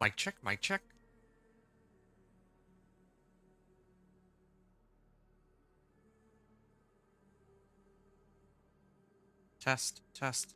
Mic check, mic check. Test, test.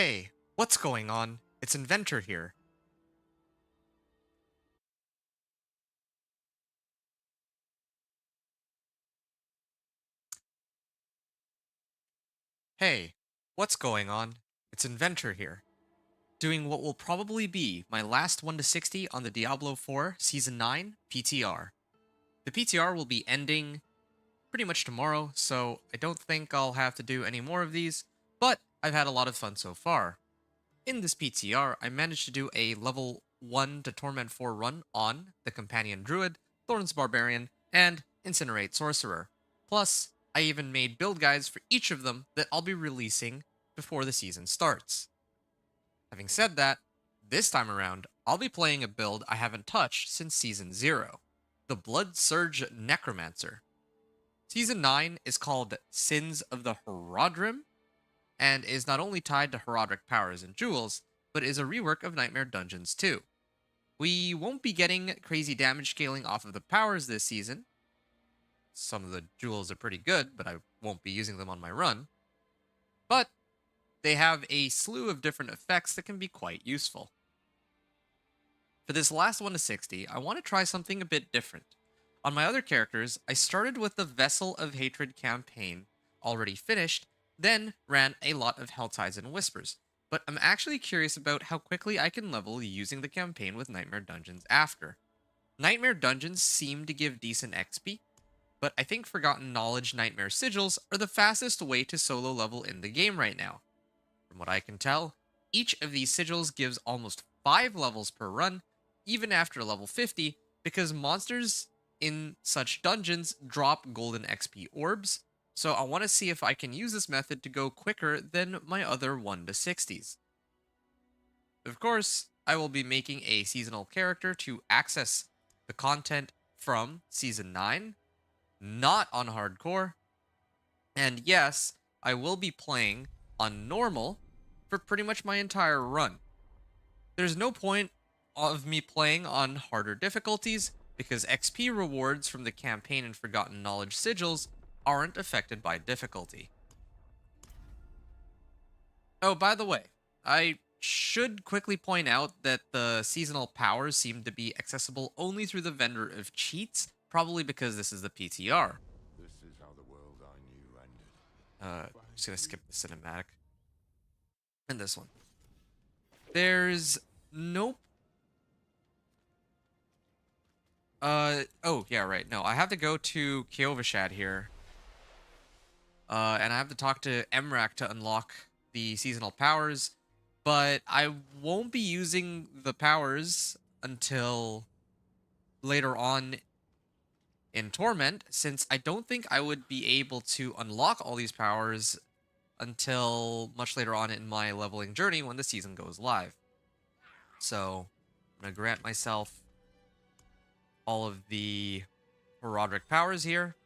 Hey, what's going on? It's Inventor here. Hey, what's going on? It's Inventor here. Doing what will probably be my last 1 to 60 on the Diablo 4 Season 9 PTR. The PTR will be ending pretty much tomorrow, so I don't think I'll have to do any more of these, but I've had a lot of fun so far. In this PTR, I managed to do a level 1 to Torment 4 run on the Companion Druid, Thorns Barbarian, and Incinerate Sorcerer. Plus, I even made build guides for each of them that I'll be releasing before the season starts. Having said that, this time around, I'll be playing a build I haven't touched since Season 0, the Blood Surge Necromancer. Season 9 is called Sins of the Horadrim, and is not only tied to Herodic powers and jewels, but is a rework of Nightmare Dungeons too. We won't be getting crazy damage scaling off of the powers this season. Some of the jewels are pretty good, but I won't be using them on my run. But they have a slew of different effects that can be quite useful. For this last 1 to 60, I want to try something a bit different. On my other characters, I started with the Vessel of Hatred campaign already finished, then ran a lot of Helltides and Whispers, but I'm actually curious about how quickly I can level using the campaign with Nightmare Dungeons after. Nightmare Dungeons seem to give decent XP, but I think Forgotten Knowledge Nightmare Sigils are the fastest way to solo level in the game right now. From what I can tell, each of these sigils gives almost 5 levels per run, even after level 50, because monsters in such dungeons drop golden XP orbs, so I want to see if I can use this method to go quicker than my other 1 to 60s. Of course, I will be making a seasonal character to access the content from Season 9, not on hardcore, and yes, I will be playing on normal for pretty much my entire run. There's no point of me playing on harder difficulties because XP rewards from the campaign and Forgotten Knowledge sigils aren't affected by difficulty. Oh, by the way, I should quickly point out that the seasonal powers seem to be accessible only through the vendor of cheats, probably because this is the PTR. This is how the world I knew ended. I'm just gonna skip the cinematic. And this one. There's no oh, yeah, right. No, I have to go to Kiovashad here. And I have to talk to Emrak to unlock the seasonal powers, but I won't be using the powers until later on in Torment, since I don't think I would be able to unlock all these powers until much later on in my leveling journey when the season goes live. So, I'm going to grant myself all of the Herodic powers here.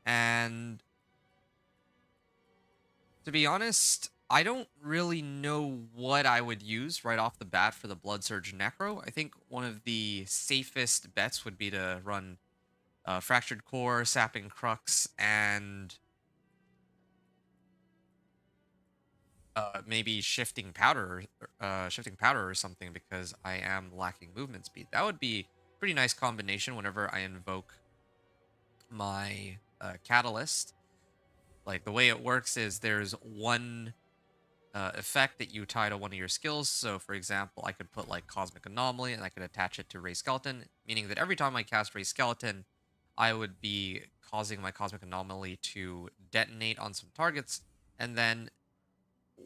And to be honest, I don't really know what I would use right off the bat for the Blood Surge Necro. I think one of the safest bets would be to run Fractured Core, Sapping Crux, and maybe Shifting Powder, or something, because I am lacking movement speed. That would be a pretty nice combination whenever I invoke my Catalyst. Like, the way it works is there's one effect that you tie to one of your skills. So, for example, I could put like Cosmic Anomaly and I could attach it to Ray Skeleton, meaning that every time I cast Ray Skeleton, I would be causing my Cosmic Anomaly to detonate on some targets, and then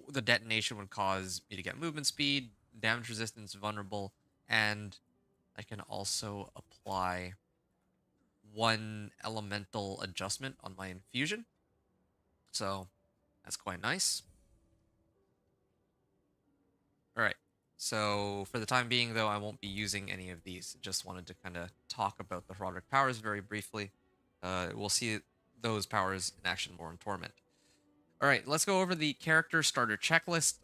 the detonation would cause me to get movement speed, damage resistance, vulnerable, and I can also apply one elemental adjustment on my infusion. So that's quite nice. Alright, so for the time being, though, I won't be using any of these. Just wanted to kind of talk about the Herodic powers very briefly. We'll see those powers in action more in Torment. Alright, let's go over the character starter checklist.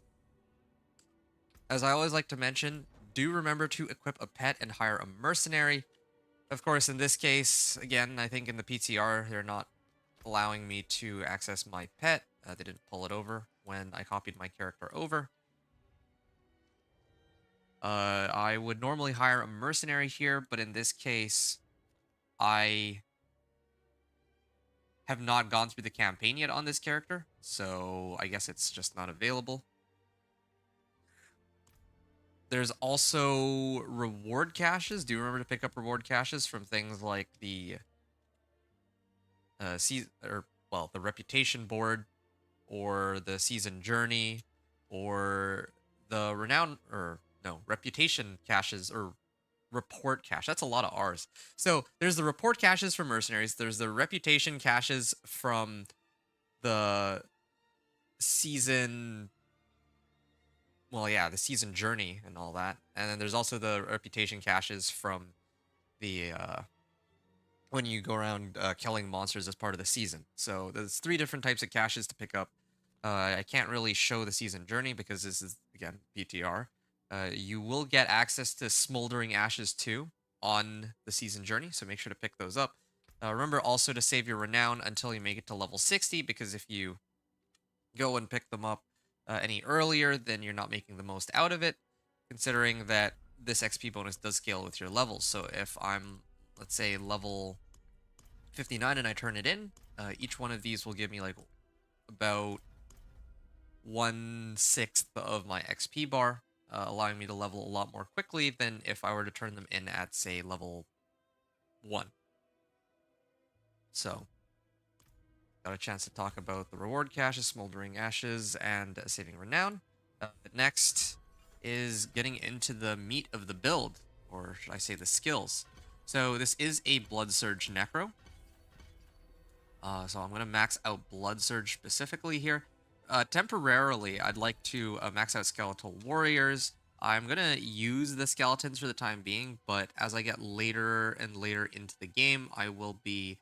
As I always like to mention, do remember to equip a pet and hire a mercenary. Of course, in this case, again, I think in the PTR, they're not allowing me to access my pet. They didn't pull it over when I copied my character over. I would normally hire a mercenary here, but in this case, I have not gone through the campaign yet on this character, so I guess it's just not available. There's also reward caches. Do you remember to pick up reward caches from things like the the reputation board, or the season journey, or the renown, or no, reputation caches, or report cache. That's a lot of R's. So there's the report caches for mercenaries. There's the reputation caches from the season. Well, yeah, the season journey and all that. And then there's also the reputation caches from the when you go around killing monsters as part of the season. So there's 3 different types of caches to pick up. I can't really show the season journey because this is, again, PTR. You will get access to Smoldering Ashes too on the season journey, so make sure to pick those up. Remember also to save your renown until you make it to level 60, because if you go and pick them up any earlier, then you're not making the most out of it, considering that this XP bonus does scale with your levels. So if I'm, let's say, level 59 and I turn it in, each one of these will give me like about 1/6 of my XP bar, allowing me to level a lot more quickly than if I were to turn them in at, say, level 1. So, got a chance to talk about the reward caches, Smoldering Ashes, and saving renown. Next is getting into the meat of the build, or should I say the skills. So this is a Blood Surge Necro. So I'm going to max out Blood Surge specifically here. Temporarily, I'd like to max out Skeletal Warriors. I'm going to use the skeletons for the time being, but as I get later and later into the game, I will be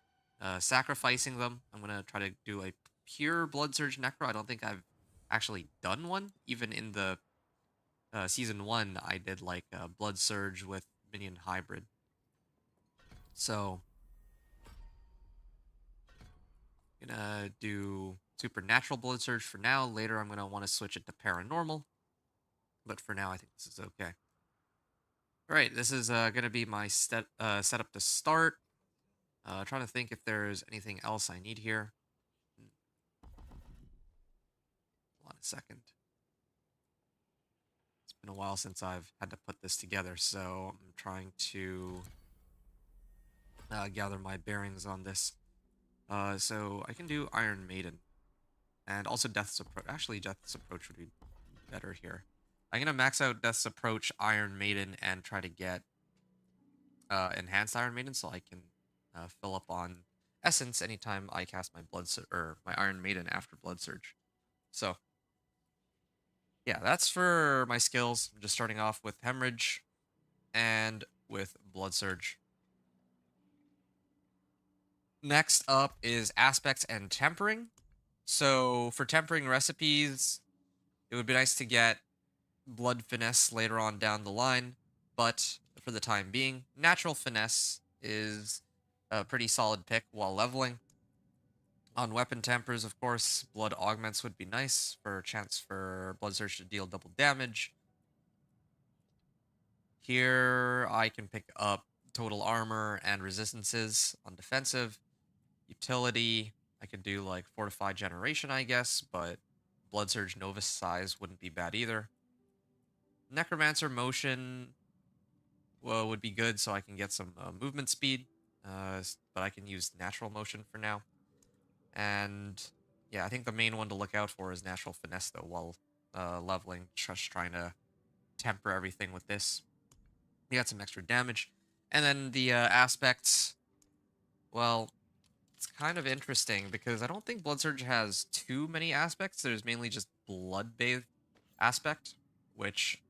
sacrificing them. I'm going to try to do a pure Blood Surge Necro. I don't think I've actually done one. Even in the Season 1, I did like Blood Surge with Minion Hybrid. So, I'm going to do Supernatural Blood Surge for now. Later, I'm going to want to switch it to Paranormal. But for now, I think this is okay. Alright, this is going to be my setup to start. Trying to think if there's anything else I need here. Hold on a second. It's been a while since I've had to put this together, so I'm trying to gather my bearings on this. So I can do Iron Maiden. And also Death's Approach. Actually, Death's Approach would be better here. I'm going to max out Death's Approach, Iron Maiden, and try to get Enhanced Iron Maiden so I can fill up on Essence anytime I cast my my Iron Maiden after Blood Surge. So, yeah, that's for my skills. I'm just starting off with Hemorrhage and with Blood Surge. Next up is Aspects and Tempering. So for tempering recipes, it would be nice to get Blood Finesse later on down the line, but for the time being, Natural Finesse is a pretty solid pick while leveling. On weapon tempers, of course, Blood Augments would be nice for a chance for Blood Surge to deal double damage. Here, I can pick up Total Armor and Resistances on defensive. Utility, I could do like Fortified Generation, I guess, but Blood Surge Novice Size wouldn't be bad either. Necromancer Motion would be good so I can get some movement speed, but I can use Natural Motion for now. And yeah, I think the main one to look out for is Natural Finesse, though, while leveling, just trying to temper everything with this. You got some extra damage. And then the aspects, well, it's kind of interesting because I don't think Blood Surge has too many aspects. There's mainly just Blood Bathe aspect, which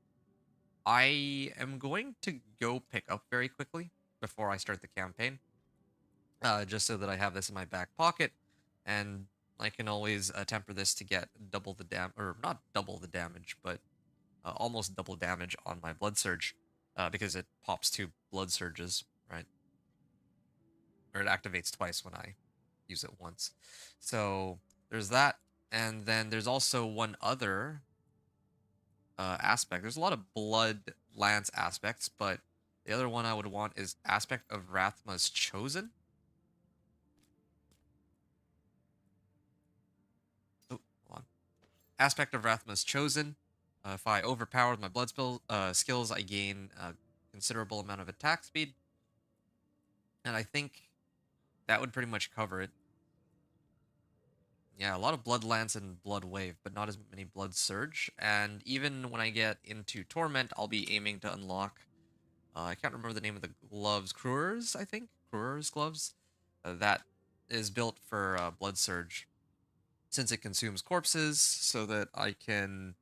I am going to go pick up very quickly before I start the campaign, just so that I have this in my back pocket, and I can always temper this to get double the or not double the damage, but almost double damage on my Blood Surge, because it pops 2 Blood Surges, right? Or it activates twice when I use it once. So there's that. And then there's also one other aspect. There's a lot of blood lance aspects, but the other one I would want is aspect of Rathma's Chosen. Oh, hold on. Aspect of Rathma's Chosen. If I overpower with my blood skills, I gain a considerable amount of attack speed. And I think that would pretty much cover it. Yeah, a lot of Blood Lance and Blood Wave, but not as many Blood Surge. And even when I get into Torment, I'll be aiming to unlock... I can't remember the name of the gloves. Crewers, I think? Crewers gloves? That is built for Blood Surge, since it consumes corpses, so that I can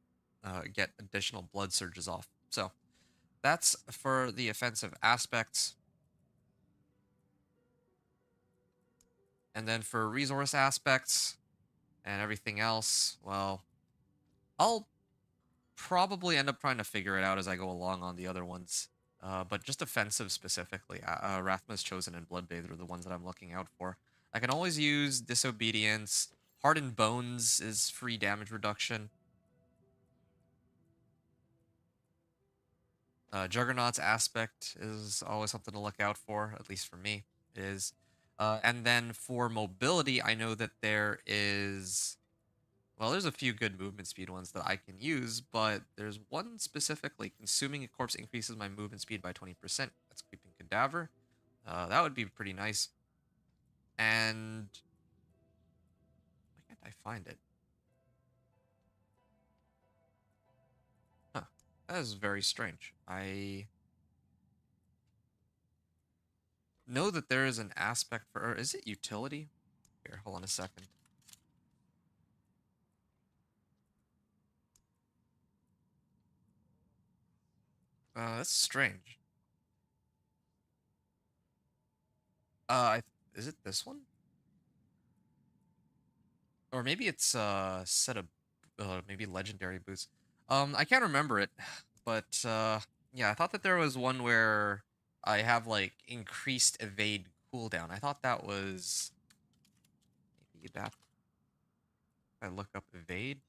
get additional Blood Surges off. So, that's for the offensive aspects. And then for resource aspects and everything else, well, I'll probably end up trying to figure it out as I go along on the other ones. But just offensive specifically, Rathma's Chosen and Bloodbathe are the ones that I'm looking out for. I can always use Disobedience. Hardened Bones is free damage reduction. Juggernaut's aspect is always something to look out for, at least for me. It is. And then for mobility, I know that there is... Well, there's a few good movement speed ones that I can use, but there's one specifically. Consuming a corpse increases my movement speed by 20%. That's Creeping Cadaver. That would be pretty nice. And... why can't I find it? Huh. That is very strange. I know that there is an aspect for... Or is it utility? Here, hold on a second. That's strange. Is it this one? Or maybe it's a set of maybe legendary boots. I can't remember it, but yeah, I thought that there was one where I have like increased evade cooldown. I thought that was maybe that. I look up evade.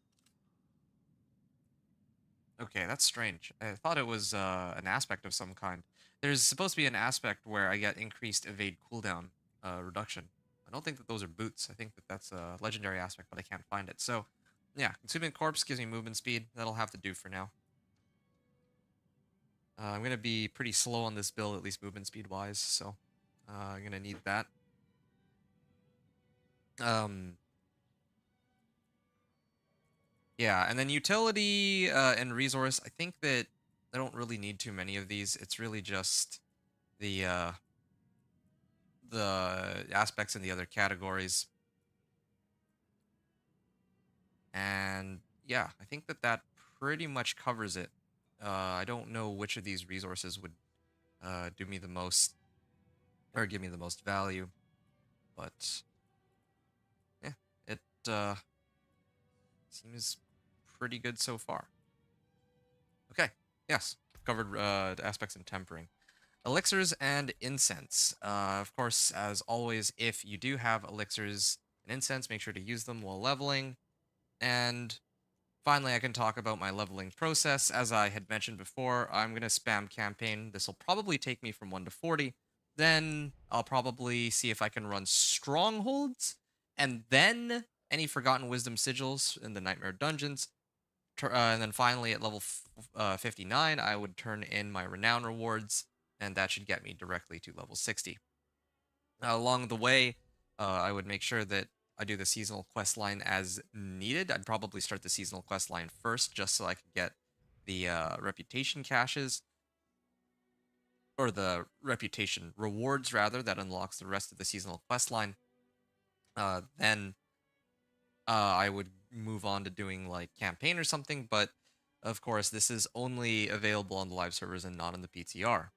Okay, that's strange. I thought it was an aspect of some kind. There's supposed to be an aspect where I get increased evade cooldown reduction. I don't think that those are boots. I think that that's a legendary aspect, but I can't find it. So, yeah, consuming corpse gives me movement speed. That'll have to do for now. I'm going to be pretty slow on this build, at least movement speed wise, so I'm going to need that. Yeah, and then utility and resource, I think that I don't really need too many of these. It's really just the aspects in the other categories. And yeah, I think that that pretty much covers it. I don't know which of these resources would do me the most or give me the most value, but yeah, it seems pretty good so far. Okay, yes, covered aspects in tempering. Elixirs and incense. Of course, as always, if you do have elixirs and incense, make sure to use them while leveling. And finally, I can talk about my leveling process. As I had mentioned before, I'm going to spam campaign. This will probably take me from 1 to 40. Then I'll probably see if I can run strongholds, and then any Forgotten Wisdom sigils in the Nightmare Dungeons. And then finally, at level 59, I would turn in my Renown rewards, and that should get me directly to level 60. Along the way, I would make sure that I do the seasonal quest line as needed. I'd probably start the seasonal quest line first, just so I could get the reputation caches, or the reputation rewards, rather, that unlocks the rest of the seasonal quest line. Then I would move on to doing like campaign or something, but of course, this is only available on the live servers and not on the PTR.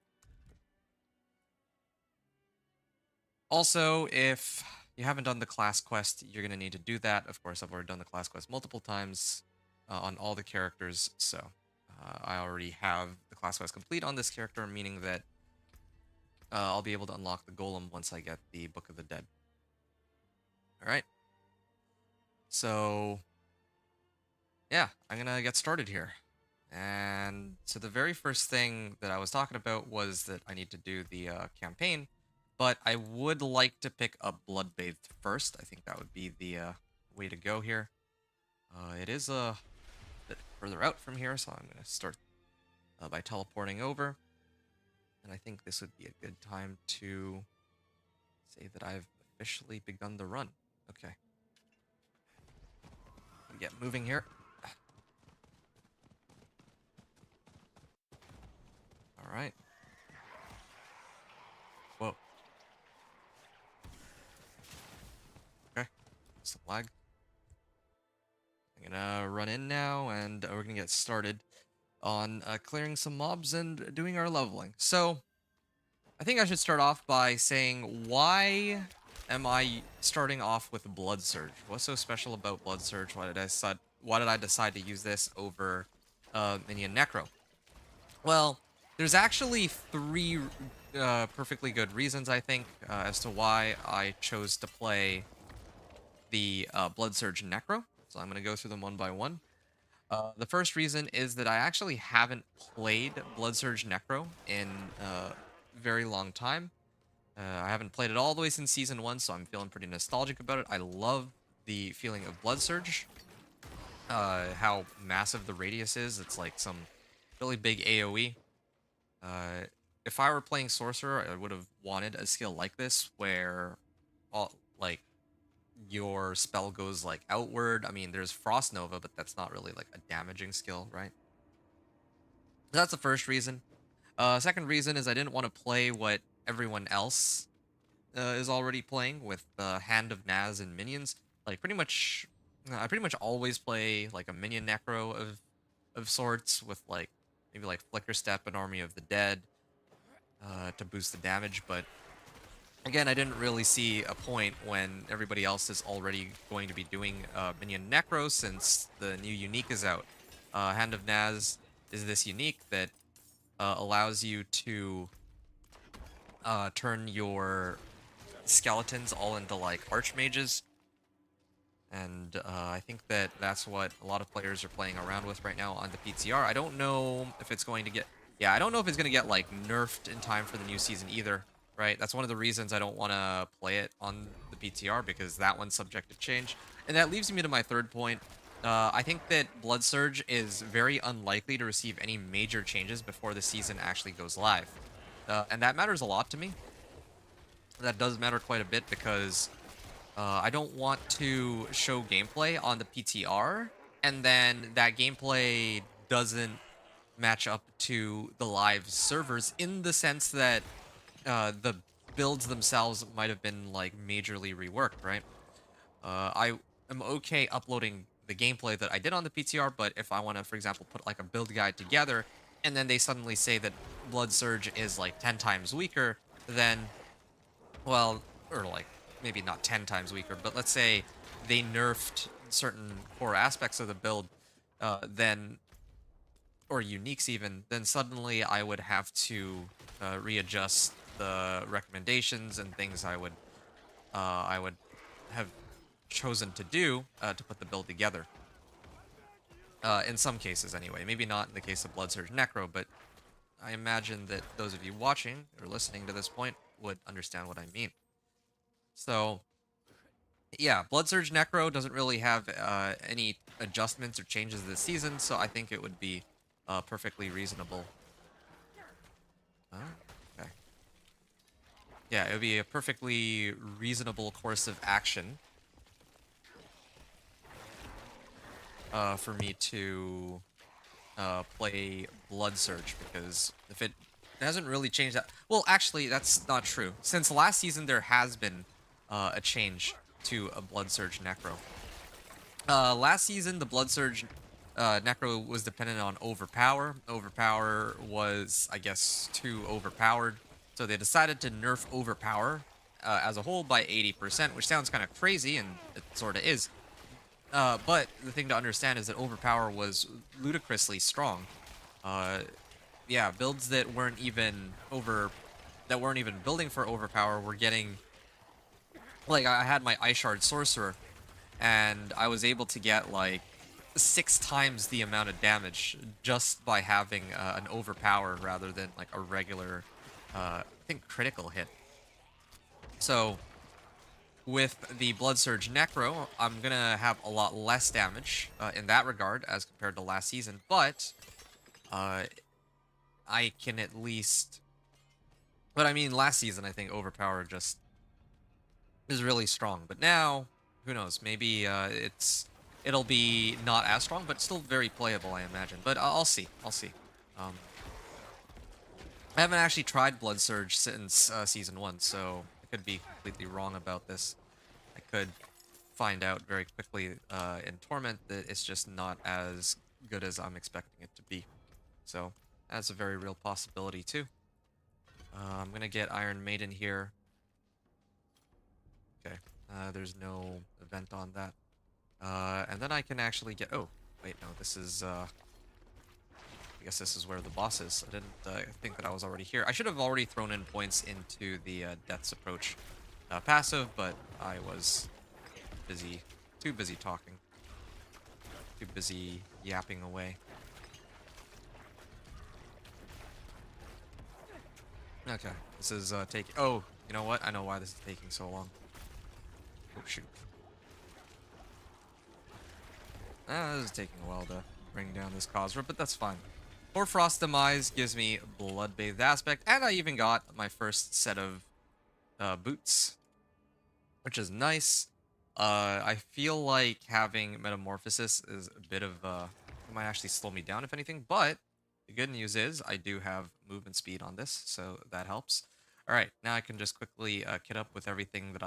Also, if you haven't done the class quest, you're going to need to do that. Of course, I've already done the class quest multiple times on all the characters, so I already have the class quest complete on this character, meaning that I'll be able to unlock the golem once I get the Book of the Dead. Alright. So, yeah, I'm gonna get started here. And so the very first thing that I was talking about was that I need to do the campaign, but I would like to pick up Bloodbathed first. I think that would be the way to go here. It is a bit further out from here, so I'm going to start by teleporting over. And I think this would be a good time to say that I've officially begun the run. Okay. Get moving here. All right. Whoa. Okay. Some lag. I'm gonna run in now, and we're gonna get started on clearing some mobs and doing our leveling. So, I think I should start off by saying, why am I starting off with Blood Surge? What's so special about Blood Surge? Why did I decide to use this over Minion Necro? Well, there's actually three perfectly good reasons, I think, as to why I chose to play the Blood Surge Necro. So I'm going to go through them one by one. The first reason is that I actually haven't played Blood Surge Necro in a very long time. I haven't played it all the way since Season 1, so I'm feeling pretty nostalgic about it. I love the feeling of Blood Surge. How massive the radius is. It's like some really big AoE. If I were playing Sorcerer, I would have wanted a skill like this, where like your spell goes like outward. I mean, there's Frost Nova, but that's not really like a damaging skill, right? That's the first reason. Second reason is I didn't want to play what everyone else is already playing with Hand of Naz and minions. Like I pretty much always play like a minion necro of sorts with like maybe like Flicker Step and Army of the Dead to boost the damage, but again, I didn't really see a point when everybody else is already going to be doing Minion Necro since the new unique is out. Hand of Naz is this unique that allows you to turn your skeletons all into like archmages. And I think that that's what a lot of players are playing around with right now on the PTR. I don't know if it's going to get... Yeah, I don't know if it's going to get like nerfed in time for the new season either. Right, that's one of the reasons I don't want to play it on the PTR, because that one's subject to change. And that leaves me to my third point. I think that Blood Surge is very unlikely to receive any major changes before the season actually goes live. And that matters a lot to me. That does matter quite a bit, because I don't want to show gameplay on the PTR, and then that gameplay doesn't match up to the live servers, in the sense that the builds themselves might have been like majorly reworked, right? I am okay uploading the gameplay that I did on the PTR, but if I want to, for example, put like a build guide together, and then they suddenly say that Blood Surge is like 10 times weaker, then, well, or like maybe not 10 times weaker, but let's say they nerfed certain core aspects of the build, then, or uniques even, then suddenly I would have to readjust the recommendations and things I would have chosen to do to put the build together. In some cases, anyway. Maybe not in the case of Blood Surge Necro, but I imagine that those of you watching or listening to this point would understand what I mean. So, yeah, Blood Surge Necro doesn't really have any adjustments or changes this season, so I think it would be perfectly reasonable. Okay. Yeah, it would be a perfectly reasonable course of action for me to play Blood Surge, because if it hasn't really changed that... Well, actually, that's not true. Since last season, there has been a change to a Blood Surge Necro. Last season, the Blood Surge Necro was dependent on Overpower. Overpower was, I guess, too overpowered. So they decided to nerf Overpower as a whole by 80%, which sounds kind of crazy, and it sort of is. But the thing to understand is that Overpower was ludicrously strong. Yeah, builds that weren't even building for Overpower were getting... Like, I had my Ice Shard Sorcerer, and I was able to get, like, 6 times the amount of damage just by having an overpower rather than like a regular, I think, critical hit. So with the Blood Surge Necro, I'm gonna have a lot less damage in that regard as compared to last season, but uh, I can at least. But I mean, last season I think overpower just is really strong, but now who knows? Maybe it'll be not as strong, but still very playable, I imagine. But I'll see. I'll see. Um, I haven't actually tried Blood Surge since season 1, so I could be completely wrong about this. I could find out very quickly in Torment that it's just not as good as I'm expecting it to be. So that's a very real possibility too. I'm gonna get Iron Maiden here. Okay, there's no event on that. And then I can actually get... Oh, wait, no, this is... I guess this is where the boss is. I didn't think that I was already here. I should have already thrown in points into the Death's Approach passive, but I was busy, too busy talking. Too busy yapping away. Okay, this is taking... Oh, you know what? I know why this is taking so long. Oh, shoot. This is taking a while to bring down this Cosra, but that's fine. Hoarfrost Demise gives me Blood-Bathed Aspect, and I even got my first set of boots, which is nice. I feel like having Metamorphosis is a bit of... it might actually slow me down, if anything, but the good news is I do have movement speed on this, so that helps. Alright, now I can just quickly kit up with everything that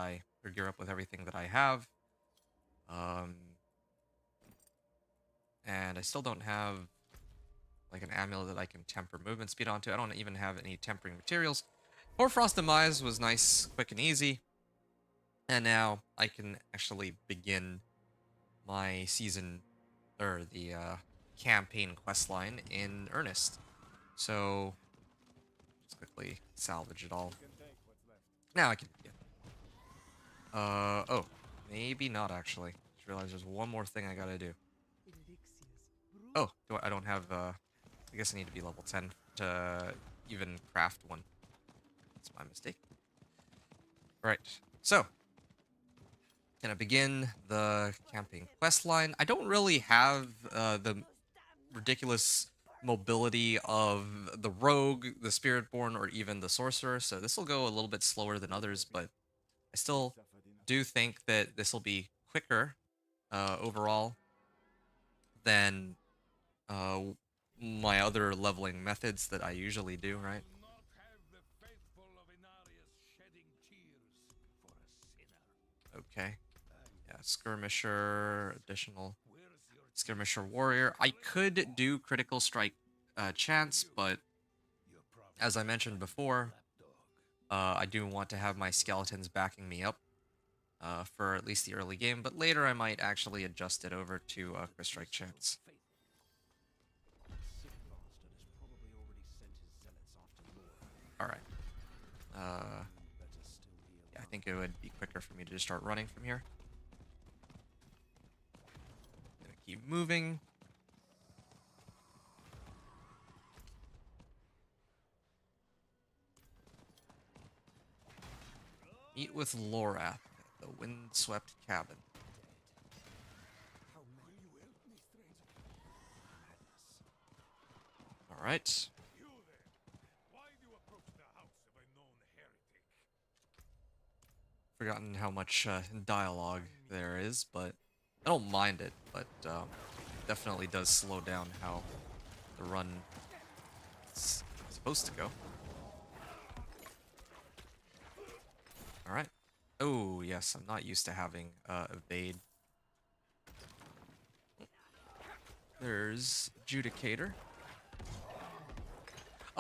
or gear up with everything that I have. And I still don't have like an amulet that I can temper movement speed onto. I don't even have any tempering materials. Hoarfrost Demise was nice, quick and easy. And now I can actually begin my season, or the campaign questline in earnest. So, just quickly salvage it all. Now I can begin. Oh, maybe not actually. Just realized there's one more thing I gotta do. Oh, I don't have, I guess I need to be level 10 to even craft one. That's my mistake. Alright, so. Gonna begin the campaign quest line. I don't really have the ridiculous mobility of the rogue, the spiritborn, or even the sorcerer, so this will go a little bit slower than others, but I still do think that this will be quicker overall than my other leveling methods that I usually do, right? Okay. Yeah, skirmisher, additional skirmisher warrior. I could do critical strike chance, but as I mentioned before, I do want to have my skeletons backing me up for at least the early game, but later I might actually adjust it over to crit strike chance. Alright. Yeah, I think it would be quicker for me to just start running from here. Gonna keep moving. Meet with Lorath at the windswept cabin. Alright. Forgotten how much dialogue there is, but I don't mind it, but definitely does slow down how the run is supposed to go. Alright. Oh, yes, I'm not used to having evade. There's Judicator.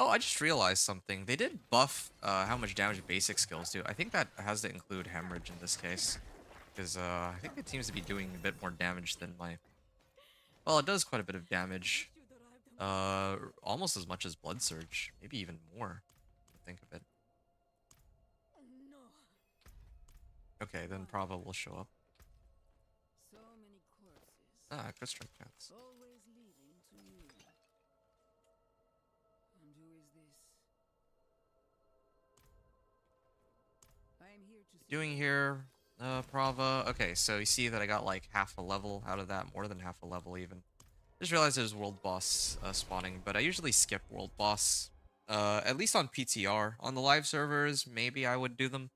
Oh, I just realized something. They did buff how much damage basic skills do. I think that has to include Hemorrhage in this case. Because I think it seems to be doing a bit more damage than my... Well, it does quite a bit of damage. Almost as much as Blood Surge. Maybe even more, think of it. Okay, then Prava will show up. So many corpses. Ah, good strike chance. Always leading to you. And who is this? I am here to see Doing here, Prava. Okay, so you see that I got like half a level out of that, more than half a level even. Just realized there's world boss spawning, but I usually skip world boss. At least on PTR. On the live servers, maybe I would do them.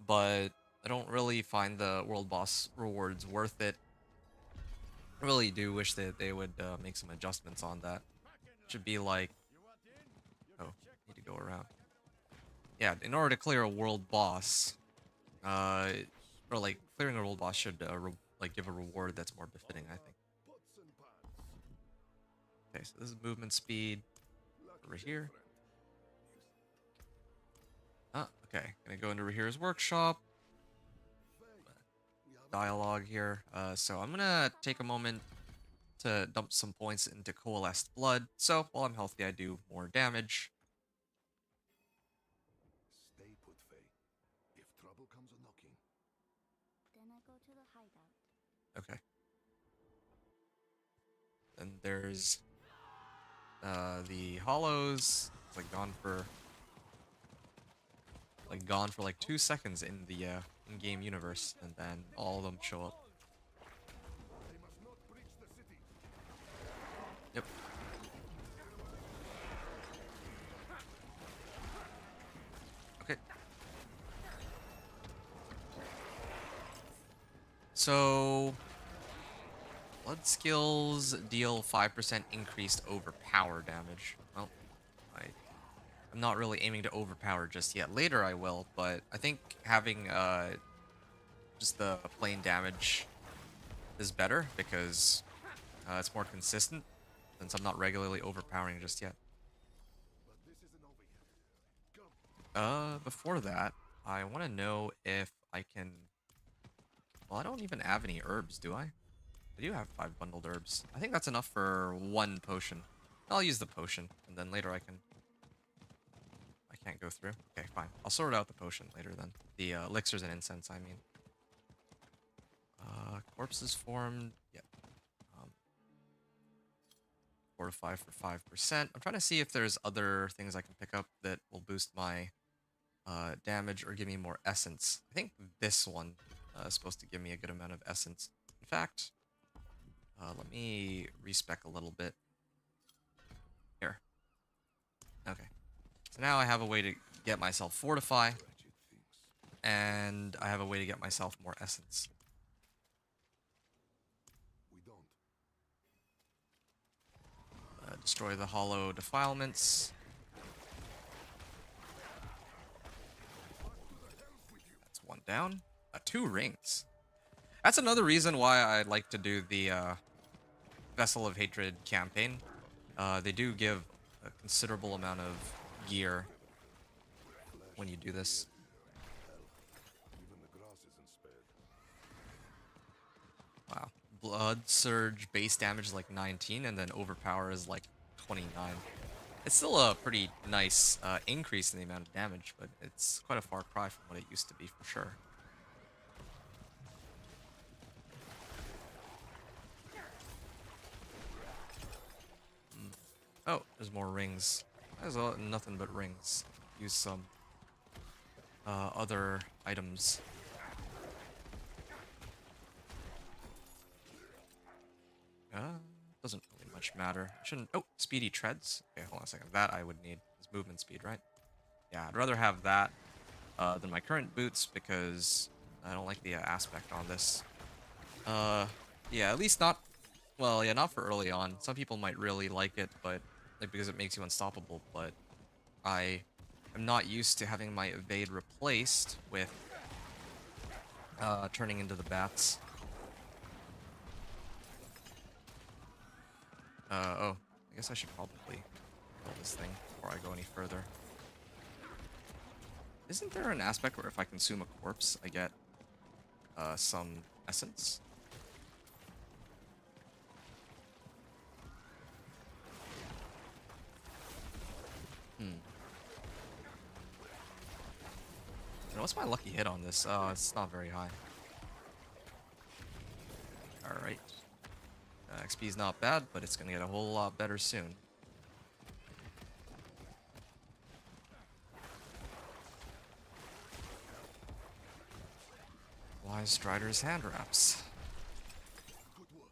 But I don't really find the world boss rewards worth it. I really do wish that they would make some adjustments on that. Should be like, oh, need to go around. Yeah, in order to clear a world boss, or like clearing a world boss should like give a reward that's more befitting, I think. Okay, so this is movement speed over here. Okay, gonna go into Rahir's workshop. Dialogue here. So I'm gonna take a moment to dump some points into coalesced blood. So while I'm healthy, I do more damage. Stay put, Faye. If trouble comes a knocking, Then I go to the hideout. Okay. Then there's the hollows. It's like gone for like 2 seconds in the in-game universe, and then all of them show up. they must not breach the city. Yep. Okay. So blood skills deal 5% increased overpower damage. Well, I'm not really aiming to overpower just yet. Later I will, but I think having just the plain damage is better because it's more consistent since I'm not regularly overpowering just yet. But this isn't over yet. Come. Before that, I want to know if I can... Well, I don't even have any herbs, do I? I do have 5 bundled herbs. I think that's enough for 1 potion. I'll use the potion, and then later I can... I can't go through. Okay, fine. I'll sort out the potion later then. The elixirs and incense, I mean. Corpses formed. Yep. Fortify for 5%. I'm trying to see if there's other things I can pick up that will boost my damage or give me more essence. I think this one is supposed to give me a good amount of essence. In fact, let me respec a little bit. Here. Okay. So now I have a way to get myself fortify, Wretched things. and I have a way to get myself more essence. We don't. Destroy the hollow defilements. That's 1 down. 2 rings. That's another reason why I like to do the Vessel of Hatred campaign. They do give a considerable amount of gear when you do this. Even the grass isn't spared. Wow. Blood Surge base damage is like 19, and then Overpower is like 29. It's still a pretty nice increase in the amount of damage, but it's quite a far cry from what it used to be for sure. Oh, there's more rings. There's nothing but rings. Use some other items. Doesn't really much matter. Shouldn't. Oh, speedy treads. Okay, hold on a second. That I would need is movement speed, right? Yeah, I'd rather have that than my current boots because I don't like the aspect on this. Yeah, at least not. Well, yeah, not for early on. Some people might really like it, but like because it makes you unstoppable. But I am not used to having my evade replaced with turning into the bats. Oh, I guess I should probably kill this thing before I go any further. Isn't there an aspect where if I consume a corpse, I get some essence? And what's my lucky hit on this? Oh, it's not very high. Alright. XP is not bad, but it's gonna get a whole lot better soon. Wise Strider's hand wraps. Good work.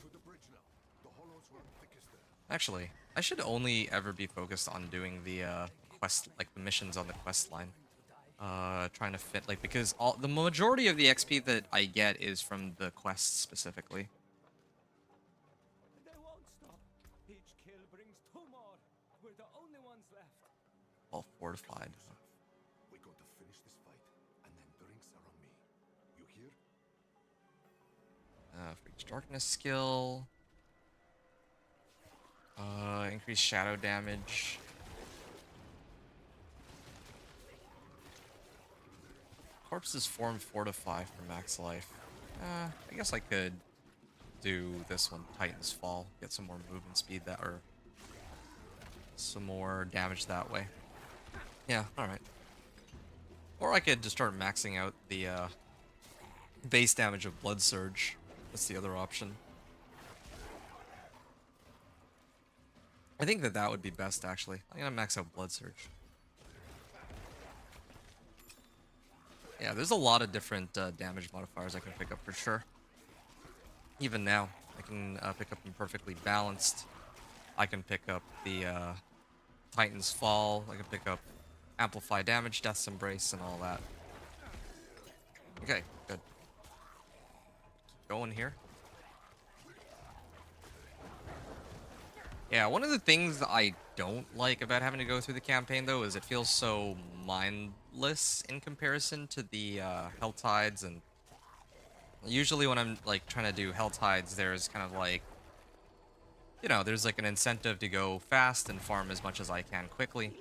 To the bridge now. The hollows run thickest there. Actually, I should only ever be focused on doing the quest, like the missions on the quest line. Trying to fit, like, because the majority of the XP that I get is from the quests specifically. They won't stop. Each kill brings two more. We're the only ones left. All fortified. We're going to finish this fight, and then drinks are on me. You hear? For each darkness skill. Increased shadow damage. Corpses form fortify for max life. I guess I could do this one, Titan's Fall. Get some more movement speed that, or some more damage that way. Yeah, alright. Or I could just start maxing out the base damage of Blood Surge. That's the other option. I think that would be best, actually. I'm gonna max out Blood Surge. Yeah, there's a lot of different damage modifiers I can pick up for sure. Even now, I can pick up Imperfectly Balanced. I can pick up the Titan's Fall. I can pick up Amplify Damage, Death's Embrace, and all that. Okay, good. Keep going here. Yeah, one of the things I don't like about having to go through the campaign, though, is it feels so mindless in comparison to the Hell Tides. And usually when I'm like trying to do Hell Tides, there's kind of like, you know, there's like an incentive to go fast and farm as much as I can quickly.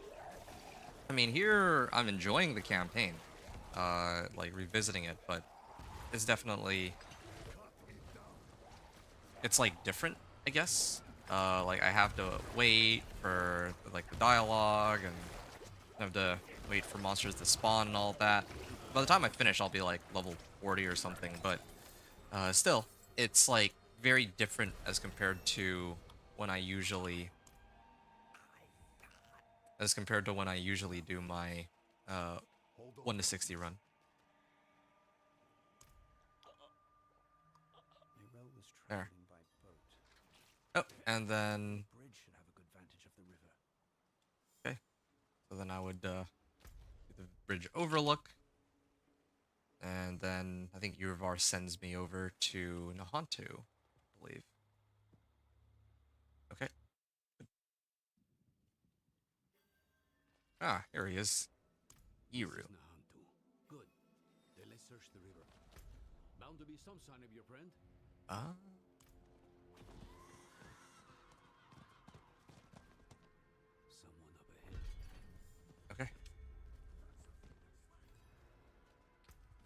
I mean, here I'm enjoying the campaign, like revisiting it, but it's definitely, it's like different, I guess. Like I have to wait for like the dialogue, and I have to wait for monsters to spawn and all that. By the time I finish, I'll be like level 40 or something, but still, it's like very different as compared to when I usually do my 1 to 60 run. Necro was There. traveling by boat. Oh, and then The bridge should have a good vantage of the river. okay, so then I would do the bridge overlook, and then I think Urivar sends me over to Nahantu, I believe. Okay. Ah, here he is. Iru. This is Nahantu. Good. Then let's search the river. Bound to be some sign of your friend. Ah. Someone up ahead. Okay.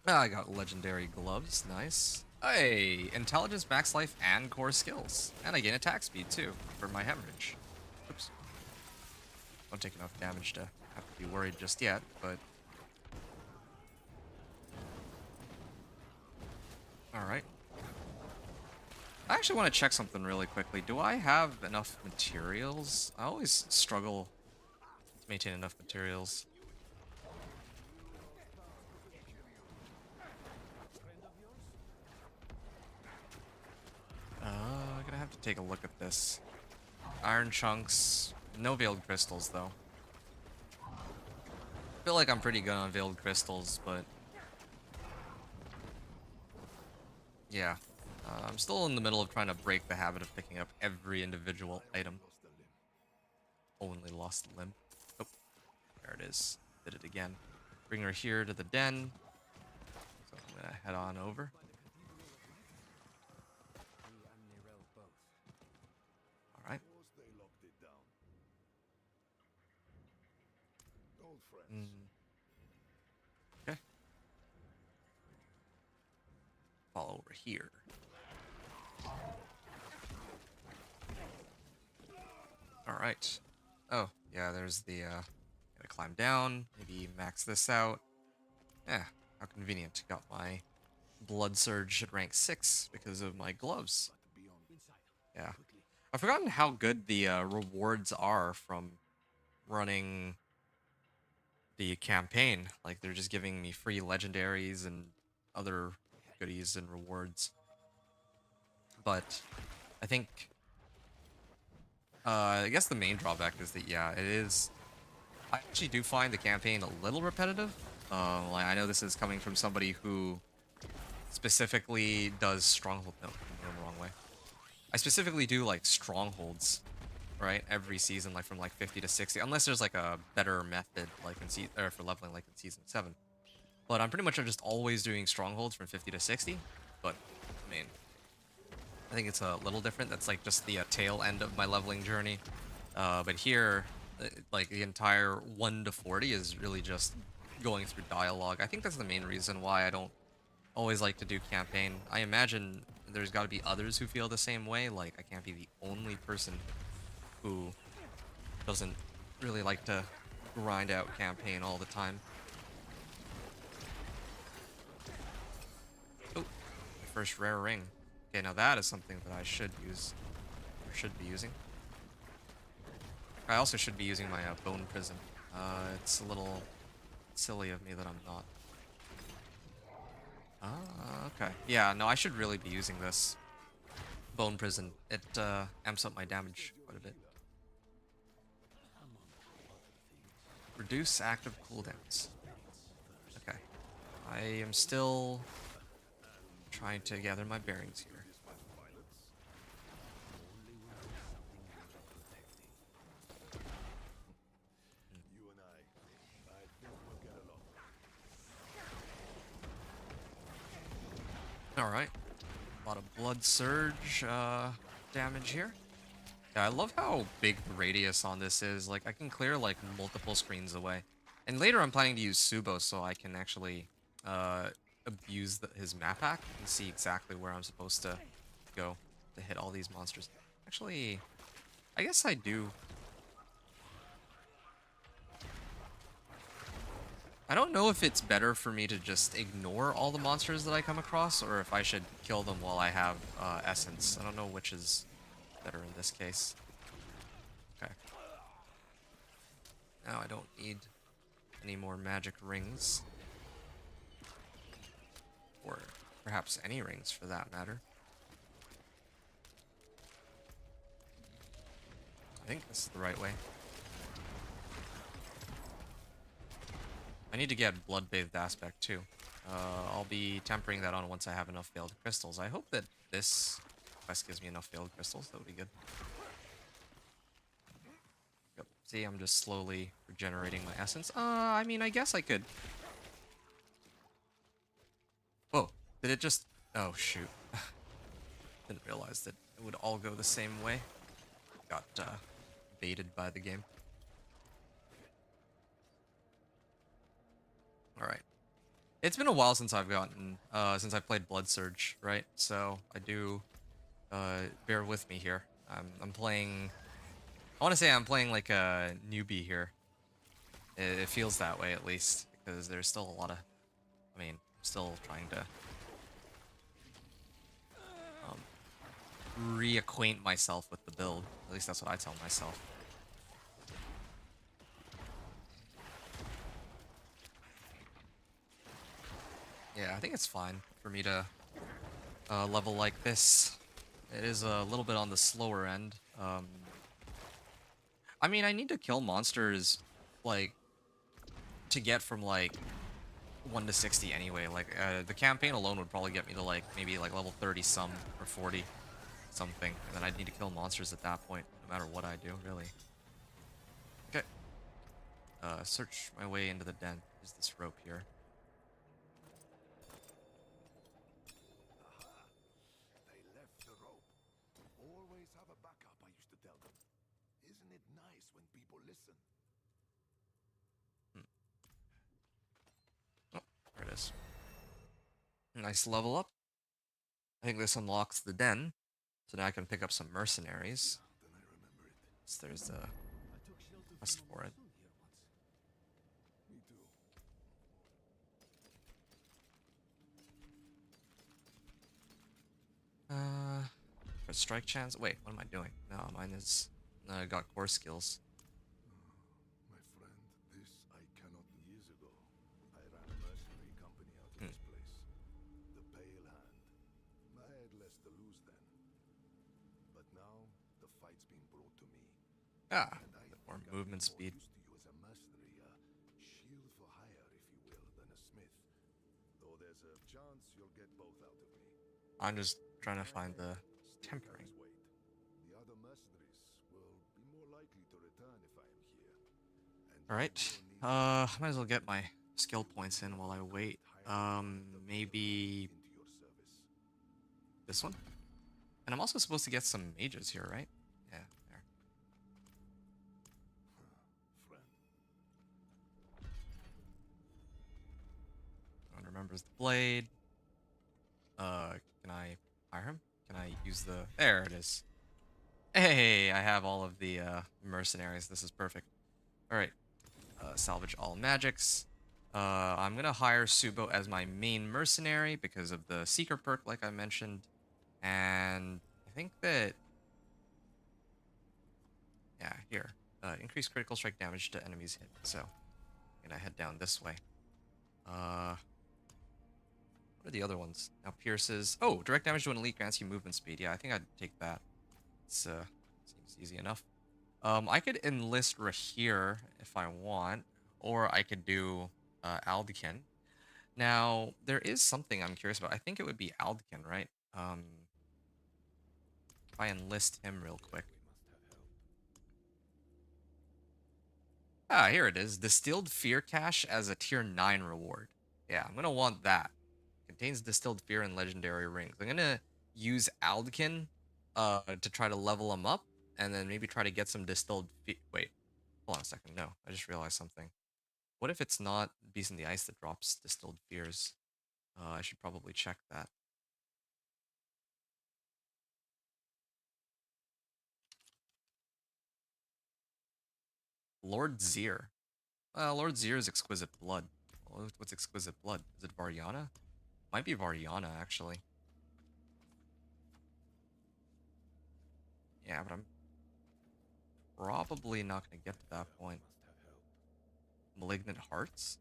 Ah, I got legendary gloves. Nice. Hey, intelligence, max life, and core skills. And I gain attack speed too for my hemorrhage. Oops. Don't take enough damage to have to be worried just yet, but alright. I actually want to check something really quickly. Do I have enough materials? I always struggle to maintain enough materials. I'm gonna have to take a look at this. Iron chunks, no veiled crystals though. I feel like I'm pretty good on veiled crystals, but yeah. I'm still in the middle of trying to break the habit of picking up every individual item. Only lost a limb. Oh, there it is. Did it again. Bring her here to the den. So I'm gonna head on over. Me and Necro both. Alright. Suppose they locked it down. Old friends. Okay. Follow over here. Alright. Oh, yeah, there's the, gotta climb down, maybe max this out. Yeah, how convenient. Got my Blood Surge at rank 6 because of my gloves. But be on Yeah. quickly. I've forgotten how good the rewards are from running the campaign. Like, they're just giving me free legendaries and other goodies and rewards. But I think, I guess the main drawback is that, yeah, it is. I actually do find the campaign a little repetitive. Like, I know this is coming from somebody who specifically does stronghold. No, I'm going the wrong way. I specifically do like strongholds, right? Every season, like from like 50 to 60, unless there's like a better method, like in or for leveling, like in season 7. But I'm pretty much just always doing strongholds from 50 to 60. But I mean, I think it's a little different. That's like just the tail end of my leveling journey. But here, like the entire 1 to 40 is really just going through dialogue. I think that's the main reason why I don't always like to do campaign. I imagine there's got to be others who feel the same way. Like, I can't be the only person who doesn't really like to grind out campaign all the time. Oh, my first rare ring. Okay, now that is something that I should use, or should be using. I also should be using my bone prison. It's a little silly of me that I'm not. Okay. Yeah, no, I should really be using this bone prison. It amps up my damage quite a bit. Reduce active cooldowns. Okay. I am still trying to gather my bearings here. You and I think we'll get along. Alright. A lot of blood surge damage here. Yeah, I love how big the radius on this is. Like, I can clear like multiple screens away. And later I'm planning to use Subo so I can actually abuse his map hack and see exactly where I'm supposed to go to hit all these monsters. Actually, I guess I do. I don't know if it's better for me to just ignore all the monsters that I come across, or if I should kill them while I have essence. I don't know which is better in this case. Okay. Now I don't need any more magic rings. Or perhaps any rings for that matter. I think this is the right way. I need to get blood-bathed aspect too. I'll be tempering that on once I have enough failed crystals. I hope that this quest gives me enough failed crystals. That would be good. Yep. See, I'm just slowly regenerating my essence. I mean, I guess I could. Whoa, did it just... Oh, shoot. Didn't realize that it would all go the same way. Got baited by the game. Alright. It's been a while since I've gotten, since I've played Blood Surge, right? So, I do, bear with me here. I'm playing... I want to say I'm playing like a newbie here. It feels that way, at least. Because there's still a lot of... I mean, I'm still trying to... reacquaint myself with the build. At least that's what I tell myself. Yeah, I think it's fine for me to level like this. It is a little bit on the slower end. I mean, I need to kill monsters, like, to get from, like, 1 to 60 anyway. Like, the campaign alone would probably get me to, like, maybe, like, level 30 some, or 40 something. And then I'd need to kill monsters at that point, no matter what I do, really. Okay. Search my way into the den. There's this rope here. They left the rope. Always have a backup, I used to tell them. Isn't it nice when people listen? Oh, there it is. Nice level up. I think this unlocks the den. So now I can pick up some mercenaries. Then I remember it. So there's the I took shelter quest from a for it. monsoon here once. Me too. For strike chance. Wait, what am I doing? No, mine is. Got core skills. My friend, this I cannot. Years ago, I ran a mercenary company out of this place. The Pale Hand. I had less to lose then. But now, the fight's been brought to me. Ah, And I bit more think I'll be movement more speed. used to you as a mercenary, shield for hire, if you will, than a smith. Though there's a chance you'll get both out of me. I'm just trying to find the Still tempering. carries weight. The other mercenaries will be more likely to return if I am here. And All right. you will need Might as well get my skill points in while I wait. Maybe into your service. this one. And I'm also supposed to get some mages here, right? Yeah, there. Friend. No one remembers the blade. Can I hire him? Can I use the... There it is. Hey, I have all of the mercenaries. This is perfect. All right. Salvage all magics. I'm gonna hire Subo as my main mercenary because of the seeker perk, like I mentioned. And I think that... Yeah, here. Increase critical strike damage to enemies hit. So, I'm gonna head down this way. What are the other ones? Now pierces. Oh, direct damage to an elite grants you movement speed. Yeah, I think I'd take that. It's seems easy enough. I could enlist Rahir if I want, or I could do Aldekin. Now there is something I'm curious about. I think it would be Aldekin, right? If I enlist him real quick. Ah, here it is. Distilled Fear Cache as a tier 9 reward. Yeah, I'm gonna want that. Contains distilled fear and legendary rings. I'm gonna use Aldekin to try to level him up, and then maybe try to get some distilled wait, hold on a second. No, I just realized something. What if it's not Beast in the Ice that drops distilled fears? I should probably check that. Lord Zir. Lord Zir's Exquisite Blood. What's Exquisite Blood? Is it Variana? Might be Variana, actually. Yeah, but I'm probably not going to get to that point. Malignant Hearts?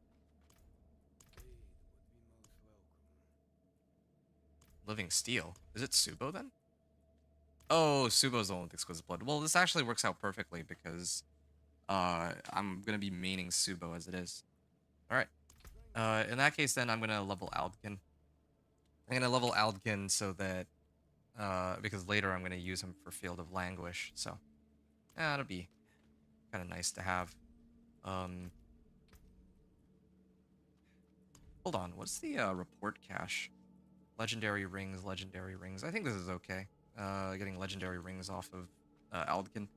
Living Steel. Is it Subo then? Oh, Subo's the one with Exquisite Blood. Well, this actually works out perfectly because I'm going to be maining Subo as it is. Alright. In that case, then I'm going to level Aldkin. I'm going to level Aldkin so that because later I'm going to use him for Field of Languish. So, yeah, it'll be kind of nice to have. Hold on. What's the report cache? Legendary rings, legendary rings. I think this is okay. Getting legendary rings off of Aldkin.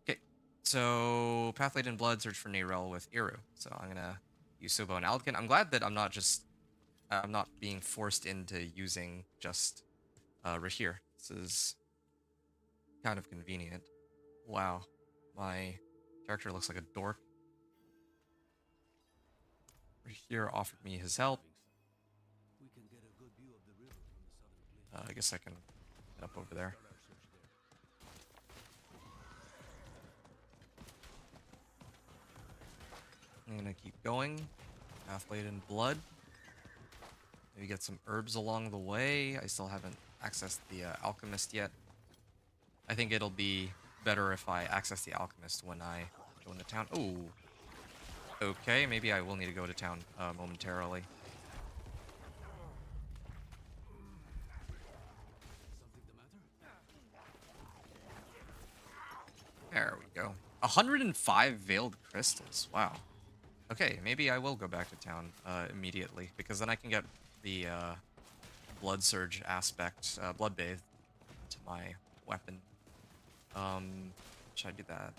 Okay, so Path Laden Blood, search for Neyrel with Iru. So I'm gonna use Subo and Aldkin. I'm glad that I'm not just I'm not being forced into using just Rahir. This is kind of convenient. Wow, my character looks like a dork. Rahir offered me his help. We can get a good view of the river from the southern cliff. I guess I can get up over there. Start our search there. I'm gonna keep going. Path Laden Blood. Maybe get some herbs along the way. I still haven't accessed the Alchemist yet. I think it'll be better if I access the Alchemist when I go into town. Oh, okay. Maybe I will need to go to town momentarily. Something the matter? There we go. 105 Veiled Crystals. Wow. Okay, maybe I will go back to town immediately, because then I can get the Blood Surge aspect, Blood Bathe, to my weapon. Should I do that?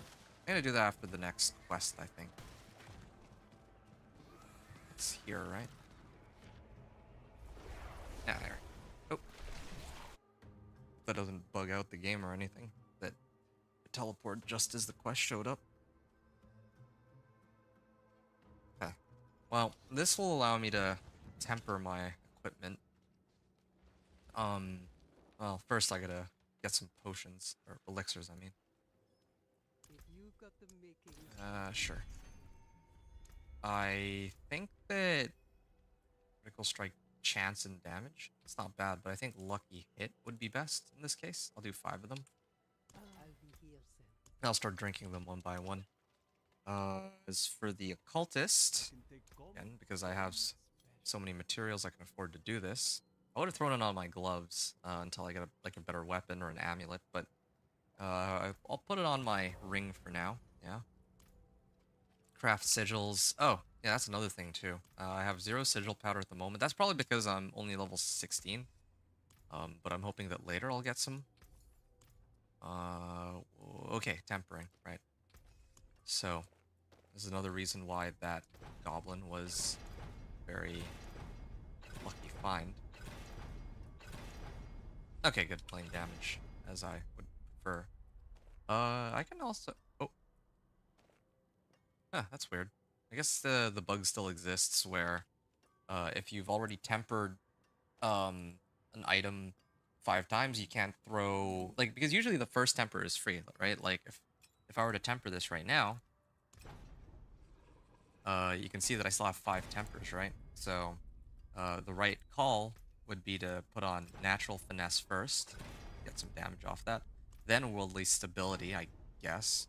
I'm gonna do that after the next quest, I think. It's here, right? Yeah, there. Oh. That doesn't bug out the game or anything. That it teleported just as the quest showed up. Okay. Well, this will allow me to temper my equipment. Well, first I gotta get some potions, or elixirs, I mean. If you've got the makings. Sure. I think that critical strike chance and damage, it's not bad, but I think lucky hit would be best in this case. I'll do 5 of them. I'll be here soon. I'll start drinking them one by one. As for the occultist, again, because I have so many materials I can afford to do this. I would have thrown it on my gloves until I get a better weapon or an amulet, but I'll put it on my ring for now. Yeah. Craft sigils. Oh, yeah, that's another thing too. I have 0 sigil powder at the moment. That's probably because I'm only level 16. But I'm hoping that later I'll get some. Okay, tempering, right. So, this is another reason why that goblin was very lucky find. Okay, good, playing damage, as I would prefer. I can also... Oh. Huh, that's weird. I guess the bug still exists where, if you've already tempered, an item 5 times, you can't throw... Like, because usually the first temper is free, right? Like, if I were to temper this right now, you can see that I still have 5 tempers, right? So, the right call would be to put on natural finesse first, get some damage off that, then worldly stability, I guess.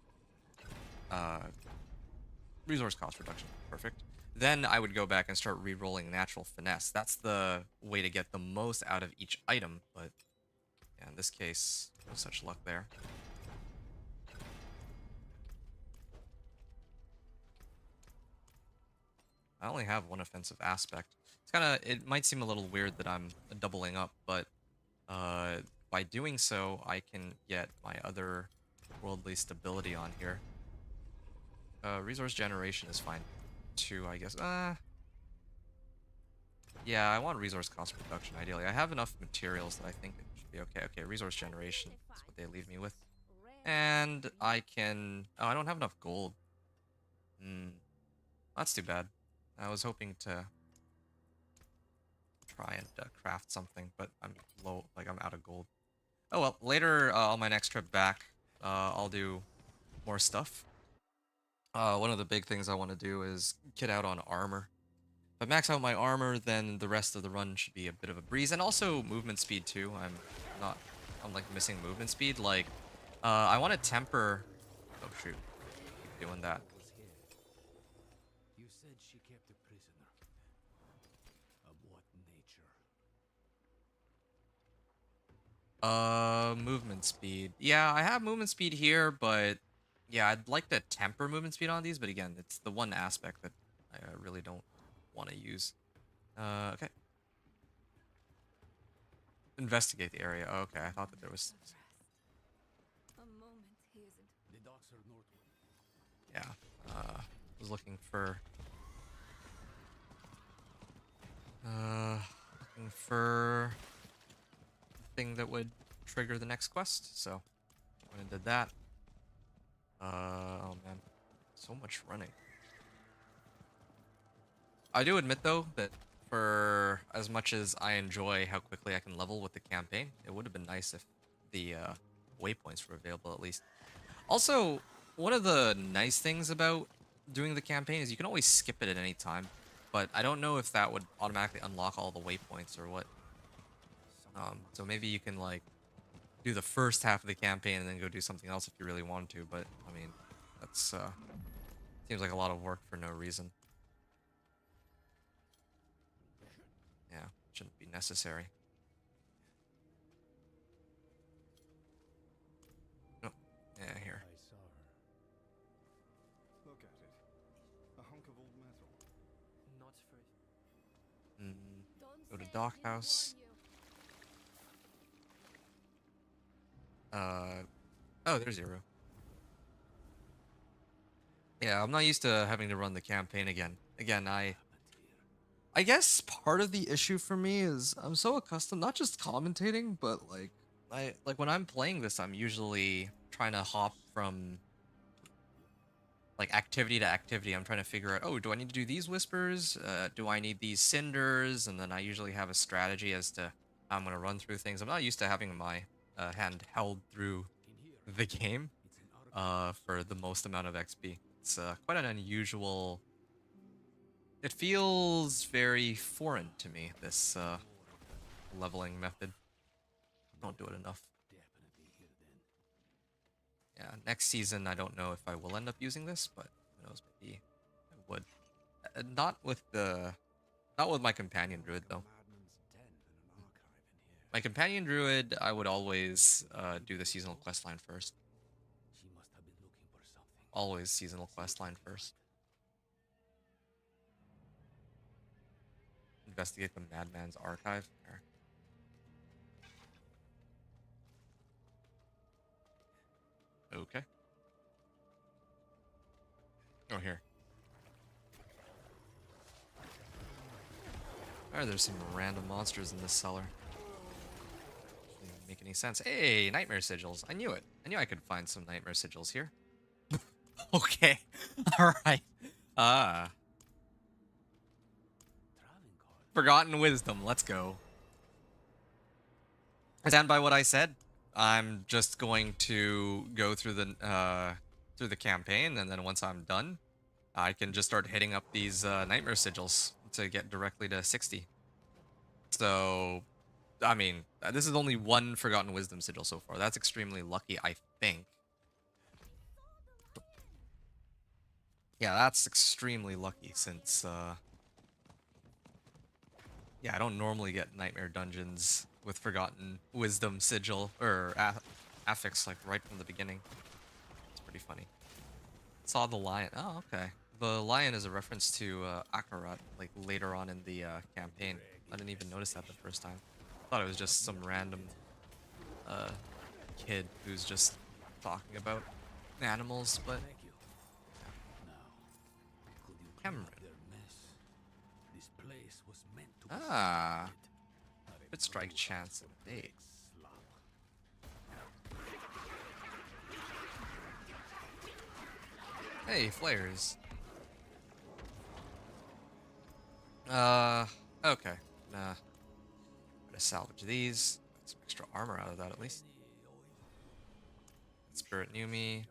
Resource cost reduction, perfect. Then I would go back and start re-rolling natural finesse. That's the way to get the most out of each item, but yeah, in this case, no such luck there. I only have 1 offensive aspect. It's it might seem a little weird that I'm doubling up, but by doing so, I can get my other worldly stability on here. Resource generation is fine too, I guess. Yeah, I want resource cost reduction ideally. I have enough materials that I think it should be okay. Okay, resource generation is what they leave me with. And I can... Oh, I don't have enough gold. That's too bad. I was hoping to try and craft something, but I'm low, like I'm out of gold. Oh well, later on my next trip back, I'll do more stuff. One of the big things I want to do is kit out on armor. If I max out my armor, then the rest of the run should be a bit of a breeze, and also movement speed too. I'm like missing movement speed. Like, I want to temper. Oh shoot, keep doing that. Was here. You said she kept a prisoner. Of what nature? Movement speed. Yeah, I have movement speed here, but yeah, I'd like to temper movement speed on these, but again, it's the one aspect that I really don't want to use. Okay. Investigate the area. Oh, okay, I thought that there was... A moment he isn't. The docks are northward. Yeah, was looking for... looking for... a thing that would trigger the next quest, so went and did that. Oh man, so much running. I do admit though that for as much as I enjoy how quickly I can level with the campaign, it would have been nice if the waypoints were available at least. Also, one of the nice things about doing the campaign is you can always skip it at any time, but I don't know if that would automatically unlock all the waypoints or what. So maybe you can like do the first half of the campaign and then go do something else if you really want to, but I mean, that's seems like a lot of work for no reason. Yeah, shouldn't be necessary. Oh, yeah, here. I saw her. Look at it. A hunk of old metal. Not free. Go to Dock House. Oh, there's Zero. Yeah, I'm not used to having to run the campaign again. Again, I guess part of the issue for me is I'm so accustomed, not just commentating, but like when I'm playing this, I'm usually trying to hop from like activity to activity. I'm trying to figure out, oh, do I need to do these whispers? Do I need these cinders? And then I usually have a strategy as to I'm gonna run through things. I'm not used to having my hand held through the game for the most amount of XP. It's quite an unusual. It feels very foreign to me, this leveling method. Don't do it enough. Yeah, next season I don't know if I will end up using this, but who knows, maybe I would. Not with my companion druid though. My companion druid, I would always do the seasonal questline first. Always seasonal questline first. Investigate the Madman's archive. There. Okay. Oh, here. Alright, there's some random monsters in this cellar. Doesn't make any sense. Hey, nightmare sigils. I knew it. I knew I could find some nightmare sigils here. Okay. Alright. Forgotten wisdom. Let's go. I stand by what I said. I'm just going to go through the campaign, and then once I'm done, I can just start hitting up these nightmare sigils to get directly to 60. So, I mean, this is only one Forgotten Wisdom sigil so far. That's extremely lucky, I think. Yeah, that's extremely lucky since, yeah, I don't normally get Nightmare Dungeons with Forgotten Wisdom sigil, or affix, like, right from the beginning. It's pretty funny. Saw the lion. Oh, okay. The lion is a reference to Akarat, like, later on in the campaign. I didn't even notice that the first time. Thought it was just some random kid who's just talking about animals, but... Cameron. Ah. Good strike chance indeed. Hey, flares. Okay. Nah. Gotta salvage these. Get some extra armor out of that at least. Spirit knew me.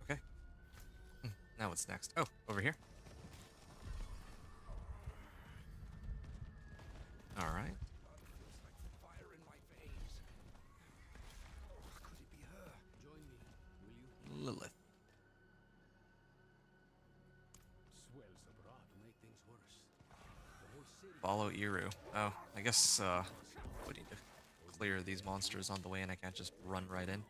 Okay. Now what's next? Oh, over here. Alright. Lilith. Follow Iru. Oh, I guess we need to clear these monsters on the way, and I can't just run right in.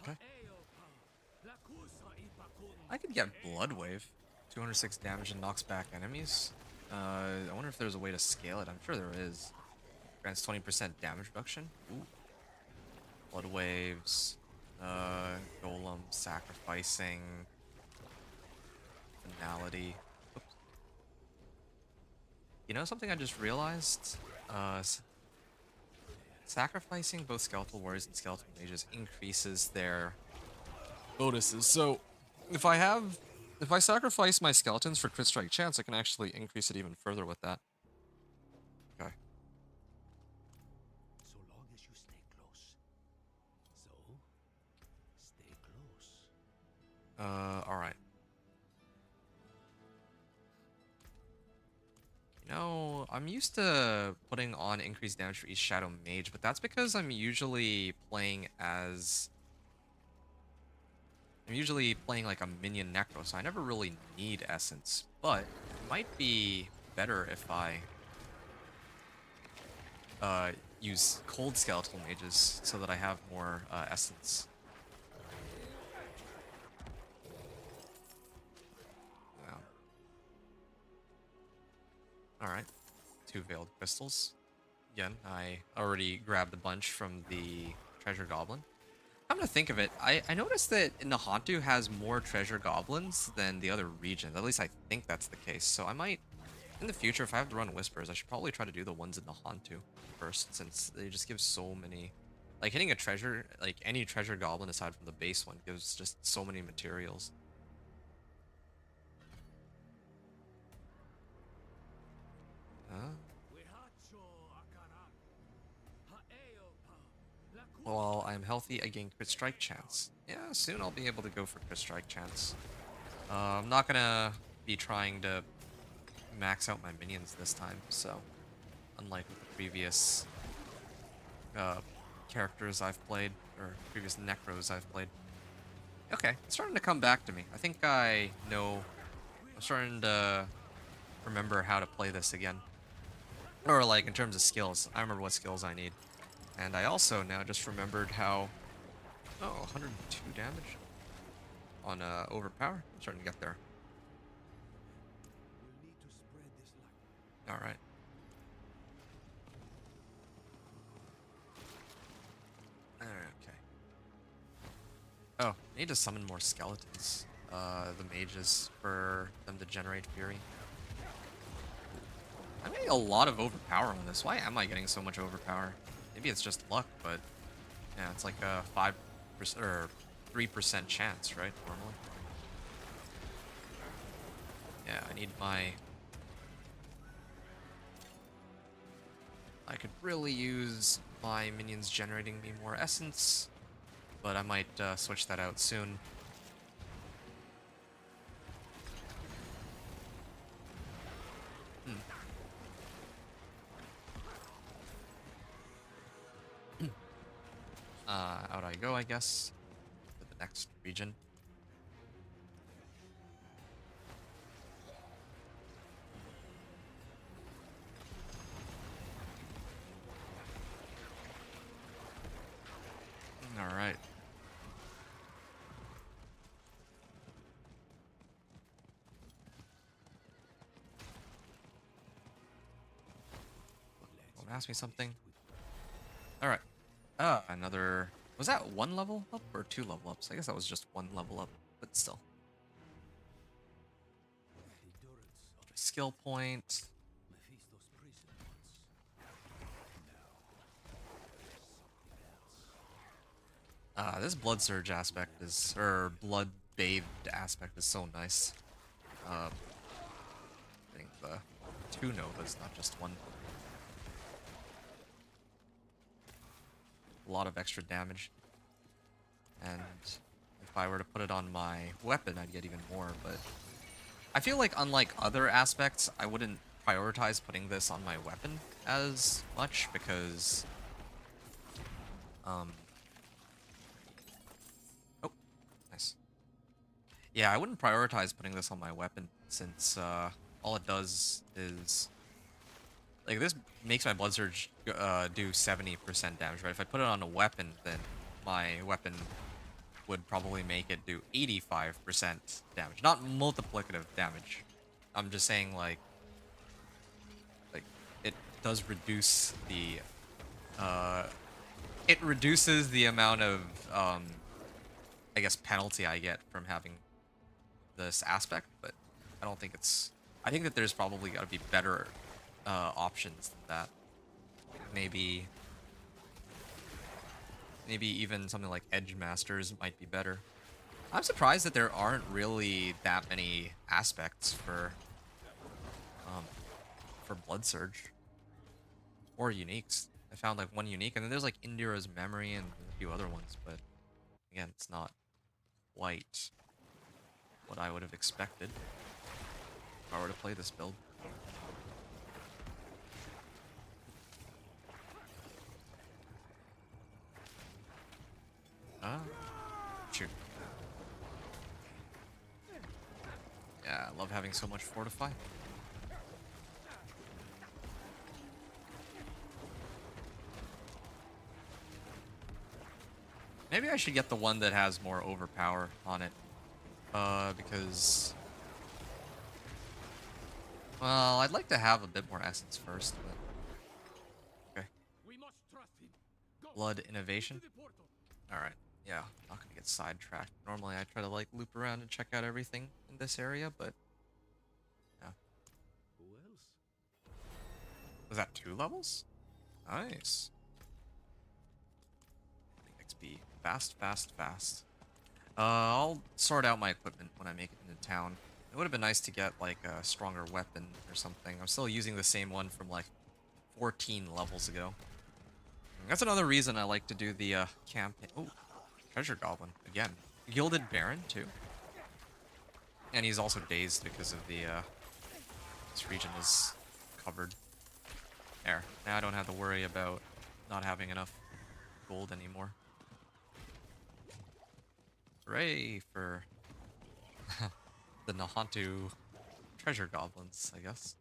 Okay. I could get Blood Wave. 206 damage and knocks back enemies. I wonder if there's a way to scale it. I'm sure there is. Grants 20% damage reduction. Ooh. Blood Waves. Golem sacrificing. Finality. Oops. You know something I just realized? Sacrificing both skeletal warriors and skeletal mages increases their bonuses. So if I sacrifice my skeletons for crit strike chance, I can actually increase it even further with that. Okay. So long as you stay close. So, stay close. Alright. You know, I'm used to putting on increased damage for each Shadow Mage, but that's because I'm usually playing like a minion Necro, so I never really need Essence. But it might be better if I use Cold Skeletal Mages so that I have more Essence. Yeah. Alright. 2 Veiled Crystals. Again, I already grabbed a bunch from the Treasure Goblin. Come to think of it, I noticed that Nahantu has more treasure goblins than the other regions. At least I think that's the case. So I might In the future, if I have to run Whispers, I should probably try to do the ones in the Hantu first, since they just give so many... Like, hitting a treasure, like, any treasure goblin aside from the base one gives just so many materials. While I'm healthy, I gain crit strike chance. Yeah, soon I'll be able to go for crit strike chance. I'm not gonna be trying to max out my minions this time, so unlike with the previous characters I've played, or previous Necros I've played. Okay, it's starting to come back to me. I think I know... I'm starting to remember how to play this again. Or like, in terms of skills, I remember what skills I need. And I also now just remembered how... Oh, 102 damage on Overpower. I'm starting to get there. Alright. Okay. Oh, I need to summon more skeletons. The mages, for them to generate fury. I'm getting a lot of overpower on this. Why am I getting so much overpower? Maybe it's just luck, but yeah, it's like a 5% or 3% chance, right? Normally. Yeah, I need my... I could really use my minions generating me more essence, but I might switch that out soon. Out I go, I guess, to the next region. All right. Don't ask me something. All right. Another... Was that 1 level up or 2 level ups? I guess that was just 1 level up, but still. Skill point. This blood surge aspect is, or blood bathed aspect is so nice. I think the 2 novas, not just 1. A lot of extra damage. And if I were to put it on my weapon, I'd get even more, but I feel like unlike other aspects, I wouldn't prioritize putting this on my weapon as much because oh, nice. Yeah, I wouldn't prioritize putting this on my weapon since all it does is like this makes my blood surge do 70% damage, right? If I put it on a weapon, then my weapon would probably make it do 85% damage. Not multiplicative damage. I'm just saying like it does reduce the it reduces the amount of I guess penalty I get from having this aspect, but I don't think it's... I think that there's probably got to be better options than that. Maybe even something like Edge Masters might be better. I'm surprised that there aren't really that many aspects for Blood Surge or uniques. I found like 1 unique, and then there's like Indira's Memory and a few other ones, but again, it's not quite what I would have expected if I were to play this build. Shoot. Yeah, I love having so much Fortify. Maybe I should get the one that has more overpower on it. Because... Well, I'd like to have a bit more essence first, but... Okay. Blood Innovation. Alright. Yeah, not gonna get sidetracked. Normally I try to like loop around and check out everything in this area, but... Yeah. Who else? Was that 2 levels? Nice. XP. Fast, fast, fast. I'll sort out my equipment when I make it into town. It would have been nice to get, like, a stronger weapon or something. I'm still using the same one from, like, 14 levels ago. That's another reason I like to do the, campaign. Oh, Treasure Goblin, again. Gilded Baron, too. And he's also dazed because of the, this region is covered. There. Now I don't have to worry about not having enough gold anymore. Hooray for the Nahantu treasure goblins, I guess.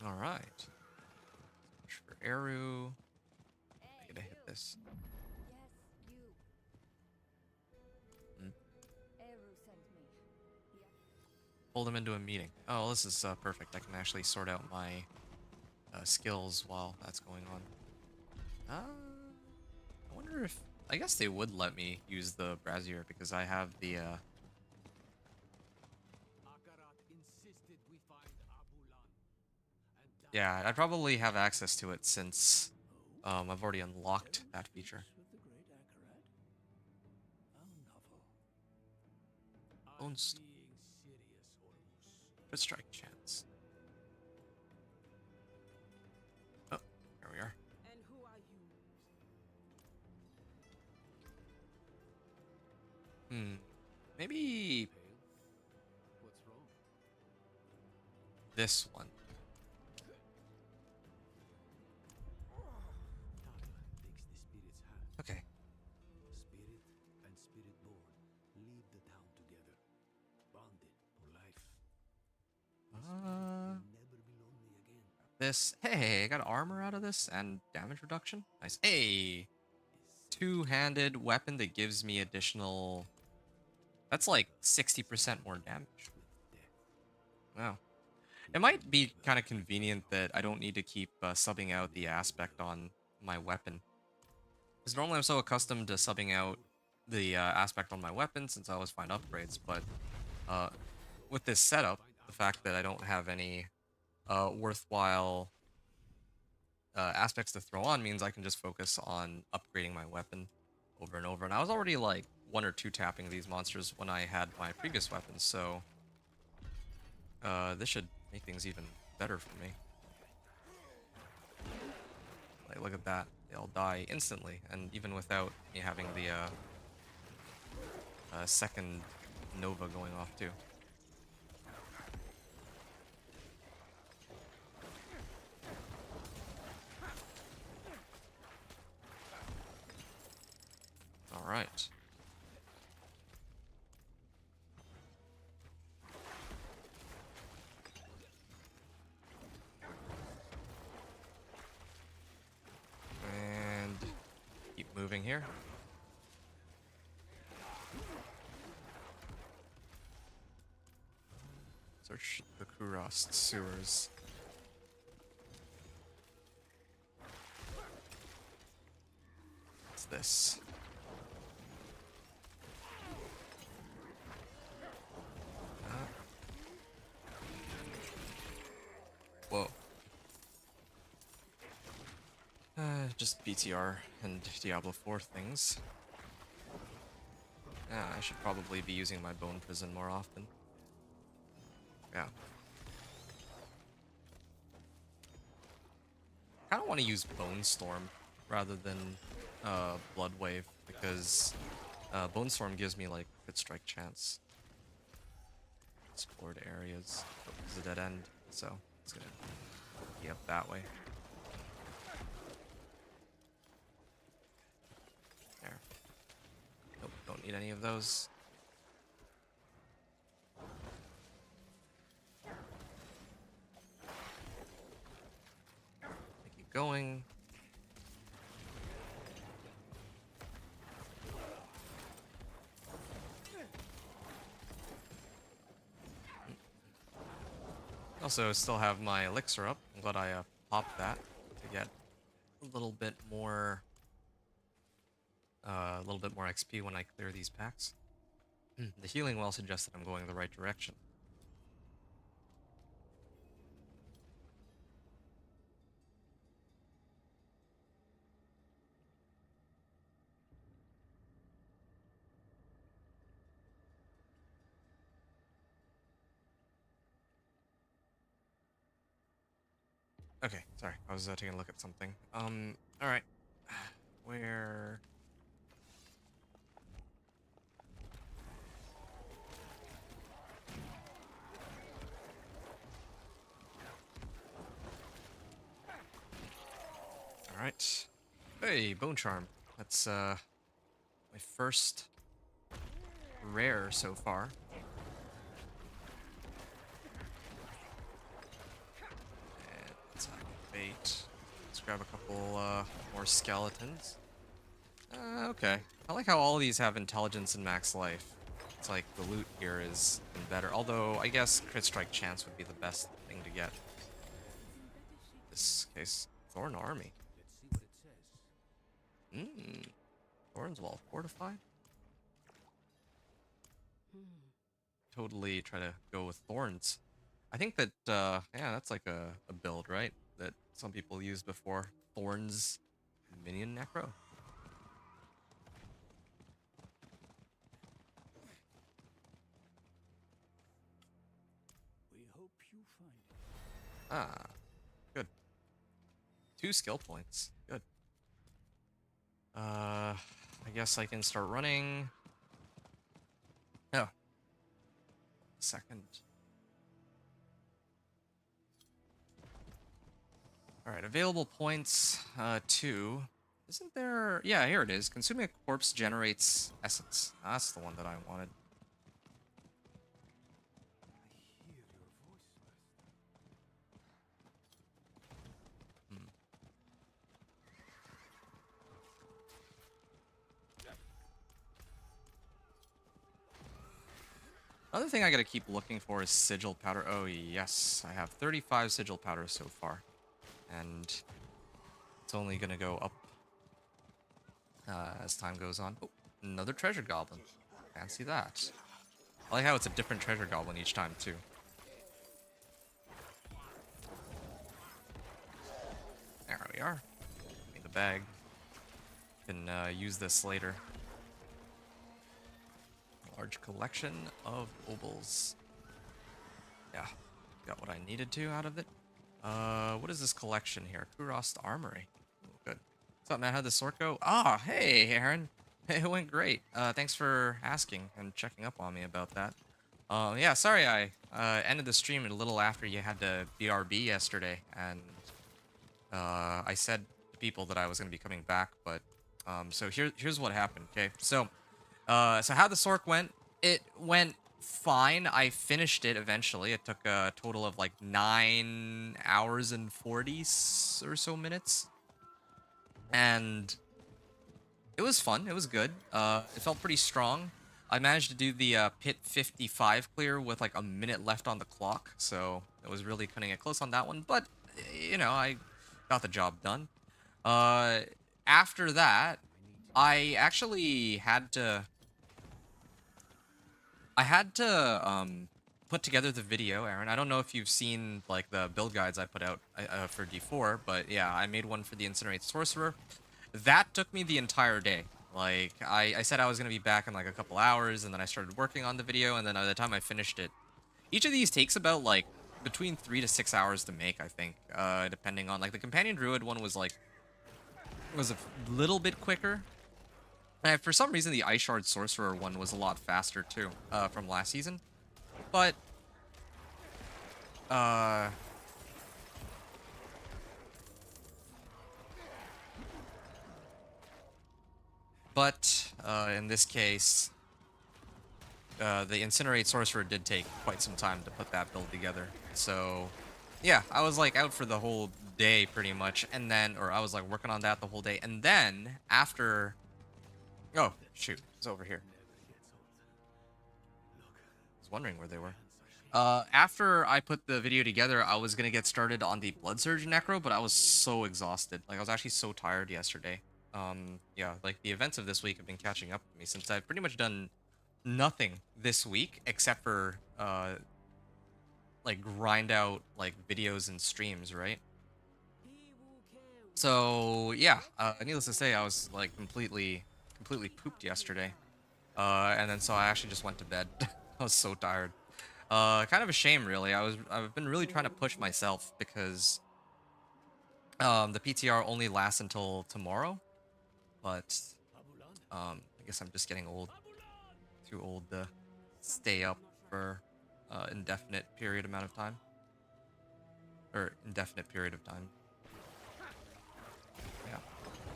Alright. Search for Eru. I gotta hit this. Yes, you. Hmm. Eru sent me. Yeah. Pulled him into a meeting. Oh, this is perfect. I can actually sort out my skills while that's going on. I wonder if... I guess they would let me use the brazier because I have the... Akarat insisted we find Abulan. And that Yeah, I probably have access to it since I've already unlocked that feature. With the great Akarat? How novel. I'm Owns being serious, Ormus. a strike chance. Oh, here we are. And who are you? Maybe Pale? What's wrong? this one. Taka takes the spirit's hand. Okay. Spirit and spirit-born leave the town together, bonded for life. Will never be lonely again. This. Hey, I got armor out of this and damage reduction. Nice. Hey, two-handed weapon that gives me additional. That's like 60% more damage. Wow. It might be kind of convenient that I don't need to keep subbing out the aspect on my weapon. Because normally I'm so accustomed to subbing out the aspect on my weapon since I always find upgrades, but with this setup, the fact that I don't have any worthwhile aspects to throw on means I can just focus on upgrading my weapon over and over. And I was already like 1 or 2 tapping these monsters when I had my previous weapons, so this should make things even better for me. Like, look at that. They'll die instantly, and even without me having the second Nova going off too. All right. And keep moving here. Search the Kurost sewers. What's this? Whoa. Just PTR and Diablo 4 things. Yeah, I should probably be using my Bone Prison more often. Yeah. I kind of want to use Bone Storm rather than Blood Wave because Bone Storm gives me like crit strike chance. Explored areas. Oh, it's a dead end, so it's gonna be up that way. There. Nope, don't need any of those. Keep going. Also, still have my elixir up. I'm glad I popped that to get a little bit more XP when I clear these packs. The healing well suggests that I'm going the right direction. Okay, sorry. I was taking a look at something. All right. Where? All right. Hey, bone charm. That's my first rare so far. And let's activate. Let's grab a couple more skeletons. Okay. I like how all of these have intelligence and max life. It's like the loot here is better. Although, I guess crit strike chance would be the best thing to get. In this case, Thorn Army. Let's see what it says. Thorn's Wall fortified. Totally try to go with Thorns. I think that, yeah, that's like a build, right? That some people used before. Thorns Minion Necro. We hope you find it. Ah, good. 2 skill points. Good. I guess I can start running. Oh. Second. Alright, available points, 2. Isn't there... Yeah, here it is. Consuming a corpse generates essence. That's the one that I wanted. I hear your voice, Master. Another thing I gotta keep looking for is sigil powder. Oh, yes. I have 35 sigil powder so far. And it's only gonna go up as time goes on. Oh, another treasure goblin. Fancy that. I like how it's a different treasure goblin each time, too. There we are. Give me the bag. Can use this later. Large collection of obols. Yeah, got what I needed to out of it. What is this collection here? Kurost Armory. Ooh, good. What's up, man? How'd the sort go? Ah, hey, Aaron. It went great. Thanks for asking and checking up on me about that. Yeah, sorry I ended the stream a little after you had to BRB yesterday, and I said to people that I was going to be coming back, but so here's what happened. Okay, so how the Sork went? It went fine. I finished it eventually. It took a total of like 9 hours and 40 or so minutes, and it was fun. It was good. It felt pretty strong. I managed to do the pit 55 clear with like a minute left on the clock, so it was really cutting it close on that one. But you know, I got the job done. After that, I actually had to. Put together the video, Aaron. I don't know if you've seen like the build guides I put out for D4, but yeah, I made one for the Incinerate Sorcerer. That took me the entire day. Like, I said I was going to be back in like a couple hours, and then I started working on the video, and then by the time I finished it, each of these takes about like between 3 to 6 hours to make, I think, depending on like the Companion Druid one was a little bit quicker. And for some reason, the Ice Shard Sorcerer one was a lot faster too, from last season. But, in this case, the Incinerate Sorcerer did take quite some time to put that build together. So, yeah, I was like out for the whole day pretty much, and then, or I was like working on that the whole day, and then after. Oh, shoot. It's over here. I was wondering where they were. After I put the video together, I was going to get started on the Blood Surge Necro, but I was so exhausted. Like, I was actually so tired yesterday. Yeah, like, the events of this week have been catching up with me since I've pretty much done nothing this week except for like grind out like videos and streams, right? So yeah, needless to say, I was like completely pooped yesterday, and then so I actually just went to bed. I was so tired. Kind of a shame, really. I've been really trying to push myself because the PTR only lasts until tomorrow, but I guess I'm just getting old, too old to stay up for indefinite period amount of time, or indefinite period of time. Yeah,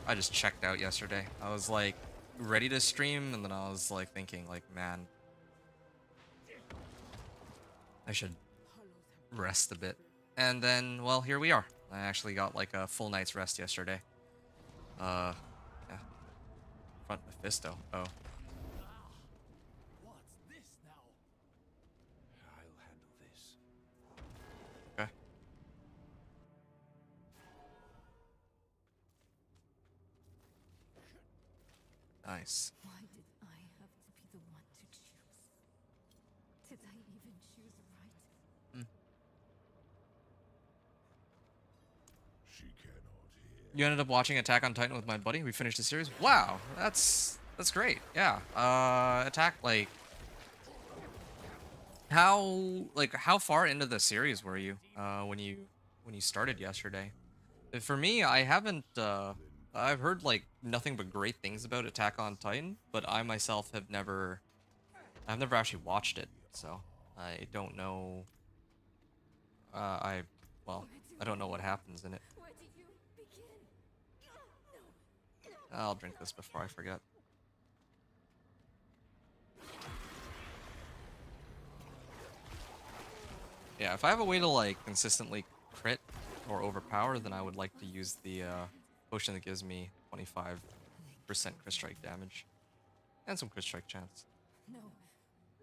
I just checked out yesterday. I was like ready to stream, and then I was like thinking like, man, I should rest a bit. And then, well, here we are. I actually got like a full night's rest yesterday. Yeah. Front Mephisto. Oh. What's this now? I'll handle this. Okay. Nice. Why did I have to be the one to choose? Did I even choose right? She cannot hear. You ended up watching Attack on Titan with my buddy. We finished the series. Wow, that's great. Yeah. Attack how far into the series were you when you started yesterday? For me, I haven't I've heard like nothing but great things about Attack on Titan, but I myself have I've never actually watched it, so I don't know. Well, I don't know what happens in it. Where did you begin? I'll drink this before I forget. Yeah, if I have a way to like consistently crit or overpower, then I would like to use the potion that gives me 25% crit strike damage and some crit strike chance. No.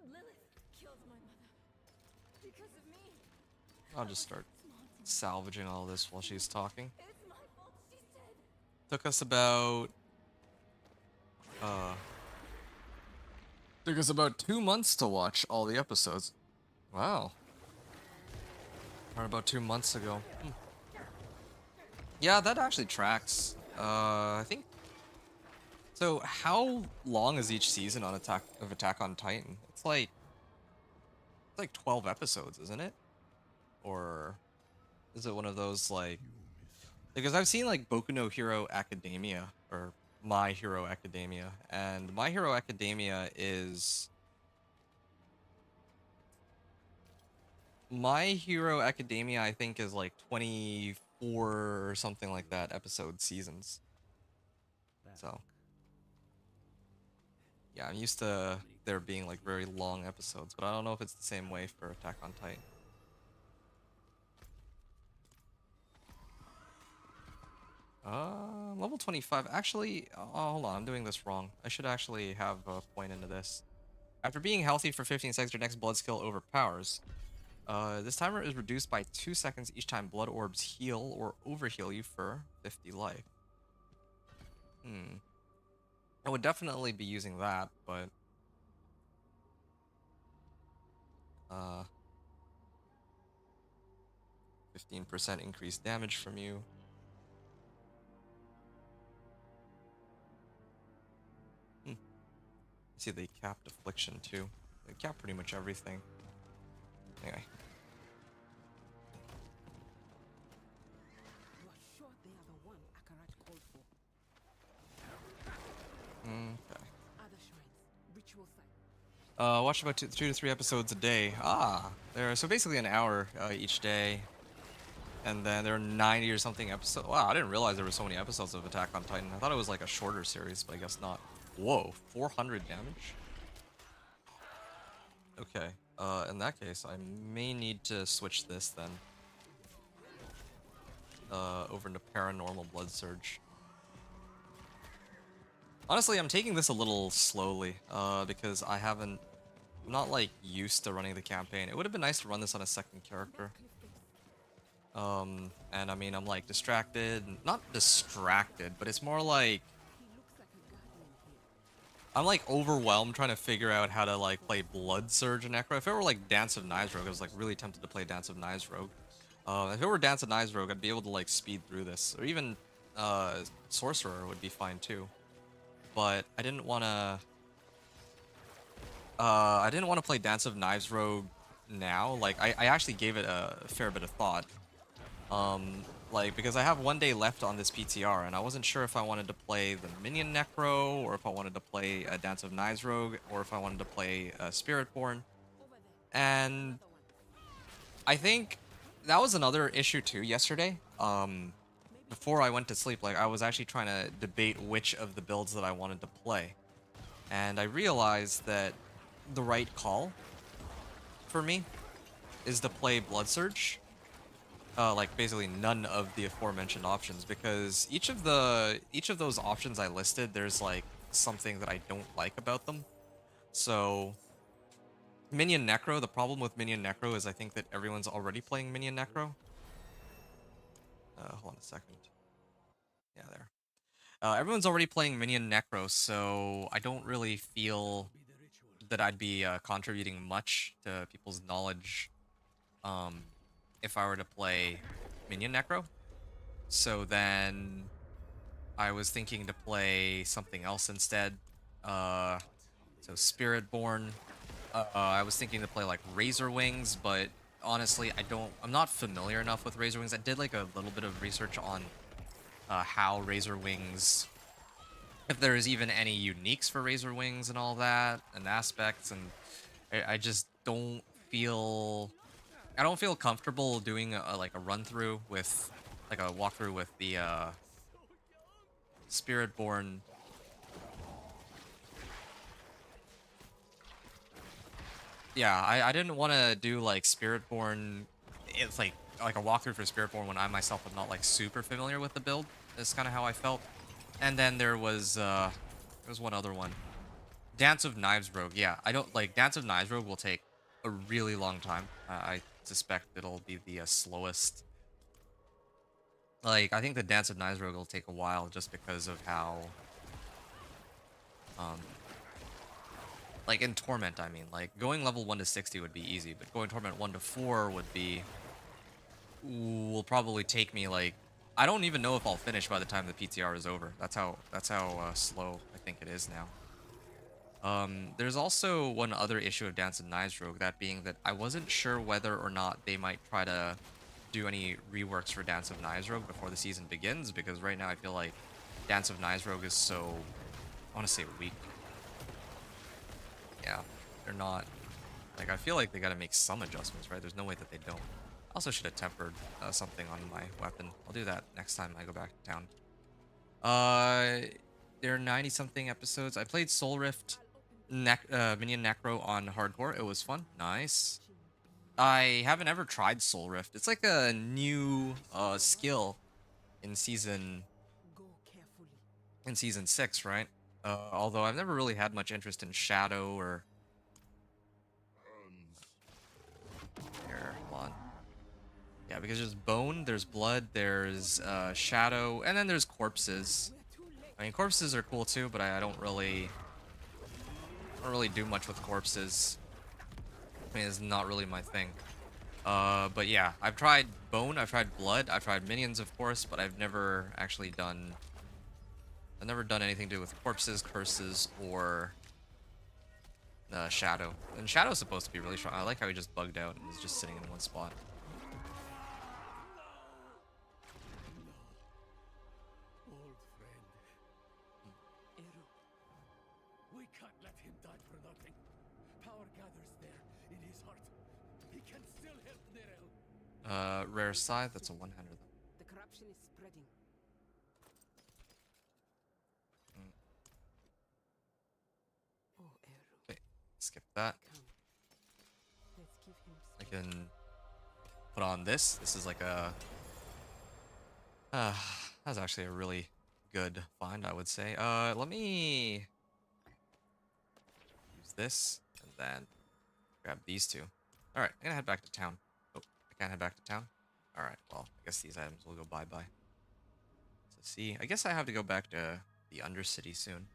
Lilith killed my mother. Because of me. I'll just start salvaging all this while she's talking. It's my fault she's dead. Took us about 2 months to watch all the episodes. Wow. Or about 2 months ago. Yeah, that actually tracks. I think. So, how long is each season on Attack on Titan? It's like 12 episodes, isn't it? Or is it one of those like? Because I've seen like Boku no Hero Academia or My Hero Academia, and My Hero Academia is. My Hero Academia, I think, is like 24 or something like that episode seasons. So, yeah, I'm used to there being like very long episodes, but I don't know if it's the same way for Attack on Titan. Level 25. Actually, oh, hold on, I'm doing this wrong. I should actually have a point into this. After being healthy for 15 seconds, your next blood skill overpowers. This timer is reduced by 2 seconds each time blood orbs heal or overheal you for 50 life. I would definitely be using that, but 15% increased damage from you. See, they capped affliction too. They cap pretty much everything. Anyway. You are sure they are the one Akarat called for? Okay. Other shrines, ritual site. Watch about 2 to 3 episodes a day. There. So basically an hour each day, and then there are 90 or something episodes. Wow, I didn't realize there were so many episodes of Attack on Titan. I thought it was like a shorter series, but I guess not. Whoa, 400 damage. Okay. In that case, I may need to switch this then. Over into Paranormal Blood Surge. Honestly, I'm taking this a little slowly, because I'm not like used to running the campaign. It would have been nice to run this on a second character. And I mean, I'm like distracted, not distracted, but it's more like, I'm like overwhelmed trying to figure out how to like play Blood Surge and Necro. If it were like Dance of Knives Rogue, I was like really tempted to play Dance of Knives Rogue. If it were Dance of Knives Rogue, I'd be able to like speed through this, or even Sorcerer would be fine too. But I didn't want to. I didn't want to play Dance of Knives Rogue now. Like I actually gave it a fair bit of thought. Like because I have 1 day left on this PTR, and I wasn't sure if I wanted to play the Minion Necro, or if I wanted to play a Dance of Knives Rogue, or if I wanted to play Spiritborn. And I think that was another issue too yesterday. Before I went to sleep, like I was actually trying to debate which of the builds that I wanted to play. And I realized that the right call for me is to play Blood Surge. Like basically none of the aforementioned options, because each of those options I listed, there's like something that I don't like about them. So Minion Necro, the problem with Minion Necro is I think that everyone's already playing Minion Necro. Hold on a second. Yeah, there. Everyone's already playing Minion Necro, so I don't really feel that I'd be contributing much to people's knowledge if I were to play Minion Necro. So then I was thinking to play something else instead. So Spiritborn. I was thinking to play like Razor Wings, but honestly, I'm not familiar enough with Razor Wings. I did like a little bit of research on how Razor Wings, if there's even any uniques for Razor Wings and all that, and aspects, and I just don't feel comfortable doing like a run through with like a walkthrough with the Spiritborn. Yeah, I didn't want to do like Spiritborn. It's like a walkthrough for Spiritborn when I myself am not like super familiar with the build. That's kind of how I felt. And then there was one other one, Dance of Knives Rogue. Yeah, I don't like Dance of Knives Rogue will take a really long time. I suspect it'll be the slowest. Like I think the Dance of Knives Rogue will take a while just because of how like in Torment, I mean, like going level 1 to 60 would be easy, but going Torment 1 to 4 will probably take me like, I don't even know if I'll finish by the time the PTR is over. That's how slow I think it is now. There's also one other issue of Dance of Knives Rogue, that being that I wasn't sure whether or not they might try to do any reworks for Dance of Knives Rogue before the season begins, because right now I feel like Dance of Knives Rogue is so, I want to say weak. Yeah, they're not, like I feel like they gotta make some adjustments, right? There's no way that they don't. I also should have tempered something on my weapon. I'll do that next time I go back to town. There are 90 something episodes. I played Soul Rift Minion Necro on hardcore. It was fun. Nice. I haven't ever tried Soul Rift. It's like a new skill in season 6, right? Although I've never really had much interest in Shadow or here, hold on. Yeah, because there's Bone, there's Blood, there's Shadow, and then there's Corpses. I mean, Corpses are cool too, but I don't really do much with Corpses. I mean, it's not really my thing. But yeah, I've tried Bone, I've tried Blood, I've tried Minions, of course, but I've never actually done... I've never done anything to do with Corpses, Curses, or Shadow. And Shadow's supposed to be really strong. I like how he just bugged out and is just sitting in one spot. Old friend. Eru. We can't let him die for nothing. Power gathers there in his heart. He can still help Nerel. Rare Scythe, that's a one-hander though. The corruption is spreading. Oh, Eru. Okay, skip that. Come. Let's give him I can put on this. This is like a... that's actually a really good find, I would say. Let me use this and then grab these two. Alright, I'm gonna head back to town. Oh, I can't head back to town? Alright, well, I guess these items will go bye-bye. So see, I guess I have to go back to the Undercity soon.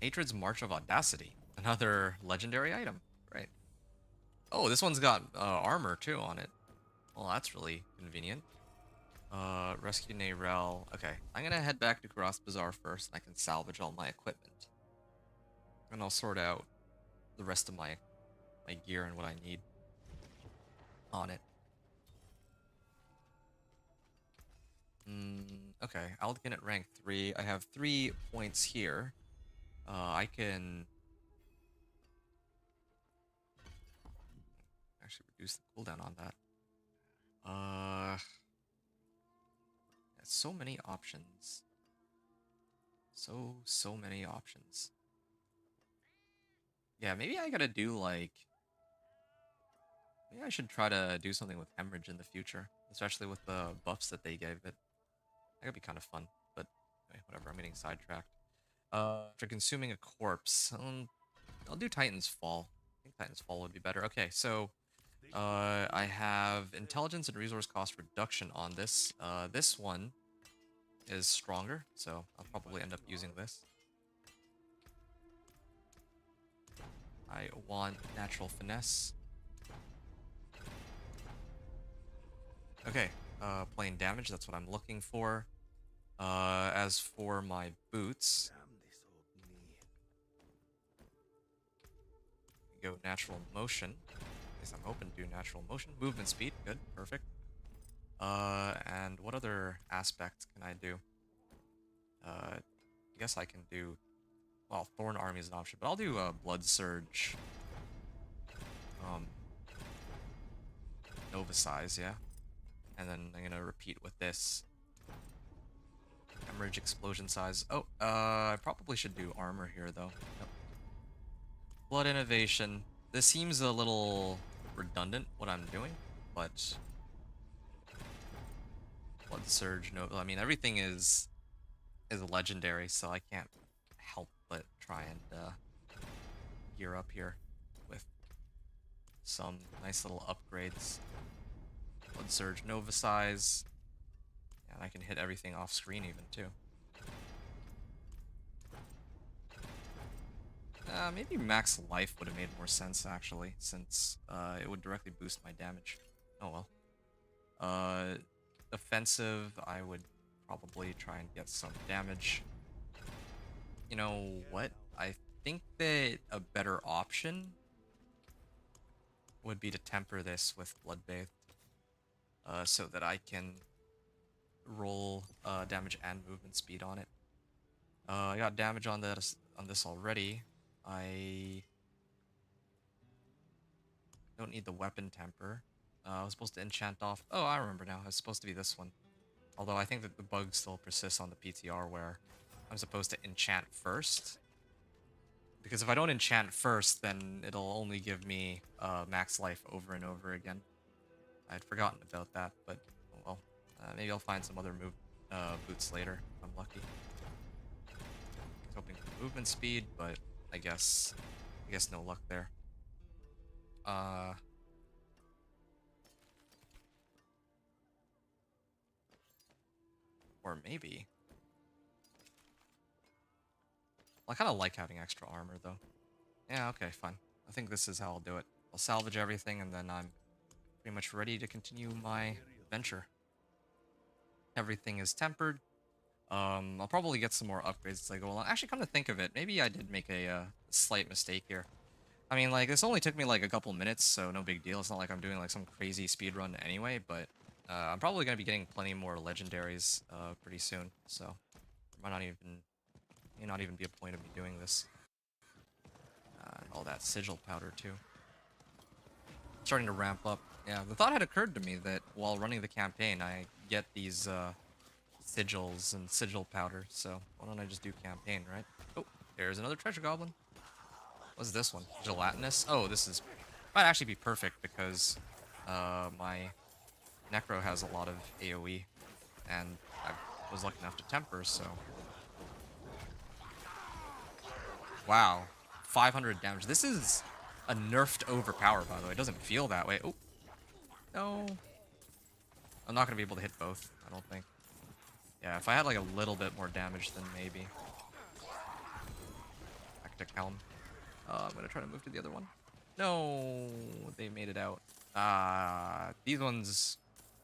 Hatred's March of Audacity. Another legendary item. Right. Oh, this one's got armor too on it. Well, that's really convenient. Rescue Nayrel. Okay, I'm gonna head back to Kuras Bazaar first, and I can salvage all my equipment. And I'll sort out the rest of my gear and what I need on it. Okay, Aldecan at rank 3. I have 3 points here. I can actually reduce the cooldown on that. So many options. So many options. Yeah, maybe I gotta do like... Maybe I should try to do something with Hemorrhage in the future. Especially with the buffs that they gave it. That could be kind of fun. But anyway, whatever, I'm getting sidetracked. After consuming a corpse, I'll do Titan's Fall. I think Titan's Fall would be better. Okay, so... I have intelligence and resource cost reduction on this. This one is stronger, so I'll probably end up using this. I want natural finesse. Okay, plain damage, that's what I'm looking for. As for my boots, go natural motion. I'm hoping to do natural motion. Movement speed, good, perfect. And what other aspect can I do? I guess I can do... Well, Thorn Army is an option, but I'll do Blood Surge. Nova Size, yeah. And then I'm gonna repeat with this. Hemorrhage Explosion Size. Oh, I probably should do armor here, though. Yep. Blood Innovation. This seems a little... redundant what I'm doing, but Blood Surge, no, I mean everything is legendary, so I can't help but try and gear up here with some nice little upgrades. Blood Surge, Nova Size, and I can hit everything off screen even too. Maybe max life would have made more sense, actually, since it would directly boost my damage. Oh well. Offensive, I would probably try and get some damage. You know what? I think that a better option would be to temper this with Bloodbathed, so that I can roll damage and movement speed on it. I got damage on this already. I don't need the weapon temper. I was supposed to enchant off... Oh, I remember now. It's supposed to be this one. Although I think that the bug still persists on the PTR where I'm supposed to enchant first. Because if I don't enchant first, then it'll only give me max life over and over again. I'd forgotten about that, but oh well. Maybe I'll find some other boots later if I'm lucky. I was hoping for movement speed, but I guess no luck there. Or maybe... Well, I kind of like having extra armor, though. Yeah, okay, fine. I think this is how I'll do it. I'll salvage everything, and then I'm pretty much ready to continue my adventure. Everything is tempered. I'll probably get some more upgrades as I go along. Actually, come to think of it, maybe I did make a slight mistake here. I mean, like, this only took me like a couple minutes, so no big deal. It's not like I'm doing like some crazy speedrun anyway, but I'm probably going to be getting plenty more legendaries pretty soon, so there may not even be a point of me doing this. All that sigil powder too. Starting to ramp up. Yeah, the thought had occurred to me that while running the campaign, I get these sigils and sigil powder, so why don't I just do campaign, right? Oh, there's another treasure goblin. What's this one? Gelatinous? Oh, this is... might actually be perfect because my Necro has a lot of AoE, and I was lucky enough to temper, so... Wow. 500 damage. This is a nerfed overpower, by the way. It doesn't feel that way. Oh. No. I'm not going to be able to hit both, I don't think. Yeah, if I had like a little bit more damage, then maybe. Arctic Helm. I'm gonna try to move to the other one. No, they made it out. These ones,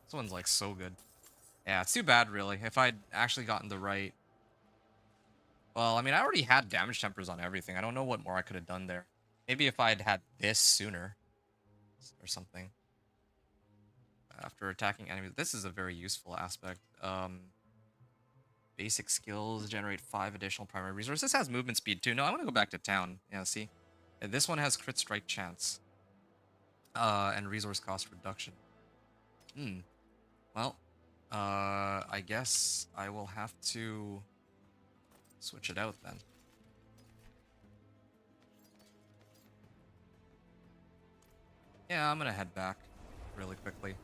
this one's like so good. Yeah, it's too bad really. If I'd actually gotten the right, well, I mean, I already had damage tempers on everything. I don't know what more I could have done there. Maybe if I'd had this sooner or something. After attacking enemies, this is a very useful aspect. Basic skills generate 5 additional primary resources. This has movement speed too. No, I want to go back to town. Yeah, see? This one has crit strike chance. And resource cost reduction. Well, I guess I will have to switch it out then. Yeah, I'm gonna head back really quickly.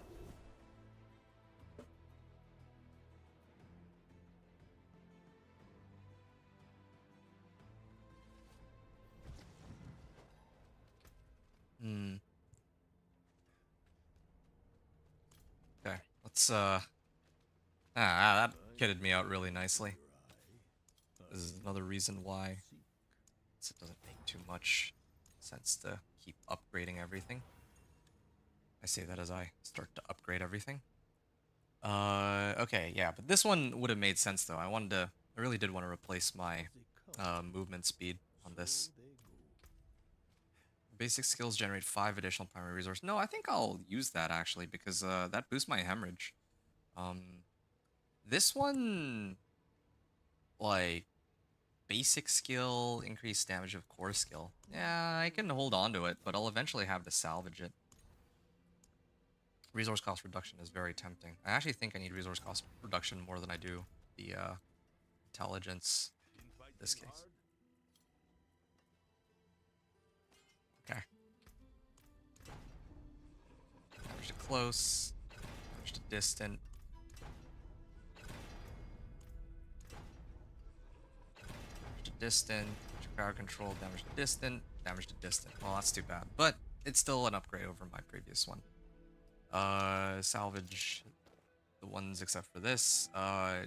Okay, let's that kitted me out really nicely. This is another reason why it doesn't make too much sense to keep upgrading everything. I say that as I start to upgrade everything. Okay, yeah, but this one would have made sense though. I really did want to replace my movement speed on this. Basic skills generate 5 additional primary resources. No, I think I'll use that actually because that boosts my hemorrhage. This one, like, basic skill, increased damage of core skill. Yeah, I can hold on to it, but I'll eventually have to salvage it. Resource cost reduction is very tempting. I actually think I need resource cost reduction more than I do the intelligence in this case. Okay. Damage to close, damage to distant. Damage to distant, damage to crowd control, damage to distant, damage to distant. Well, that's too bad, but it's still an upgrade over my previous one. Salvage the ones except for this.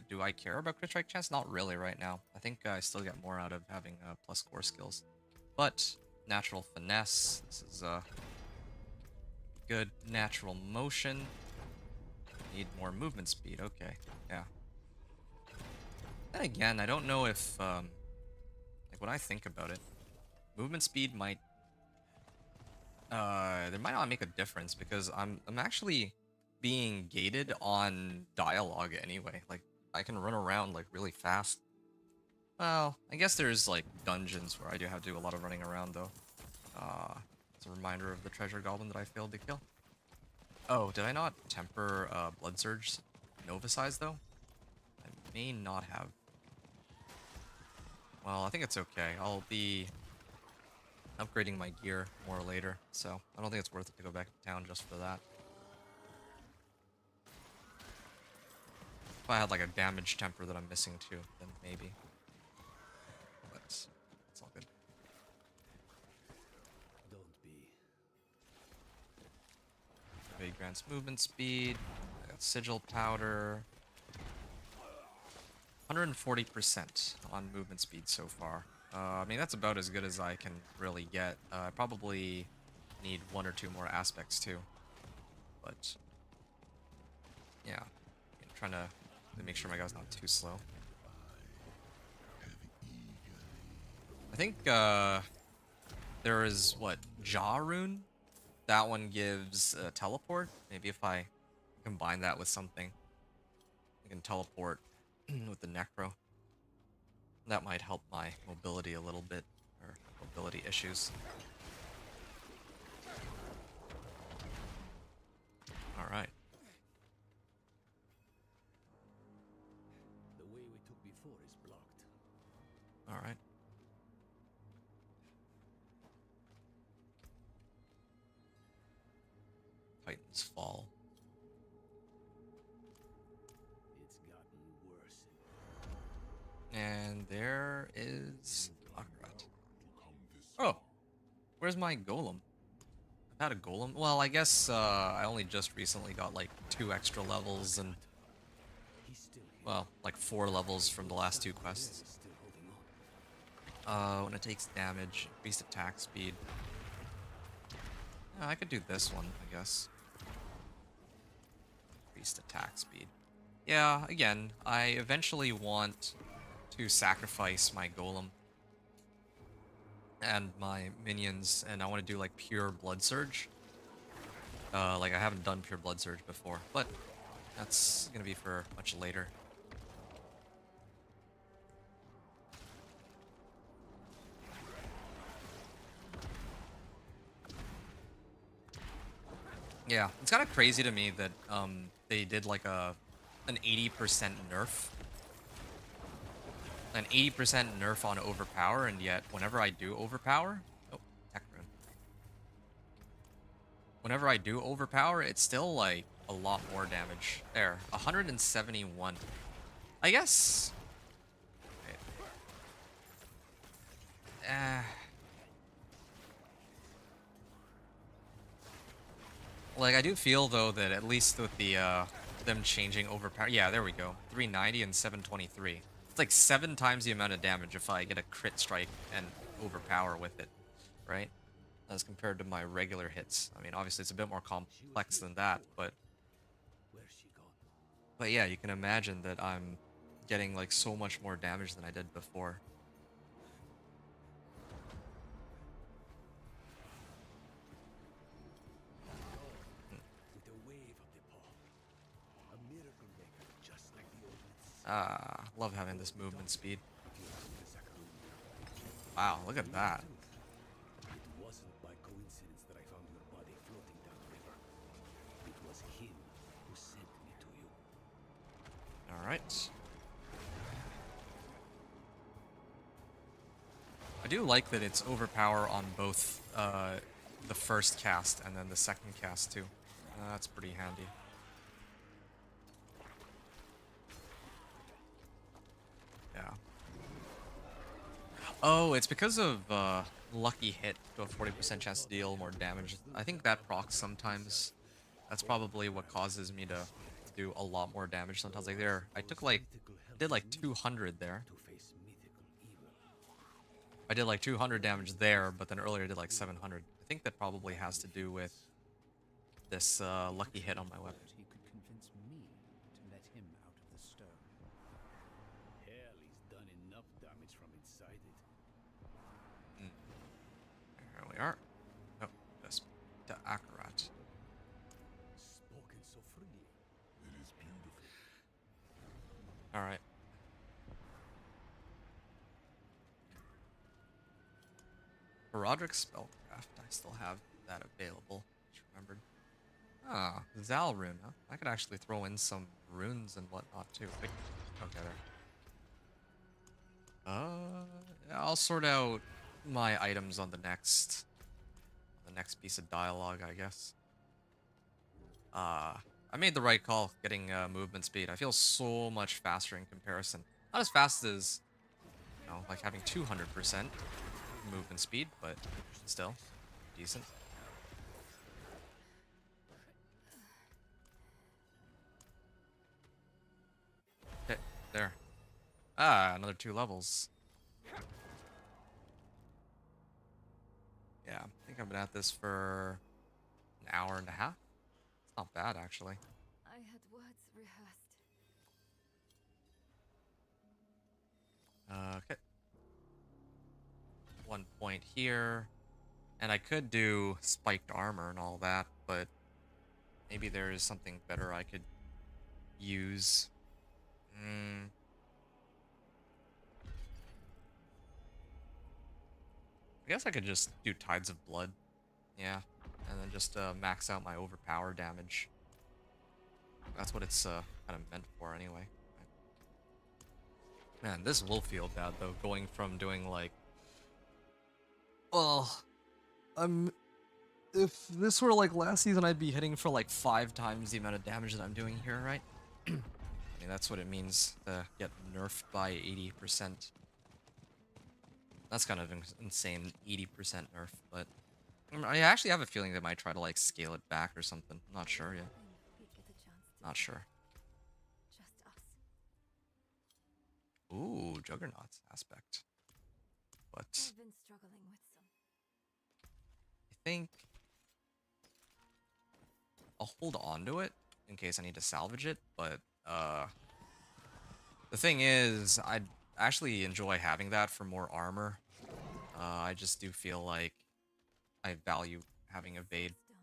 Do I care about crit strike chance? Not really right now. I think I still get more out of having plus core skills. But natural finesse. This is good. Natural motion. Need more movement speed. Okay, yeah. Then again, I don't know if like when I think about it, movement speed might there might not make a difference because I'm actually being gated on dialogue anyway. Like I can run around like really fast. Well, I guess there's like dungeons where I do have to do a lot of running around though. It's a reminder of the treasure goblin that I failed to kill. Oh, did I not temper Blood Surge Nova Size though? I may not have. Well, I think it's okay. I'll be upgrading my gear more later, so I don't think it's worth it to go back to town just for that. If I had like a damage temper that I'm missing too, then maybe. But it's all good. Don't be. Evade grants movement speed. I got sigil powder. 140% on movement speed so far. I mean, that's about as good as I can really get. I probably need 1 or 2 more aspects too. But, yeah. I'm trying to make sure my guy's not too slow. I think there is, what, Jaw Rune? That one gives teleport. Maybe if I combine that with something, I can teleport with the Necro. That might help my mobility a little bit, or mobility issues. Alright. The way we took before is blocked. Alright. Titans Fall. It's gotten worse. And there is Akrat. Oh, where's my golem? I've had a golem. Well, I guess I only just recently got like 2 extra levels and, He's still here. well, like 4 levels from the last 2 quests. Still holding on. When it takes damage, increased attack speed. I could do this one, I guess. Increased attack speed. Yeah, again, I eventually want to sacrifice my golem and my minions, and I want to do like pure blood surge. Like I haven't done pure blood surge before, but that's gonna be for much later. Yeah, it's kind of crazy to me that they did like an 80% nerf. An 80% nerf on overpower, and yet whenever I do overpower, oh, tech rune. Whenever I do overpower, it's still like a lot more damage. There, 171. I guess. Wait. Like I do feel though that at least with the them changing overpower, yeah, there we go, 390 and 723. It's like 7 times the amount of damage if I get a crit strike and overpower with it, right? As compared to my regular hits. I mean, obviously it's a bit more complex than that, but yeah, you can imagine that I'm getting like so much more damage than I did before. Love having this movement speed. Wow, look at that. It wasn't by coincidence that I found your body floating down the river. It was him who sent me to you. Alright. I do like that it's overpower on both the first cast and then the second cast too. That's pretty handy. Yeah. Oh, it's because of lucky hit to a 40% chance to deal more damage. I think that procs sometimes. That's probably what causes me to do a lot more damage sometimes. Like there, I took like, did like 200 there. I did like 200 damage there, but then earlier I did like 700. I think that probably has to do with this lucky hit on my weapon. He could convince me to let him out of the stone. Hell, he's done enough damage from inside it. There we are. Oh, just to Akarat. Spoken so freely. It is beautiful. Alright. For Roderick's Spellcraft, I still have that available. Just remembered. Ah, Zal rune, huh? I could actually throw in some runes and whatnot too. Wait, okay, there. Yeah, I'll sort out my items on the next piece of dialogue, I guess. I made the right call getting movement speed. I feel so much faster in comparison. Not as fast as, you know, like having 200% movement speed, but still decent. Okay, there. Ah, another 2 levels. Yeah, I think I've been at this for an hour and a half. It's not bad, actually. I had words rehearsed. Okay. 1 point here. And I could do spiked armor and all that, but maybe there is something better I could use. I guess I could just do Tides of Blood. Yeah. And then just max out my overpower damage. That's what it's kind of meant for anyway. Man, this will feel bad though, going from doing like... Well, if this were like last season, I'd be hitting for like 5 times the amount of damage that I'm doing here, right? I mean, that's what it means to get nerfed by 80%. That's kind of insane, 80% nerf, but I actually have a feeling they might try to like scale it back or something. I'm not sure yet. We'd get a chance to Not sure. just us. Ooh, Juggernaut's aspect. but I've been struggling with some. I think I'll hold on to it in case I need to salvage it, but the thing is, I actually enjoy having that for more armor. I just do feel like I value having evade, Stone.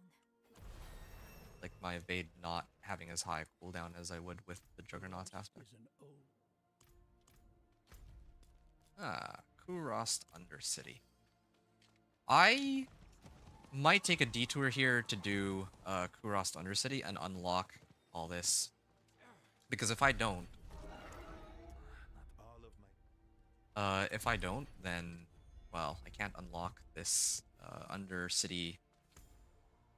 like my evade not having as high a cooldown as I would with the Juggernaut aspect. Is an old Kurost Undercity. I might take a detour here to do Kurost Undercity and unlock all this. Because if I don't, All of my if I don't, then, well, I can't unlock this Undercity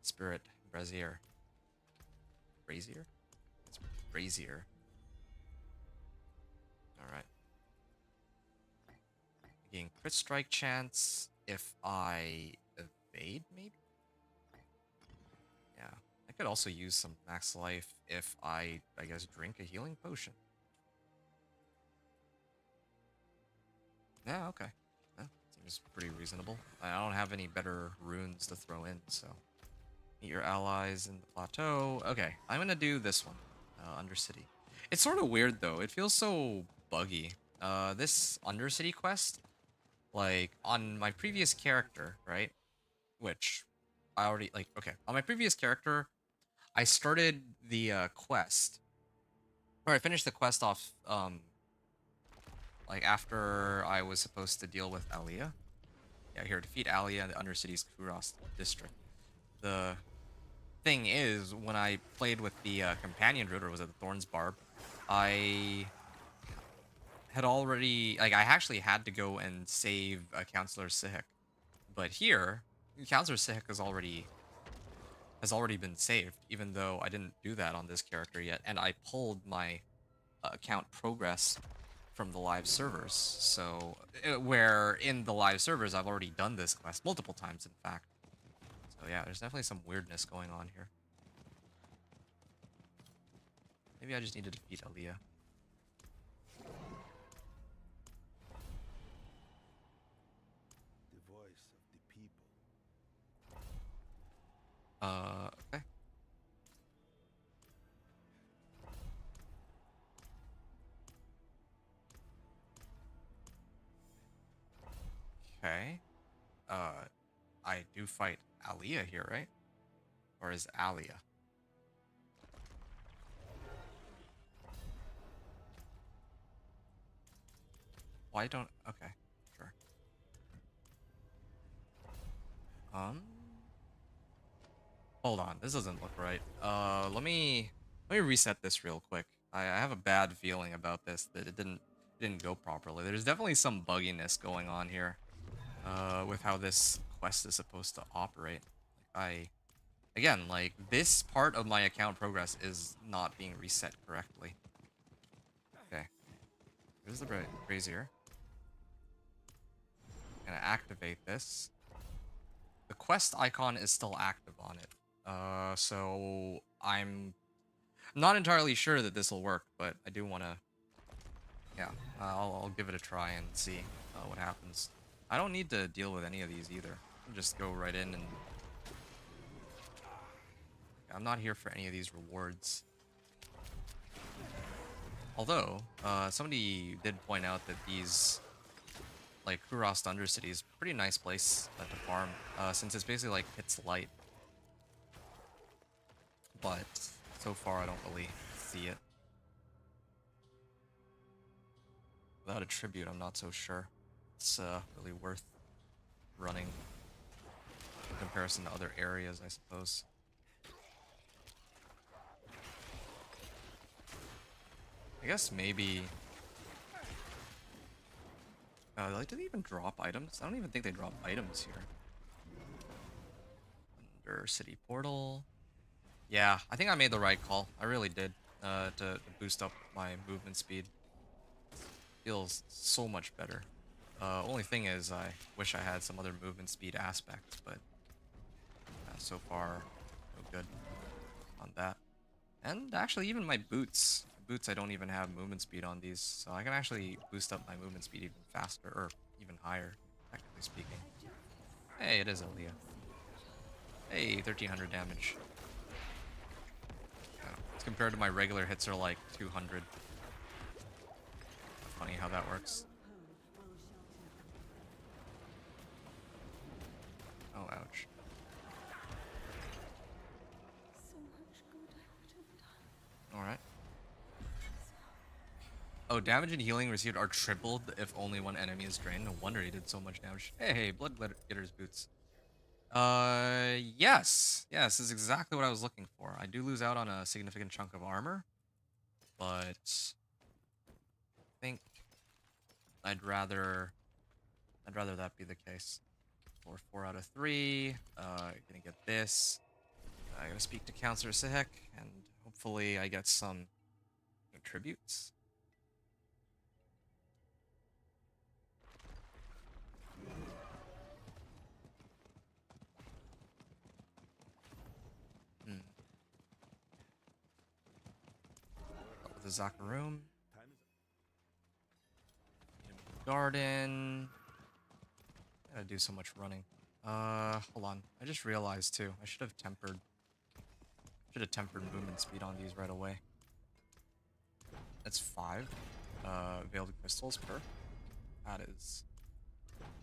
Spirit Brazier. Brazier? It's Brazier. Alright. Again, crit strike chance if I evade, maybe? Yeah. I could also use some max life if I guess, drink a healing potion. Yeah, okay. Yeah, seems pretty reasonable. I don't have any better runes to throw in, so... Meet your allies in the plateau. Okay, I'm gonna do this one. Undercity. It's sort of weird, though. It feels so buggy. This Undercity quest, like, on my previous character, right? Which, I already, like, okay. On my previous character, I started the quest. Or I finished the quest off, like, after I was supposed to deal with Alia. Yeah, here, defeat Alia in the Undercity's Kuros district. The thing is, when I played with the companion druid, or was it the Thorn's Barb, I had already, like, I actually had to go and save Counselor Sihik. But here, Counselor Sihik has already been saved, even though I didn't do that on this character yet, and I pulled my account progress from the live servers. So, where in the live servers, I've already done this quest multiple times, in fact. So yeah, there's definitely some weirdness going on here. Maybe I just need to defeat Aaliyah. the voice of the people. Okay. Okay. I do fight Aaliyah here, right? Or is Alia? Why don't... Okay, sure. Hold on, this doesn't look right. Let me reset this real quick. I have a bad feeling about this, that it didn't go properly. There's definitely some bugginess going on here, with how this quest is supposed to operate. Like, again, like, this part of my account progress is not being reset correctly. Okay. Here's the brazier. Gonna activate this. The quest icon is still active on it. So I'm not entirely sure that this will work, but I do want to, yeah, I'll give it a try and see what happens. I don't need to deal with any of these either. I'll just go right in and... I'm not here for any of these rewards. Although, somebody did point out that these, like, Kurost Undercity is a pretty nice place to farm, since it's basically like Pit's Light. But so far I don't really see it. Without a tribute, I'm not so sure it's really worth running in comparison to other areas, I suppose. I guess maybe... like, do they even drop items? I don't even think they drop items here. Under City Portal... Yeah, I think I made the right call. I really did, to boost up my movement speed. Feels so much better. Only thing is, I wish I had some other movement speed aspects, but so far, no good on that. And actually, even my boots. I don't even have movement speed on these, so I can actually boost up my movement speed even faster, or even higher. technically speaking. Hey, it is Aaliyah. Hey, 1300 damage. As compared to my regular hits are like 200. Funny how that works. Oh, ouch. So much good I would have done. Alright. Oh, damage and healing received are tripled if only one enemy is drained. No wonder he did so much damage. Hey, Bloodgetter's boots. Yes. Yes, this is exactly what I was looking for. I do lose out on a significant chunk of armor, but I think I'd rather that be the case. For 4 out of 3, gonna get this. I gotta speak to Counselor Sihek, and hopefully I get some tributes. With the Zakarum. Garden. Gotta do so much running. Hold on. I just realized too. I should have tempered movement speed on these right away. That's 5. Veiled crystals per. That is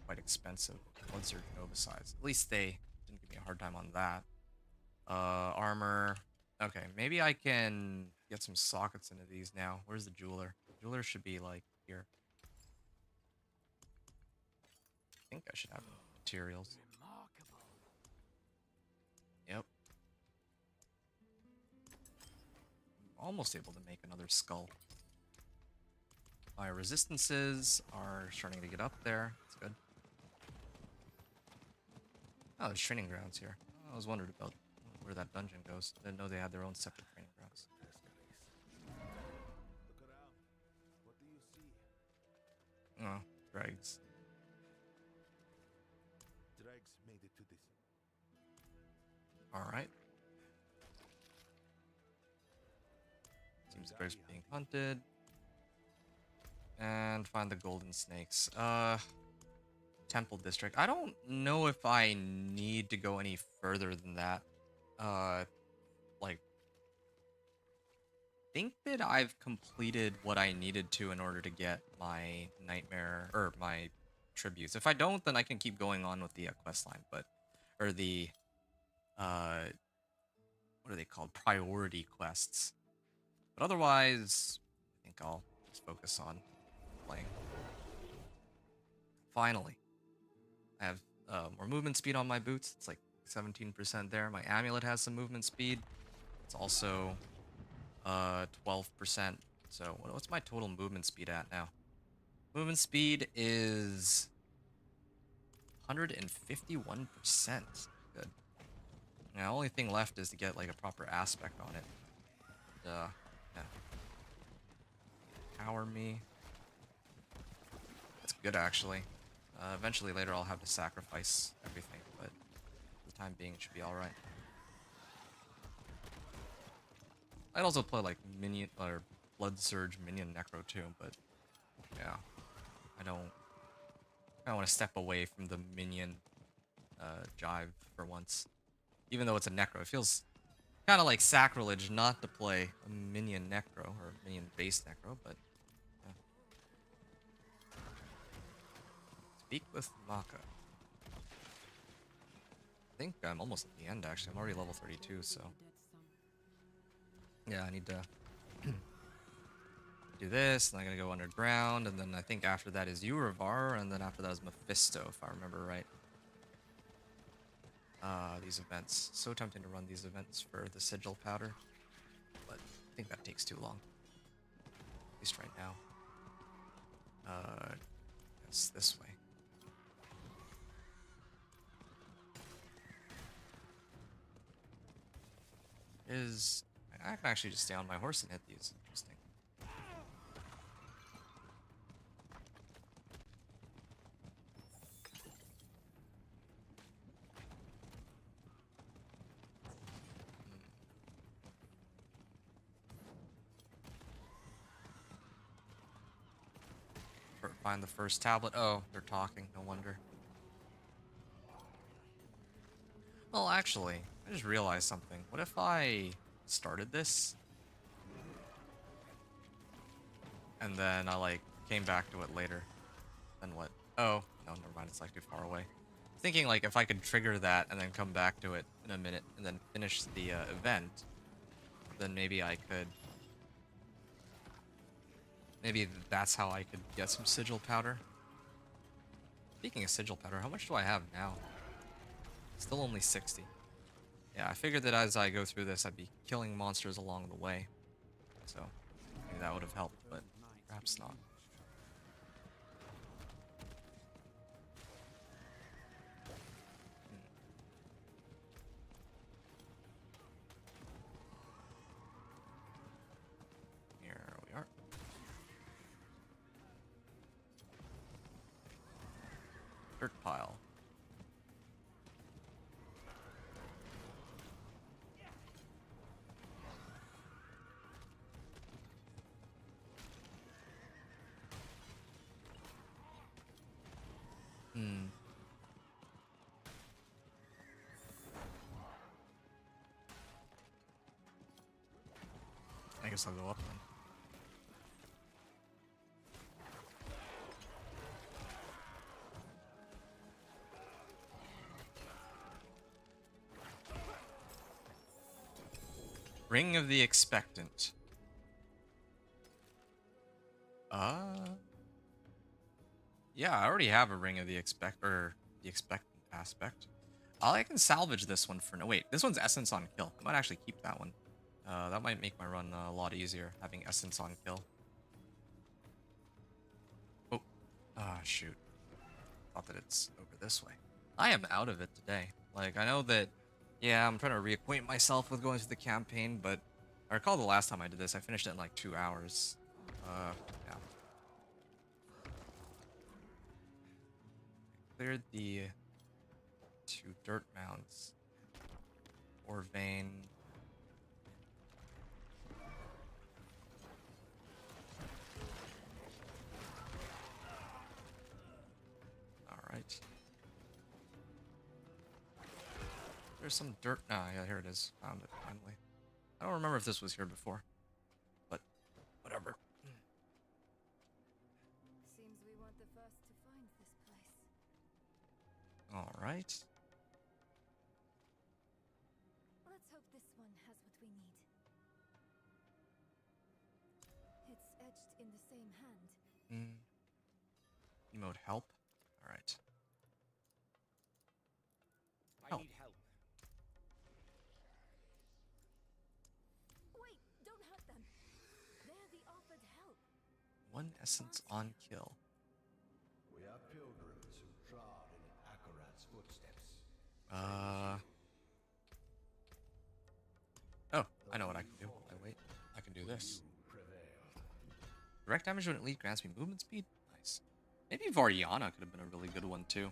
quite expensive. Blood Surge Nova size. At least they didn't give me a hard time on that. Armor. Okay, maybe I can get some sockets into these now. Where's the jeweler? The jeweler should be like here. I think I should have materials. Yep. Almost able to make another skull. My resistances are starting to get up there. That's good. Oh, there's training grounds here. I was wondering about where that dungeon goes. Didn't know they had their own separate training grounds. Look around. What do you see? Oh, dregs. Dregs made it to this. Alright. Seems the dregs being hunted. And find the golden snakes. Temple district. I don't know if I need to go any further than that. Like, think that I've completed what I needed to in order to get my nightmare or my tributes. If I don't, then I can keep going on with the quest line, but or the what are they called? Priority quests. But otherwise, I think I'll just focus on playing. Finally, I have more movement speed on my boots. It's like 17% there. My amulet has some movement speed. It's also 12%. So what's my total movement speed at now? Movement speed is 151%. Good. Now, only thing left is to get like a proper aspect on it. Yeah. Power me. That's good actually. Eventually later I'll have to sacrifice everything, but for the time being it should be alright. I'd also play like minion or Blood Surge minion Necro too, but yeah. I don't want to step away from the minion jive for once. Even though it's a Necro, it feels kind of like sacrilege not to play a minion Necro or minion based Necro, but yeah. Speak with Maka. I think I'm almost at the end actually. I'm already level 32, so yeah, I need to do this, and I'm gonna go underground, and then I think after that is Urivar, and then after that is Mephisto, if I remember right. These events. So tempting to run these events for the sigil powder, but I think that takes too long. At least right now. It's this way. I can actually just stay on my horse and hit these. Interesting. Find the first tablet. Oh, they're talking. No wonder. Well, actually, I just realized something. What if I started this and then I like came back to it later? Then what? Oh, no, never mind. It's like too far away. Thinking like if I could trigger that and then come back to it in a minute and then finish the event, then maybe I could. Maybe that's how I could get some sigil powder. Speaking of sigil powder, how much do I have now? Still only 60. Yeah, I figured that as I go through this, I'd be killing monsters along the way. So, maybe that would have helped, but perhaps not. Here we are. Dirt pile. I guess I'll go up then. Ring of the Expectant. Yeah, I already have a Ring of the Expectant aspect. I can salvage this one for no. Wait, this one's Essence on Kill. I might actually keep that one. That might make my run a lot easier, having Essence on Kill. Oh, shoot. Thought that it's over this way. I am out of it today. Like, I know that, yeah, I'm trying to reacquaint myself with going through the campaign, but I recall the last time I did this, I finished it in like 2 hours. Yeah. Cleared the 2 dirt mounds. Or vein. Alright. There's some dirt. Ah, yeah, here it is. Found it finally. I don't remember if this was here before. But, whatever. Seems we weren't the first to find this place. Alright. Let's hope this one has what we need. It's etched in the same hand. Emote help. Alright. I Help. need help. Wait, don't hurt them. They're the offered help. 1 essence on kill. We are pilgrims who trod in Akarat's footsteps. Oh, I know what I can do. Wait. I can do this. You prevailed. Direct damage when it leads grants me movement speed. Nice. Maybe Variana could have been a really good one too.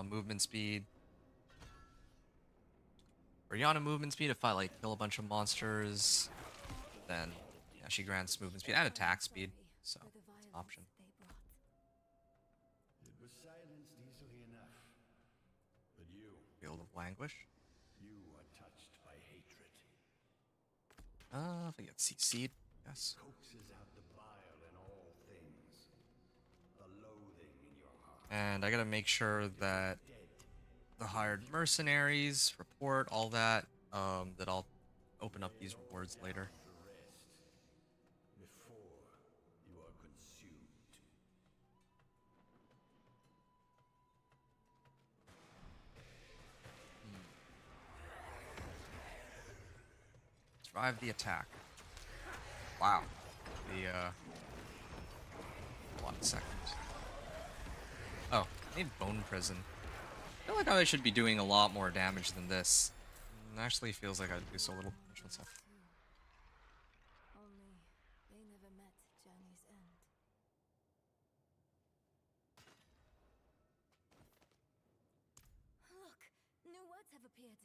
Movement speed. Variana movement speed if I like kill a bunch of monsters. Then yeah, she grants movement speed and attack speed. So For the it's an violence option. they brought. It was silenced easily enough. But you, Field of Languish. you are touched by hatred. If I get CC'd, yes. Coaxes out the bile in all things. The loathing in your heart. And I gotta make sure that the hired mercenaries report all that. That I'll open up these rewards later. The rest. Before you are consumed. Survive the attack. Wow. One second. Oh, I need Bone Prison. I feel like I should be doing a lot more damage than this. Actually feels like I'd do so little damage. What's up? Only they never met journey's end. Look, new words have appeared.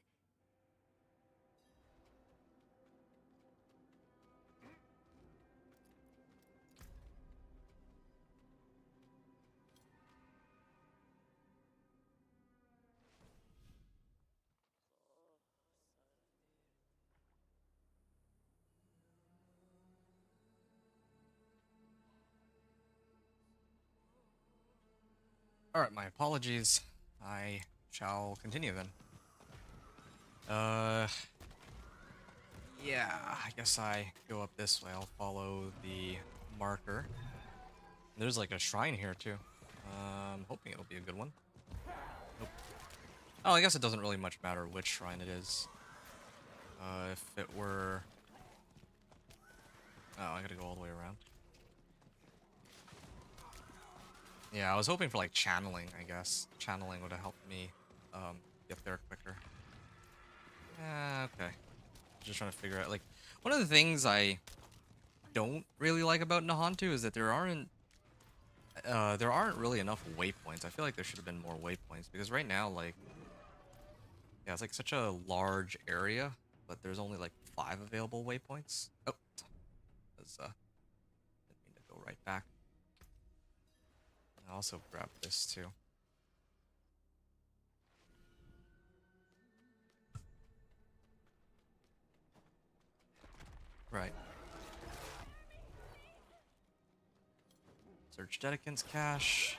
Alright, my apologies. I shall continue then. Yeah, I guess I go up this way. I'll follow the marker. There's like a shrine here too. I'm hoping it'll be a good one. Nope. Oh, I guess it doesn't really much matter which shrine it is. If it were... Oh, I gotta go all the way around. Yeah, I was hoping for like channeling, I guess. Channeling would have helped me get there quicker. Okay. Just trying to figure out, like, one of the things I don't really like about Nahantu is that there aren't really enough waypoints. I feel like there should have been more waypoints because right now, like, yeah, it's like such a large area, but there's only like 5 available waypoints. Oh, didn't mean to go right back. I also grab this too. Right. Search Dedekin's cache.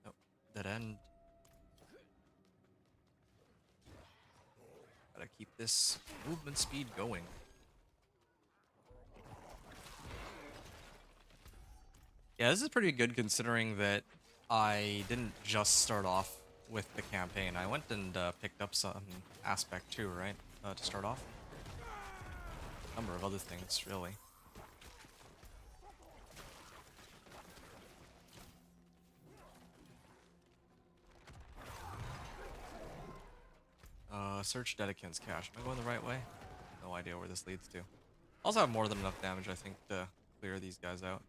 Nope. Dead end. Gotta keep this movement speed going. Yeah, this is pretty good considering that I didn't just start off with the campaign. I went and picked up some aspect too, right? To start off. A number of other things, really. Search Dedekin's cache. Am I going the right way? No idea where this leads to. Also have more than enough damage, I think, to clear these guys out.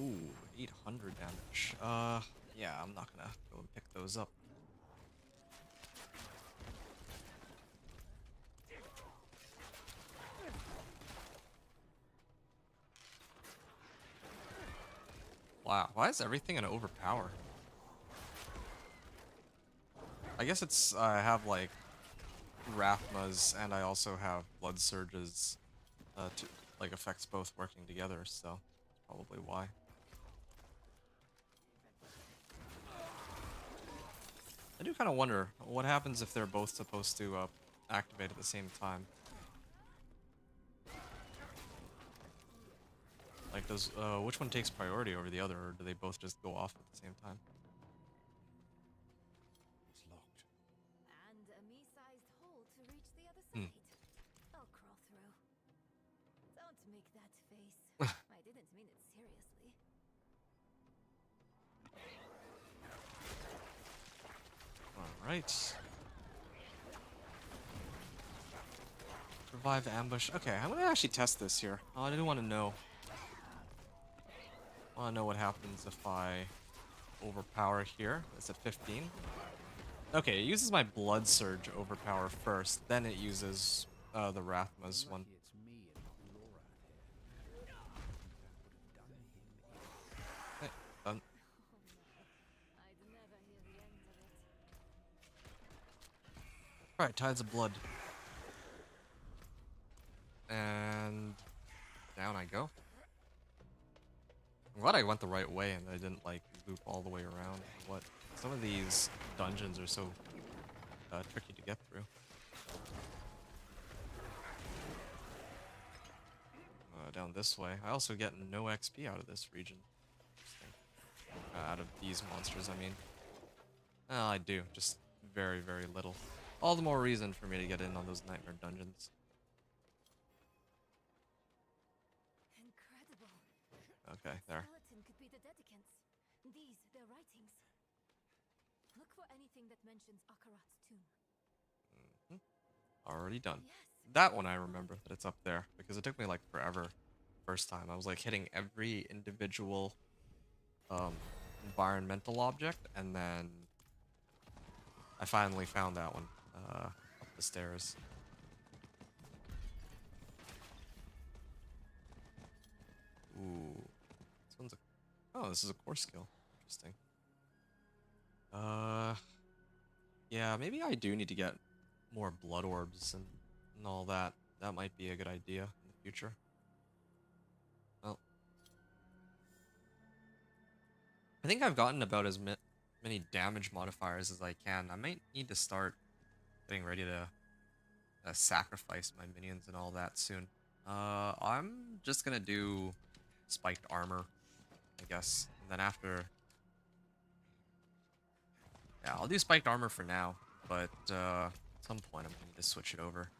Ooh, 800 damage. Yeah, I'm not gonna go and pick those up. Wow, why is everything an overpower? I guess it's, I have like Rathmas and I also have Blood Surges to like effects both working together, so that's probably why. I do kind of wonder what happens if they're both supposed to activate at the same time. Like, does which one takes priority over the other, or do they both just go off at the same time? It's locked. And a me-sized hole to reach the other side. I'll crawl through. Don't make that face. I didn't mean it seriously. Alright. Revive ambush. Okay, I'm gonna actually test this here. I do want to know. I want to know what happens if I overpower here. It's at 15. Okay, it uses my Blood Surge overpower first, then it uses the Rathma's one. It's me and not Laura here. Okay, done. I'd never hear the end of it. Alright, Tides of Blood. And down I go. I'm glad I went the right way and I didn't like loop all the way around. What? Some of these dungeons are so tricky to get through. Down this way. I also get no XP out of this region. Out of these monsters, I mean. Well, I do. Just very, very little. All the more reason for me to get in on those nightmare dungeons. Incredible. Okay, there. Skeleton could be the Dedicants. These, their writings. Look for anything that mentions Akarat's tomb. Already done. Yes. That one I remember that it's up there because it took me like forever first time. I was like hitting every individual environmental object and then I finally found that one up the stairs. Ooh. This one's a... Oh, this is a core skill. Interesting. Yeah, maybe I do need to get more blood orbs and all that. That might be a good idea in the future. Well. think I've gotten about as many damage modifiers as I can. I might need to start getting ready to sacrifice my minions and all that soon. I'm just gonna do spiked armor, I guess. And then after... Yeah, I'll do spiked armor for now, but at some point I'm gonna need to switch it over.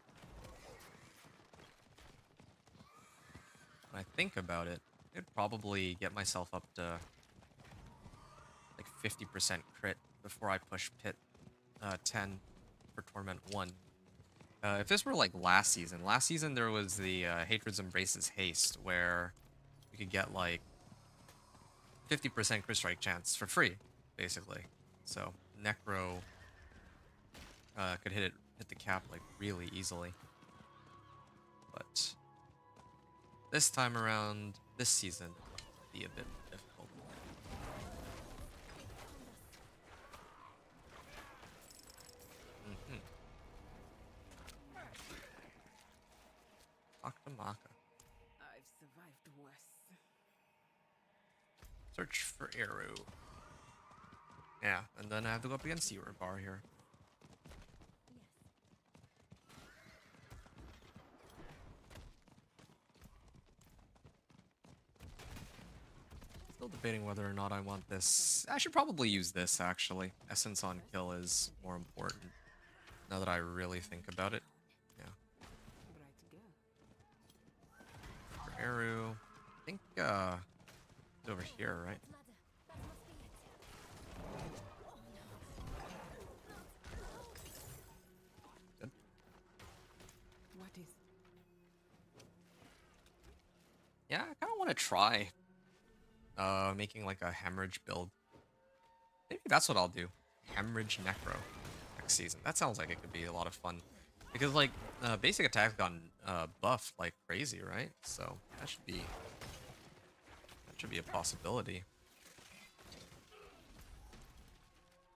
When I think about it, I could probably get myself up to like 50% crit before I push pit 10 for Torment 1. If this were like last season there was the Hatred's Embraces Haste, where you could get like 50% crit strike chance for free, basically. So Necro could hit the cap like really easily. But this time around, this season, it'll be a bit difficult. Maka. I've survived worse. Search for arrow. Yeah, and then I have to go up against Zero Bar here. Still debating whether or not I want this. I should probably use this, actually. Essence on kill is more important, now that I really think about it. Yeah. Bright girl. For arrow, I think it's over here, right? Good. What is? Yeah, I kind of want to try making like a hemorrhage build. Maybe that's what I'll do. Hemorrhage Necro next season. That sounds like it could be a lot of fun. Because like basic attack's gotten buffed like crazy, right? So that should be a possibility.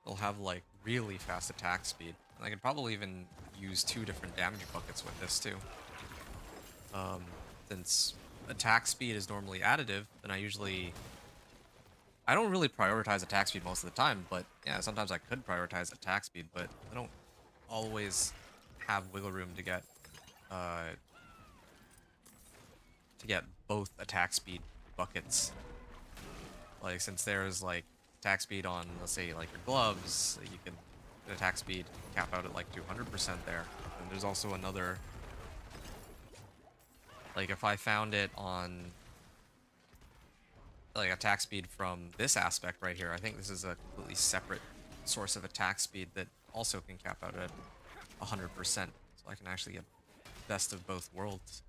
They'll have like really fast attack speed. And I could probably even use 2 different damage buckets with this too. Since attack speed is normally additive, then I don't really prioritize attack speed most of the time, but yeah, sometimes I could prioritize attack speed, but I don't always have wiggle room to get both attack speed buckets. Like, since there's like attack speed on, let's say, like your gloves, you can attack speed cap out at like 200% there. And there's also another, like if I found it on like attack speed from this aspect right here, I think this is a completely separate source of attack speed that also can cap out at 100%. So I can actually get best of both worlds.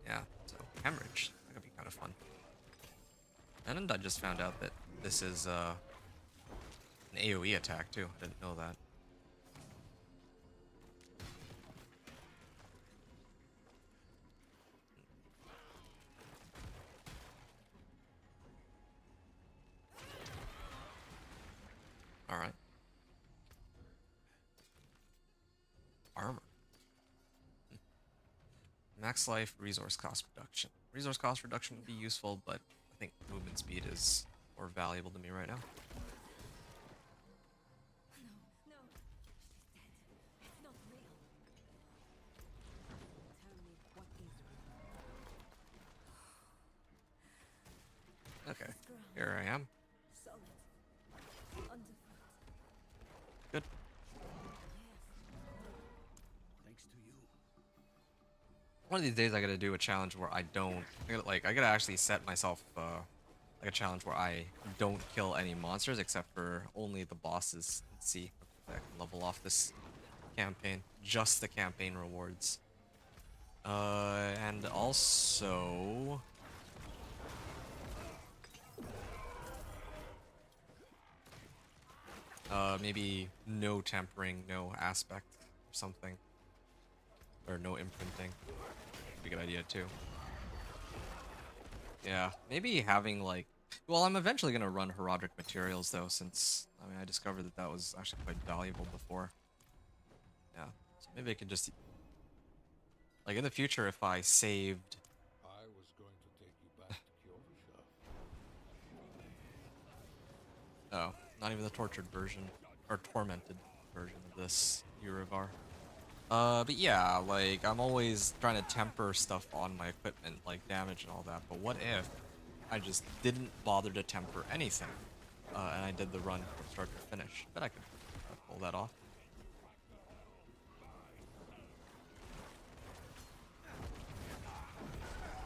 Yeah, so hemorrhage, that could be kind of fun. And I just found out that this is an AoE attack too. I didn't know that. All right. Armor. Max life, resource cost reduction. Resource cost reduction would be useful, but I think movement speed is more valuable to me right now. No, she's dead. It's not real. Tell me what is real. Okay, here I am. Solid. Underfoot. Good. Thanks to you. One of these days I gotta do a challenge where I don't, I gotta actually set myself like a challenge where I don't kill any monsters except for only the bosses. Let's see if I can level off this campaign. Just the campaign rewards. And also... maybe no tempering, no aspect or something. Or no imprinting. Would be a good idea too. Yeah, maybe having like... Well, I'm eventually going to run heraldic materials though, since I discovered that that was actually quite valuable before. Yeah, so maybe I could just... Like in the future, if I saved... I was going to take you back to Kyoto. Oh, not even the tortured version or tormented version of this Urivar. But yeah, like I'm always trying to temper stuff on my equipment, like damage and all that. But what if I just didn't bother to temper anything, and I did the run from start to finish? Bet I could pull that off.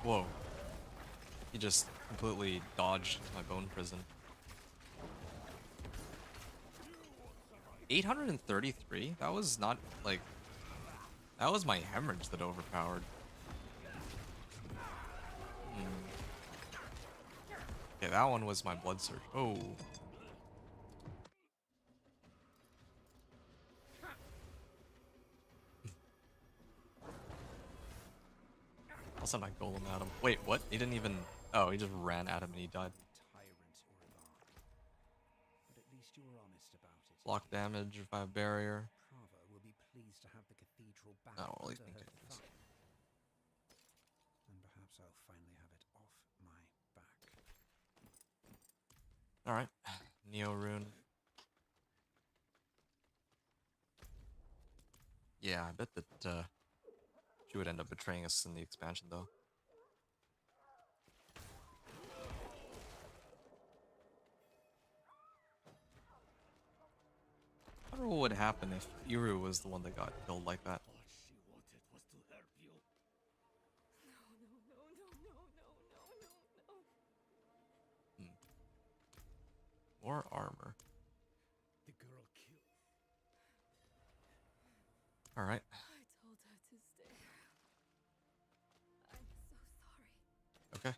Whoa. He just completely dodged my bone prison. 833? That was not, like... That was my hemorrhage that overpowered. Okay, that one was my blood surge. Oh. I'll send my golem at him. Wait, what? He didn't even... Oh, he just ran at him and he died. Tyrant Urivar. But at least you were honest about it. Block damage if I have barrier. Prava will be pleased to have the cathedral back Oh, well, he's under being her dangerous. thumb. And perhaps I'll finally have it off my back. Alright. Neo Rune. Yeah, I bet that she would end up betraying us in the expansion, though. I wonder what would happen if Iru was the one that got killed like that. All she wanted was to help you. No. More armor. The girl killed. Alright. I told her to stay. I'm so sorry. Okay.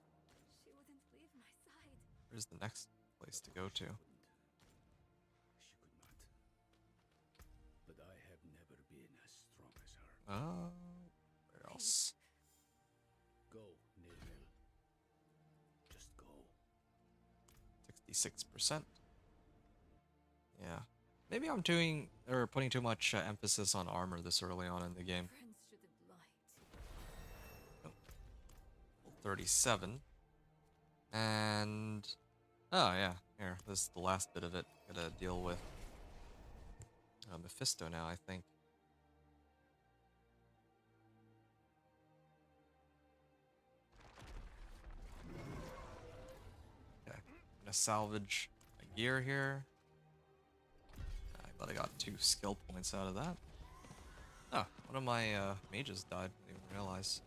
She wouldn't leave my side. Where's the next place to go to? She could not. But I have never been as strong as her. Where else? Go, Nirmil. Just go. 66%. Yeah. Maybe I'm doing, or putting too much emphasis on armor this early on in the game. Friends shouldn't lie. 37. And... Oh, yeah. Here, this is the last bit of it. Gotta deal with Mephisto now, I think. Okay. Gonna salvage my gear here. But I got 2 skill points out of that. Oh, one of my mages died. I didn't even realize.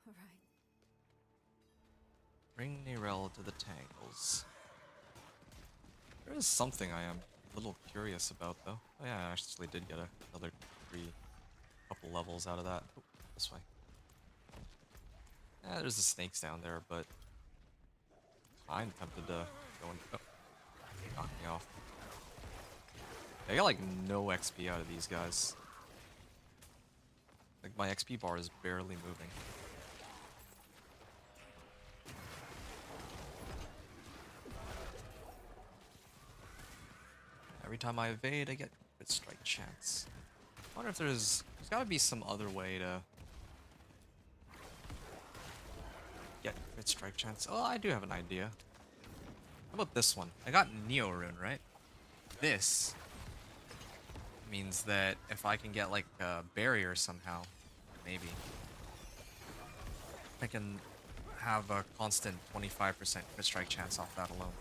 All right. Bring Nirel to the Tangles. There is something I am a little curious about, though. Oh yeah, I actually did get another couple levels out of that. Oh, this way. Yeah, there's the snakes down there, but I'm tempted to go and... Oh, knock me off. I got like no XP out of these guys. Like my XP bar is barely moving. Every time I evade, I get crit strike chance. I wonder if there's gotta be some other way to get crit strike chance. Oh, I do have an idea. How about this one? I got Neo Rune, right? This means that if I can get like a barrier somehow, maybe I can have a constant 25% crit strike chance off that alone.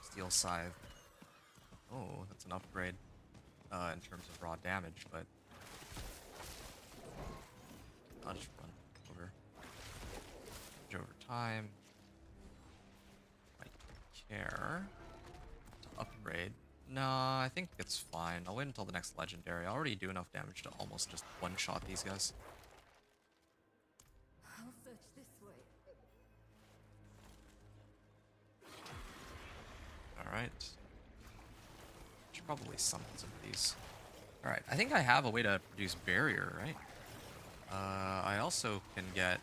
Steel Scythe. Oh, that's an upgrade in terms of raw damage, but I'll just run over time. Might care to upgrade. No, I think it's fine. I'll wait until the next legendary. I already do enough damage to almost just one-shot these guys. I'll search this way. Alright. Should probably summon some of these. Alright, I think I have a way to produce barrier, right? I also can get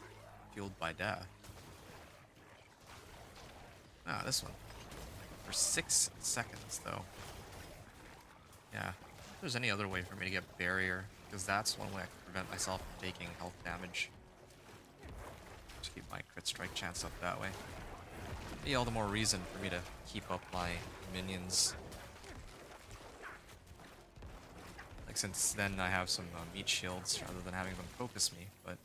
fueled by death. Ah, this one. For 6 seconds, though. Yeah. If there's any other way for me to get barrier, because that's one way I can prevent myself from taking health damage. Just keep my crit strike chance up that way. Be all the more reason for me to keep up my minions. Like, since then I have some meat shields rather than having them focus me, but...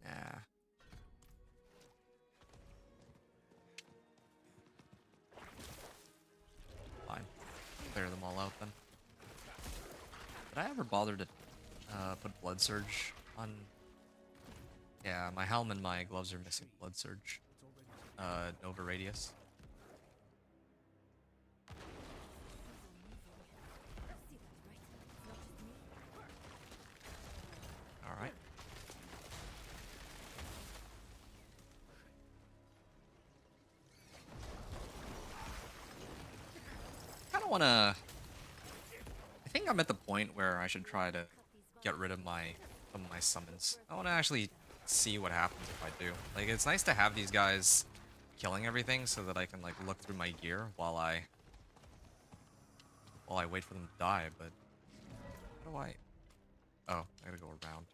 Yeah. Fine. Clear them all out then. Did I ever bother to put Blood Surge on? Yeah, my helm and my gloves are missing Blood Surge. Nova Radius. Alright. Kinda wanna... I think I'm at the point where I should try to get rid of some of my summons. I wanna actually see what happens if I do. Like, it's nice to have these guys killing everything so that I can, like, look through my gear while I wait for them to die, but... How do I... Oh, I gotta go around.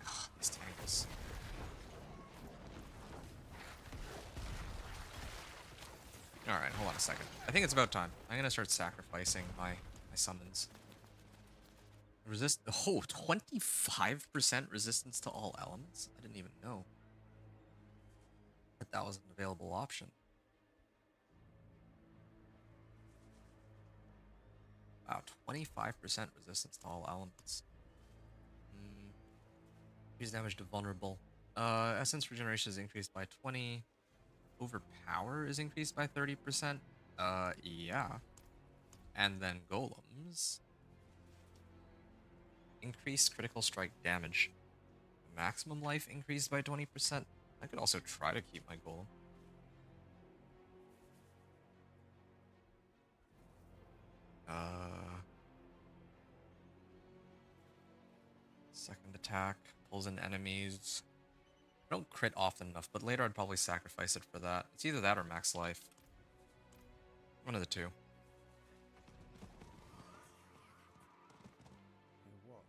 Ugh, these tangles. Alright, hold on a second. I think it's about time. I'm gonna start sacrificing my summons. Resist... Oh, 25% resistance to all elements? I didn't even know that was an available option. Wow, 25% resistance to all elements. Increase damage to vulnerable. Essence regeneration is increased by 20. Overpower is increased by 30%. Yeah. And then golems. Increased critical strike damage. Maximum life increased by 20%. I could also try to keep my golem. Second attack. Pulls in enemies. I don't crit often enough, but later I'd probably sacrifice it for that. It's either that or max life. One of the two. Hear what?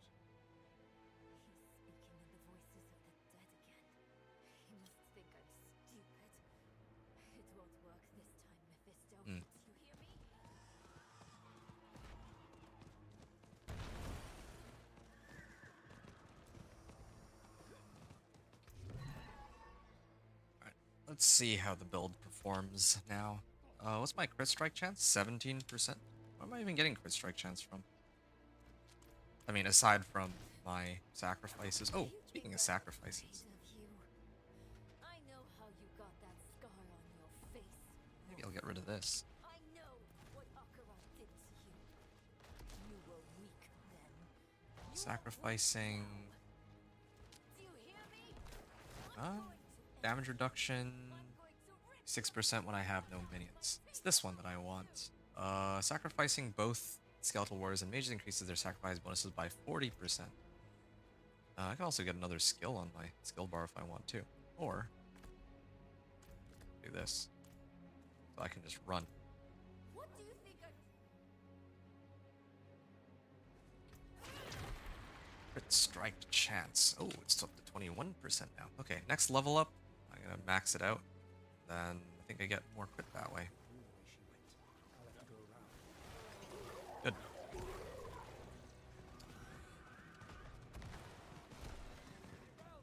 He's speaking in the voices of the dead again. He must think I'm stupid. It won't work this time, Mephisto. Hmm. You hear me? Let's see how the build performs now. What's my crit strike chance? 17%? Where am I even getting crit strike chance from? I mean, aside from my sacrifices. Oh, speaking of sacrifices. I know how you got that scar on your face. Maybe I'll get rid of this. I know what Akarat did to you. You were weak then. Sacrificing... Do you hear me? Damage reduction... 6% when I have no minions. It's this one that I want. Sacrificing both Skeletal Warriors and Mages increases their sacrifice bonuses by 40%. I can also get another skill on my skill bar if I want to. Or... do this. So I can just run. What do you think Crit strike chance. Oh, it's up to 21% now. Okay, next level up. I'm gonna max it out. Then I think I get more crit that way. Good.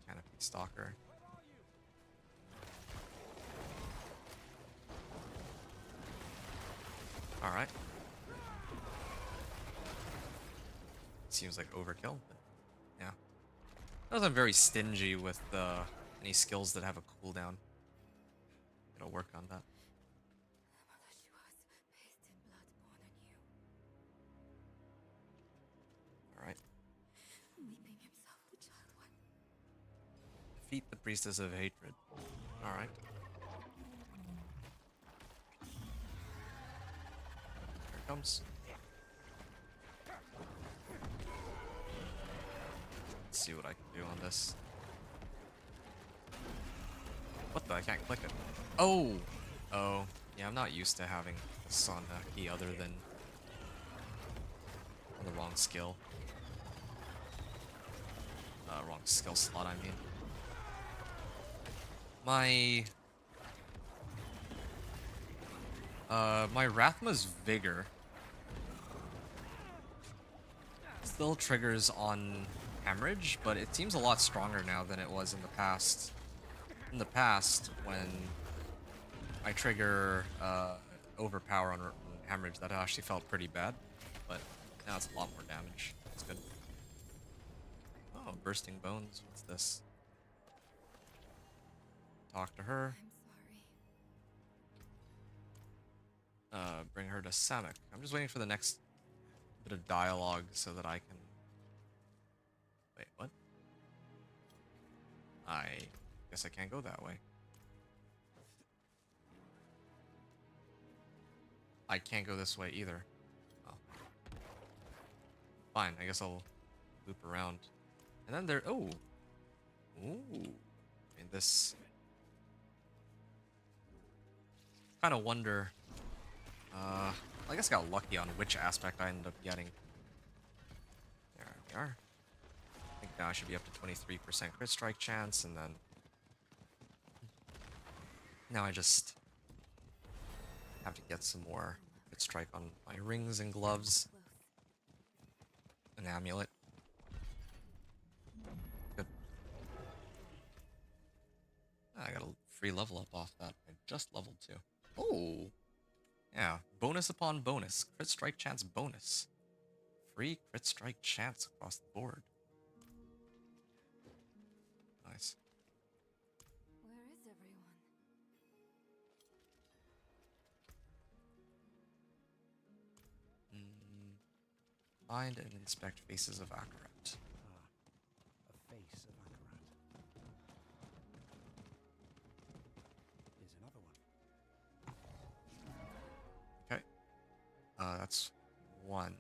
Canopy Stalker. Alright. Seems like overkill, but yeah. Notice I'm very stingy with any skills that have a cooldown. It'll work on that. Alright. weeping himself, the child one? Defeat the Priestess of Hatred. Alright. Here it comes. see what I can do on this. What the? I can't click it. Oh! Oh. Yeah, I'm not used to having this on a key other than on the wrong skill. Wrong skill slot, I mean. My Rathma's Vigor still triggers on Hemorrhage, but it seems a lot stronger now than it was in the past. In the past, when I trigger Overpower on Hemorrhage, that actually felt pretty bad, but now it's a lot more damage. That's good. Oh, Bursting Bones. What's this? Talk to her. I'm sorry. Bring her to Samek. I'm just waiting for the next bit of dialogue so that I can... Wait, what? I guess I can't go that way. I can't go this way either. Oh. Fine, I guess I'll loop around. And then there... Oh! Ooh. I mean, this... Kind of wonder... I guess I got lucky on which aspect I ended up getting. There we are. I think now I should be up to 23% crit strike chance, and then... Now I just... have to get some more crit strike on my rings and gloves. An amulet. Good. I got a free level up off that. I just leveled 2. Oh! Yeah, bonus upon bonus. Crit strike chance bonus. Free crit strike chance across the board. Nice. Where is everyone? Find and inspect faces of Akarat. A face of Akarat. Here's another one. Okay. That's 1.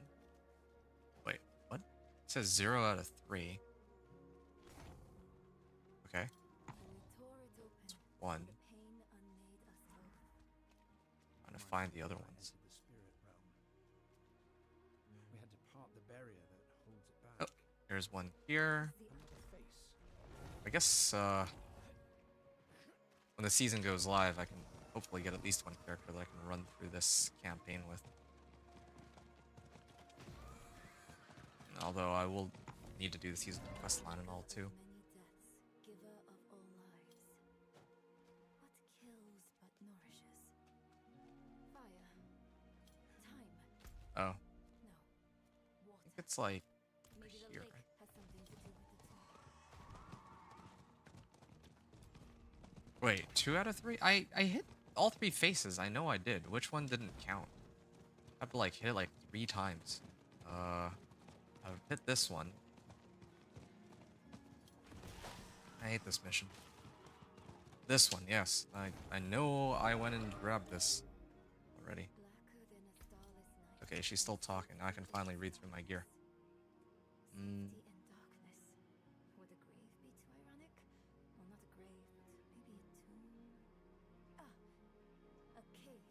Wait, what? It says 0 out of 3. Okay. We tore it open. It's 1. The pain unmade us both. Trying to find the other Right ones. into the spirit realm. We had to part the barrier that holds it Oh, back. there's one here. Another face. I guess, when the season goes live, I can hopefully get at least one character that I can run through this campaign with. Although I will need to do the season quest line and all too. Many deaths, giver of all lives. What kills but nourishes? Fire. Time. Oh, I No. Water. think it's like Maybe the here. lake has something to do with it too. Wait, 2 out of 3? I hit all 3 faces. I know I did. Which one didn't count? I have to like hit it like 3 times. I've hit this one. I hate this mission. This one, yes. I know I went and grabbed this already. Blacker than a starless night. Okay, she's still talking. Now I can finally read through my gear. Safety and darkness. Would a grave be too ironic? Well, not a grave, but maybe a tomb. Ah, a cave.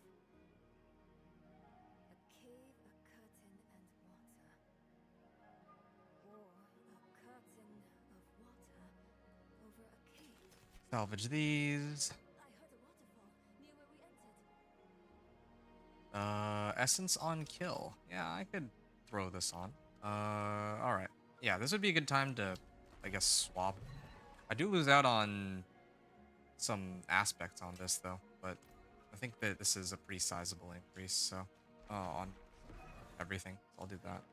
A cave, a curtain, and water. Or a curtain of water over a cave. Salvage these. I heard a waterfall near where we entered. Essence on kill. Yeah, I could throw this on. Alright. Yeah, this would be a good time to, I guess, swap. I do lose out on some aspects on this, though, but I think that this is a pretty sizable increase, so, on everything. So I'll do that.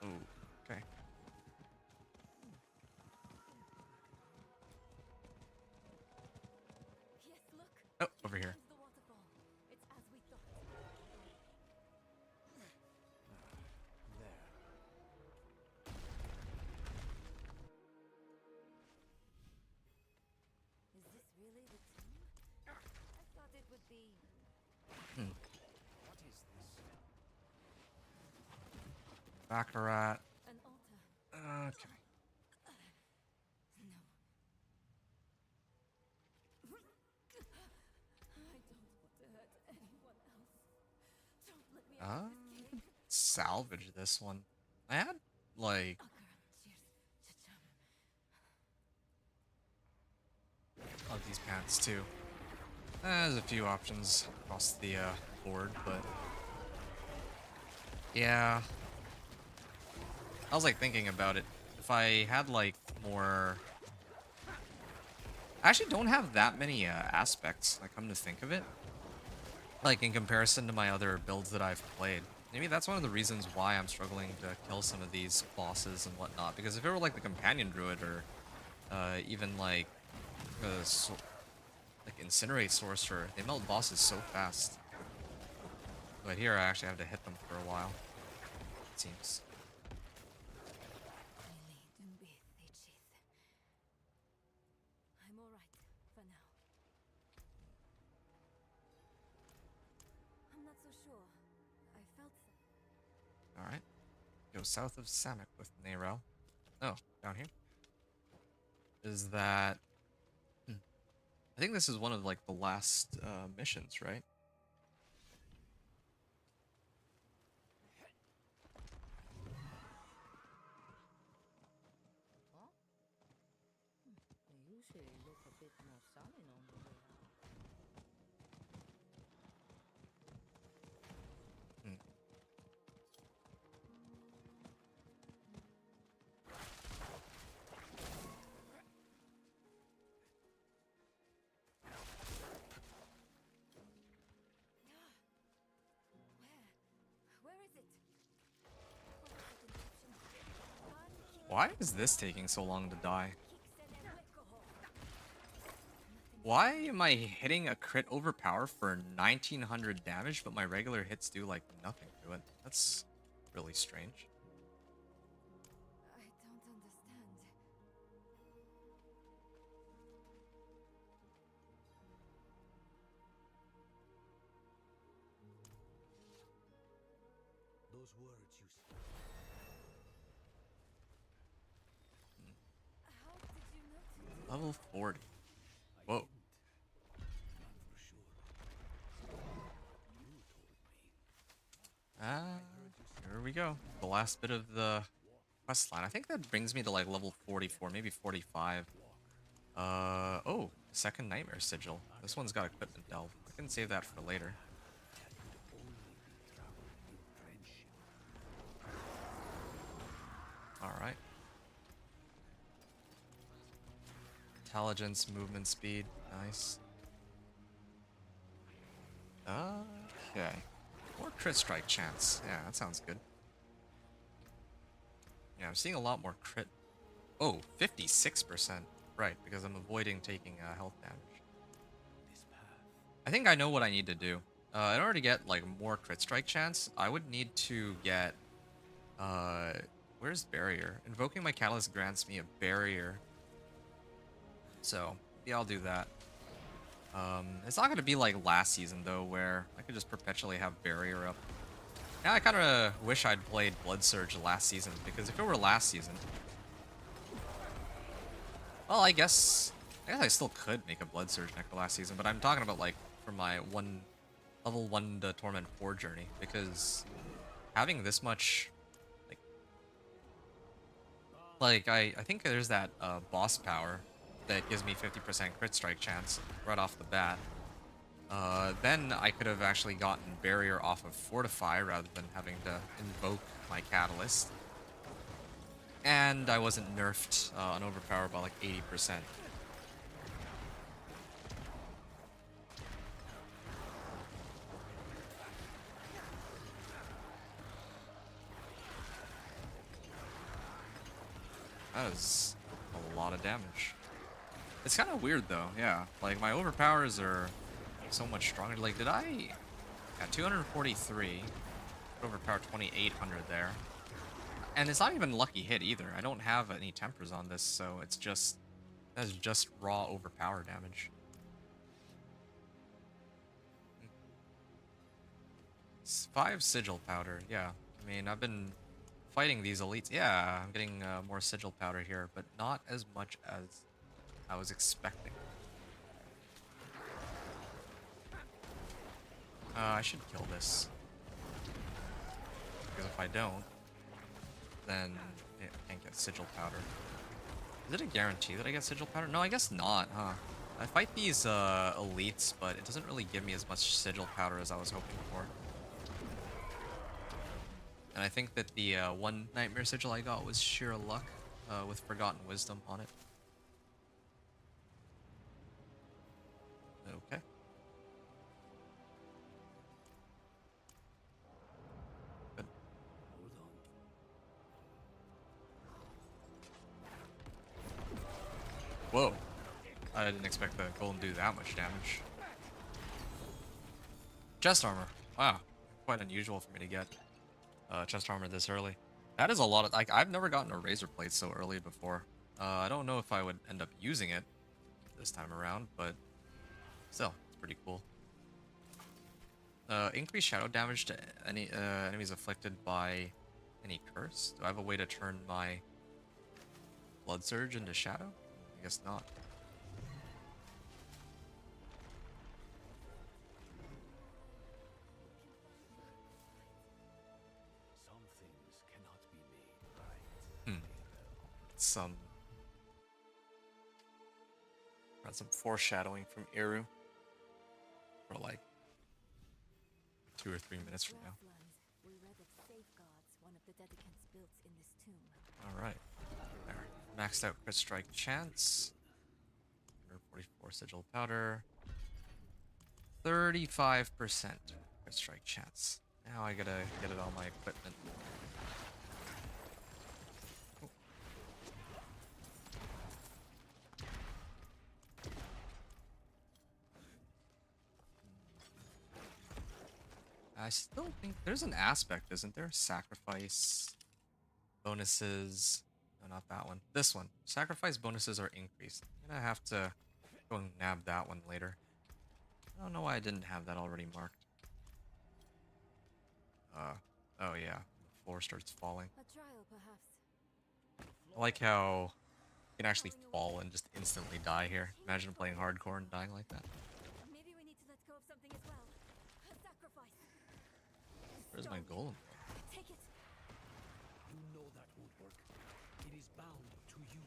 Oh, okay. Yes, look. Oh, over here. There's the waterfall. It's as we thought. There. Is this really the tomb? I thought it would be. What is this? Baccarat. An altar. Okay. No. I don't want to hurt anyone else. Don't let me Uh, out of this cave. salvage this one. I had like Cheers. Cha-chum. these pants too. There's a few options across the board, but yeah. I was like thinking about it. If I had like more, I actually don't have that many aspects. Like, come to think of it, like in comparison to my other builds that I've played. Maybe that's one of the reasons why I'm struggling to kill some of these bosses and whatnot. Because if it were like the companion druid or even like like incinerate sorcerer, they melt bosses so fast. But here I actually have to hit them for a while, it seems. I'm alright for now. I'm not so sure. I felt Alright. Go south of Samek with Necro. Oh, down here. Is that... I think this is one of like the last missions, right? They usually look a bit more solid on the way out. Hmm. Where is it? Why is this taking so long to die? Why am I hitting a crit overpower for 1900 damage, but my regular hits do like nothing to it? That's really strange. I don't understand. Those words you speak. How did you notice? Level 40. Whoa. Not for sure. You told me. Here we go. The last bit of the quest line. I think that brings me to like level 44, maybe 45. Oh, second Nightmare Sigil. This one's got Equipment Delve. I can save that for later. Alright. Intelligence, movement speed. Nice. Okay. More crit strike chance. Yeah, that sounds good. Yeah, I'm seeing a lot more crit. Oh, 56%. Right, because I'm avoiding taking health damage. I think I know what I need to do. In order to get like more crit strike chance, I would need to get where's barrier? Invoking my catalyst grants me a barrier. So, yeah, I'll do that. It's not gonna be like last season though, where I could just perpetually have barrier up. Yeah, I kind of wish I'd played Blood Surge last season, because if it were last season, well, I guess I still could make a Blood Surge Necro last season, but I'm talking about like for my level 1 to Torment 4 journey, because having this much like I think there's that boss power that gives me 50% crit strike chance right off the bat. Then I could have actually gotten barrier off of Fortify rather than having to invoke my catalyst. And I wasn't nerfed on overpower by like 80%. That is a lot of damage. It's kind of weird though, yeah. Like my overpowers are so much stronger. Like, did I? Yeah, 243. Overpower 2800 there. And it's not even lucky hit either. I don't have any tempers on this, so it's just that's just raw overpower damage. It's 5 sigil powder, yeah. I mean, I've been fighting these elites. Yeah, I'm getting more sigil powder here, but not as much as I was expecting. I should kill this. Because if I don't, then I can't get sigil powder. Is it a guarantee that I get sigil powder? No, I guess not, huh? I fight these elites, but it doesn't really give me as much sigil powder as I was hoping for. And I think that the one nightmare sigil I got was sheer luck with Forgotten Wisdom on it. Okay. Good. Whoa. I didn't expect the golem to do that much damage. Chest armor. Wow. Quite unusual for me to get chest armor this early. That is a lot of... Like, I've never gotten a razor plate so early before. I don't know if I would end up using it this time around, but still, it's pretty cool. Increased shadow damage to any enemies afflicted by any curse. Do I have a way to turn my blood surge into shadow? I guess not. Some things cannot be made right. Some foreshadowing from Eru for like 2 or 3 minutes from now. We read of safeguards one of the dedicants built in this tomb. Alright. There. Maxed out crit strike chance. 144 sigil powder. 35% crit strike chance. Now I gotta get it on my equipment. I still think there's an aspect, isn't there? Sacrifice bonuses. No, not that one. This one. Sacrifice bonuses are increased. I'm gonna have to go and nab that one later. I don't know why I didn't have that already marked. Oh yeah. The floor starts falling. A trial, perhaps. I like how you can actually fall and just instantly die here. Imagine playing hardcore and dying like that. Maybe we need to let go of something as well. A sacrifice. Where's my golem? Take it. You know that won't work. It is bound to you.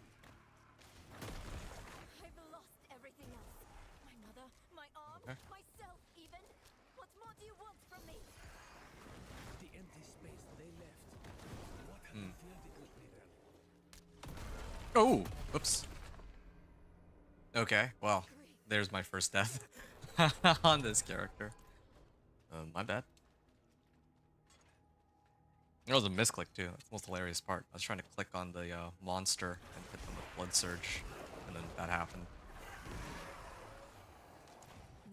I've lost everything else. My mother, my arm, Okay. myself even. What more do you want from me? The empty space they left. What have you filled it with, Peter? Oh! Oops. Okay, well, there's my first death on this character. My bad. That was a misclick too. That's the most hilarious part. I was trying to click on the monster and hit them with blood surge, and then that happened.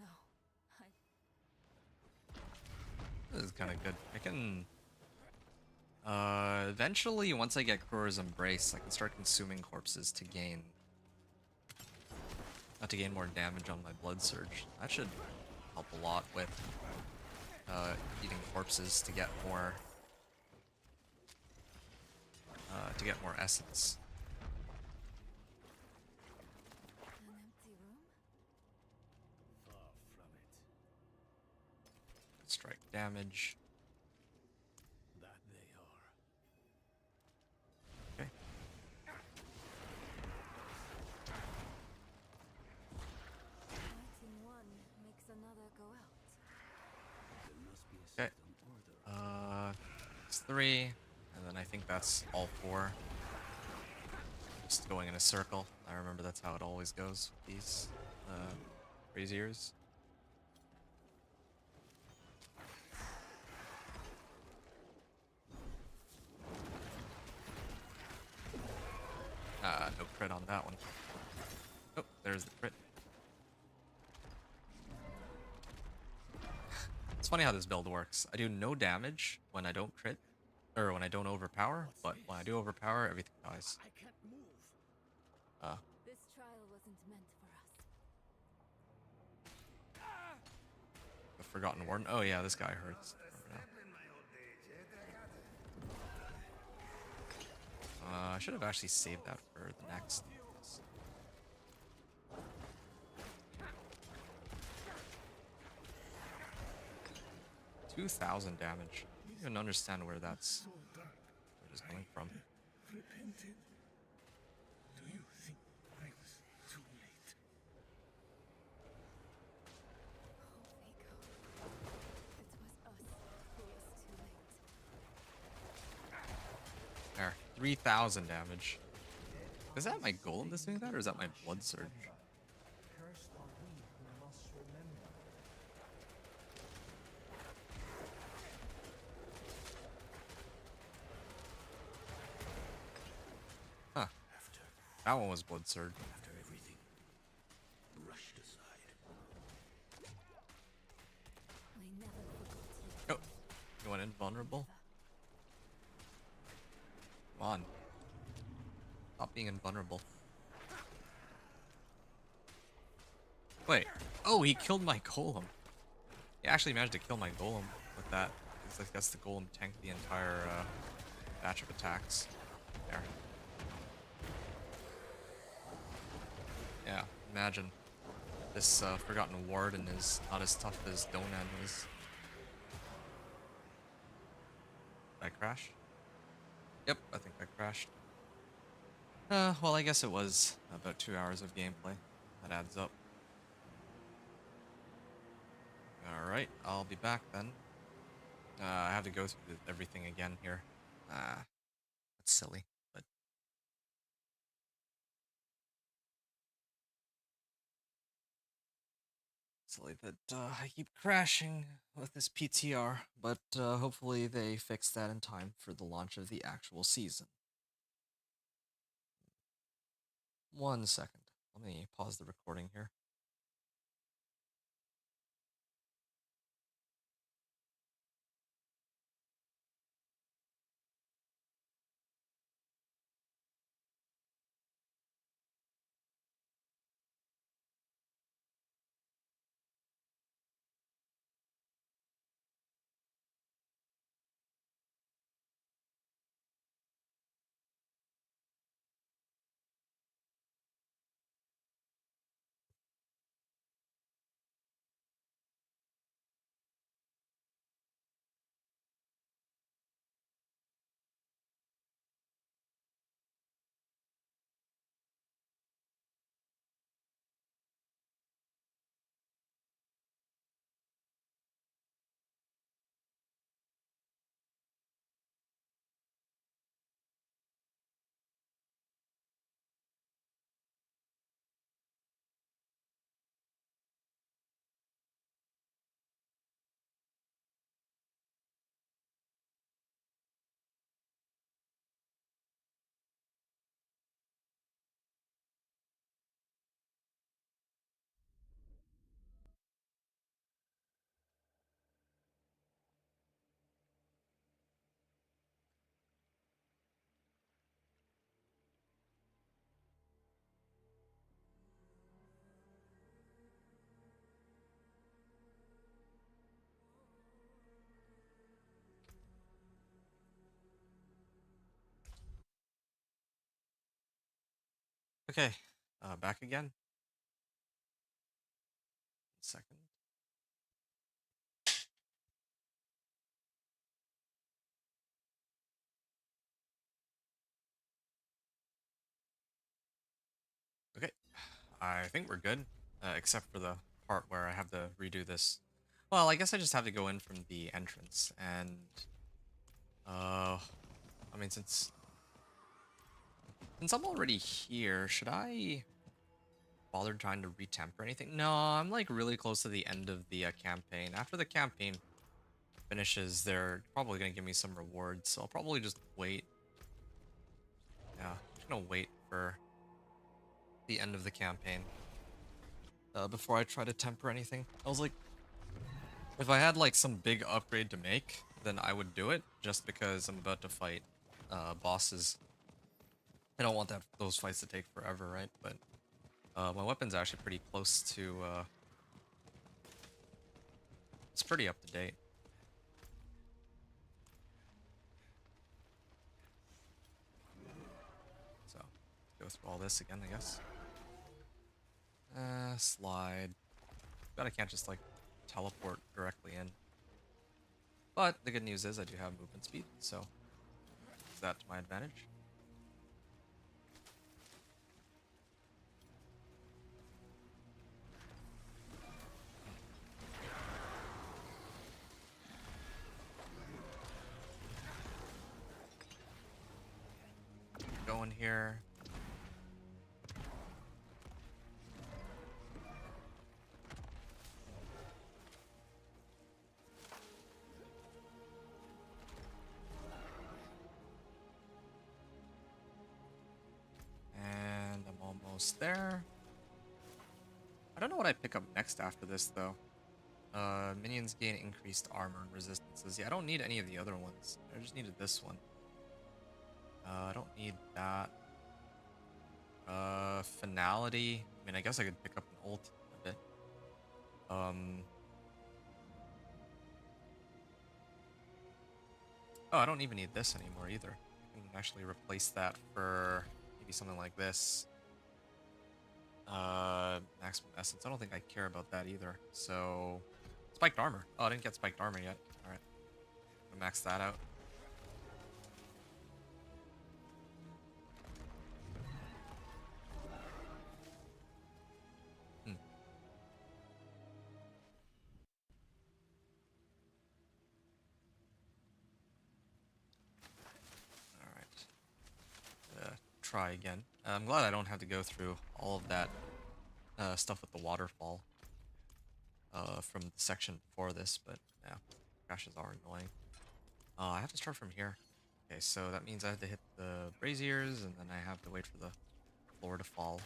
No. This is kind of good. I can... eventually, once I get Krora's Embrace, I can start consuming corpses to gain... Not to gain more damage on my blood surge. That should help a lot with eating corpses to get more... essence. An empty room? Far from it. Strike damage. That they are. Okay. Lighting one makes another go out. There must be a Okay. certain order. It's 3, and then I think that's all 4. Just going in a circle. I remember that's how it always goes with these braziers. No crit on that one. Oh, there's the crit. It's funny how this build works. I do no damage when I don't crit, or when I don't overpower, but when I do overpower, everything dies. I can't move. This trial wasn't meant for us. The Forgotten Warden. Oh yeah, this guy hurts. I I should have actually saved that for the next. 2,000 damage. I don't even understand where that's coming from. Repented. Do you think I was too late? Oh, Vaco. It was us who was too late. There, 3,000 damage. Is that my golem that's doing that, or is that my blood surge? Cursed are we who must remember. Huh. That one was blood surge. After everything brushed aside. We never forgot you. Oh, you went invulnerable? Come on. Stop being invulnerable. Wait. Oh, he killed my golem. He actually managed to kill my golem with that. It's like that's the golem tanked the entire batch of attacks. There. Yeah, imagine. This Forgotten Warden is not as tough as Donan is. Did I crash? Yep, I think I crashed. Well, I guess it was about 2 hours of gameplay. That adds up. Alright, I'll be back then. I have to go through everything again here. That's silly, but... Silly that I keep crashing with this PTR, but hopefully they fix that in time for the launch of the actual season. 1 second. Let me pause the recording here. Okay, back again. 1 second. Okay, I think we're good, except for the part where I have to redo this. Well, I guess I just have to go in from the entrance, and I mean, since I'm already here, should I bother trying to retemp or anything? No, I'm like really close to the end of the campaign. After the campaign finishes, they're probably gonna give me some rewards, so I'll probably just wait. Yeah, I'm just gonna wait for the end of the campaign before I try to temper anything. I was like, if I had like some big upgrade to make, then I would do it, just because I'm about to fight bosses. I don't want those fights to take forever, right? But my weapon's actually pretty close to it's pretty up to date. go through all this again, I guess. Slide. But I can't just, like, teleport directly in. But the good news is I do have movement speed, so use that to my advantage. Going here. And I'm almost there. I don't know what I pick up next after this, though. Minions gain increased armor and resistances. Yeah, I don't need any of the other ones. I just needed this one. I don't need that. Finality. I mean, I guess I could pick up an ult a bit. Oh, I don't even need this anymore either. I can actually replace that for maybe something like this. Maximum essence. I don't think I care about that either. So, spiked armor. Oh, I didn't get spiked armor yet. All right, I'm gonna max that out. All right. Try again. I'm glad I don't have to go through all of that stuff with the waterfall from the section before this, but yeah, crashes are annoying. I have to start from here. Okay, so that means I have to hit the braziers, and then I have to wait for the floor to fall.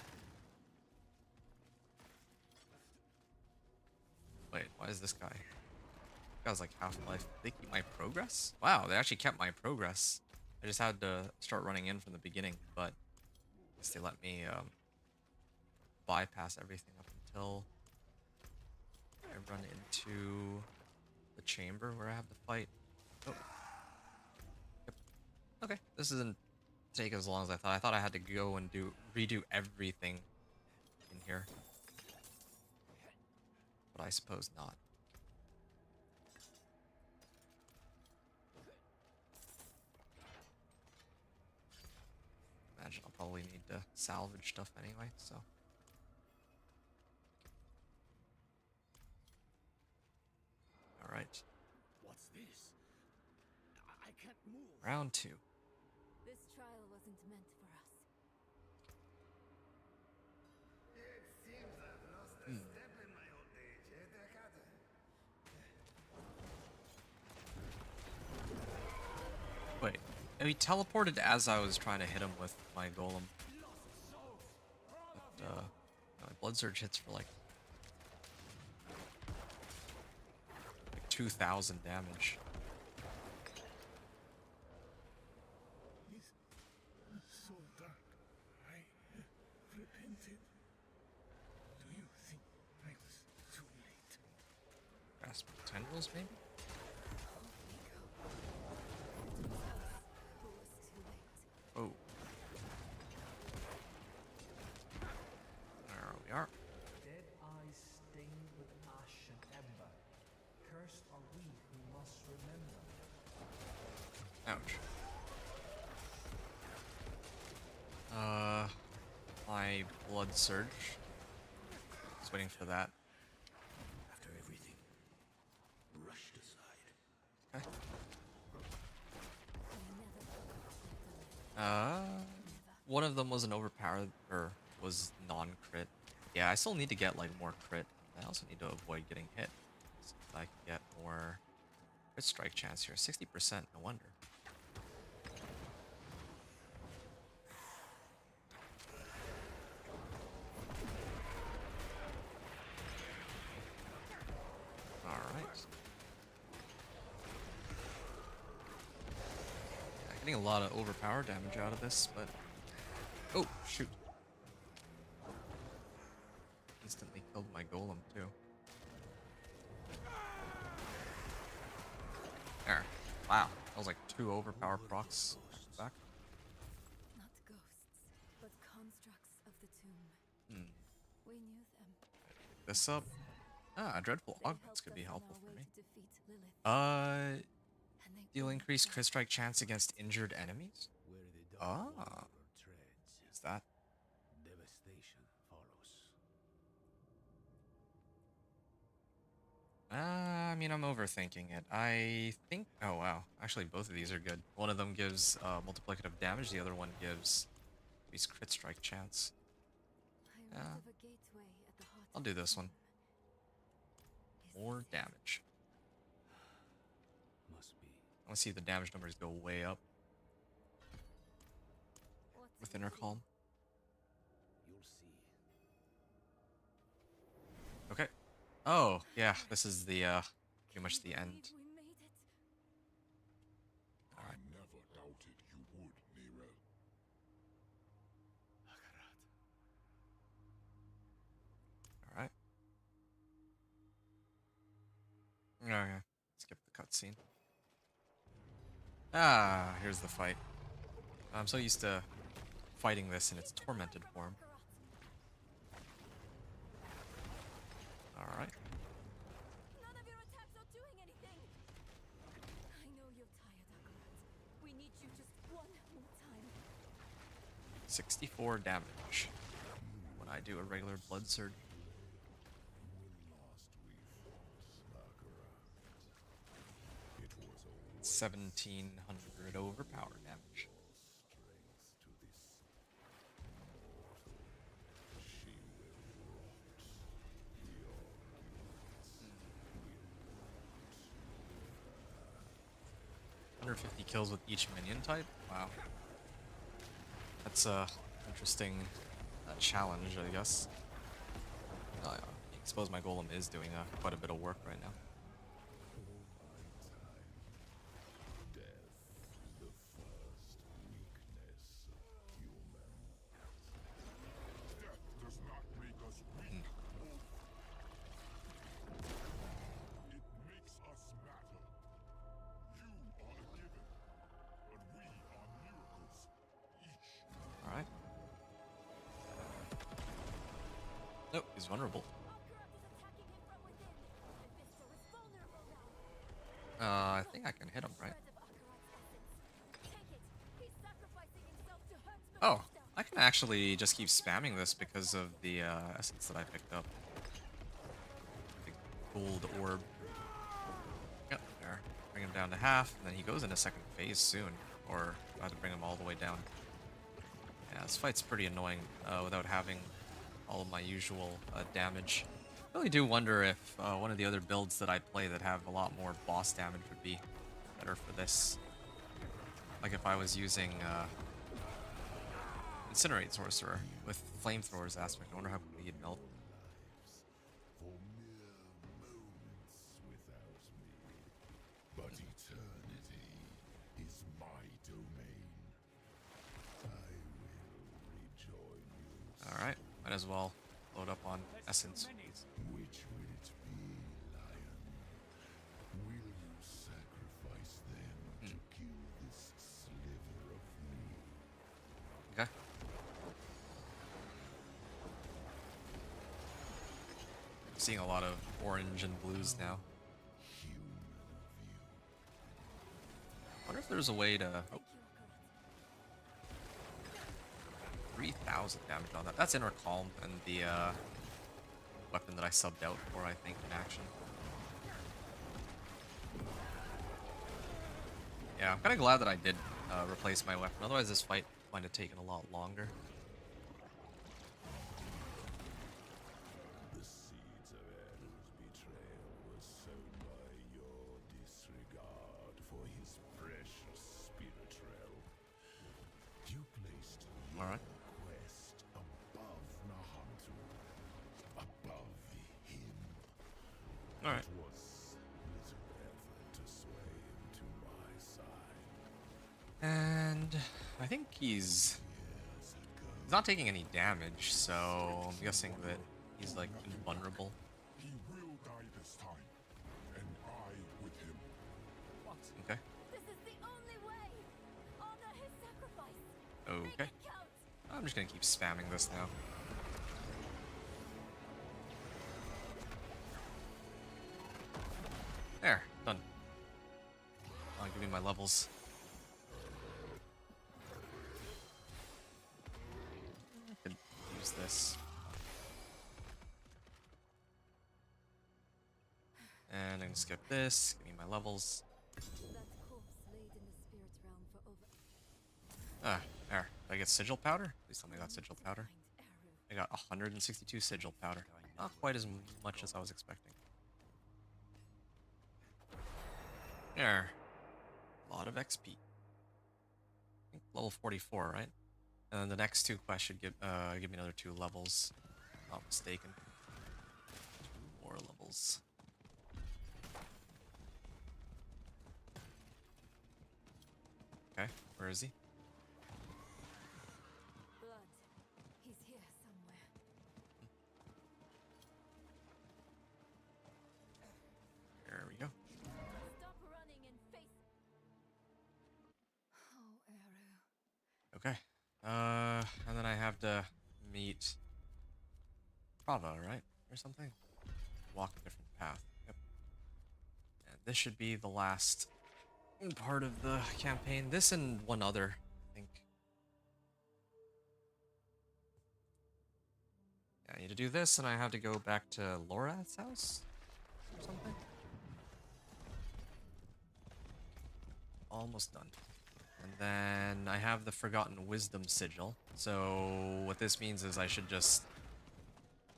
Wait, why is this guy? This guy's like Half-Life. They keep my progress? Wow, they actually kept my progress. I just had to start running in from the beginning, but I guess they let me bypass everything up until I run into the chamber where I have to fight. Oh. Yep. Okay, this doesn't take as long as I thought. I thought I had to go and redo everything in here. But I suppose not. Imagine I'll probably need to salvage stuff anyway, so. Alright. What's this? I can't move. Round 2. This trial wasn't meant for us. It seems I've lost a step in my old age, eh, Decade? Wait, he teleported as I was trying to hit him with my golem. But, my blood surge hits for like 2,000 damage. It's so dark. I repented. Do you think I was too late? Grasp tendrils, maybe? Oh. There we are. Dead eyes stained with ash and ember. Cursed are we who must remember. Ouch. My blood surge. Just waiting for that. After everything, rushed aside. Okay. One of them was an overpowered, or was non-crit. Yeah, I still need to get like more crit. I also need to avoid getting hit. So I can get more crit strike chance here. 60%, no wonder. Alright. Yeah, getting a lot of overpower damage out of this, but... Oh, shoot. Instantly killed my golem, too. There. Wow. That was like 2 overpower procs back. Not ghosts, but this up. Ah, Dreadful They Augments helped could be us on helpful our for way me. to defeat Lilith, and they Deal brought increased us crit strike chance against injured enemies. Where the dark Ah, wanderer treads, is that? devastation follows. I mean, I'm overthinking it. I think. Oh wow, actually, both of these are good. One of them gives multiplicative damage. The other one gives increased crit strike chance. I Yeah, read of a gateway at the heart I'll of do the this one. tomb. Is More this it? damage. Must be. I want to see the damage numbers go way up What with do you Inner see? Calm. You'll see. Okay. Oh yeah, this is the pretty much the end. We made it. I never doubted you would, Nero. All right. Okay. Skip the cutscene. Ah, here's the fight. I'm so used to fighting this in its tormented form. All right. None of your attacks are doing anything. I know you're tired, Akarat. We need you just one more time. 64 damage when I do a regular blood surge. It was a 1700 overpower damage. strength to this mortal. She will rot. Your guilt 150 kills with each minion type? Wow. That's a interesting challenge, I guess. I suppose my golem is doing quite a bit of work right now. Death, the first weakness of human. Death does not make us weak. It makes us matter. You are a given, but we are miracles. Each. All right. Nope, he's vulnerable. Akarat is attacking him from within. And Bistro is vulnerable now. I think I can hit him, right? Shred of Akarat's essence. Take it. He's sacrificing himself to hurt Oh, Mephisto. I can actually just keep spamming this because of the essence that I picked up. The gold orb. Yep, there. Bring him down to half, and then he goes into second phase soon. Or I have to bring him all the way down. Yeah, this fight's pretty annoying without having all of my usual damage. I really do wonder if one of the other builds that I play that have a lot more boss damage would be better for this. Like if I was using Incinerate Sorcerer with Flamethrowers aspect. I wonder how quickly he'd melt. For mere moments without me. But eternity is my domain. I will rejoin you. Alright, might as well load up on Essence. Which will it be, Lion? Will you sacrifice them to kill this sliver of me? Okay. I'm seeing a lot of orange and blues now. Human of you. I wonder if there's a way to... Oh, Thank you, Akarat. 3,000 damage on that. That's Inner Calm and the weapon that I subbed out for, I think, in action. Yeah, I'm kind of glad that I did replace my weapon. Otherwise, this fight might have taken a lot longer. The seeds of Eru's betrayal were sown by your disregard for his precious spirit realm. You placed your Alright. quest above Nahantu, above him. Alright. It was little effort to sway him to my side. And I think he's not taking any damage, so I'm guessing that he's like invulnerable. He will die this time, and I with him. Okay. This is the only way. Honor his sacrifice. Make Okay. it count. I'm just gonna keep spamming this now. Done. Give me my levels. I could use this. And I can skip this. Give me my levels. That corpse laid in the spirit realm for over. Ah, there. Did I get sigil powder? Please tell me I got sigil powder. Find Eru. I got 162 sigil powder. Not quite as much as I was expecting. There. A lot of XP. I think level 44, right? And then the next two quests should give me another 2 levels. Not mistaken. 2 more levels. Okay, where is he? Blood. He's here somewhere. There we go. Stop running and face. Oh, Eru. Okay. And then I have to meet Prava, right? Or something? Walk a different path. Yep. And this should be the last part of the campaign. This and one other, I think. Yeah, I need to do this, and I have to go back to Lorath's house or something. Almost done. And then I have the Forgotten Wisdom Sigil. So what this means is I should just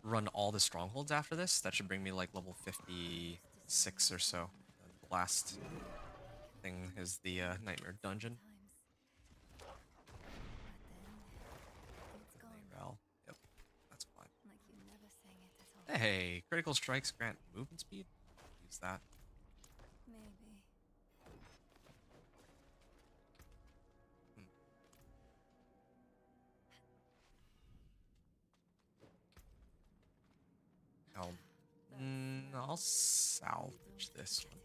run all the strongholds after this. That should bring me like level 56 or so. The last thing is the Nightmare Dungeon. But then it's gone. Well, yep, that's fine. Like you never sang it at all. Hey, critical strikes grant movement speed. Use that. Maybe. Helm. I'll salvage this one.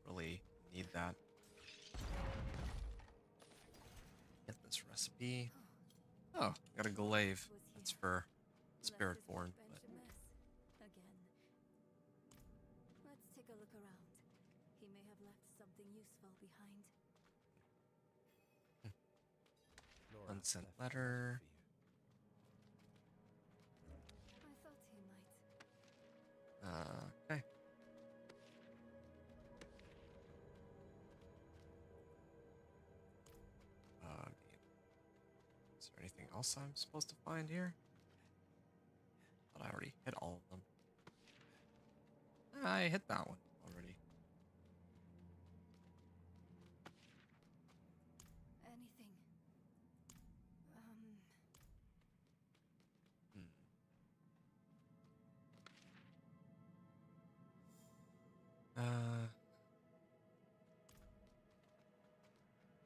Really need that. Get this recipe. Oh, got a glaive. That's for Spiritborn, but Again. Let's take a look around. He may have left something useful behind. unsent letter. I thought he might. Okay. Is there anything else I'm supposed to find here? Thought I already hit all of them. I hit that one already. Anything.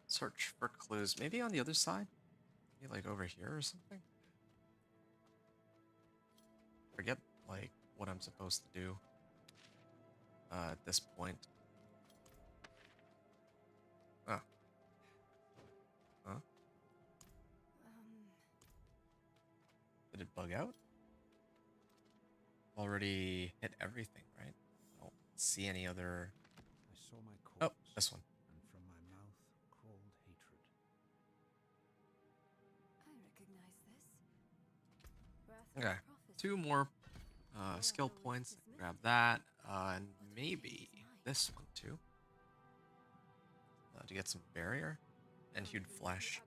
Search for clues. Maybe on the other side? Maybe like over here or something? Forget like what I'm supposed to do at this point. Oh. Huh? Did it bug out? Already hit everything, right? I don't see any other. I saw my corpse. Oh, this one. And from my mouth crawled hatred. I recognize this. Wrath of Okay, Prophet. 2 more skill points. Grab that, and maybe this one too. To get some barrier and hued flesh.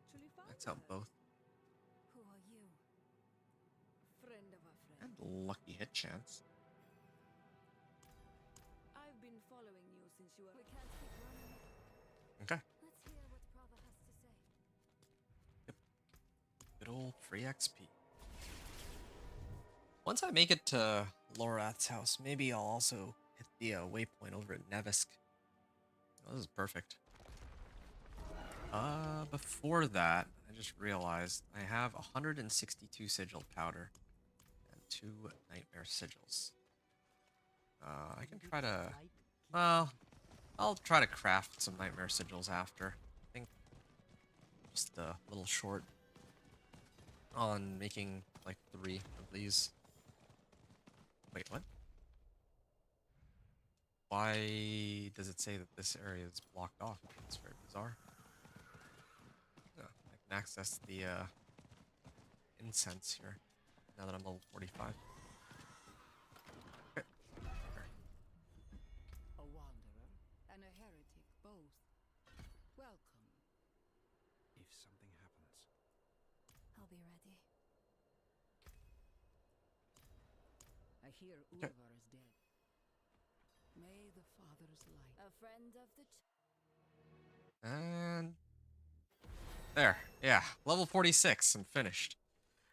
That's out both. Who are you? Friend of a friend. And lucky hit chance. I've been following you since you were. We can't keep running. Okay. Let's hear what Prava has to say. Good old free XP. Once I make it to Lorath's house, maybe I'll also hit the waypoint over at Nevisk. Oh, this is perfect. Before that, I just realized I have 162 sigil powder and 2 nightmare sigils. I can try to, well, I'll try to craft some nightmare sigils after. I think just a little short on making like 3 of these. Wait, what? Why does it say that this area is blocked off? It's very bizarre. Oh, I can access the incense here now that I'm level 45. Okay. A wanderer and a heretic both. Welcome. If something happens, I'll be ready. I hear Urvar is dead. May the father's light. A friend of the And there. Yeah, level 46. I'm finished.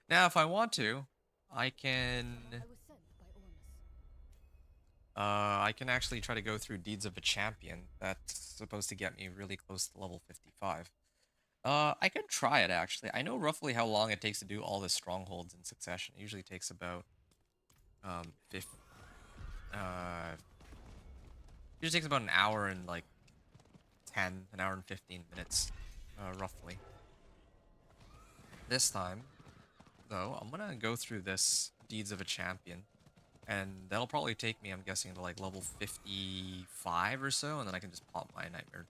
Now, if I want to, I can... I was sent by Ormus. I can actually try to go through Deeds of a Champion. That's supposed to get me really close to level 55. I could try it, actually. I know roughly how long it takes to do all the strongholds in succession. It usually takes about, usually takes about an hour and, like, an hour and 15 minutes, roughly. This time, though, I'm gonna go through this Deeds of a Champion. And that'll probably take me, I'm guessing, to like level 55 or so, and then I can just pop my Nightmare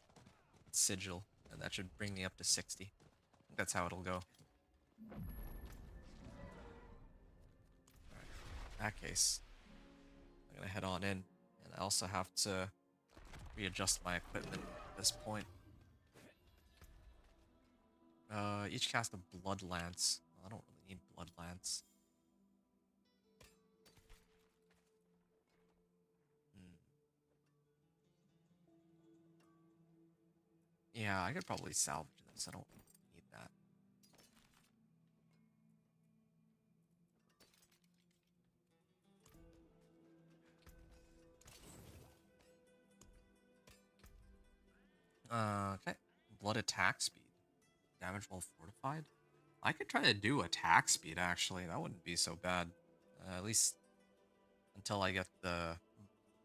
Sigil, and that should bring me up to 60. I think that's how it'll go. Alright, in that case, I'm gonna head on in, and I also have to readjust my equipment at this point. Each cast a Blood Lance. Well, I don't really need Blood Lance. Yeah, I could probably salvage this. I don't need that. Okay. Blood attack speed. Damage while fortified. I could try to do attack speed, actually. That wouldn't be so bad. At least until I get the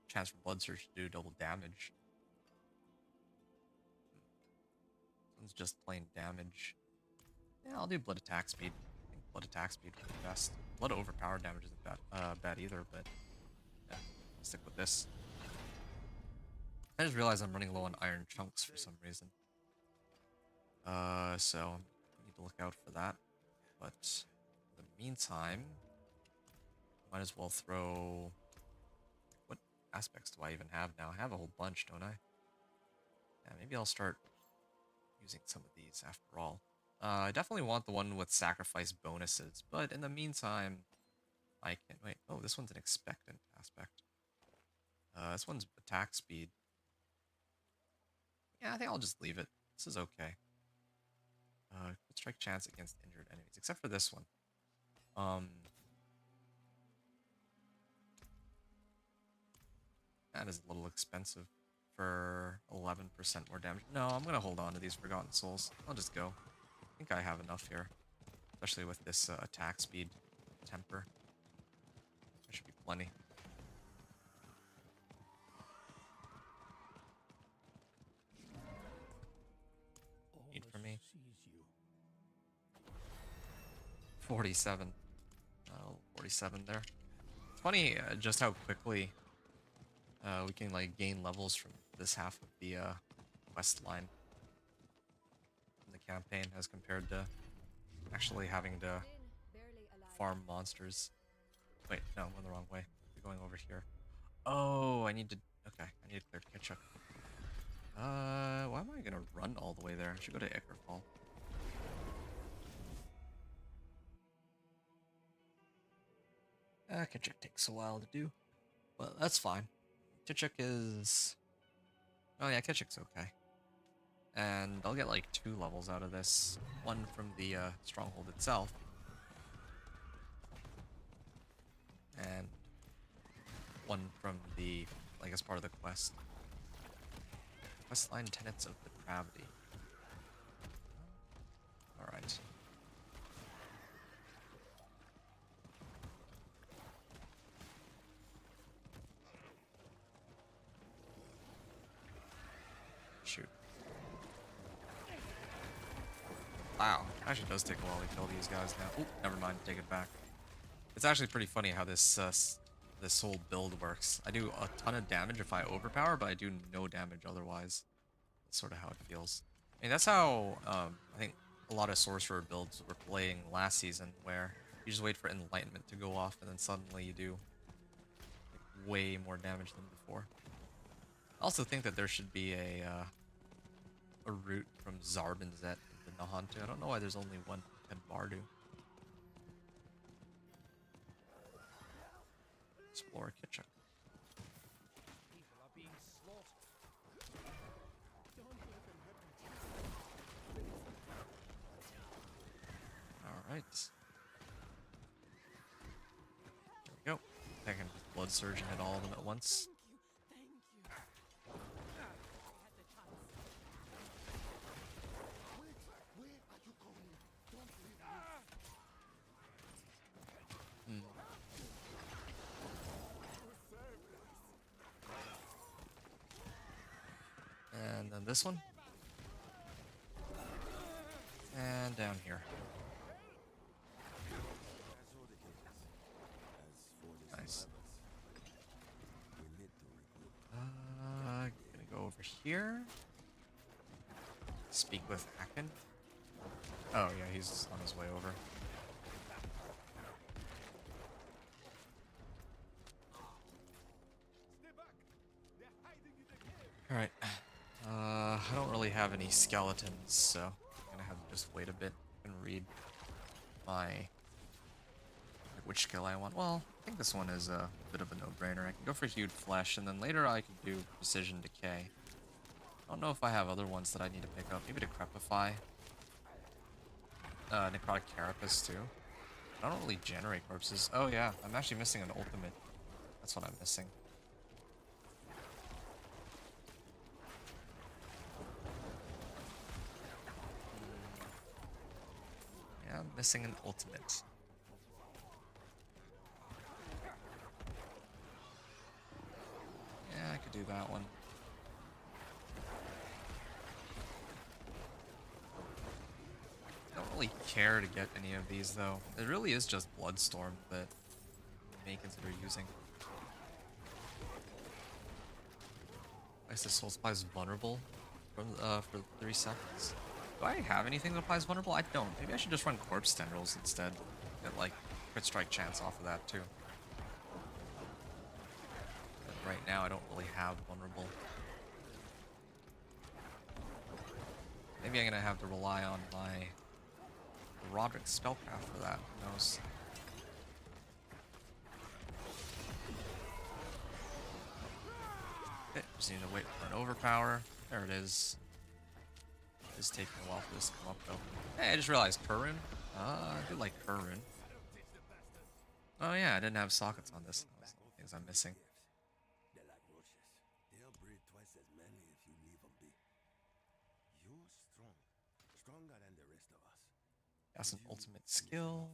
chance for Blood Surge to do double damage. It's just plain damage. Yeah, I'll do blood attack speed. I think blood attack speed would be best. Blood overpower damage isn't bad either, but yeah, I'll stick with this. I just realized I'm running low on iron chunks for some reason. So I need to look out for that. But in the meantime, might as well throw. What aspects do I even have now? I have a whole bunch, don't I? Yeah, maybe I'll start using some of these after all. I definitely want the one with sacrifice bonuses, but in the meantime, I can wait. Oh, this one's an expectant aspect. This one's attack speed. Yeah, I think I'll just leave it. This is okay. Strike chance against injured enemies, except for this one. That is a little expensive for 11% more damage. No, I'm gonna hold on to these Forgotten Souls. I'll just go. I think I have enough here, especially with this attack speed temper. There should be plenty. Need for me. 47. 47 there. It's funny just how quickly we can like gain levels from this half of the quest line in the campaign as compared to actually having to farm monsters. Wait, no, I'm going the wrong way. We're going over here. Oh, I need to. Okay, I need to clear Kitchuk. Why am I gonna run all the way there? I should go to Ickerfall. Kitchuk takes a while to do, but that's fine. Kitchuk is... Oh yeah, Kitchuk's okay. And I'll get like 2 levels out of this. One from the stronghold itself. And one from the, like, as part of the quest. Questline Tenets of Depravity. Alright. Shoot. Wow, it actually does take a while to kill these guys now. Oop, never mind, take it back. It's actually pretty funny how this this whole build works. I do a ton of damage if I overpower, but I do no damage otherwise. That's sort of how it feels. I mean, that's how I think a lot of sorcerer builds were playing last season, where you just wait for enlightenment to go off, and then suddenly you do like, way more damage than before. I also think that there should be a route from Zarbinzet to Nahantu. I don't know why there's only one in Bardu. Explore Kitchen. People are being slaughtered. Alright. There we go. I can just blood surge and hit all of them at once. And then this one. And down here. Nice. Gonna go over here. Speak with Akin. Oh yeah, he's on his way over. Alright. I don't really have any skeletons, so I'm gonna have to just wait a bit and read my which skill I want. Well, I think this one is a bit of a no-brainer. I can go for Hued Flesh, and then later I can do Precision Decay. I don't know if I have other ones that I need to pick up. Maybe Decrepify. Necrotic Carapace too. I don't really generate corpses. Oh yeah, I'm actually missing an ultimate. That's what I'm missing. Yeah, I'm missing an ultimate. Yeah, I could do that one. Don't really care to get any of these though. It really is just Bloodstorm that I may consider using. I guess the Soul Supply is vulnerable for 3 seconds. Do I have anything that applies vulnerable? I don't. Maybe I should just run Corpse Tendrils instead. Get like crit strike chance off of that too. But right now I don't really have vulnerable. Maybe I'm gonna have to rely on my Roderick Spellcraft for that. Who knows? Okay, just need to wait for an overpower. There it is. It's taking a while for this to come up though. Hey, I just realized Kurun. I do like Kurun. Oh yeah, I didn't have sockets on this. That's one of the things I'm missing. They're like roaches. They'll breed twice as many if you leave them be. You're strong. Stronger than the rest of us. That's an ultimate skill.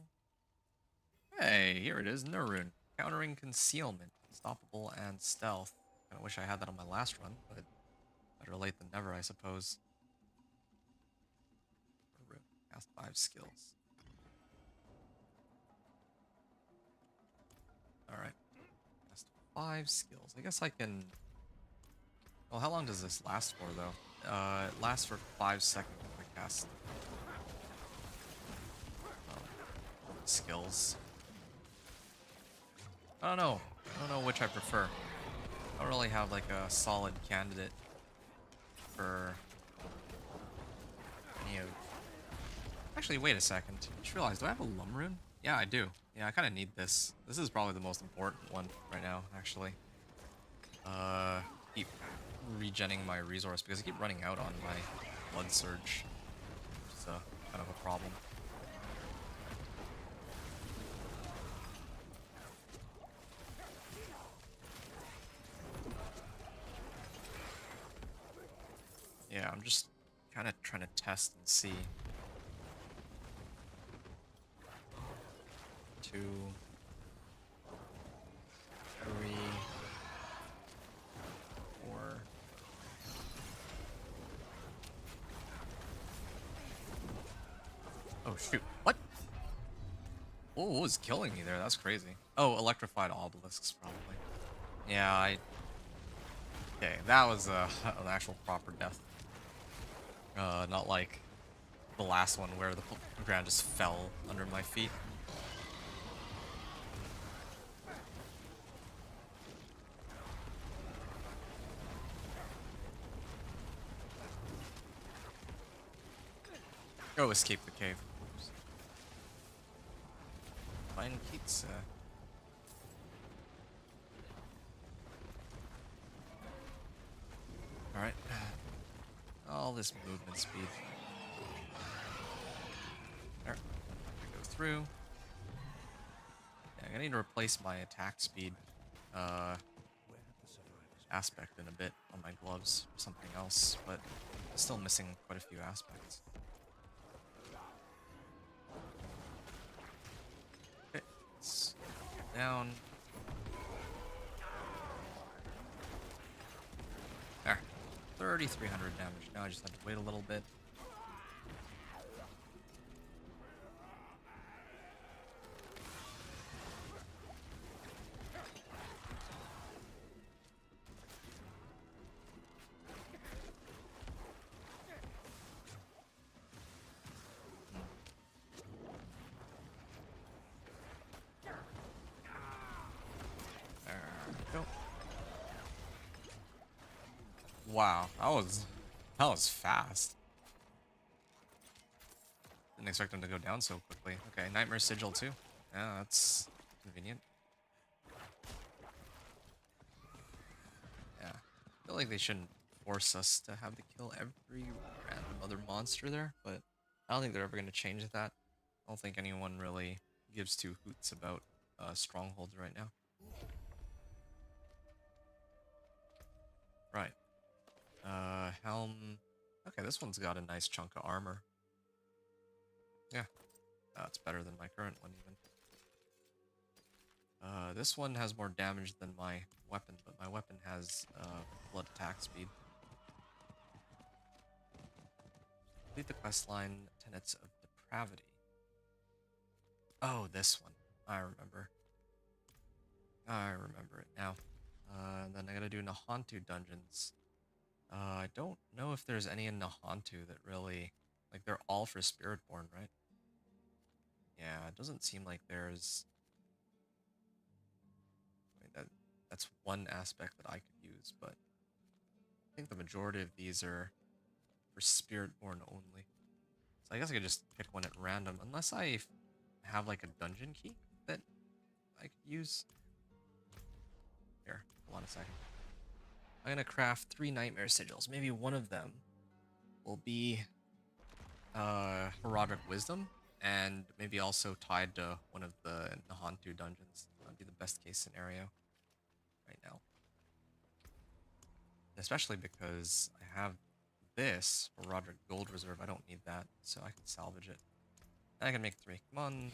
Hey, here it is, Nurun. Countering concealment, unstoppable, and stealth. I wish I had that on my last run, but better late than never, I suppose. Nurun, cast 5 skills. Alright. Cast 5 skills. I guess I can... Well, how long does this last for, though? It lasts for 5 seconds if I cast skills. I don't know. I don't know which I prefer. I don't really have like a solid candidate for any of... Actually, wait a second. I just realized, do I have a Lum Rune? Yeah, I do. Yeah, I kind of need this. This is probably the most important one right now, actually. Keep regenning my resource because I keep running out on my Blood Surge. Which is kind of a problem. Yeah, I'm just kind of trying to test and see. 2, 3, 4. Oh shoot! What? What was killing me there? That's crazy. Oh, electrified obelisks, probably. Yeah, Okay, that was an actual proper death. Not like the last one where the ground just fell under my feet. Go escape the cave. Find pizza. Alright. All this movement speed. There. Go through. Yeah, I need to replace my attack speed aspect in a bit on my gloves or something else, but still missing quite a few aspects. Okay, let's get down. There. 3,300 damage. Now I just have to wait a little bit. There we go. Wow, that was fast. Didn't expect him to go down so quickly. Okay, Nightmare Sigil too. Yeah, that's convenient. Yeah, I feel like they shouldn't force us to have to kill every random other monster there, but I don't think they're ever going to change that. I don't think anyone really gives two hoots about strongholds right now. Right. Helm. Okay, this one's got a nice chunk of armor. Yeah, that's better than my current one even. This one has more damage than my weapon, but my weapon has blood attack speed. Complete the questline Tenets of Depravity. Oh, this one. I remember. I remember it now. Then I gotta do Nahantu dungeons. I don't know if there's any in Nahantu that really... Like, they're all for Spiritborn, right? Yeah, it doesn't seem like there's... I mean, that's one aspect that I could use, but... I think the majority of these are for Spiritborn only. So I guess I could just pick one at random, unless I have, like, a dungeon key that I could use. Here, hold on a second. I'm gonna craft 3 Nightmare Sigils. Maybe one of them will be Herodic Wisdom, and maybe also tied to one of the Nahantu dungeons. That'd be the best case scenario right now. Especially because I have this Herodic Gold Reserve. I don't need that, so I can salvage it. I can make 3. Come on.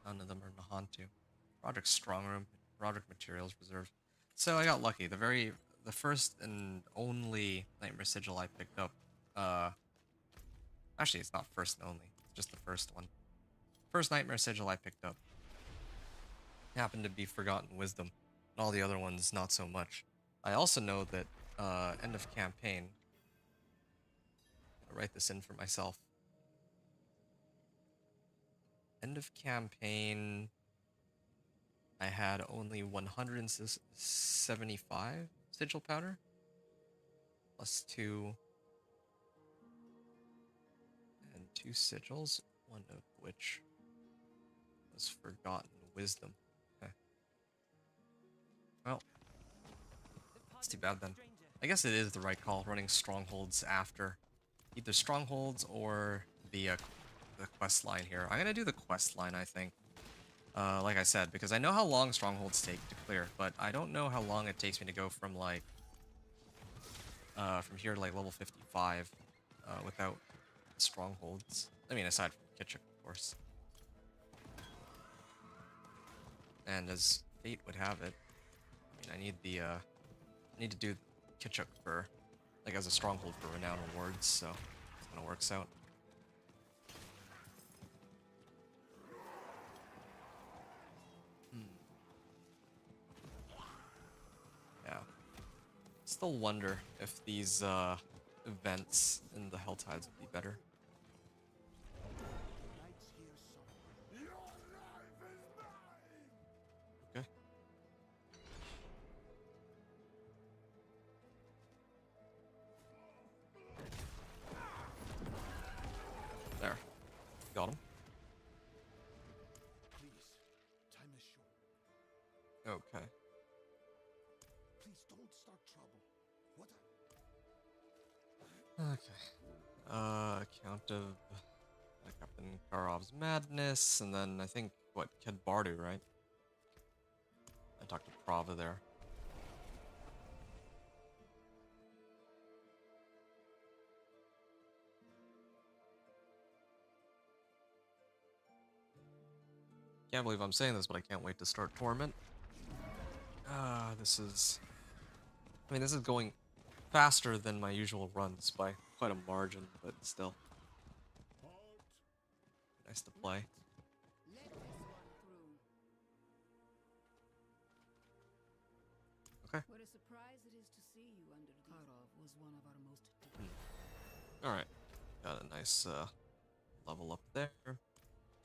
None of them are Nahantu. Roderick Strong Room, Roderick Materials Reserve. So I got lucky. The first and only Nightmare Sigil I picked up. Actually, it's not first and only. It's just the first one. First Nightmare Sigil I picked up happened to be Forgotten Wisdom. And all the other ones, not so much. I also know that end of campaign. I'll write this in for myself. End of campaign, I had only 175 sigil powder, plus 2, and 2 sigils, one of which was Forgotten Wisdom. Okay. Well, that's too bad then. I guess it is the right call, running strongholds after either strongholds or the quest line here. I'm gonna do the quest line, I think. Like I said, because I know how long strongholds take to clear, but I don't know how long it takes me to go from like from here to like level 55 without strongholds. I mean, aside from Kitchuk, of course. And as fate would have it, I mean, I need to do Kitchuk for like as a stronghold for renown awards, so it kind of works out. still wonder if these events in the Helltides would be better. Okay. There. Got him. Please, time is short. Okay. Please don't start trouble. What? Okay. Account of Captain Karov's madness, and then I think, what, Ked Bardu, right? I talked to Prava there. Can't believe I'm saying this, but I can't wait to start Torment. This is... I mean, this is going faster than my usual runs by quite a margin, but still. Nice to play. Let this one through. Okay. What a surprise it is to see you under the Karov was one of our most Alright. Got a nice level up there.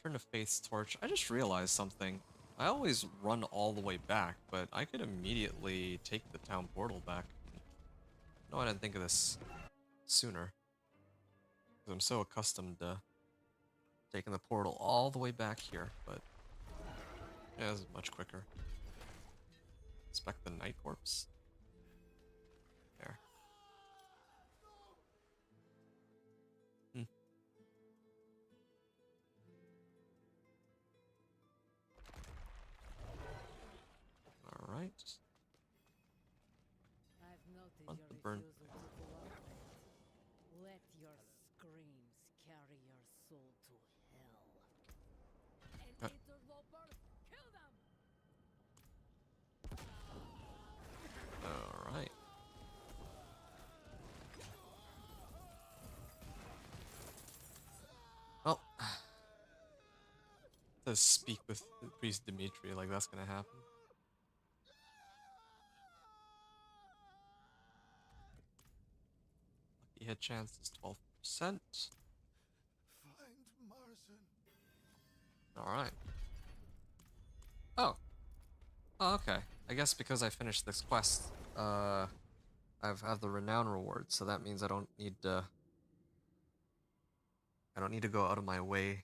Turn to Faith's Torch. I just realized something. I always run all the way back, but I could immediately take the town portal back. No, I didn't think of this sooner. Because I'm so accustomed to taking the portal all the way back here, but yeah, this is much quicker. Inspect the Night Corpse. There. Alright. I've noted Want your the burn refusal to cooperate. Let your screams carry your soul to hell. An interloper, kill them! Alright. Well, to speak with Priest Dimitri, like that's gonna happen. Lucky hit chance is 12%. Find Marzen. Alright. Oh. Oh, okay. I guess because I finished this quest, I have the renown reward, so that means I don't need to go out of my way.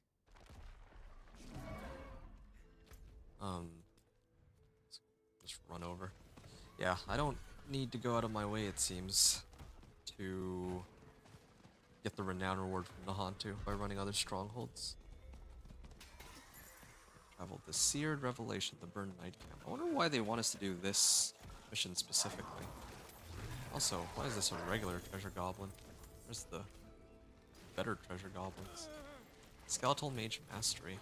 Just run over. Yeah, I don't need to go out of my way, it seems, to get the renown reward from Nahantu by running other strongholds. Travel the Seared Revelation, the Burned Night Camp. I wonder why they want us to do this mission specifically. Also, why is this a regular treasure goblin? Where's the better treasure goblins? Skeletal Mage Mastery.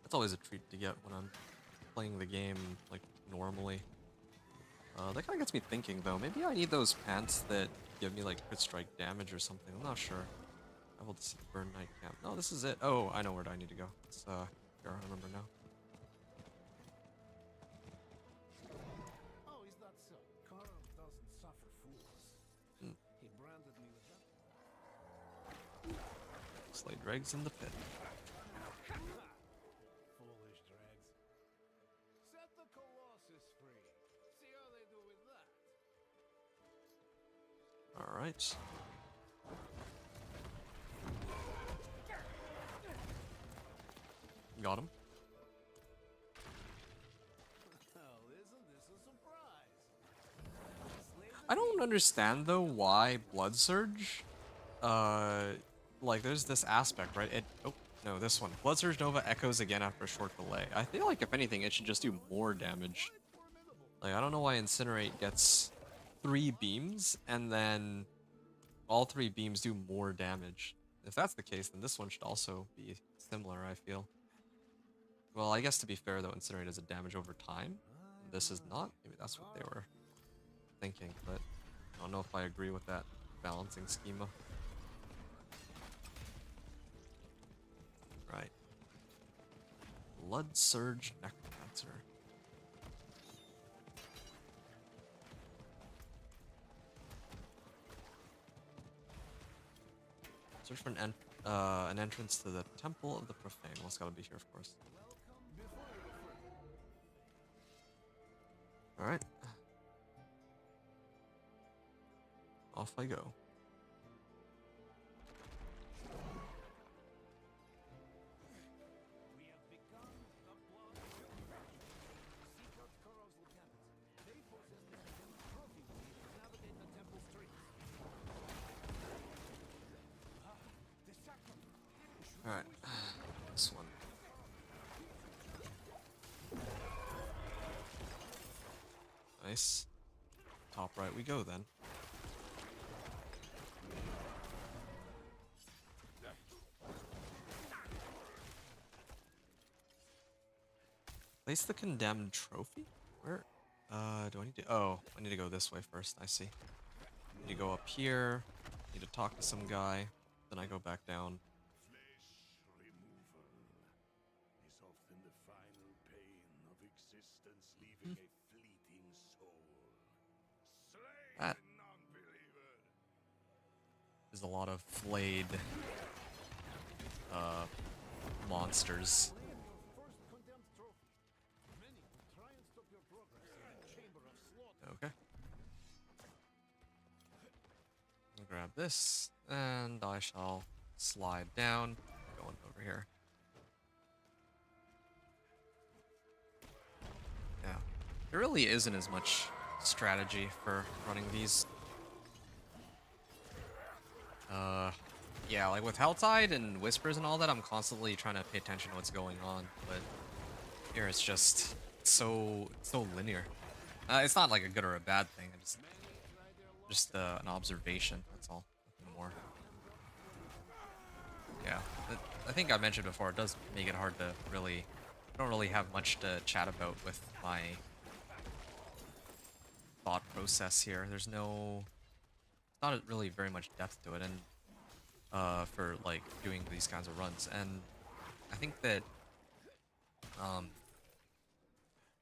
That's always a treat to get when I'm playing the game, like, normally. That kind of gets me thinking, though. Maybe I need those pants that give me, like, crit strike damage or something. I'm not sure. I will see the Burn Night Camp. No, this is it. Oh, I know where I need to go. It's, here, I remember now. Oh, is that so? Karov doesn't suffer fools. He branded me with that. Slay dregs in the pit. Foolish dregs. Set the Colossus free. See how they do with that. Alright. Got him. Well, isn't this a surprise? I don't understand, though, why Blood Surge, like, there's this aspect, right? Oh, no, this one. Blood Surge Nova echoes again after a short delay. I feel like, if anything, it should just do more damage. Like, I don't know why Incinerate gets 3 beams, and then all 3 beams do more damage. If that's the case, then this one should also be similar, I feel. Well, I guess to be fair, though, Incinerate is a damage over time. This is not. Maybe that's what they were thinking, but I don't know if I agree with that balancing schema. Right. Blood Surge Necromancer. Search for an entrance to the Temple of the Profane. Well, it's gotta be here, of course. Alright. Off I go. Alright, this one. Nice. Top right we go then. Place the condemned trophy? Where? Do I need to? Oh, I need to go this way first. I see. Need to go up here. Need to talk to some guy. Then I go back down. Flesh removal is often the final pain of existence, leaving a fleeting soul. Slay That the non-believer. is a lot of flayed monsters. Okay. I'll grab this, and I shall slide down. Going over here. Yeah. There really isn't as much strategy for running these. Yeah, like with Helltide and Whispers and all that, I'm constantly trying to pay attention to what's going on, but here it's just so linear. It's not like a good or a bad thing. Just an observation. That's all. Nothing more. Yeah, I think I mentioned before. It does make it hard to really. I don't really have much to chat about with my thought process here. There's no. It's not really very much depth to it, and for like doing these kinds of runs, and I think that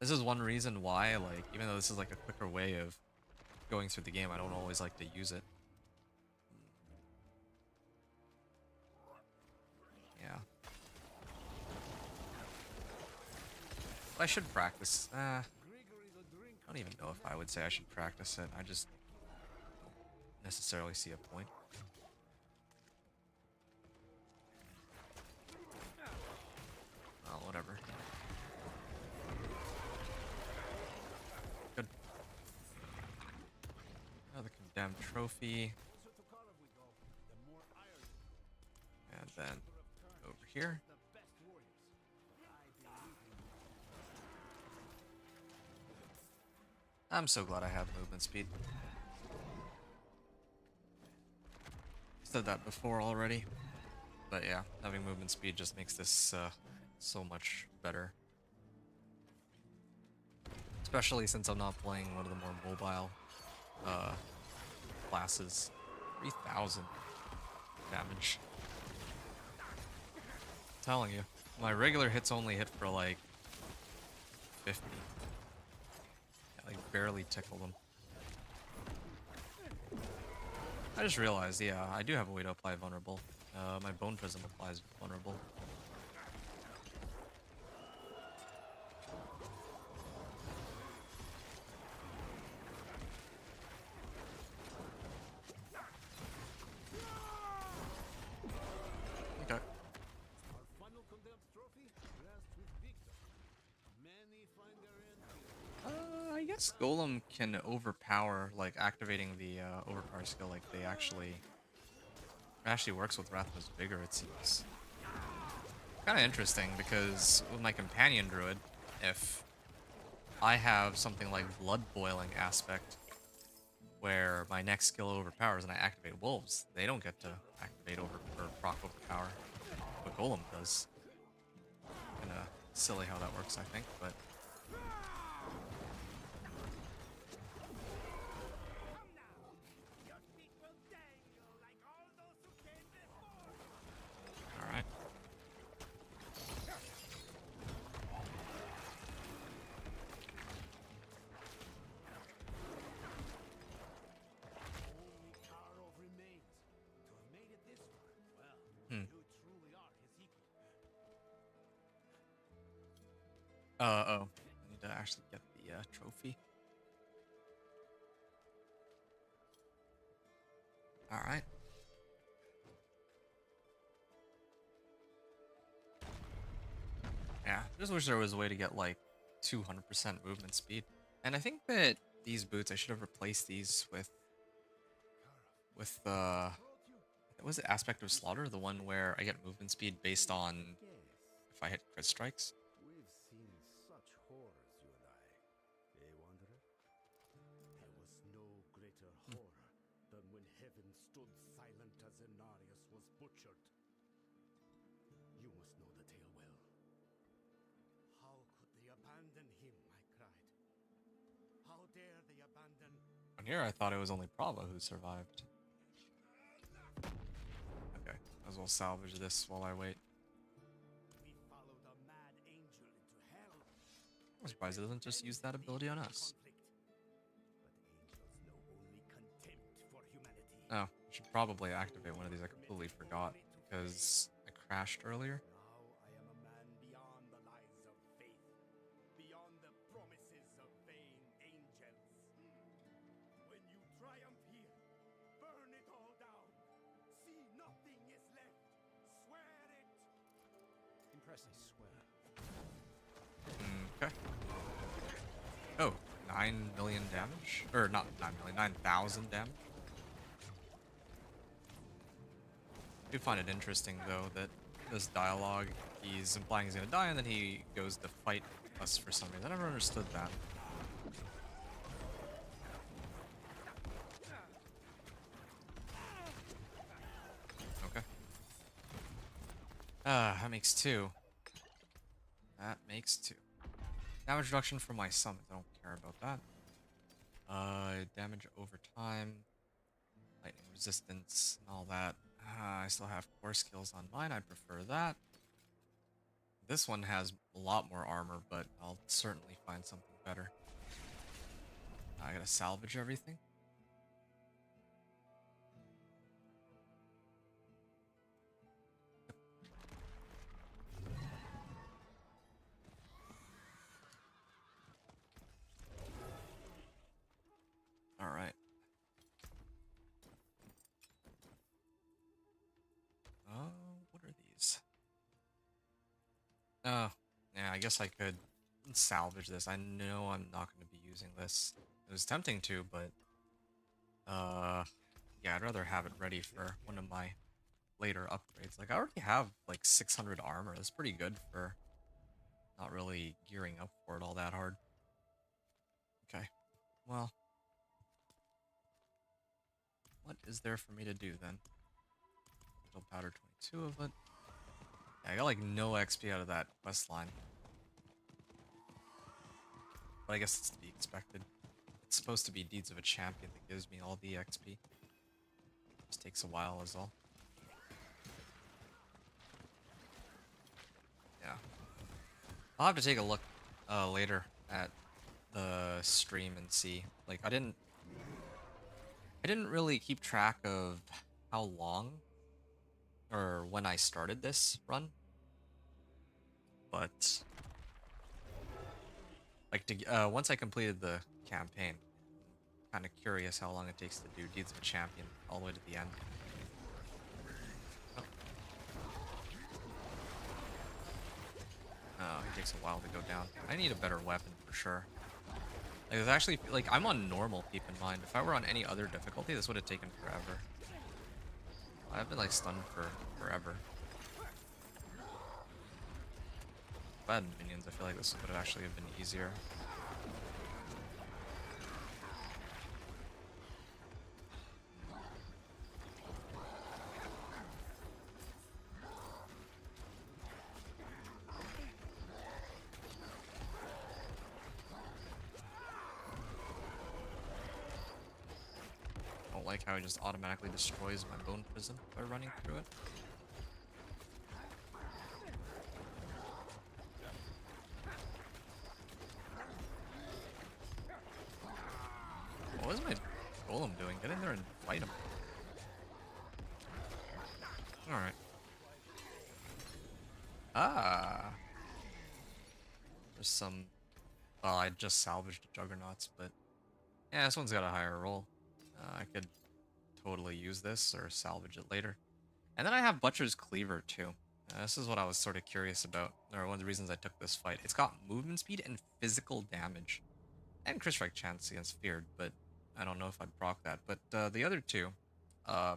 this is one reason why, like, even though this is like a quicker way of going through the game, I don't always like to use it. Yeah. But I should practice. I don't even know if I would say I should practice it. I just don't necessarily see a point. Oh, whatever. Good. Another condemned trophy. And then over here. I'm so glad I have movement speed. Said that before already. But yeah, having movement speed just makes this so much better. Especially since I'm not playing one of the more mobile classes. 3,000 damage. I'm telling you, my regular hits only hit for like 50. I like barely tickle them. I just realized, yeah, I do have a way to apply vulnerable. My bone prism applies vulnerable. Okay. I guess Golem can overpower, like activating the overpower skill, like they actually works with Rathma's Vigor, it seems. Kind of interesting, because with my companion druid, if I have something like blood boiling aspect, where my next skill overpowers and I activate wolves, they don't get to activate or proc overpower, but Golem does. Kind of silly how that works, I think, but. Alright. Oh. I need to actually get the trophy. Alright. Yeah, just wish there was a way to get like 200% movement speed. And I think that these boots, I should have replaced these with was it Aspect of Slaughter, the one where I get movement speed based on if I hit crit strikes? We've seen such horrors, you and I. Eh, Wanderer? There was no greater horror than when heaven stood silent as Inarius was butchered. You must know the tale well. How could they abandon him, I cried. How dare they abandon... On here, I thought it was only Prava who survived. Okay, might as well salvage this while I wait. We followed a mad angel into hell. I'm surprised it doesn't just use that ability on us. But angels know only contempt for humanity. Oh, I should probably activate one of these. I completely forgot because I crashed earlier. Now I am a man beyond the lies of faith, beyond the promises of vain angels. When you triumph here, burn it all down. See nothing is left. Swear it. Impressive. Swear. Okay. Oh, 9 million damage? Or not 9 million, 9,000 damage? I do find it interesting, though, that this dialogue, he's implying he's gonna die, and then he goes to fight us for some reason. I never understood that. Okay. That makes 2. That makes 2. Damage reduction for my summons. I don't care about that. Damage over time. Lightning resistance and all that. I still have core skills on mine. I prefer that. This one has a lot more armor, but I'll certainly find something better. I gotta salvage everything. Alright. What are these? Oh, yeah, I guess I could salvage this. I know I'm not going to be using this. It was tempting to, but yeah, I'd rather have it ready for one of my later upgrades. Like, I already have like 600 armor. That's pretty good for not really gearing up for it all that hard. Okay, well, what is there for me to do then? Metal powder, 22 of it. Yeah, I got like no XP out of that quest line. But I guess it's to be expected. It's supposed to be Deeds of a Champion that gives me all the XP. Just takes a while is all. Yeah. I'll have to take a look later at the stream and see. Like, I didn't really keep track of how long or when I started this run, but like once I completed the campaign, kind of curious how long it takes to do Deeds of a Champion all the way to the end. Oh, it takes a while to go down. I need a better weapon for sure. Like, it's actually, like, I'm on normal, keep in mind. If I were on any other difficulty, this would have taken forever. I've been, like, stunned for forever. If I had minions, I feel like this would have actually been easier. I don't like how it just automatically destroys my bone prison by running through it. What was my golem doing? Get in there and fight him. Alright. Ah. There's some... Well, I just salvaged the Juggernauts, but... Yeah, this one's got a higher roll. I could totally use this or salvage it later. And then I have Butcher's Cleaver too. This is what I was sort of curious about, or one of the reasons I took this fight. It's got movement speed and physical damage. And crit strike chance against Feared, but I don't know if I'd proc that. But the other two,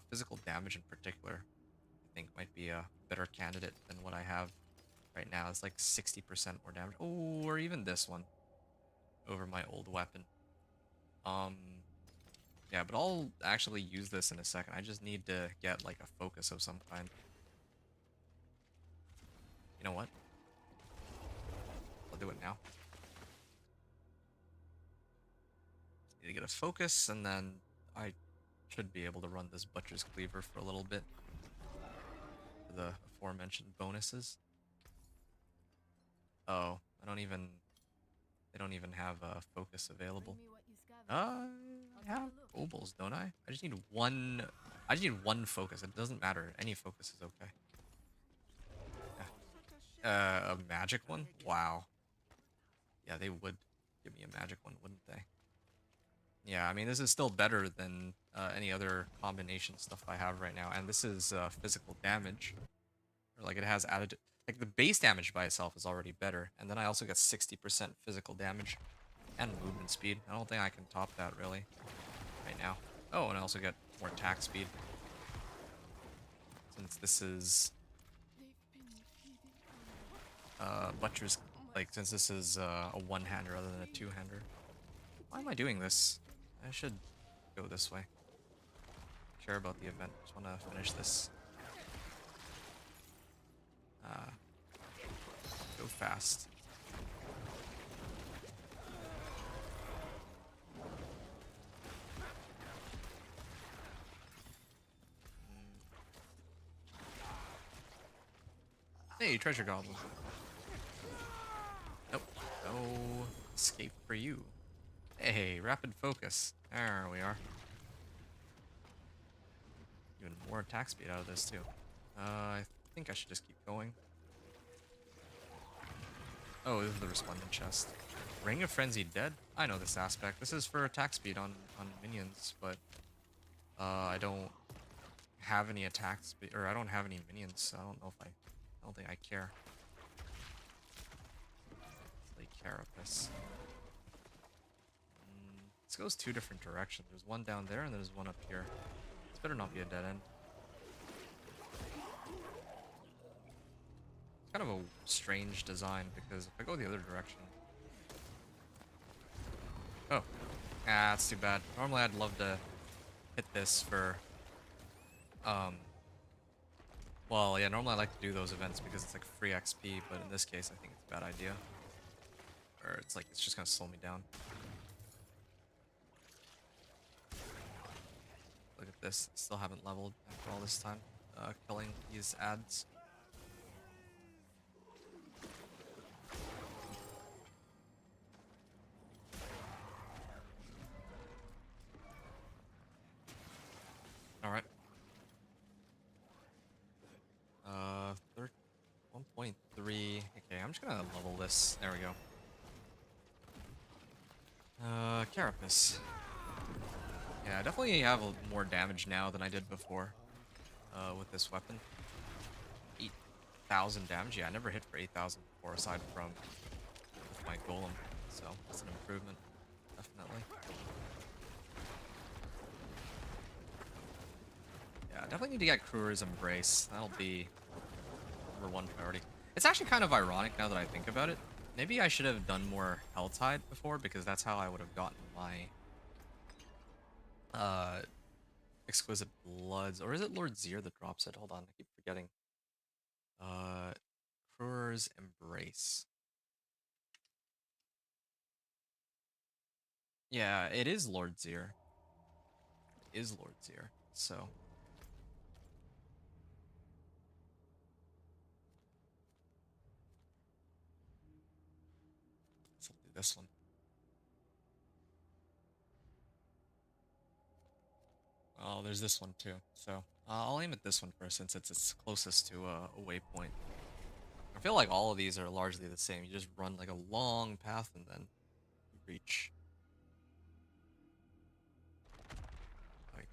physical damage in particular, I think might be a better candidate than what I have right now. It's like 60% more damage. Oh, or even this one over my old weapon. Yeah, but I'll actually use this in a second. I just need to get like a focus of some kind. You know what? I'll do it now. Need to get a focus, and then I should be able to run this Butcher's Cleaver for a little bit. For the aforementioned bonuses. Oh, they don't even have a focus available. I have obols, don't I? I just need one focus. It doesn't matter. Any focus is okay. Yeah. A magic one? Wow. Yeah, they would give me a magic one, wouldn't they? Yeah, I mean, this is still better than any other combination stuff I have right now. And this is physical damage. Or like it has added... Like the base damage by itself is already better. And then I also get 60% physical damage. And movement speed. I don't think I can top that, really. Right now. Oh, and I also get more attack speed. Since this is... Butcher's... Like, since this is a one-hander rather than a two-hander. Why am I doing this? I should go this way. Care about the event. Just want to finish this. Go fast. Hey, treasure goblin. Nope. No escape for you. Hey, rapid focus. There we are. Even more attack speed out of this too. I think I should just keep going. Oh, this is the resplendent chest. Ring of Frenzied Dead? I know this aspect. This is for attack speed on minions, but I don't have any attack speed, or I don't have any minions, so I don't know if I don't think I care. Like Carapace. This goes two different directions. There's one down there and there's one up here. This better not be a dead end. It's kind of a strange design because if I go the other direction... Oh. Ah, that's too bad. Normally I'd love to hit this for... Well, yeah, normally I like to do those events because it's like free XP, but in this case I think it's a bad idea. Or it's like, it's just gonna slow me down. Look at this, still haven't leveled after all this time, killing these ads. Alright. 1.3. Okay, I'm just gonna level this. There we go. Carapace. Yeah, I definitely have more damage now than I did before. With this weapon. 8,000 damage. Yeah, I never hit for 8,000 before, aside from with my golem. So that's an improvement, definitely. Yeah, I definitely need to get Kruger's Embrace. That'll be #1 priority. It's actually kind of ironic now that I think about it. Maybe I should have done more Helltide before, because that's how I would have gotten my Exquisite Bloods. Or is it Lord Zir that drops it? Hold on, I keep forgetting. Kruger's Embrace. Yeah, it is Lord Zir. It is Lord Zir, so... So I'll do this one. Oh, there's this one too. So I'll aim at this one first since it's closest to a waypoint. feel like all of these are largely the same. You just run like a long path and then you reach. Like,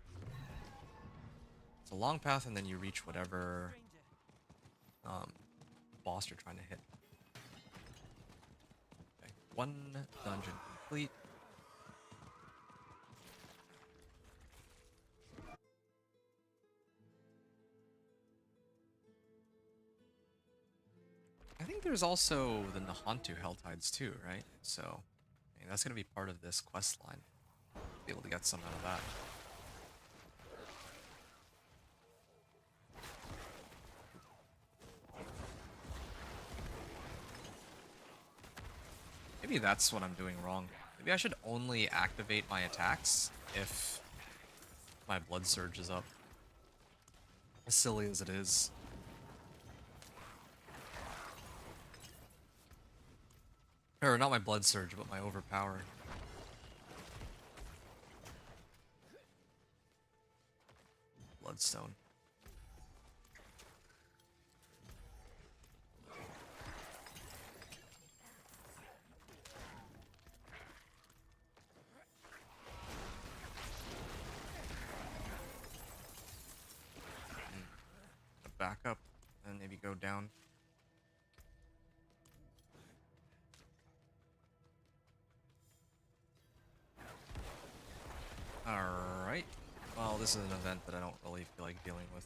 it's a long path and then you reach whatever boss you're trying to hit. Okay, one dungeon complete. I think there's also the Nahantu Helltides too, right? So, I mean, that's gonna be part of this quest line. Be able to get some out of that. Maybe that's what I'm doing wrong. Maybe I should only activate my attacks if my blood surge is up. As silly as it is. Or not my blood surge, but my overpower. Bloodstone. Back up and maybe go down. Alright. Well, this is an event that I don't really feel like dealing with.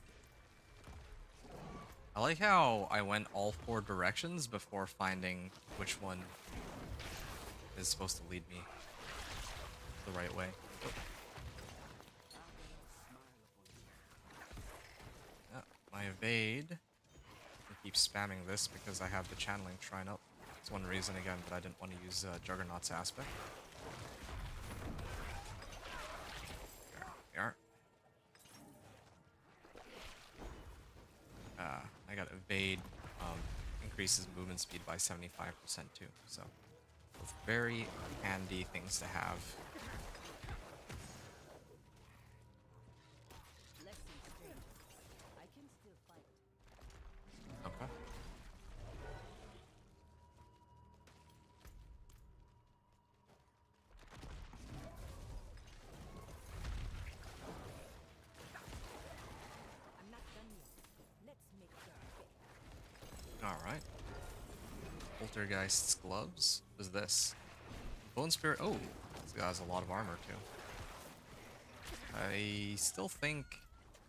I like how I went all 4 directions before finding which one is supposed to lead me the right way. My evade. I keep spamming this because I have the channeling shrine up. That's one reason, again, that I didn't want to use Juggernaut's aspect. There we are. I got evade, increases movement speed by 75% too, so both very handy things to have. Okay. Alright. Poltergeist's gloves? What is this? Bone Spirit. Oh, this guy has a lot of armor too. I still think...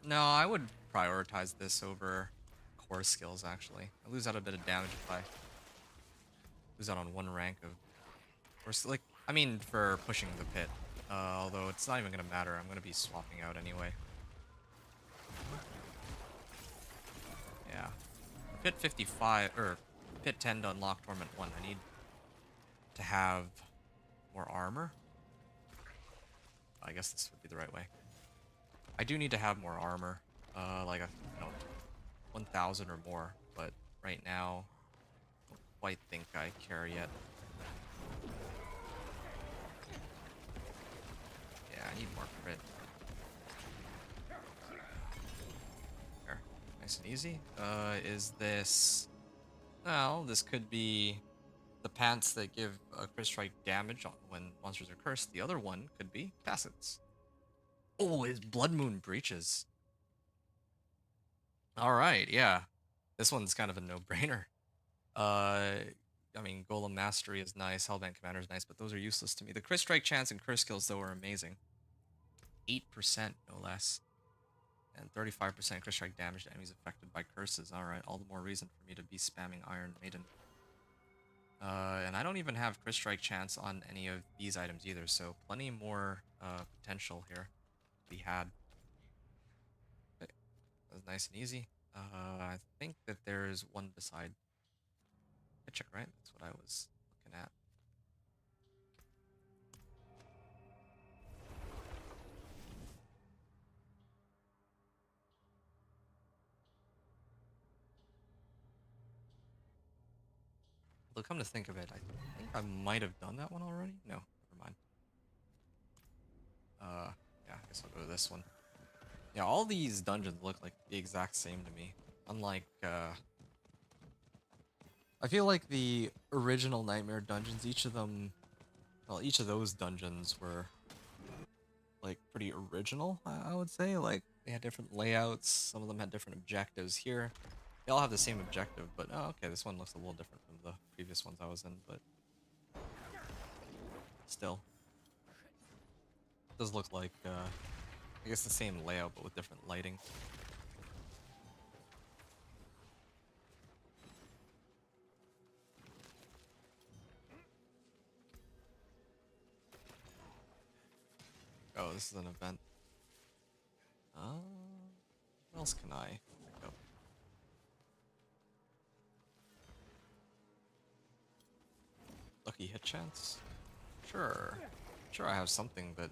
No, I would prioritize this over core skills, actually. I lose out a bit of damage if I lose out on 1 rank of... Or, like, I mean, for pushing the pit. Although it's not even going to matter. I'm going to be swapping out anyway. Yeah. Pit 55, or Pit 10 to unlock Torment 1, I need to have more armor. I guess this would be the right way. I do need to have more armor, like, 1,000 or more, but right now, I don't quite think I care yet. Yeah, I need more crit. There. Nice and easy. Is this... Well, this could be the pants that give crit strike damage when monsters are cursed. The other one could be facets. Oh, his Blood Moon breaches. Alright, yeah. This one's kind of a no-brainer. I mean, Golem Mastery is nice, Hellbent Commander is nice, but those are useless to me. The crit strike chance and curse skills, though, are amazing. 8%, no less. And 35% crit strike damage to enemies affected by curses. Alright, all the more reason for me to be spamming Iron Maiden. And I don't even have crit strike chance on any of these items either, so plenty more potential here to be had. Okay. That was nice and easy. I think that there's one beside Hitchik, right? That's what I was looking at. Though come to think of it, I think I might have done that one already. No, never mind. Yeah, I guess I'll go to this one. Yeah, all these dungeons look like the exact same to me. Unlike, I feel like the original Nightmare dungeons, each of them, well, each of those dungeons were like pretty original, I would say. Like they had different layouts, some of them had different objectives. Here they all have the same objective, but oh, okay, this one looks a little different from the previous ones I was in, but still it does look like I guess the same layout but with different lighting. Oh, this is an event. What else can I pick up? Lucky hit chance? Sure. Sure I have something that,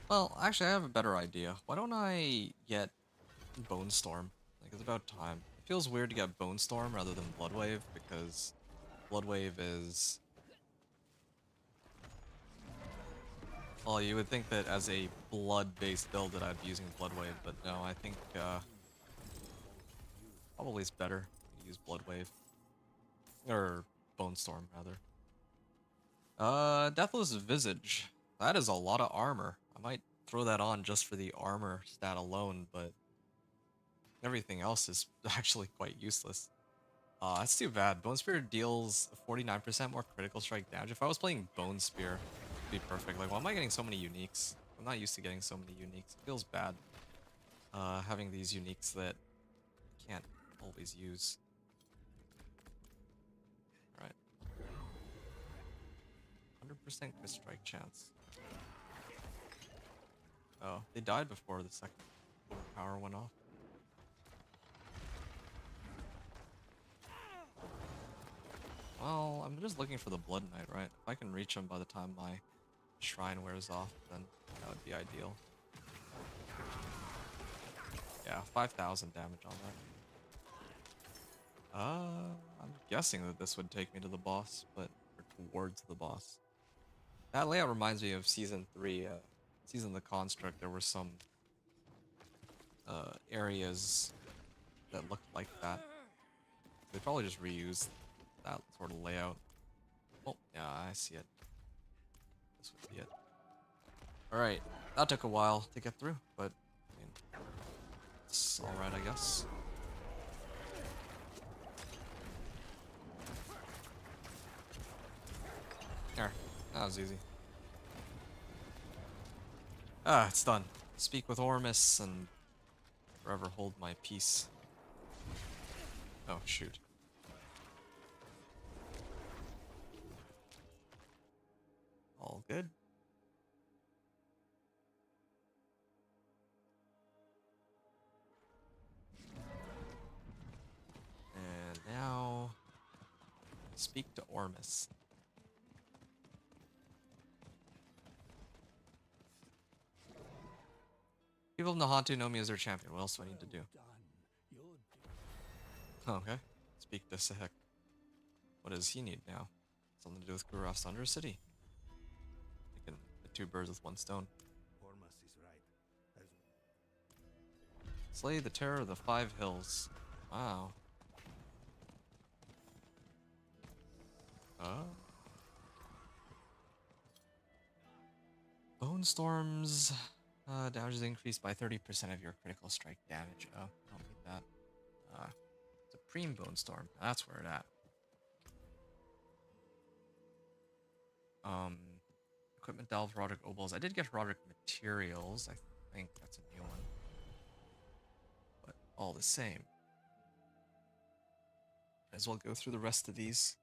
well, actually I have a better idea. Why don't I get Bone Storm? Like, it's about time. It feels weird to get Bone Storm rather than Blood Wave, because Blood Wave is... Well, you would think that as a blood-based build that I'd be using Blood Wave, but no, I think, probably it's better to use Blood Wave. Or Bone Storm, rather. Deathless Visage. That is a lot of armor. I might throw that on just for the armor stat alone, but everything else is actually quite useless. That's too bad. Bone Spear deals 49% more critical strike damage. If I was playing Bone Spear, it'd be perfect. Like, why am I getting so many uniques? I'm not used to getting so many uniques. It feels bad, having these uniques that I can't always use. Alright. 100% crit strike chance. Oh, they died before the second power went off. Well, I'm just looking for the Blood Knight, right? If I can reach him by the time my shrine wears off, then that would be ideal. Yeah, 5,000 damage on that. I'm guessing that this would take me to the boss, but or towards the boss. That layout reminds me of Season 3, Season of the Construct. There were some areas that looked like that. They probably just reused that sort of layout. Oh, yeah, I see it. This would be it. Alright, that took a while to get through, but I mean, it's alright, I guess. There, that was easy. Ah, it's done. Speak with Ormus and forever hold my peace. Oh, shoot. All good. And now, speak to Ormus. People of Nahantu know me as their champion. What else do I need to do? Okay. Speak to Sahek. What does he need now? Something to do with Kuraf's Under City. I can hit two birds with one stone. Ormus is right. Slay the terror of the 5 hills. Wow. Bone Storms. Damage is increased by 30% of your critical strike damage. Oh, I don't need that. Supreme Bone Storm. That's where it at. Equipment Delve, Roderick Obols. I did get Roderick Materials. I think that's a new one. But all the same. Might as well go through the rest of these.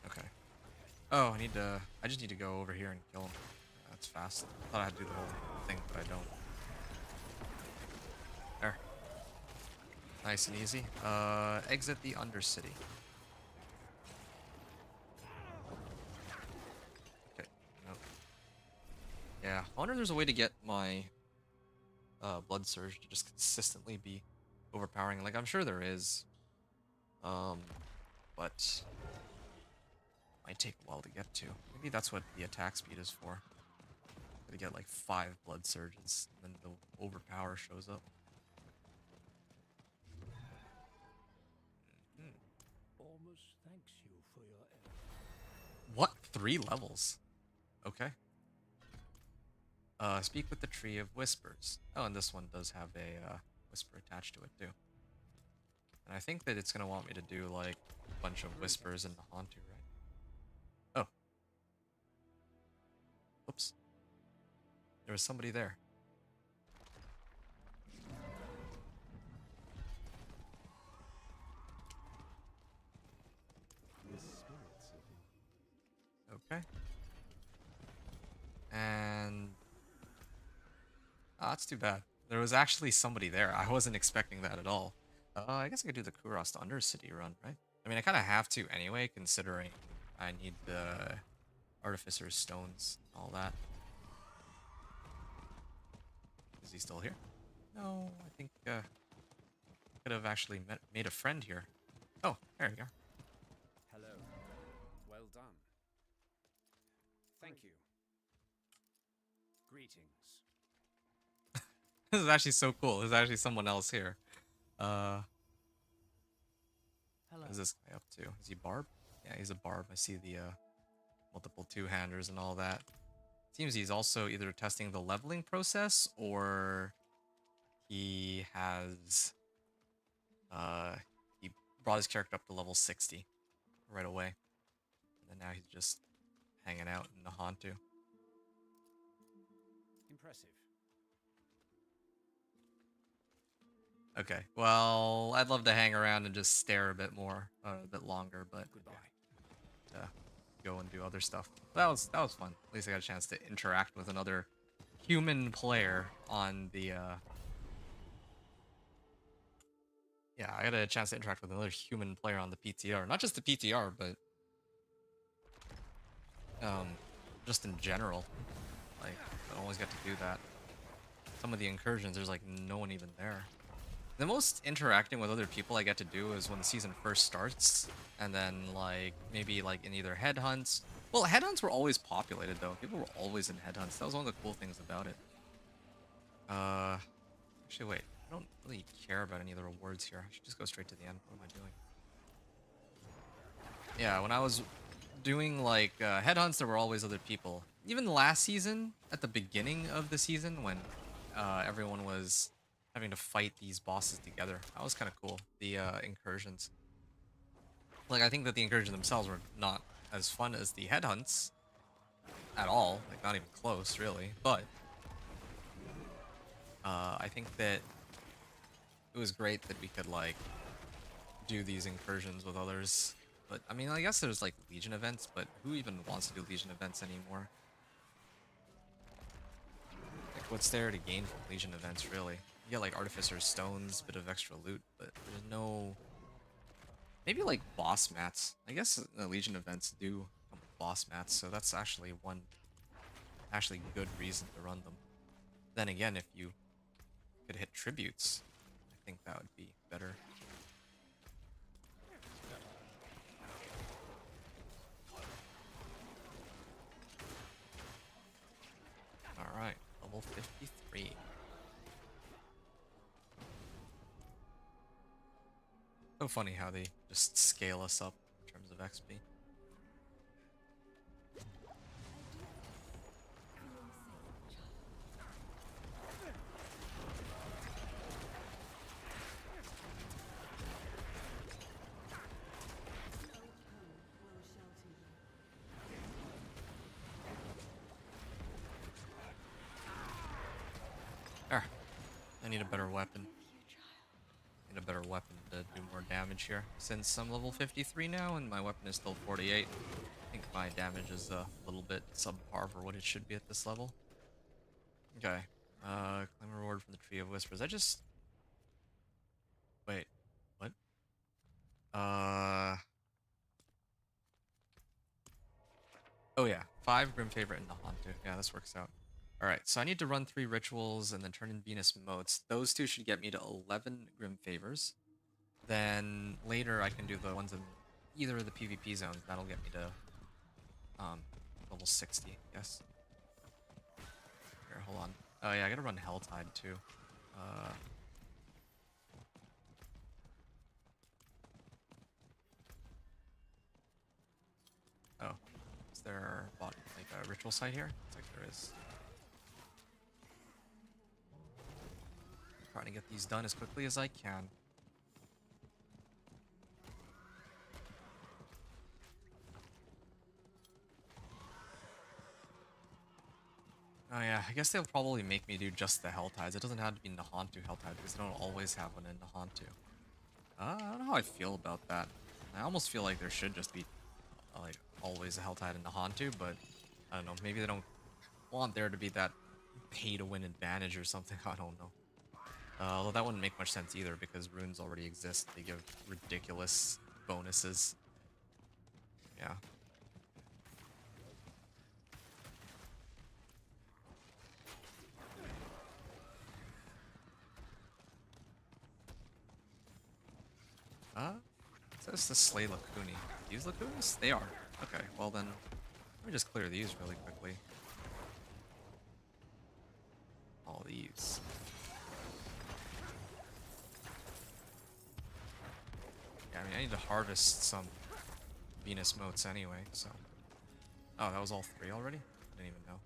Okay. Oh, I just need to go over here and kill him. That's fast. I thought I had to do the whole thing, but I don't. There. Nice and easy. Exit the Undercity. Okay. Nope. Yeah, I wonder if there's a way to get my Blood Surge to just consistently be overpowering. Like, I'm sure there is. But might take a while to get to. Maybe that's what the attack speed is for. Gotta get like 5 blood surges, and then the overpower shows up. Almost thanks you for your effort. What? 3 levels? Okay. Speak with the Tree of Whispers. Oh, and this one does have a whisper attached to it too. And I think that it's gonna want me to do like a bunch of whispers in the Hantu, right? Oh. Oops. There was somebody there. Okay. And that's too bad. There was actually somebody there. I wasn't expecting that at all. I guess I could do the Kurast Undercity run, right? I mean, I kind of have to anyway, considering I need the Artificer's Stones and all that. Is he still here? No, I think could have actually made a friend here. Oh, there we go. Hello. Well done. Thank you. Greetings. This is actually so cool. There's actually someone else here. Hello. What is this guy up to? Is he Barb? Yeah, he's a Barb. I see the multiple two-handers and all that. Seems he's also either testing the leveling process or he has he brought his character up to level 60 right away. And then now he's just hanging out in the Hantu. Impressive. Okay, well, I'd love to hang around and just stare a bit more, a bit longer, but Goodbye. yeah, go and do other stuff. That was fun. At least I got a chance to interact with another human player on the yeah, I got a chance to interact with another human player on the PTR. Not just the PTR, but just in general. Like, I don't always get to do that. Some of the incursions, there's like no one even there. The most interacting with other people I get to do is when the season first starts, and then like maybe like in either headhunts. Well, headhunts were always populated though. People were always in headhunts. That was one of the cool things about it. Actually, wait. I don't really care about any of the rewards here. I should just go straight to the end. What am I doing? Yeah, when I was doing like headhunts, there were always other people. Even last season, at the beginning of the season, when everyone was having to fight these bosses together, that was kind of cool. The incursions. Like, I think that the incursions themselves were not as fun as the headhunts at all. Like, not even close, really. But I think that it was great that we could like do these incursions with others. But I mean, I guess there's like Legion events, but who even wants to do Legion events anymore? Like, what's there to gain from Legion events, really? You get like Artificer's Stones, bit of extra loot, but there's no... Maybe like boss mats. I guess the Legion events do come with boss mats, so that's actually one actually good reason to run them. Then again, if you could hit tributes, I think that would be better. Alright, level 53. So funny how they just scale us up in terms of XP. There. I need a better weapon. Need a better weapon to do more damage here. Since I'm level 53 now and my weapon is still 48, I think my damage is a little bit subpar for what it should be at this level. Okay. Claim a reward from the Tree of Whispers. I just... Wait. What? Oh yeah. 5 Grim Favorite in the Hantu. Yeah, this works out. Alright, so I need to run 3 rituals and then turn in Venus Motes. Those 2 should get me to 11 Grim Favors. Then later I can do the ones in either of the PvP zones. That'll get me to Level 60, yes. Here, hold on. Oh yeah, I gotta run Helltide too. Oh, is there like a ritual site here? Looks like there is. Trying to get these done as quickly as I can. Oh yeah, I guess they'll probably make me do just the Helltides. It doesn't have to be Nahantu Helltide because they don't always have one in Nahantu. I don't know how I feel about that. I almost feel like there should just be like always a Helltide in Nahantu, but I don't know. Maybe they don't want there to be that pay-to-win advantage or something. I don't know. Although that wouldn't make much sense either because runes already exist. They give ridiculous bonuses. Yeah. It says to slay Lakuni. These Lakunis? They are. Okay, well then, let me just clear these really quickly. All these. Yeah, I mean, I need to harvest some Venus motes anyway, so. Oh, that was all 3 already? Didn't even know.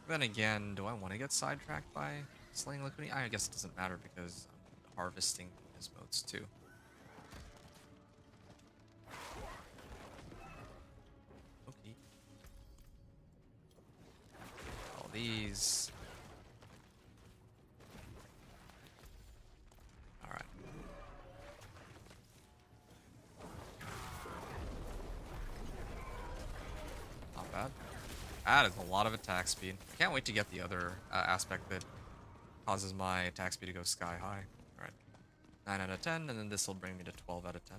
Then again, do I want to get sidetracked by slaying Lakuni? I guess it doesn't matter because I'm harvesting Venus motes too. Okay. All these. Alright. Not bad. That is a lot of attack speed. I can't wait to get the other aspect that causes my attack speed to go sky high. Alright. 9 out of 10, and then this will bring me to 12 out of 10.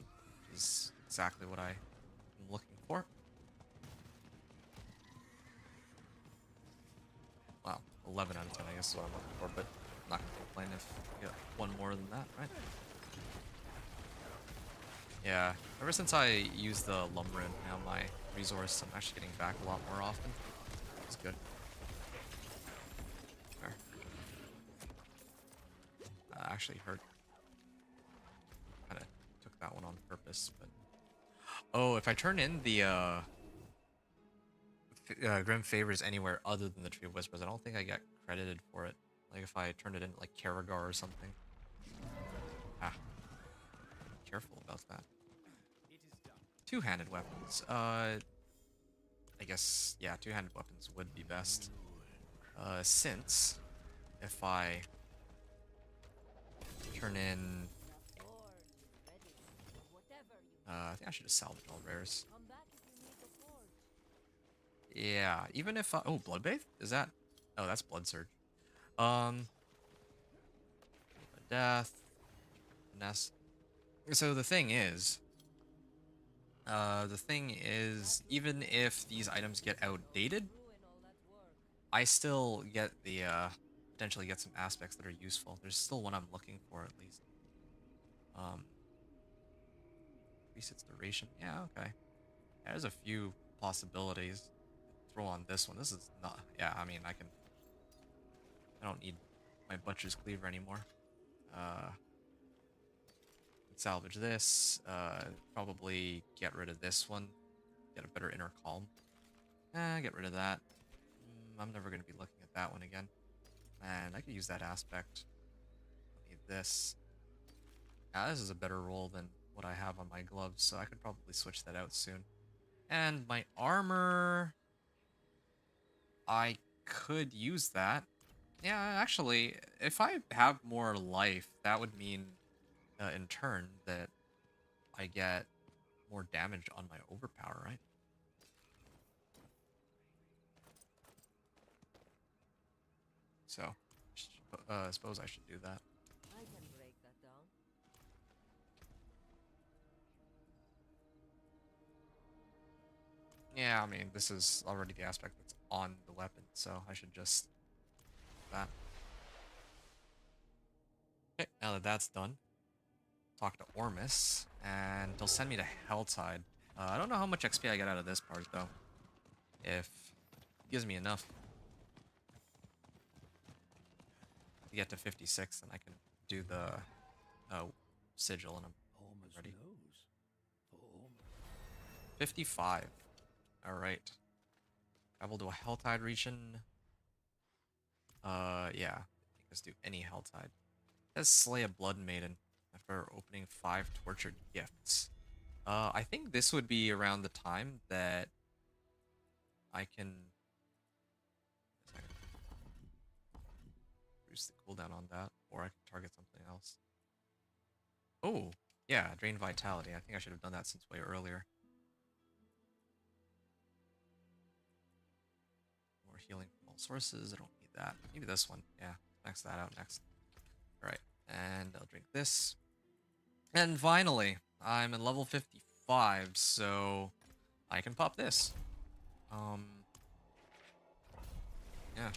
Which is exactly what I'm looking for. Well, 11 out of 10 I guess is what I'm looking for, but I'm not going to complain if I get one more than that, right? Yeah, ever since I used the lumber and now my resource, I'm actually getting back a lot more often. It's good. There. Actually hurt. Kinda took that one on purpose, but... Oh, if I turn in the Grim Favors anywhere other than the Tree of Whispers, I don't think I get credited for it. Like if I turned it in like Karagar or something. Ah. Be careful about that. Two-handed weapons. I guess, yeah, two-handed weapons would be best. Since if I turn in... I think I should just salvage all rares. Yeah, even if oh, Bloodbathe? Is that... Oh, that's Blood Surge. Death. Nest. So the thing is, even if these items get outdated, I still get the, potentially get some aspects that are useful. There's still one I'm looking for, at least. Resets duration. Yeah, okay. There's a few possibilities. Throw on this one. This is not... Yeah, I mean, I don't need my Butcher's Cleaver anymore. Salvage this. Probably get rid of this one. Get a better Inner Calm. Get rid of that. I'm never going to be looking at that one again. And I could use that aspect. Need this. This is a better roll than what I have on my gloves, so I could probably switch that out soon. And my armor... I could use that. Yeah, actually, if I have more life, that would mean, in turn, that I get more damage on my overpower, right? So, I suppose I should do that. I can break that down. Yeah, I mean, this is already the aspect that's on the weapon, so I should just do that. Okay, now that that's done, talk to Ormus, and he'll send me to Helltide. I don't know how much XP I get out of this part, though. If it gives me enough to get to 56, then I can do the sigil, and I'm Almost ready. knows. Almost. 55. Alright. Travel to a Helltide region. Yeah. Let's do any Helltide. Let's slay a Blood Maiden after opening 5 tortured gifts. I think this would be around the time that I can reduce the cooldown on that, or I can target something else. Oh, yeah, drain vitality. I think I should have done that since way earlier. More healing from all sources. I don't need that. Maybe this one. Yeah, max that out next. Alright, and I'll drink this. And finally, I'm in level 55, so I can pop this. Yeah.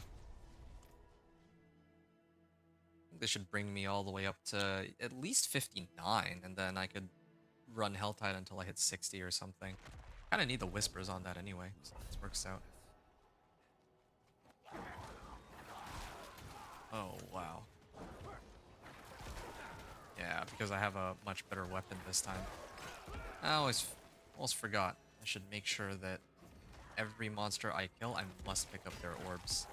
This should bring me all the way up to at least 59, and then I could run Helltide until I hit 60 or something. Kind of need the whispers on that anyway, so this works out. Oh, wow. Yeah, because I have a much better weapon this time. I almost forgot. I should make sure that every monster I kill, I must pick up their orbs.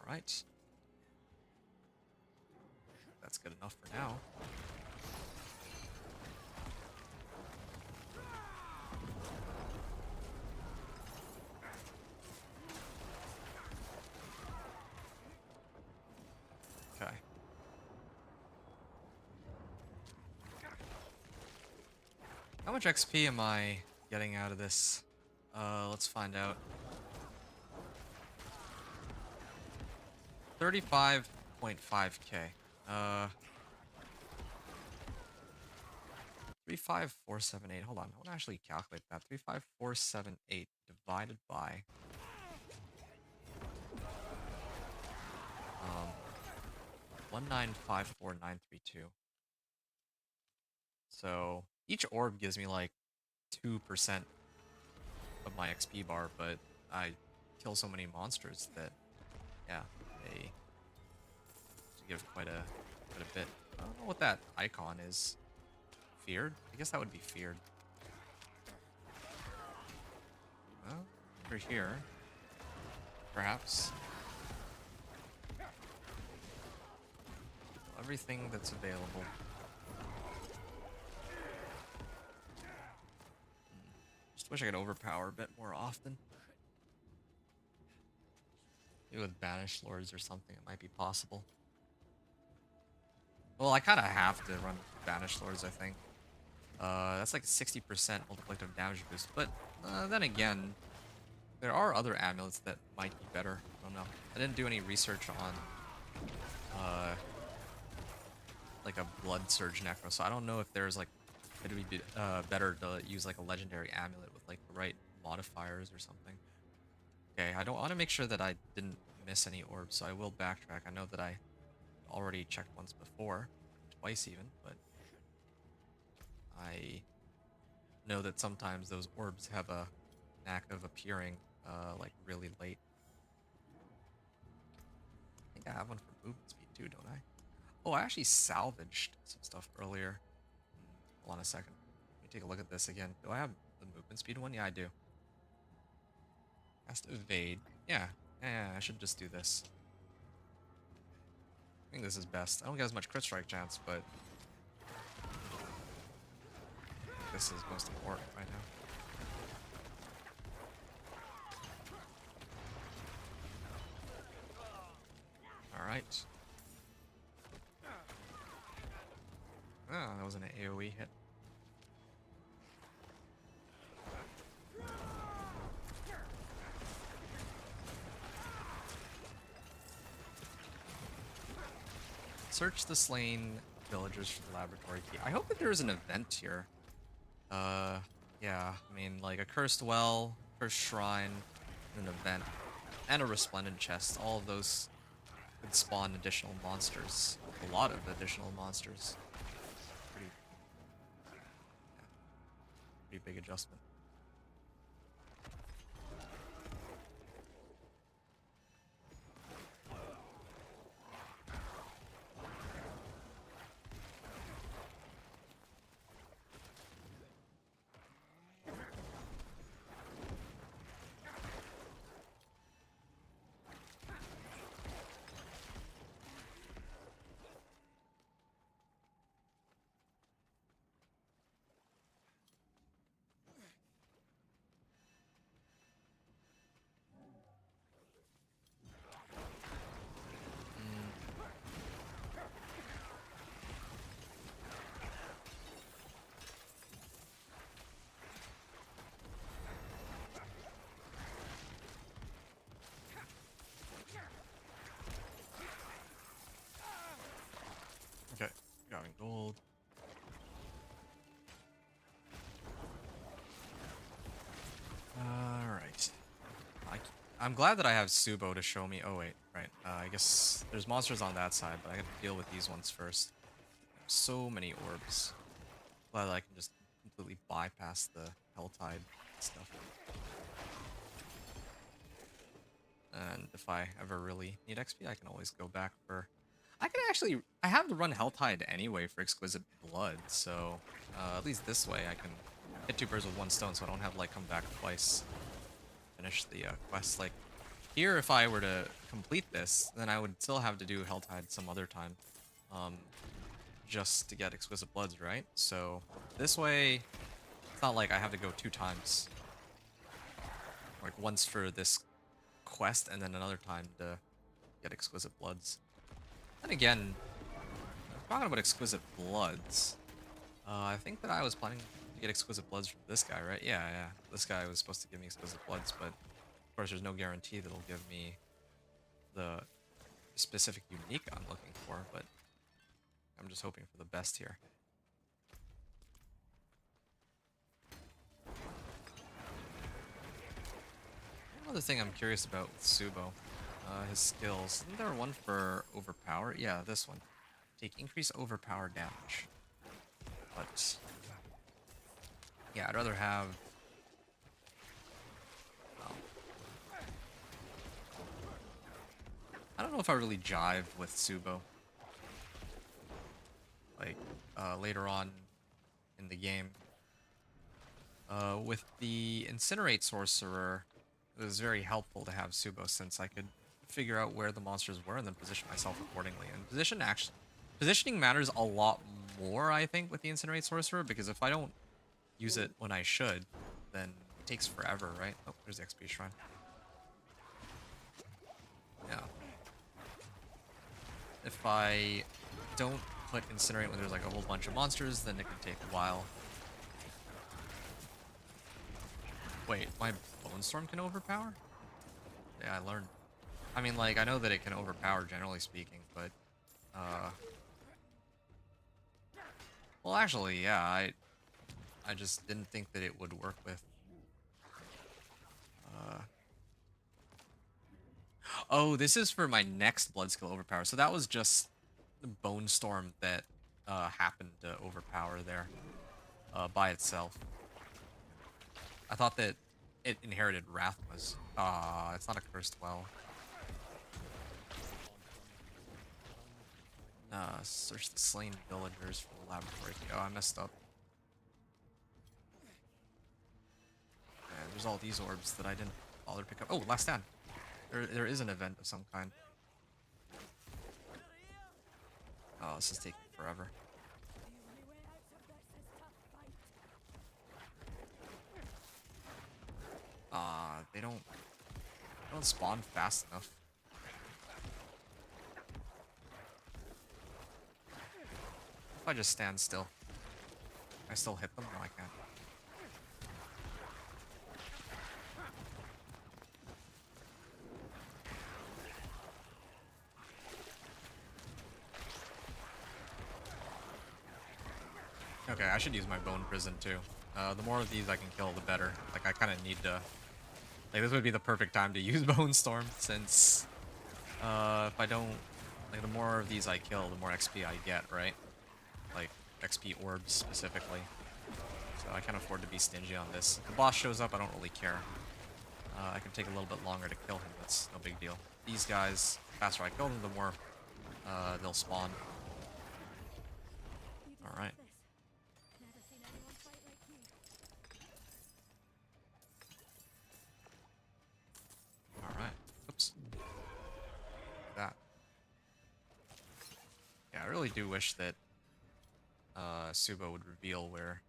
Alright. That's good enough for now. Okay. How much XP am I getting out of this? Let's find out. 35.5k. 35478. Hold on. I want to actually calculate that. 35478 divided by 1954932. So each orb gives me like 2% of my XP bar, but I kill so many monsters that, yeah, they give quite a bit. I don't know what that icon is. Feared? I guess that would be feared. Well, over here, perhaps. Everything that's available. Just wish I could overpower a bit more often. Maybe with Banished Lords or something, it might be possible. Well, I kind of have to run Banished Lords, I think. That's like a 60% multiplicative damage boost. But then again, there are other amulets that might be better. I don't know. I didn't do any research on like a Blood Surge Necro, so I don't know if there's like it would be better to use like a legendary amulet with like the right modifiers or something. Okay, I don't want to make sure that I didn't miss any orbs, so I will backtrack. I know that I already checked once before, twice even, but I know that sometimes those orbs have a knack of appearing like really late. I think I have one for movement speed too, don't I? Oh, I actually salvaged some stuff earlier. Hold on a second. Let me take a look at this again. Do I have the movement speed one? Yeah, I do. Has to evade. Yeah, I should just do this. I think this is best. I don't get as much crit strike chance, but this is most important right now. Alright. Oh, that was an AoE hit. Search the slain villagers for the laboratory key. I hope that there's an event here. Yeah, I mean, like a cursed well, cursed shrine, and an event. and a resplendent chest. All of those could spawn additional monsters. A lot of additional monsters. Pretty, pretty big adjustment. Okay, got gold. Alright. I'm glad that I have Subo to show me. Oh, wait, right. I guess there's monsters on that side, but I gotta deal with these ones first. So many orbs. Glad that I can just completely bypass the Helltide stuff. And if I ever really need XP, I can always go back for... I have to run Helltide anyway for Exquisite Blood, so at least this way I can hit two birds with one stone, so I don't have to like come back twice. Finish the quest. Like here, if I were to complete this, then I would still have to do Helltide some other time, just to get Exquisite Bloods, right? So this way, it's not like I have to go 2 times. Like once for this quest and then another time to get Exquisite Bloods. And again, talking about Exquisite Bloods, I think that I was planning to get Exquisite Bloods from this guy, right? Yeah. This guy was supposed to give me Exquisite Bloods, but of course there's no guarantee that it'll give me the specific unique I'm looking for, but I'm just hoping for the best here. Another thing I'm curious about with Subo, his skills. Isn't there one for overpower? Yeah, this one. Take increased overpower damage. But yeah, I'd rather have... I don't know if I really jive with Subo. Like, later on in the game. With the Incinerate Sorcerer, it was very helpful to have Subo since I could figure out where the monsters were and then position myself accordingly. And positioning matters a lot more, I think, with the Incinerate Sorcerer, because if I don't use it when I should, then it takes forever, right? Oh, there's the XP Shrine. Yeah. If I don't put Incinerate when there's like a whole bunch of monsters, then it can take a while. Wait, my Bone Storm can overpower? Yeah, I learned. I mean, like, I know that it can overpower, generally speaking, but, well, actually, yeah, I just didn't think that it would work with, oh, this is for my next Blood Skill overpower, so that was just the Bone Storm that, happened to overpower there, by itself. I thought that it inherited Rathma's. It's not a cursed well. Search the slain villagers for the laboratory. Oh, I messed up. And there's all these orbs that I didn't bother to pick up. Oh, last stand. There is an event of some kind. Oh, this is taking forever. They don't spawn fast enough. If I just stand still, I still hit them? No, I can't. Okay, I should use my Bone Prison too. The more of these I can kill, the better. Like, I kind of need to Like, this would be the perfect time to use Bone Storm, since if I don't, like, the more of these I kill, the more XP I get, right? Like, XP orbs specifically. So I can't afford to be stingy on this. If the boss shows up, I don't really care. I can take a little bit longer to kill him, that's no big deal. These guys, the faster I kill them, the more they'll spawn. Alright. Never seen anyone fight like you. Alright. Oops. That. Yeah, I really do wish that Subo would reveal where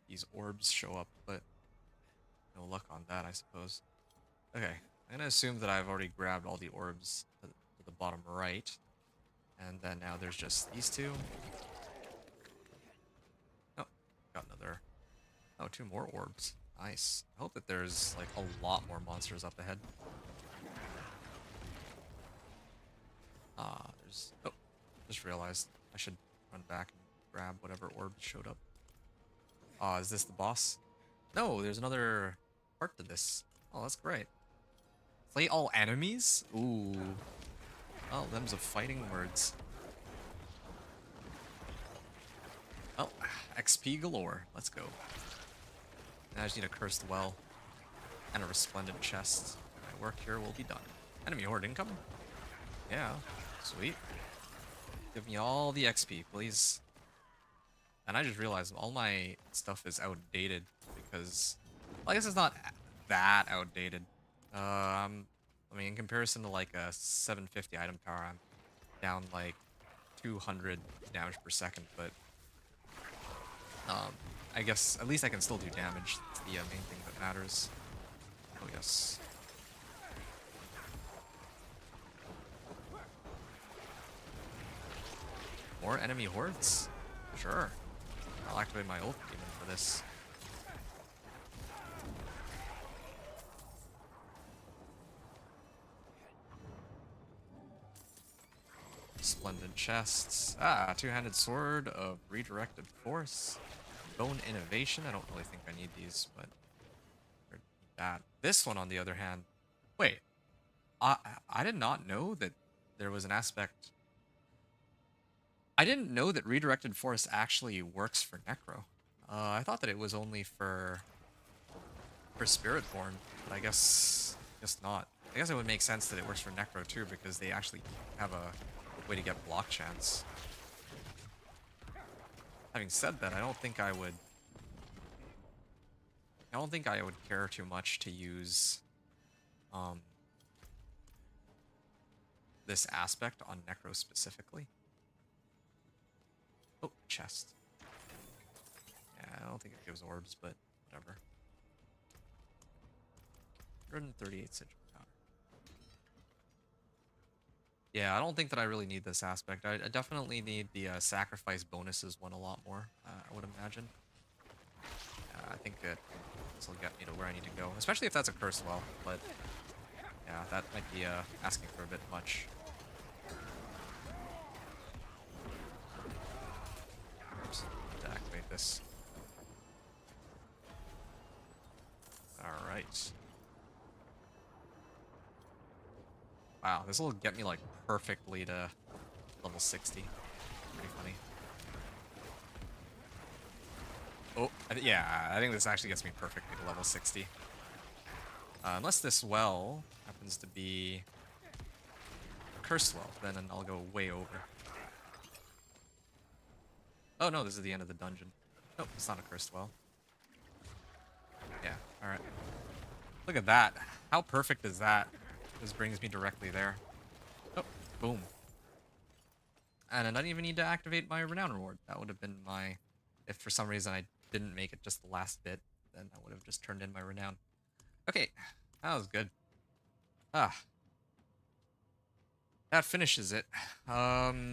these orbs show up, but no luck on that, I suppose. Okay, I'm gonna assume that I've already grabbed all the orbs to the bottom right, and then now there's just these two. Oh, got another. Oh, two more orbs. Nice. I hope that there's like a lot more monsters up ahead. There's. Oh, just realized I should run back and grab whatever orb showed up. Is this the boss? No, there's another part to this. Oh, that's great. Slay all enemies? Ooh. Oh, them's a fighting words. Oh, XP galore. Let's go. Now I just need a cursed well and a resplendent chest. My work here will be done. Enemy horde incoming? Yeah, sweet. Give me all the XP, please. And I just realized all my stuff is outdated because, well, I guess it's not that outdated. I mean, in comparison to like a 750 item power, I'm down like 200 damage per second, but I guess at least I can still do damage. That's the main thing that matters. Oh yes. More enemy hordes? Sure. I'll activate my ult even for this. Splendid chests. Ah, two-handed sword of redirected force. Bone innovation. I don't really think I need these, but I need that. This one, on the other hand. Wait. I did not know that there was an aspect. I didn't know that redirected force actually works for Necro. I thought that it was only for Spiritborn, but I guess not. I guess it would make sense that it works for Necro too, because they actually have a way to get block chance. Having said that, I don't think I would care too much to use this aspect on Necro specifically. Oh, chest. Yeah, I don't think it gives orbs, but whatever. 138 sigil power. Yeah, I don't think that I really need this aspect. I definitely need the sacrifice bonuses one a lot more, I would imagine. I think that this will get me to where I need to go, especially if that's a curse well, but yeah, that might be asking for a bit much. Oops, to activate this. Alright. Wow, this will get me like perfectly to level 60. Pretty funny. Oh, yeah, I think this actually gets me perfectly to level 60. Unless this well happens to be a cursed well, then I'll go way over. Oh no, this is the end of the dungeon. Nope, it's not a cursed well. Yeah, alright. Look at that. How perfect is that? This brings me directly there. Oh, boom. And I don't even need to activate my renown reward. That would have been my... If for some reason I didn't make it just the last bit, then I would have just turned in my renown. Okay, that was good. That finishes it. Yeah,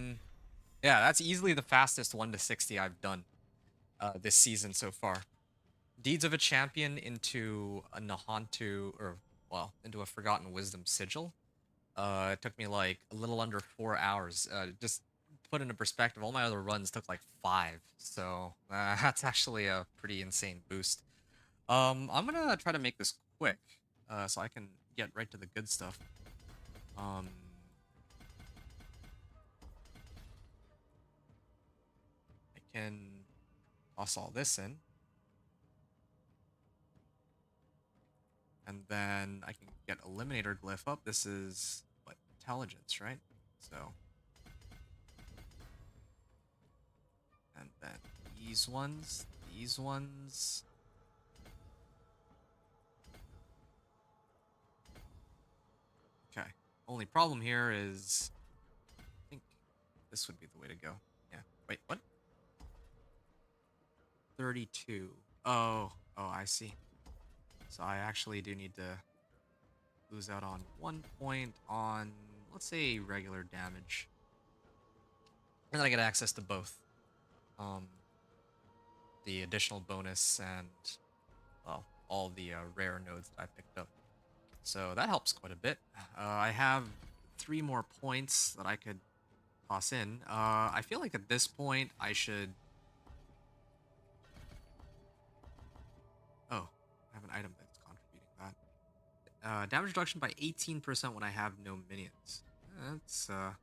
that's easily the fastest 1 to 60 I've done this season so far. Deeds of a Champion into a Nahantu, or, well, into a Forgotten Wisdom Sigil. It took me like a little under 4 hours. Just to put into perspective, all my other runs took like 5. So that's actually a pretty insane boost. I'm gonna try to make this quick. so I can get right to the good stuff. I can toss all this in. And then I can get Eliminator Glyph up. This is, what, intelligence, right? So. And then these ones. Okay. Only problem here is, I think this would be the way to go. Yeah. Wait, what? 32. Oh, I see. So I actually do need to lose out on 1 point on, let's say, regular damage. And then I get access to both. The additional bonus and, well, all the rare nodes that I picked up. So that helps quite a bit. I have 3 more points that I could toss in. I feel like at this point I should... Oh, I have an item that's contributing that. Damage reduction by 18% when I have no minions. That's, oh,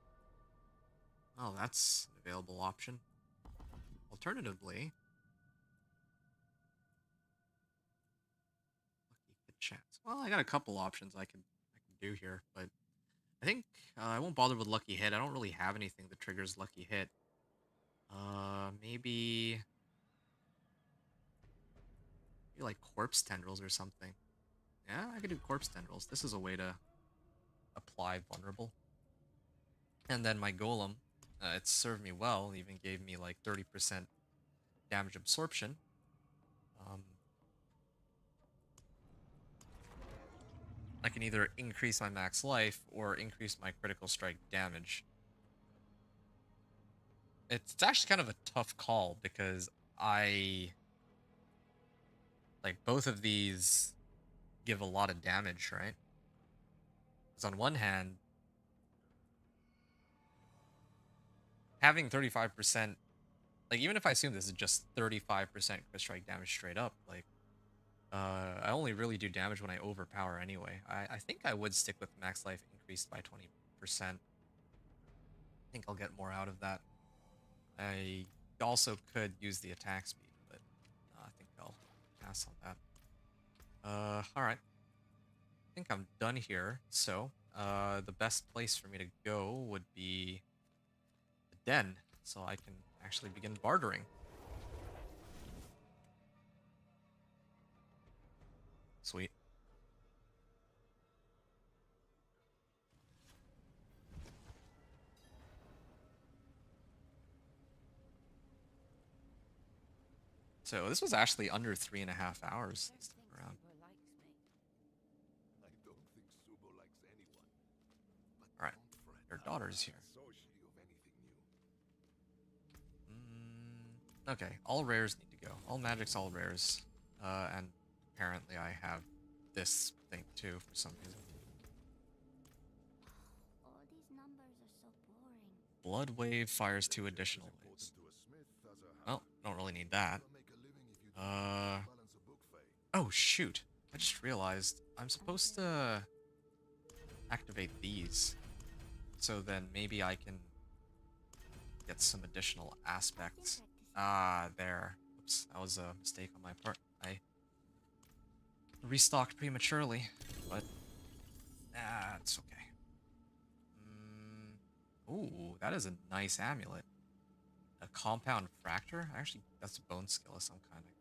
that's an available option. Alternatively... Lucky hit chance. Well, I got a couple options I can do here, but I think I won't bother with Lucky Hit. I don't really have anything that triggers Lucky Hit. Maybe like Corpse Tendrils or something. Yeah, I could do Corpse Tendrils. This is a way to apply Vulnerable. And then my Golem, it served me well. It even gave me like 30% damage absorption. I can either increase my max life or increase my critical strike damage. It's actually kind of a tough call because like both of these give a lot of damage, right? Because on one hand, having 35%, like even if I assume this is just 35% crit strike damage straight up, like I only really do damage when I overpower anyway. I think I would stick with max life increased by 20%. I think I'll get more out of that. I also could use the attack speed, but I think I'll pass on that. Alright. I think I'm done here, so the best place for me to go would be the den, so I can actually begin bartering. Sweet. So this was actually under 3.5 hours this time around. I don't think Subo likes anyone. But Alright, don't fret, their I'm daughter's not here. associate of anything new. Okay, all rares need to go. All magics, all rares. And apparently I have this thing too for some reason. All these numbers are so boring. Blood wave fires 2 additional waves. To a smith as a Well, don't really need that. make a living if you balance a book fay. Oh shoot. I just realized I'm supposed to activate these. So then maybe I can get some additional aspects. There. Oops, that was a mistake on my part. I restocked prematurely, but it's okay. Ooh, that is a nice amulet. A compound fracture? Actually, that's a bone skill of some kind. I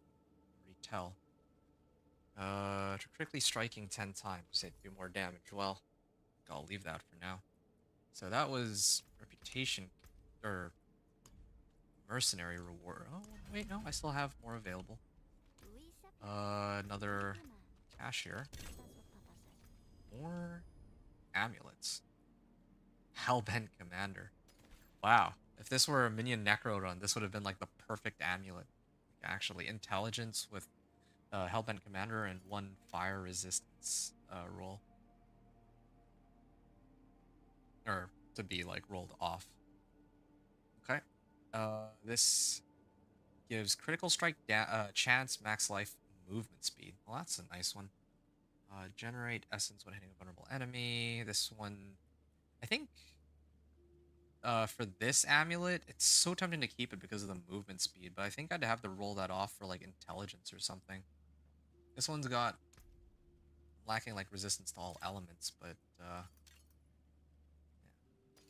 can already tell. Critically striking 10 times. Say do more damage. Well, I'll leave that for now. So that was reputation, or mercenary reward. Oh, wait, no, I still have more available. Another cashier. More amulets. Hellbent Commander. Wow. If this were a minion Necro run, this would have been like the perfect amulet. Actually, intelligence with Hellbent Commander and 1 fire resistance roll. Or to be like rolled off. Okay. This gives critical strike chance, max life, movement speed. Well, that's a nice one. Generate essence when hitting a vulnerable enemy. This one, I think, for this amulet, it's so tempting to keep it because of the movement speed, but I think I'd have to roll that off for like intelligence or something. This one's got lacking like resistance to all elements, but yeah,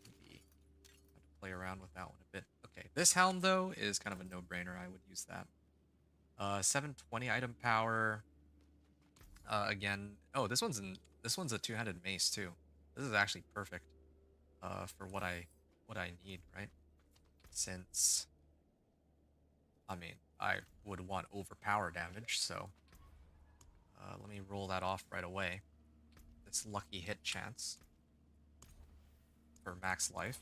maybe have to play around with that one a bit. Okay, this helm though is kind of a no-brainer. I would use that. 720 item power. Again, oh, this one's a two-handed mace too. This is actually perfect for what I need, right? Since I mean, I would want overpower damage, so let me roll that off right away. This lucky hit chance for max life.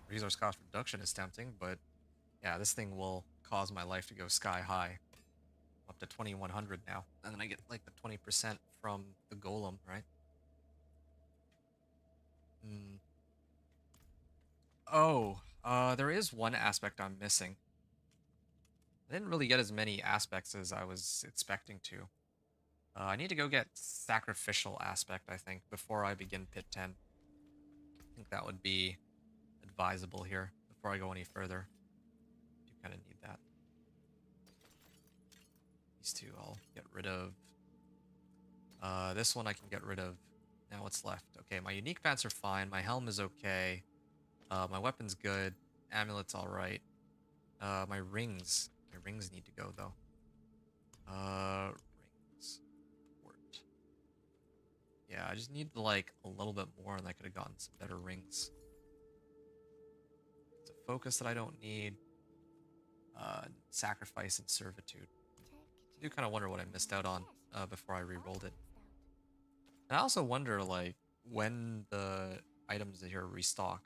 Resource cost reduction is tempting, but yeah, this thing will cause my life to go sky high. Up to 2100 now. And then I get like the 20% from the golem, right? Oh, there is one aspect I'm missing. I didn't really get as many aspects as I was expecting to. I need to go get sacrificial aspect, I think, before I begin pit 10. I think that would be advisable here before I go any further. You kind of need that. These two I'll get rid of. This one I can get rid of. Now what's left? Okay, my unique pants are fine. My helm is okay. My weapon's good. Amulet's alright. My rings. My rings need to go, though. Rings. Port. Yeah, I just need, like, a little bit more, and I could have gotten some better rings. It's a focus that I don't need. Sacrifice and servitude. I do kind of wonder what I missed out on before I re-rolled it. And I also wonder, like, when the items here restock.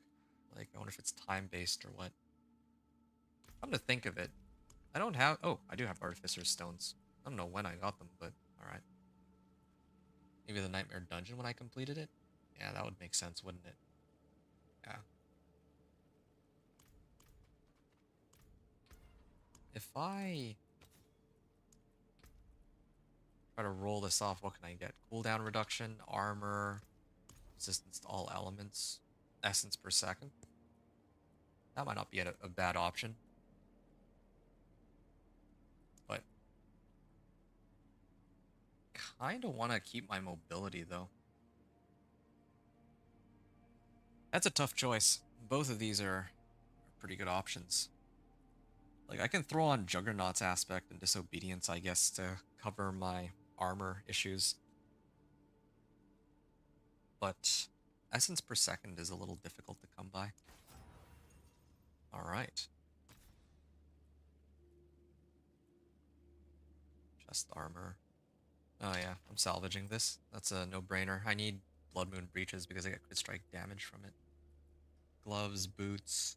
Like, I wonder if it's time-based or what. Come to think of it, I don't have... Oh, I do have Artificer's Stones. I don't know when I got them, but alright. Maybe the Nightmare Dungeon when I completed it? Yeah, that would make sense, wouldn't it? Yeah. If I try to roll this off, what can I get? Cooldown reduction, armor, resistance to all elements, essence per second. That might not be a bad option. But kind of want to keep my mobility, though. That's a tough choice. Both of these are pretty good options. Like, I can throw on Juggernaut's aspect and Disobedience, I guess, to cover my armor issues. But essence per second is a little difficult to come by. Alright. Chest armor. Oh yeah, I'm salvaging this. That's a no-brainer. I need Blood Moon Breaches because I get crit strike damage from it. Gloves, boots.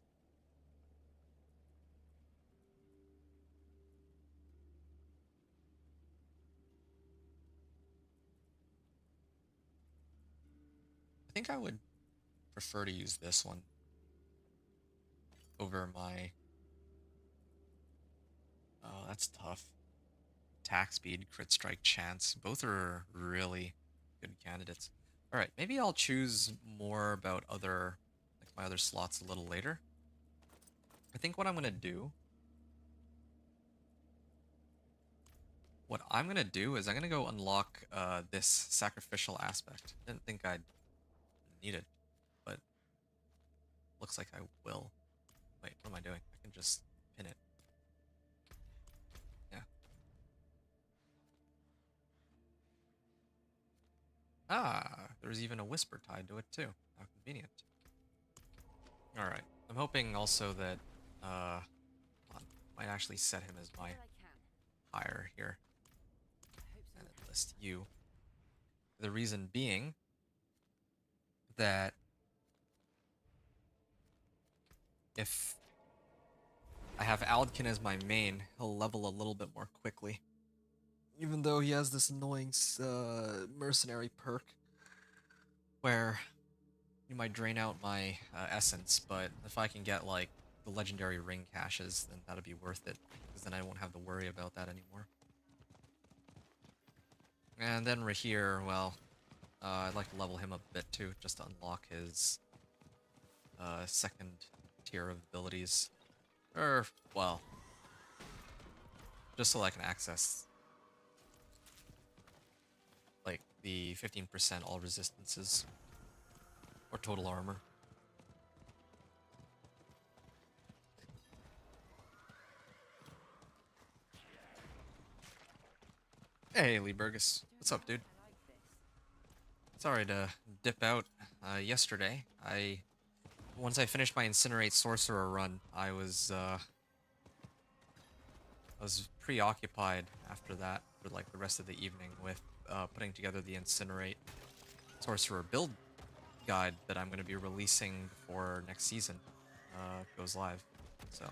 I think I would prefer to use this one over my... Oh, that's tough. Attack speed, crit strike chance. Both are really good candidates. Alright, maybe I'll choose more about other, like my other slots a little later. I think what I'm gonna do... What I'm gonna do is I'm gonna go unlock this sacrificial aspect. Didn't think I'd need it, but looks like I will. Wait, what am I doing? I can just pin it. Yeah. Ah, there's even a whisper tied to it too. How convenient. Alright. I'm hoping also that I might actually set him as my hire here. And enlist you. The reason being that if I have Aldkin as my main, he'll level a little bit more quickly. Even though he has this annoying mercenary perk where you might drain out my essence, but if I can get like the legendary ring caches, then that'll be worth it, because then I won't have to worry about that anymore. And then right here, well, I'd like to level him up a bit too, just to unlock his second tier of abilities. Or, well, just so I can access like the 15% all resistances or total armor. Hey, Lee Burgess. What's up, dude? Sorry to dip out yesterday. Once I finished my Incinerate Sorcerer run, I was preoccupied after that for like the rest of the evening with putting together the Incinerate Sorcerer build guide that I'm going to be releasing before next season goes live. So,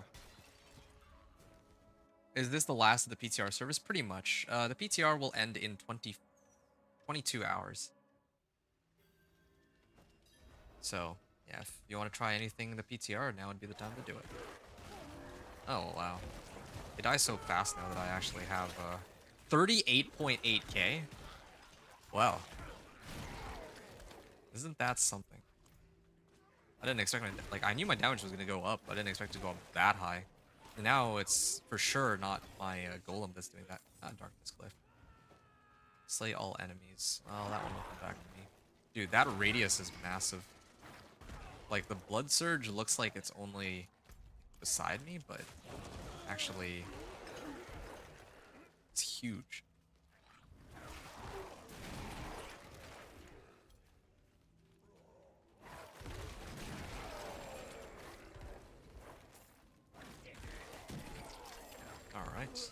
is this the last of the PTR service? Pretty much. The PTR will end in 22 hours. So, yeah, if you want to try anything in the PTR, now would be the time to do it. Oh, wow. It dies so fast now that I actually have 38.8k. Wow. Isn't that something? I didn't expect like, I knew my damage was going to go up, but I didn't expect it to go up that high. And now it's for sure not my golem that's doing that. Not Darkness Cliff. Slay all enemies. Well, that one will come back to me. Dude, that radius is massive. Like, the Blood Surge looks like it's only beside me, but actually, it's huge. All right.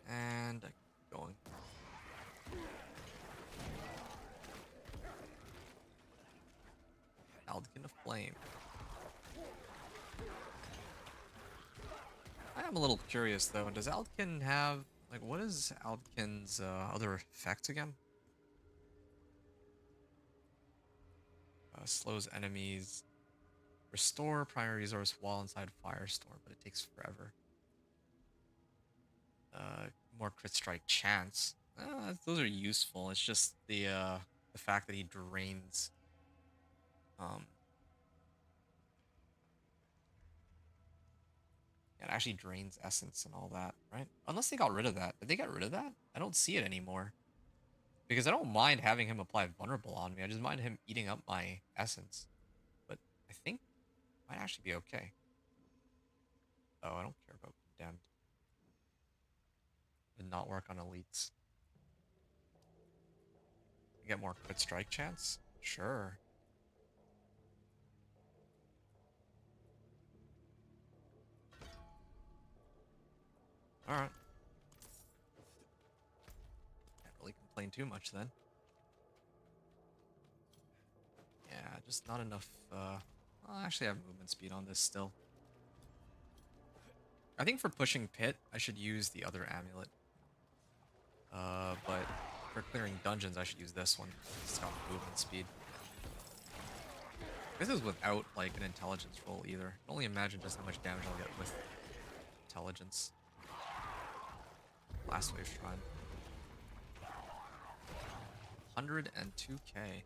And going. Aldkin of Flame. I am a little curious though. Does Aldkin have, like, what is Aldkin's other effect again? Slows enemies. Restore primary resource while inside Firestorm, but it takes forever. More crit strike chance. Those are useful. It's just the fact that he drains. It actually drains essence and all that, right? Unless they got rid of that. Did they get rid of that? I don't see it anymore. Because I don't mind having him apply vulnerable on me. I just mind him eating up my essence. But I think it might actually be okay. Oh, I don't care about Condemned. Did not work on elites. Get more crit strike chance? Sure. Alright. Can't really complain too much then. Yeah, just not enough, I actually have movement speed on this still. I think for pushing Pit, I should use the other amulet. But for clearing dungeons, I should use this one. It's got movement speed. This is without, like, an intelligence roll either. I can only imagine just how much damage I'll get with intelligence. Last wave shrine. 102k.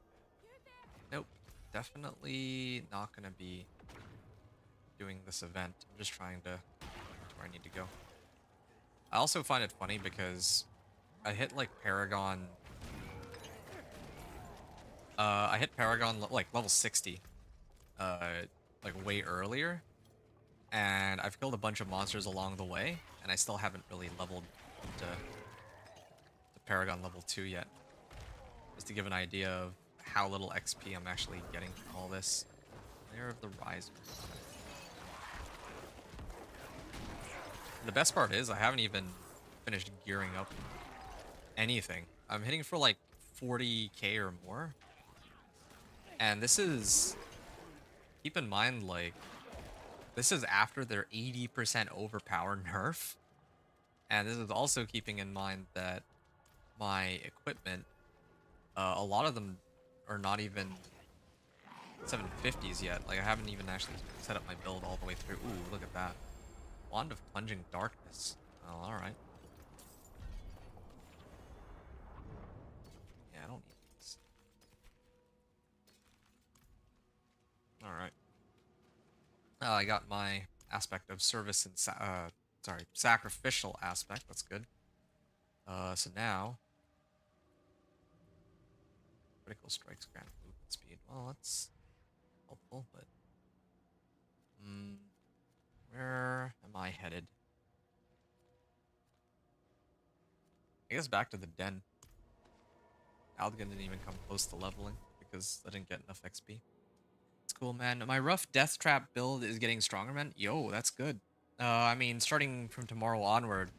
Nope. Definitely not gonna be doing this event. I'm just trying to get to where I need to go. I also find it funny because I hit like Paragon. I hit Paragon like level 60, like way earlier, and I've killed a bunch of monsters along the way, and I still haven't really leveled up to Paragon level 2 yet. Just to give an idea of how little XP I'm actually getting from all this. Lair of the Riser. The best part is I haven't even finished gearing up anything. I'm hitting for like 40k or more. And this is... Keep in mind, like, this is after their 80% overpower nerf. And this is also keeping in mind that my equipment, a lot of them are not even 750s yet. Like, I haven't even actually set up my build all the way through. Ooh, look at that. Wand of Plunging Darkness. Oh, alright. Yeah, I don't need this. Alright. I got my aspect of service and sacrificial aspect. That's good. So now critical strikes grant movement speed. Well, that's helpful, but where am I headed? I guess back to the den. Aldigan didn't even come close to leveling because I didn't get enough XP. It's cool, man. My rough death trap build is getting stronger, man. Yo, that's good. I mean, starting from tomorrow onward,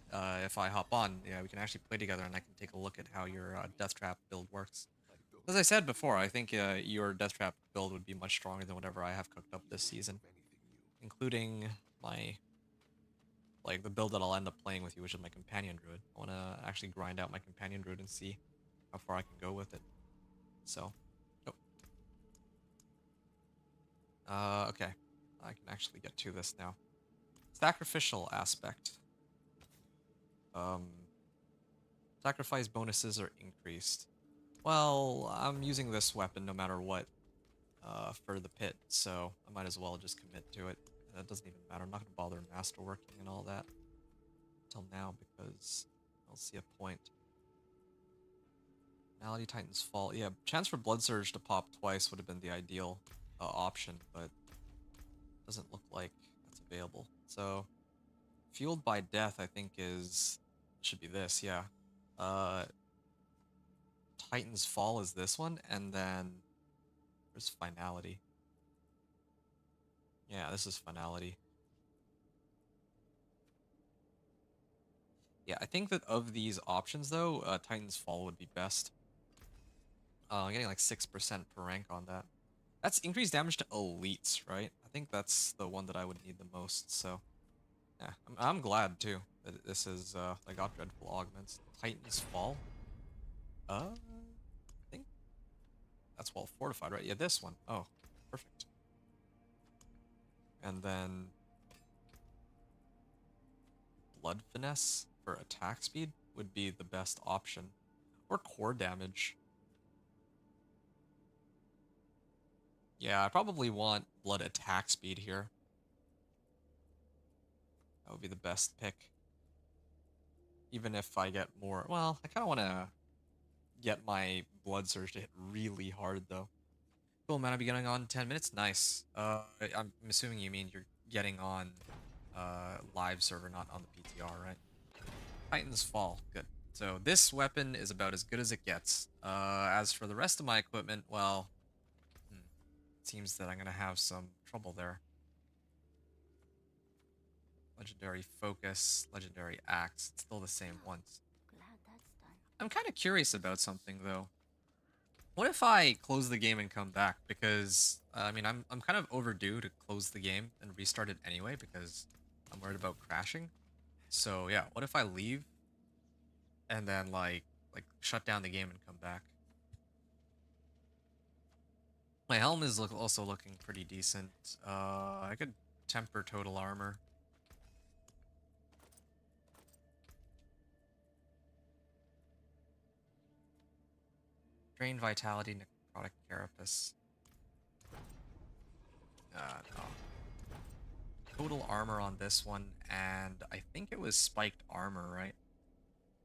if I hop on, yeah, we can actually play together, and I can take a look at how your death trap build works. As I said before, I think your death trap build would be much stronger than whatever I have cooked up this season, including my the build that I'll end up playing with you, which is my companion druid. I want to actually grind out my companion druid and see how far I can go with it. So, okay, I can actually get to this now. Sacrificial aspect. Sacrifice bonuses are increased. Well, I'm using this weapon no matter what for the pit, so I might as well just commit to it. That doesn't even matter. I'm not going to bother masterworking and all that until now because I don't see a point. Malady Titan's Fall. Yeah, chance for Blood Surge to pop twice would have been the ideal option, but doesn't look like that's available. So, Fueled by Death, I think should be this, yeah. Titan's Fall is this one, and then there's Finality. Yeah, this is Finality. Yeah, I think that of these options, though, Titan's Fall would be best. I'm getting like 6% per rank on that. That's increased damage to elites, right? I think that's the one that I would need the most, so... Yeah, I'm glad, too, that this is, I got Dreadful Augments. Titan's Fall? I think that's well fortified, right? Yeah, this one. Oh, perfect. And then... Blood Finesse for attack speed would be the best option. Or core damage. Yeah, I probably want blood attack speed here. That would be the best pick. Even if I get more... Well, I kind of want to get my blood surge to hit really hard, though. Cool, man. I'll be getting on 10 minutes. Nice. I'm assuming you mean you're getting on live server, not on the PTR, right? Titan's Fall. Good. So this weapon is about as good as it gets. As for the rest of my equipment, well... it seems that I'm going to have some trouble there. Legendary Focus, Legendary Axe. It's still the same ones. Glad that's done. I'm kind of curious about something, though. What if I close the game and come back? Because, I mean, I'm kind of overdue to close the game and restart it anyway because I'm worried about crashing. So, yeah, what if I leave and then, like shut down the game and come back? My helm is also looking pretty decent. I could temper total armor. Drain Vitality, Necrotic Carapace. No. Total armor on this one, and I think it was spiked armor, right?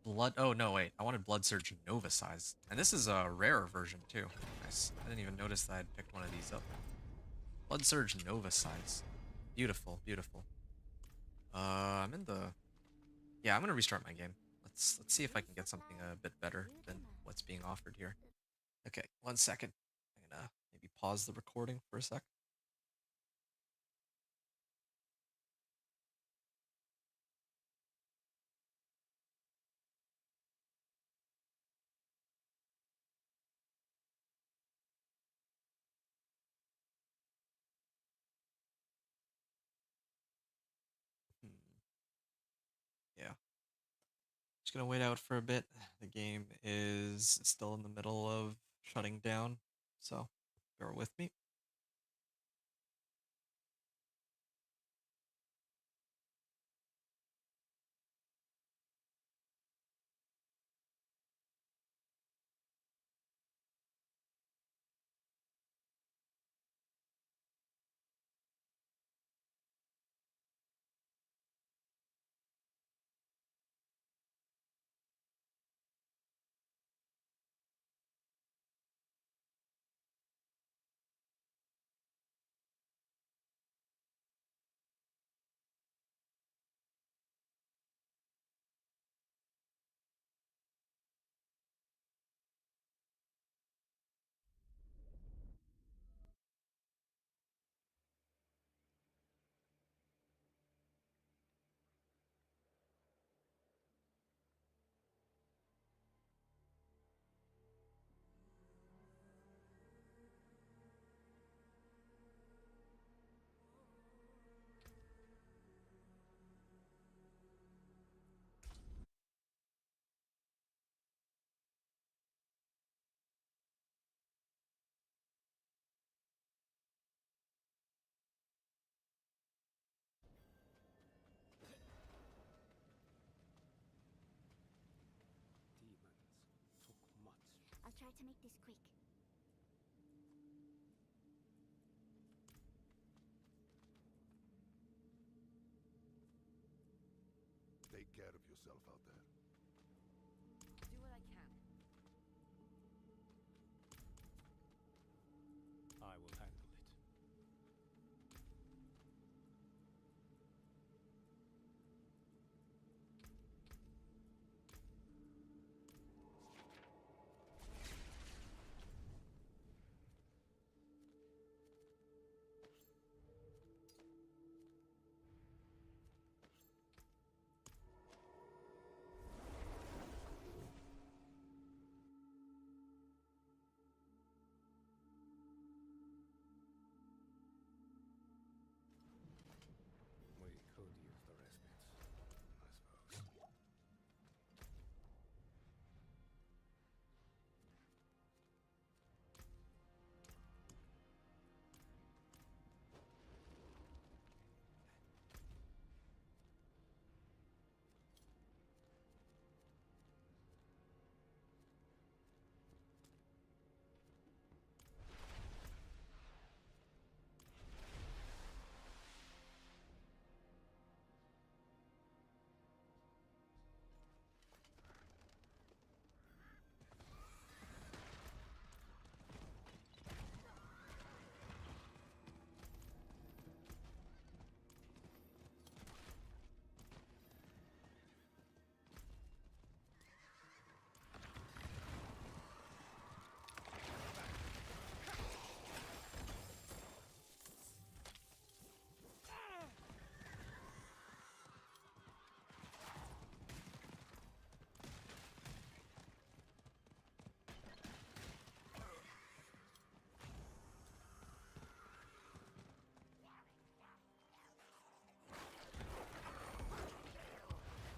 Blood. Oh, no, wait. I wanted Blood Surge Nova size. And this is a rarer version, too. Nice. I didn't even notice that I'd picked one of these up. Blood Surge Nova size. Beautiful, beautiful. I'm in the... Yeah, I'm gonna restart my game. Let's see if I can get something a bit better than what's being offered here. Okay, 1 second. I'm gonna maybe pause the recording for a sec. Yeah. Just gonna wait out for a bit. The game is still in the middle of shutting down, so bear with me. try to make this quick. Take care of yourself out there. Do what I can. I will handle it. We could use the respite, I suppose.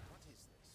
What is this?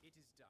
It is done.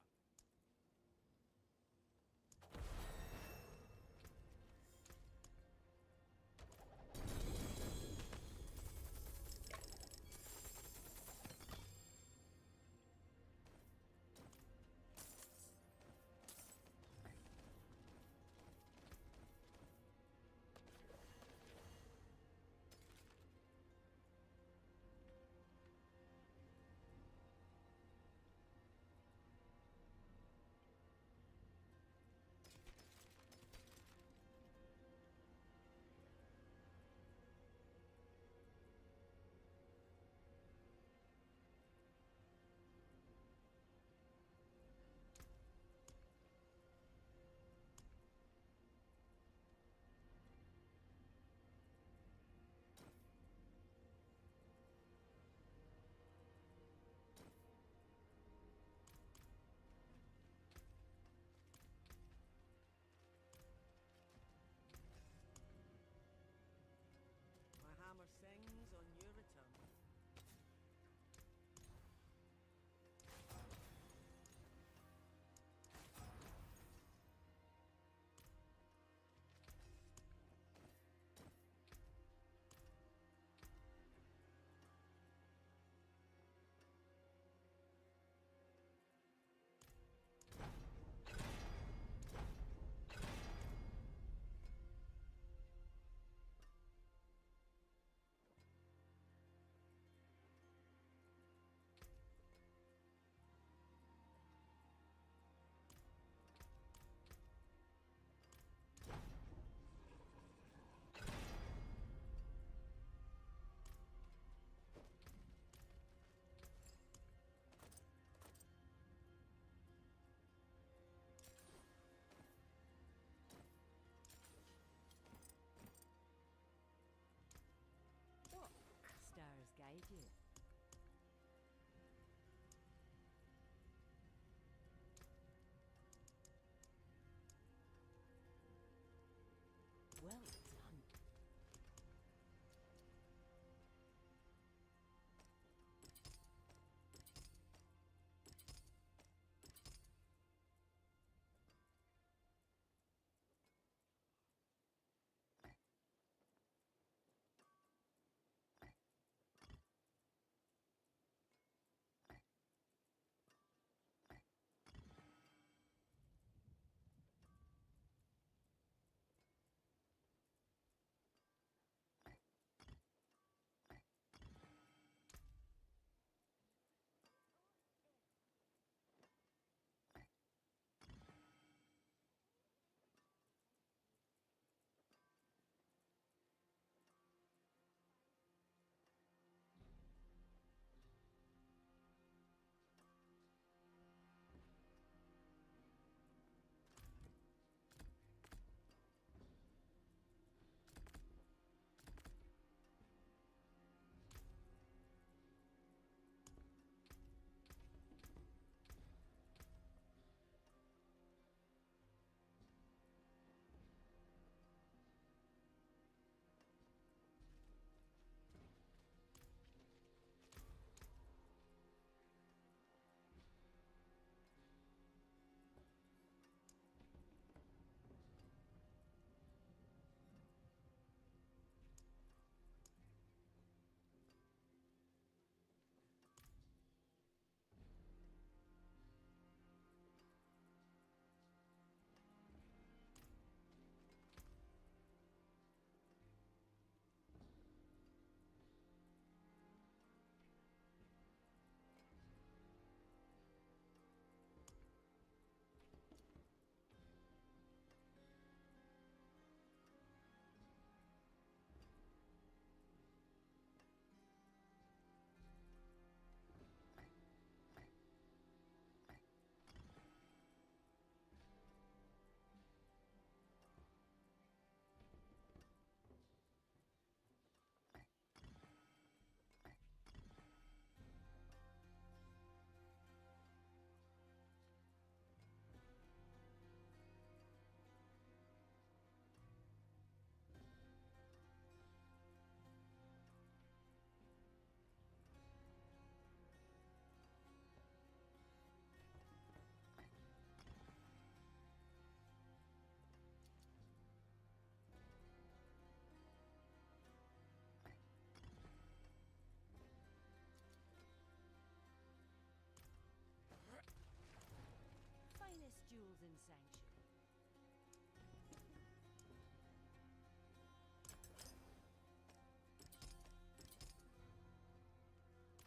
jewels in sanctuary.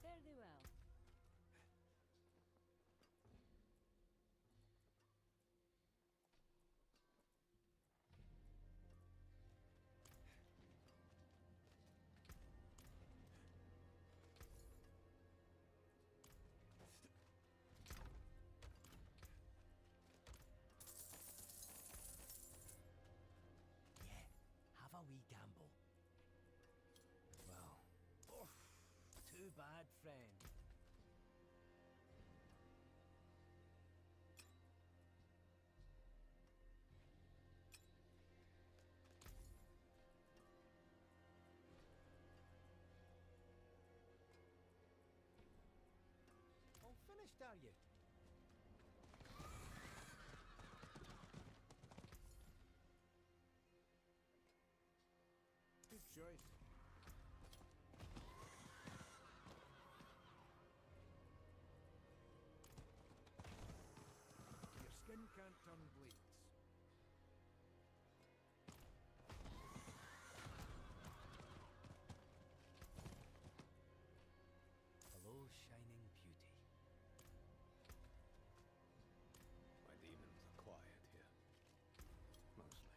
Fare thee well. Yeah, have a wee gamble. Well, too bad, friend. All finished, are you? Good choice. Your skin can't turn blades. Hello, shining beauty. My demons are quiet here. Mostly.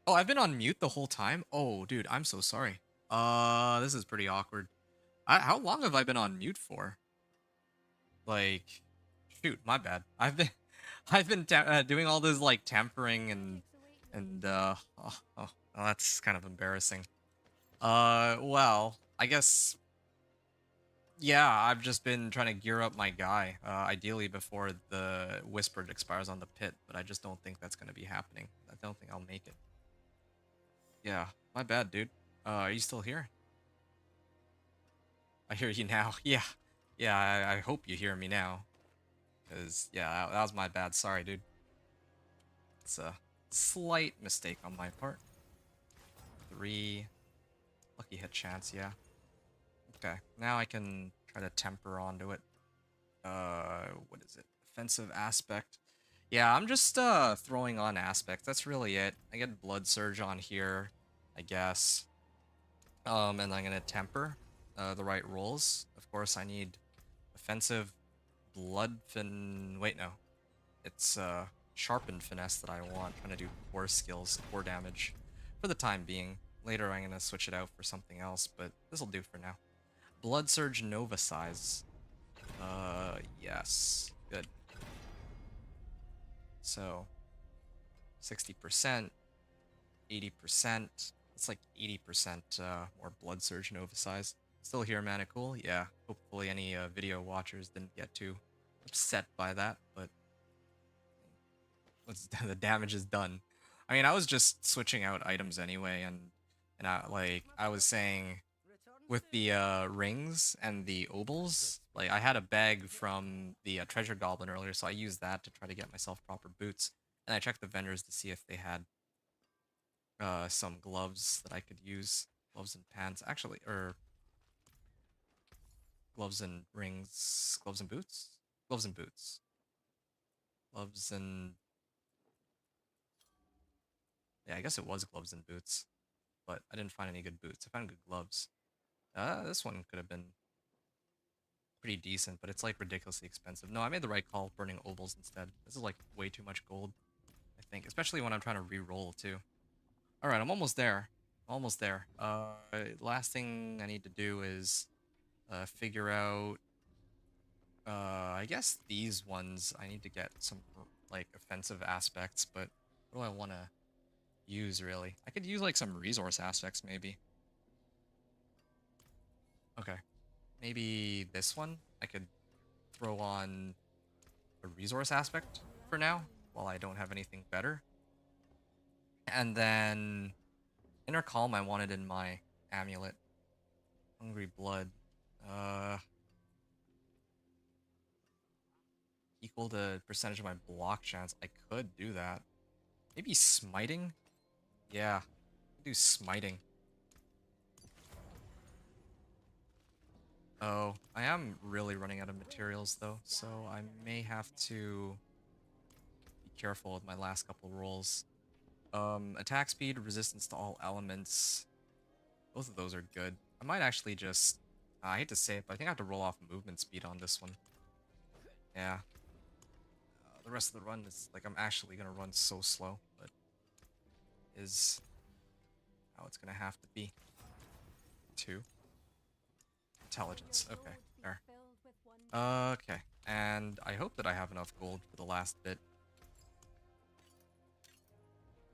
Oh, I've been on mute the whole time? Oh, dude, I'm so sorry. This is pretty awkward. How long have I been on mute for? Like, shoot, my bad. I've been doing all this like tampering and oh, that's kind of embarrassing. Well, I guess yeah, I've just been trying to gear up my guy, ideally before the Whispered expires on the pit, but I just don't think that's gonna be happening. I don't think I'll make it. Yeah, my bad, dude. Are you still here? I hear you now. Yeah, yeah. I hope you hear me now. Cause yeah, that was my bad. Sorry, dude. It's a slight mistake on my part. 3 lucky hit chance. Yeah. Okay. Now I can try to temper onto it. What is it? Offensive aspect. Yeah, I'm just throwing on aspect. That's really it. I get blood surge on here, I guess. And I'm gonna temper the right rolls. Of course, I need offensive blood wait, no. It's sharpened finesse that I want. Trying to do core skills, core damage for the time being. Later I'm gonna switch it out for something else, but this'll do for now. Blood surge nova size. Yes. Good. So 60%, 80%. It's like 80% more blood surge nova size. Still here, Mana Cool? Yeah. Hopefully any video watchers didn't get too upset by that, but the damage is done. I mean, I was just switching out items anyway, and I was saying with the rings and the obols, like I had a bag from the treasure goblin earlier, so I used that to try to get myself proper boots, and I checked the vendors to see if they had some gloves that I could use, gloves and pants, actually, or gloves and rings, gloves and boots, gloves and boots, gloves and yeah, I guess it was gloves and boots, but I didn't find any good boots. I found good gloves. This one could have been pretty decent, but it's like ridiculously expensive. No, I made the right call burning obols instead. This is like way too much gold, I think, especially when I'm trying to re-roll too. All right, I'm almost there. Almost there. Last thing I need to do is figure out. I guess these ones I need to get some like offensive aspects, but what do I want to use really? I could use like some resource aspects maybe. Okay, maybe this one I could throw on a resource aspect for now while I don't have anything better. And then Inner Calm I wanted in my amulet. Hungry Blood. Equal to percentage of my block chance. I could do that. Maybe Smiting? Yeah, do Smiting. Oh, I am really running out of materials though, so I may have to be careful with my last couple rolls. Attack speed, resistance to all elements. Both of those are good. I might actually just... I hate to say it, but I think I have to roll off movement speed on this one. Yeah. The rest of the run is... like, I'm actually gonna run so slow, but... is... how it's gonna have to be. 2. Intelligence. Okay, there. Okay, and I hope that I have enough gold for the last bit.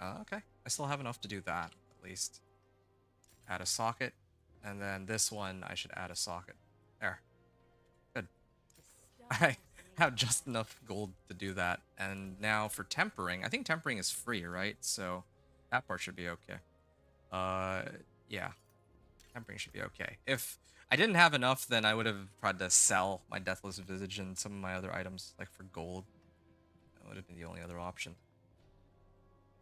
Okay, I still have enough to do that, at least. Add a socket, and then this one I should add a socket. There. Good. I have just enough gold to do that. And now for tempering, I think tempering is free, right? So that part should be okay. Yeah. Tempering should be okay. If I didn't have enough, then I would have tried to sell my Deathless Visage and some of my other items, like for gold. That would have been the only other option.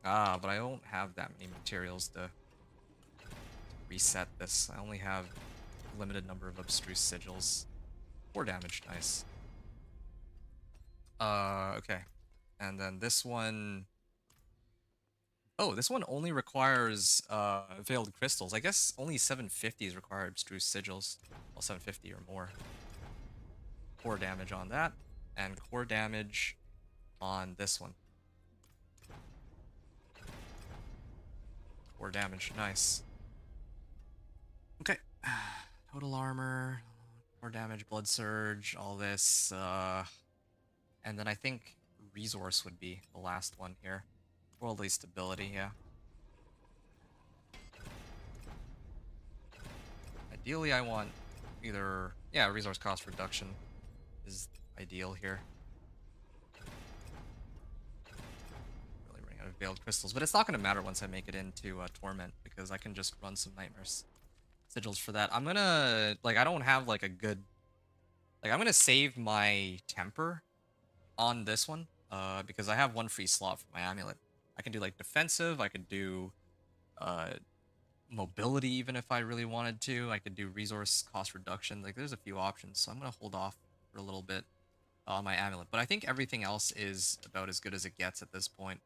Ah, but I don't have that many materials to reset this. I only have a limited number of abstruse sigils. 4 damage, nice. Okay. And then this one... oh, this one only requires veiled crystals. I guess only 750s require abstruse sigils. Well, 750 or more. Core damage on that, and core damage on this one. Core damage, nice. Okay. Total armor, more damage, blood surge, all this. And then I think resource would be the last one here. Worldly stability, yeah. Ideally, I want either, yeah, resource cost reduction is ideal here. Really running out of veiled crystals, but it's not going to matter once I make it into Torment because I can just run some nightmares sigils for that. I'm gonna, like, I don't have like a good, like, I'm gonna save my temper on this one because I have one free slot for my amulet. I can do like defensive, I could do mobility even if I really wanted to. I could do resource cost reduction. Like there's a few options, so I'm gonna hold off for a little bit on my amulet. But I think everything else is about as good as it gets at this point.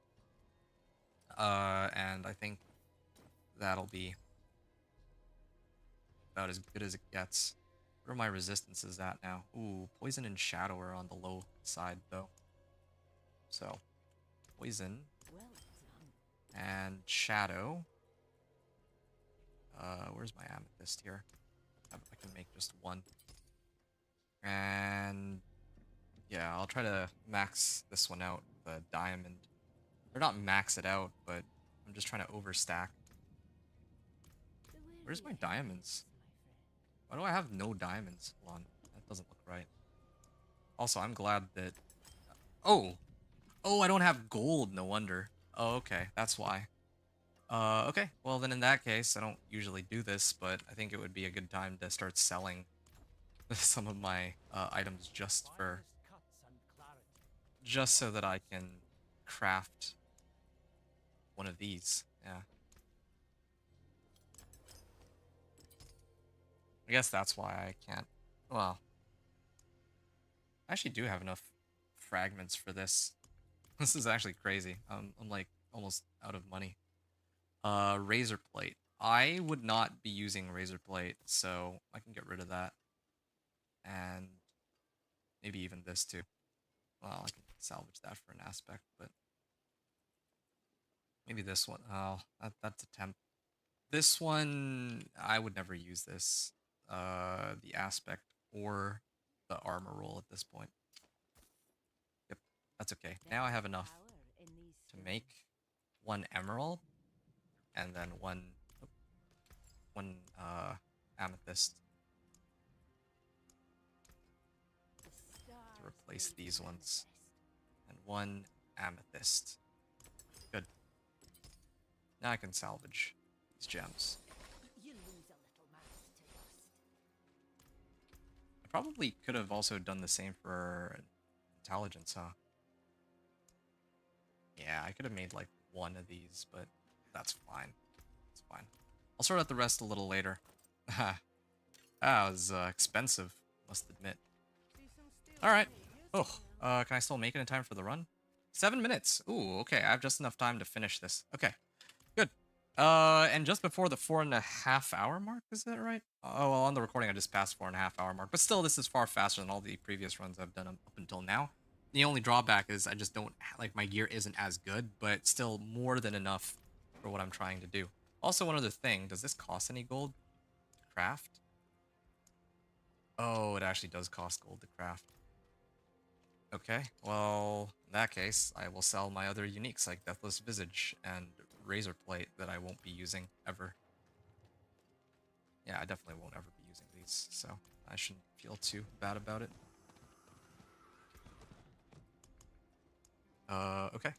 And I think that'll be about as good as it gets. Where are my resistances at now? Ooh, poison and shadow are on the low side though. So poison Well done. and shadow. Where's my amethyst here? I can make just one. And yeah, I'll try to max this one out, the diamond. Or not max it out, but I'm just trying to overstack. Where's my diamonds? Why do I have no diamonds? Hold on, that doesn't look right. Also, I'm glad that... Oh! Oh, I don't have gold, no wonder. Oh, okay, that's why. Okay, well then in that case, I don't usually do this, but I think it would be a good time to start selling some of my items just so that I can craft one of these. Yeah. I guess that's why I can't. Well, I actually do have enough fragments for this. This is actually crazy. I'm like almost out of money. Razor plate. I would not be using razor plate, so I can get rid of that. And maybe even this too. Well, I can salvage that for an aspect, but maybe this one. Oh, that's a temp. This one, I would never use this. The aspect or the armor roll at this point. Yep, that's okay. Now I have enough to make one emerald and then one amethyst to replace these ones, and one amethyst. Good. Now I can salvage these gems. You lose a little mass to dust. I probably could have also done the same for intelligence, huh? Yeah, I could have made like one of these, but that's fine. It's fine. I'll sort out the rest a little later. That was expensive, must admit. Alright. Oh, can I still make it in time for the run? 7 minutes. Ooh, okay. I have just enough time to finish this. Okay, good. And just before the 4.5 hour mark, is that right? Oh, well, on the recording I just passed 4.5 hour mark, but still, this is far faster than all the previous runs I've done up until now. The only drawback is I just don't, like, my gear isn't as good, but still more than enough for what I'm trying to do. Also, one other thing, does this cost any gold to craft? Oh, it actually does cost gold to craft. Okay, well, in that case, I will sell my other uniques like Deathless Visage and Razor Plate that I won't be using ever. Yeah, I definitely won't ever be using these, so I shouldn't feel too bad about it. Okay.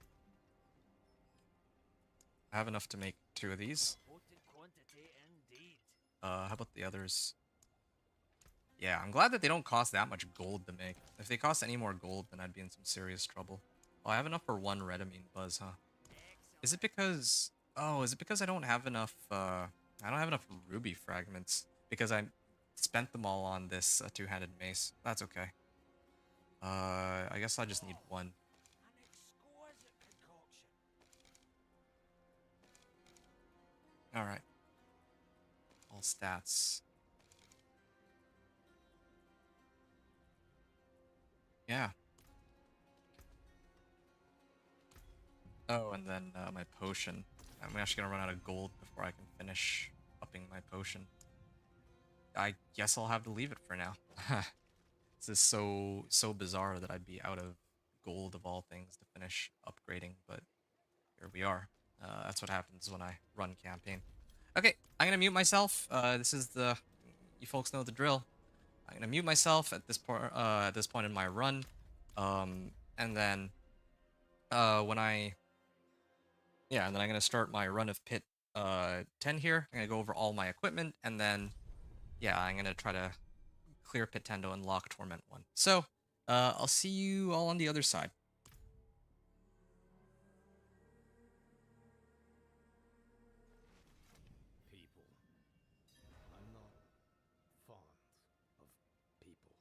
I have enough to make 2 of these. How about the others? Yeah, I'm glad that they don't cost that much gold to make. If they cost any more gold, then I'd be in some serious trouble. Oh, I have enough for 1 Redamine Buzz, huh? Is it because... Oh, is it because I don't have enough, I don't have enough ruby fragments? Because I spent them all on this two-handed mace. That's okay. I guess I just need 1. Alright. All stats. Yeah. Oh, and then my potion. I'm actually gonna run out of gold before I can finish upping my potion. I guess I'll have to leave it for now. This is so bizarre that I'd be out of gold of all things to finish upgrading, but here we are. That's what happens when I run campaign. Okay, I'm gonna mute myself. This is the you folks know the drill. I'm gonna mute myself at this point in my run, and then when and then I'm gonna start my run of pit 10 here. I'm gonna go over all my equipment, and then yeah, I'm gonna try to clear pit 10 to unlock Torment 1. So I'll see you all on the other side. People. I'm not fond of people.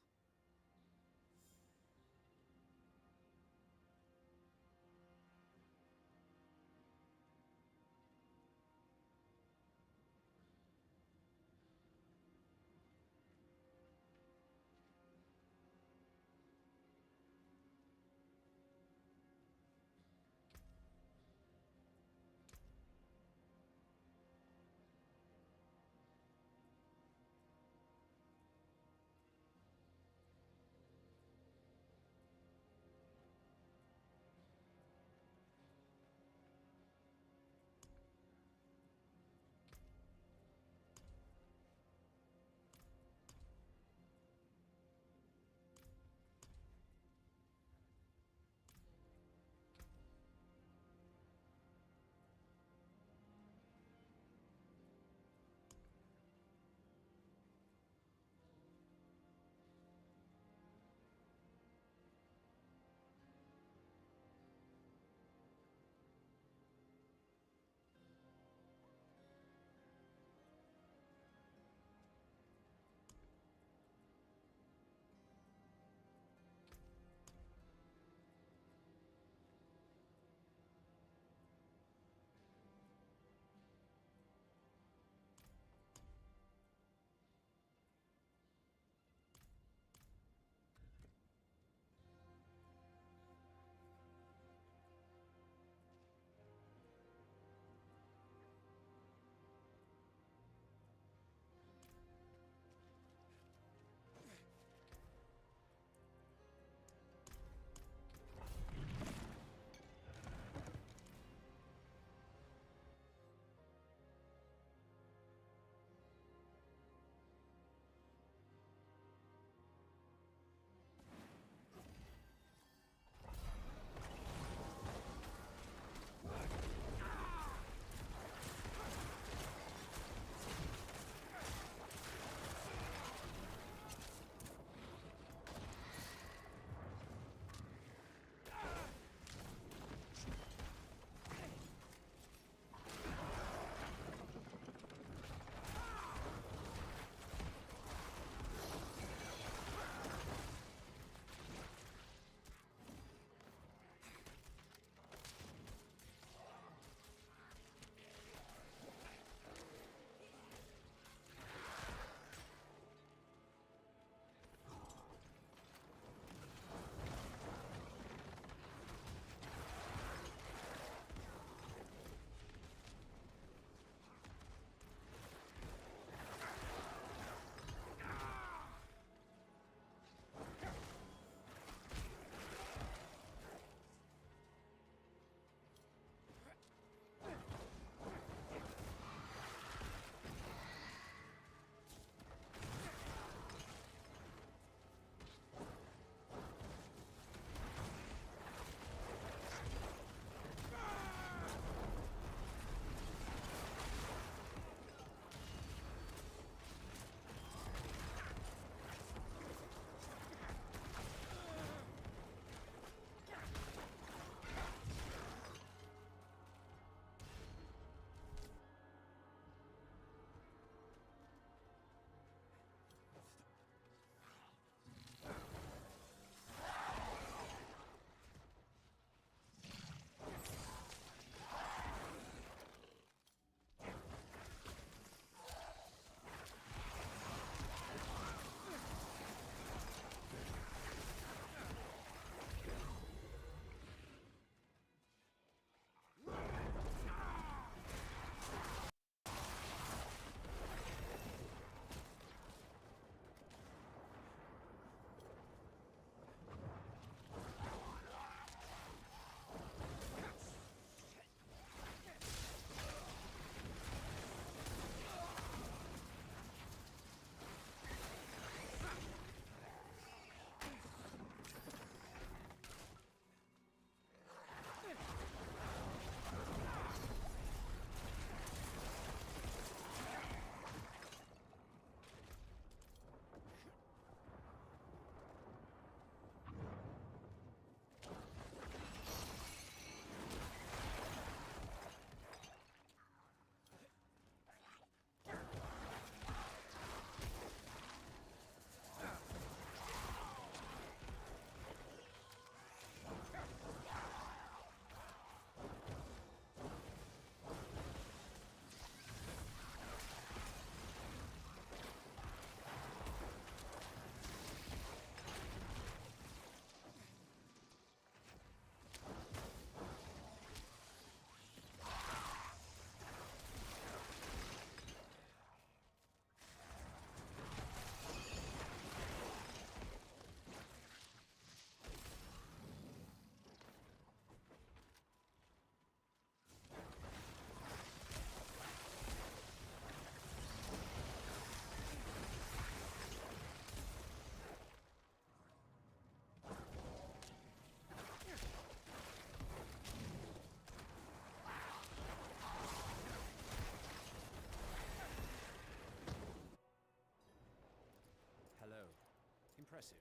impressive.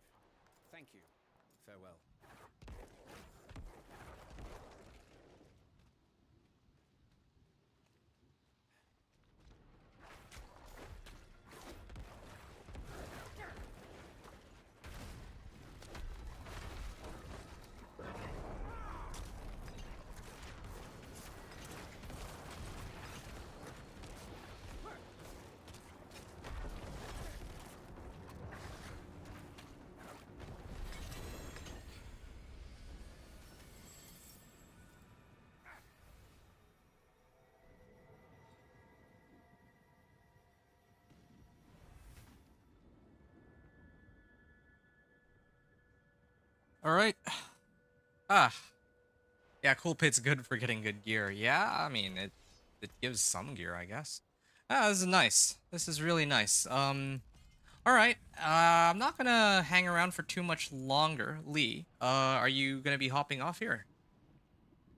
Thank you. Farewell. All right. Ah, yeah, cool pit's good for getting good gear. Yeah, I mean it gives some gear, I guess. Ah, this is nice. This is really nice. All right. I'm not gonna hang around for too much longer. Lee, are you gonna be hopping off here?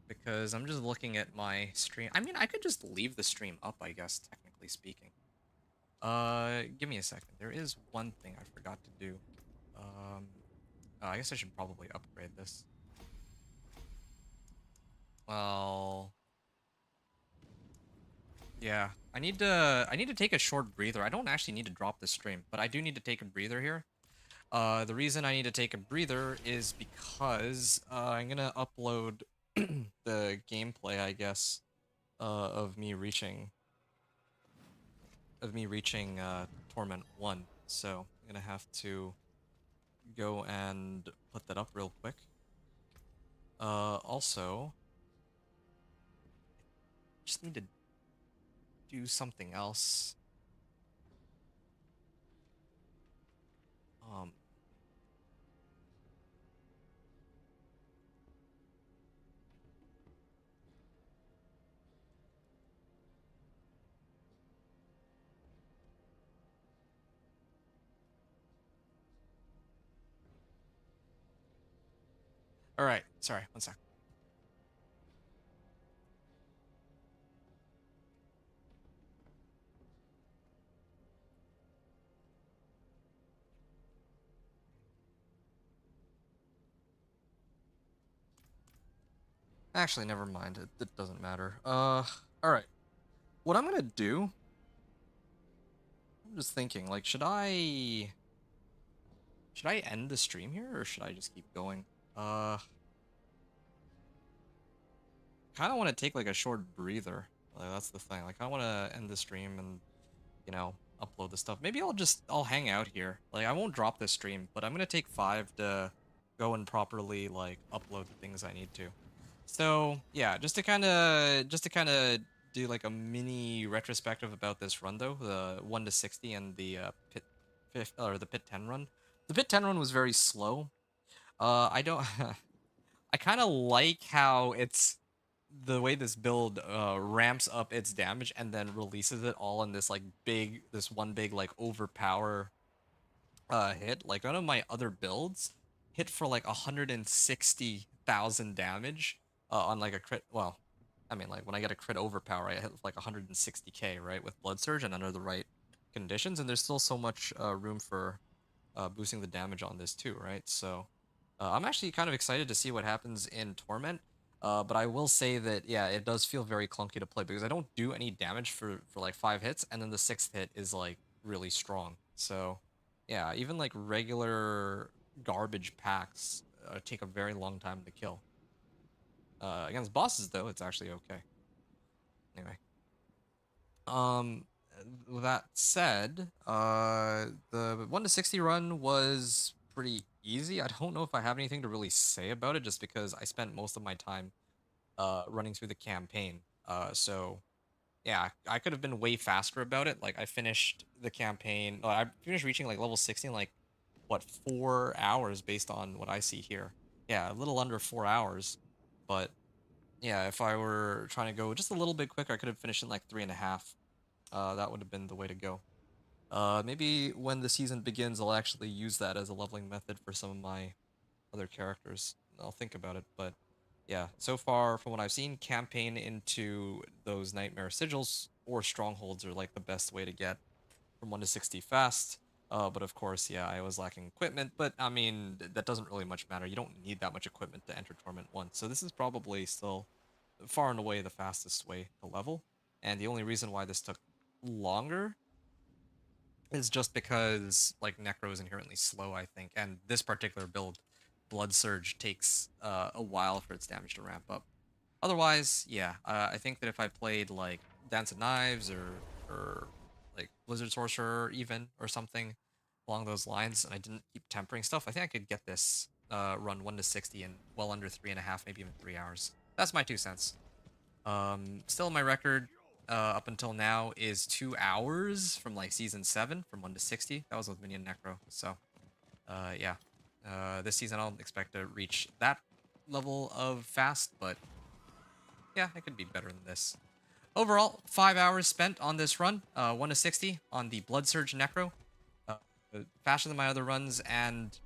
Because I'm just looking at my stream. I mean, I could just leave the stream up, I guess, technically speaking. Give me a second. There is one thing I forgot to do. I guess I should probably upgrade this. Well, yeah, I need to take a short breather. I don't actually need to drop the stream, but I do need to take a breather here. The reason I need to take a breather is because I'm gonna upload the gameplay, I guess, of me reaching Torment 1. So I'm gonna have to go and put that up real quick. Also, just need to do something else. All right, sorry, one sec. Actually, never mind. It doesn't matter. All right. What I'm gonna do? I'm just thinking, like, should I end the stream here or should I just keep going? Kind of want to take like a short breather. Like, that's the thing. Like, I want to end the stream and, you know, upload the stuff. Maybe I'll hang out here. Like, I won't drop this stream, but I'm gonna take 5 to go and properly like upload the things I need to. So yeah, just to kind of do like a mini retrospective about this run though, the 1 to 60 and the the pit 10 run. The pit 10 run was very slow. I don't I kind of like how it's the way this build ramps up its damage and then releases it all in this like this one big like overpower hit. Like none of my other builds hit for like 160,000 damage on like a crit. Well, I mean, like when I get a crit overpower, I hit like 160k, right, with Blood Surge and under the right conditions, and there's still so much room for boosting the damage on this too, right? So I'm actually kind of excited to see what happens in Torment. But I will say that yeah, it does feel very clunky to play because I don't do any damage for like 5 hits, and then the 6th hit is like really strong. So yeah, even like regular garbage packs take a very long time to kill. Against bosses though, it's actually okay. Anyway, um, with that said, the 1 to 60 run was pretty easy. I don't know if I have anything to really say about it, just because I spent most of my time running through the campaign. So yeah, I could have been way faster about it. Like I finished the campaign. I finished reaching like level 60 in like what 4 hours based on what I see here. Yeah, a little under 4 hours, but yeah, if I were trying to go just a little bit quicker, I could have finished in like 3.5. That would have been the way to go. Maybe when the season begins, I'll actually use that as a leveling method for some of my other characters. I'll think about it, but yeah, so far from what I've seen, campaign into those nightmare sigils or strongholds are like the best way to get from 1 to 60 fast. But of course, yeah, I was lacking equipment, but I mean, that doesn't really much matter. You don't need that much equipment to enter Torment 1, so this is probably still far and away the fastest way to level, and the only reason why this took longer is just because, like, Necro is inherently slow, I think, and this particular build, Blood Surge, takes a while for its damage to ramp up. Otherwise, yeah, I think that if I played, like, Dance of Knives or like, Blizzard Sorcerer, even, or something along those lines, and I didn't keep tempering stuff, I think I could get this run 1 to 60 in well under 3.5, maybe even 3 hours. That's my 2 cents. Still, my record up until now is 2 hours from like season 7, from 1 to 60. That was with Minion Necro. So, yeah. This season I'll expect to reach that level of fast, but yeah, it could be better than this. Overall, 5 hours spent on this run, 1 to 60 on the Blood Surge Necro. Uh, Faster than my other runs, and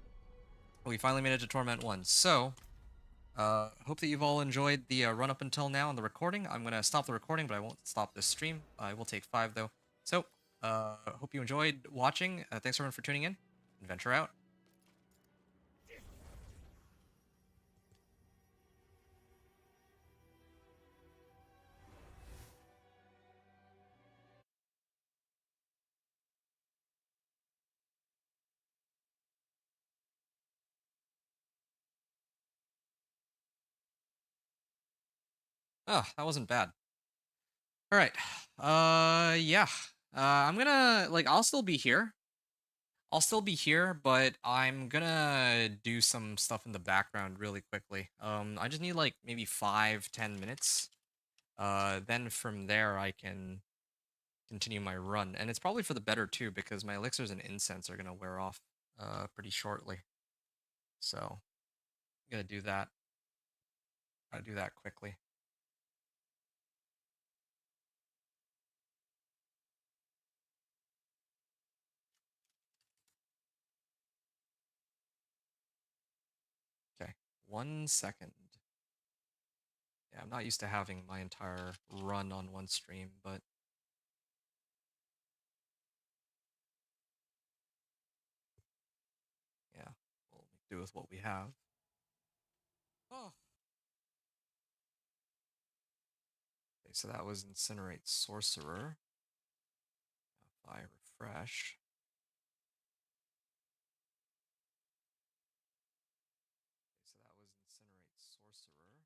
we finally made it to Torment 1. So, hope that you've all enjoyed the run up until now on the recording. I'm going to stop the recording, but I won't stop this stream. I will take 5, though. So, hope you enjoyed watching. Thanks, everyone, for tuning in. Adventure out. Oh, that wasn't bad. All right. Yeah. I'm gonna, like, I'll still be here. But I'm gonna do some stuff in the background really quickly. I just need, like, maybe 5-10 minutes. Then from there I can continue my run, and it's probably for the better too, because my elixirs and incense are gonna wear off pretty shortly. So I'm gonna do that. Gotta do that quickly. Okay, 1 second. Yeah, I'm not used to having my entire run on one stream, but yeah, we'll do with what we have. Oh. Okay, so that was Incinerate Sorcerer. If I refresh. Okay, so that was Incinerate Sorcerer.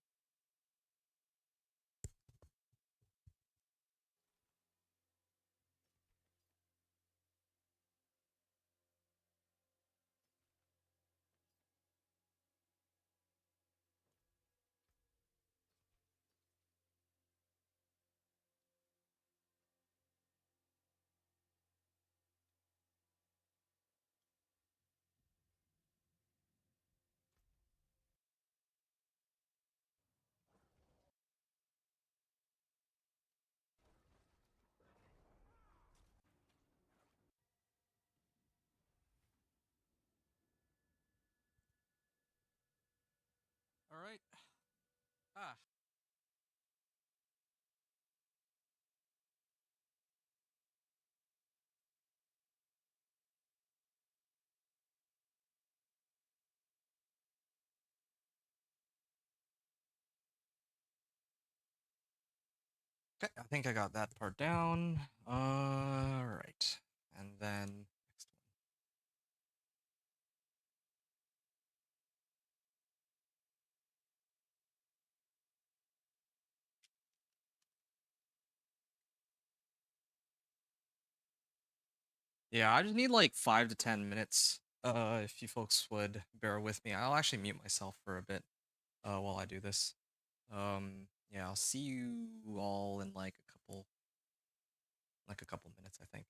All right. Ah. Okay, I think I got that part down. Right. And then next one. Yeah, I just need like 5 to 10 minutes. If you folks would bear with me, I'll actually mute myself for a bit. While I do this. Yeah, I'll see you all in like a couple minutes, I think.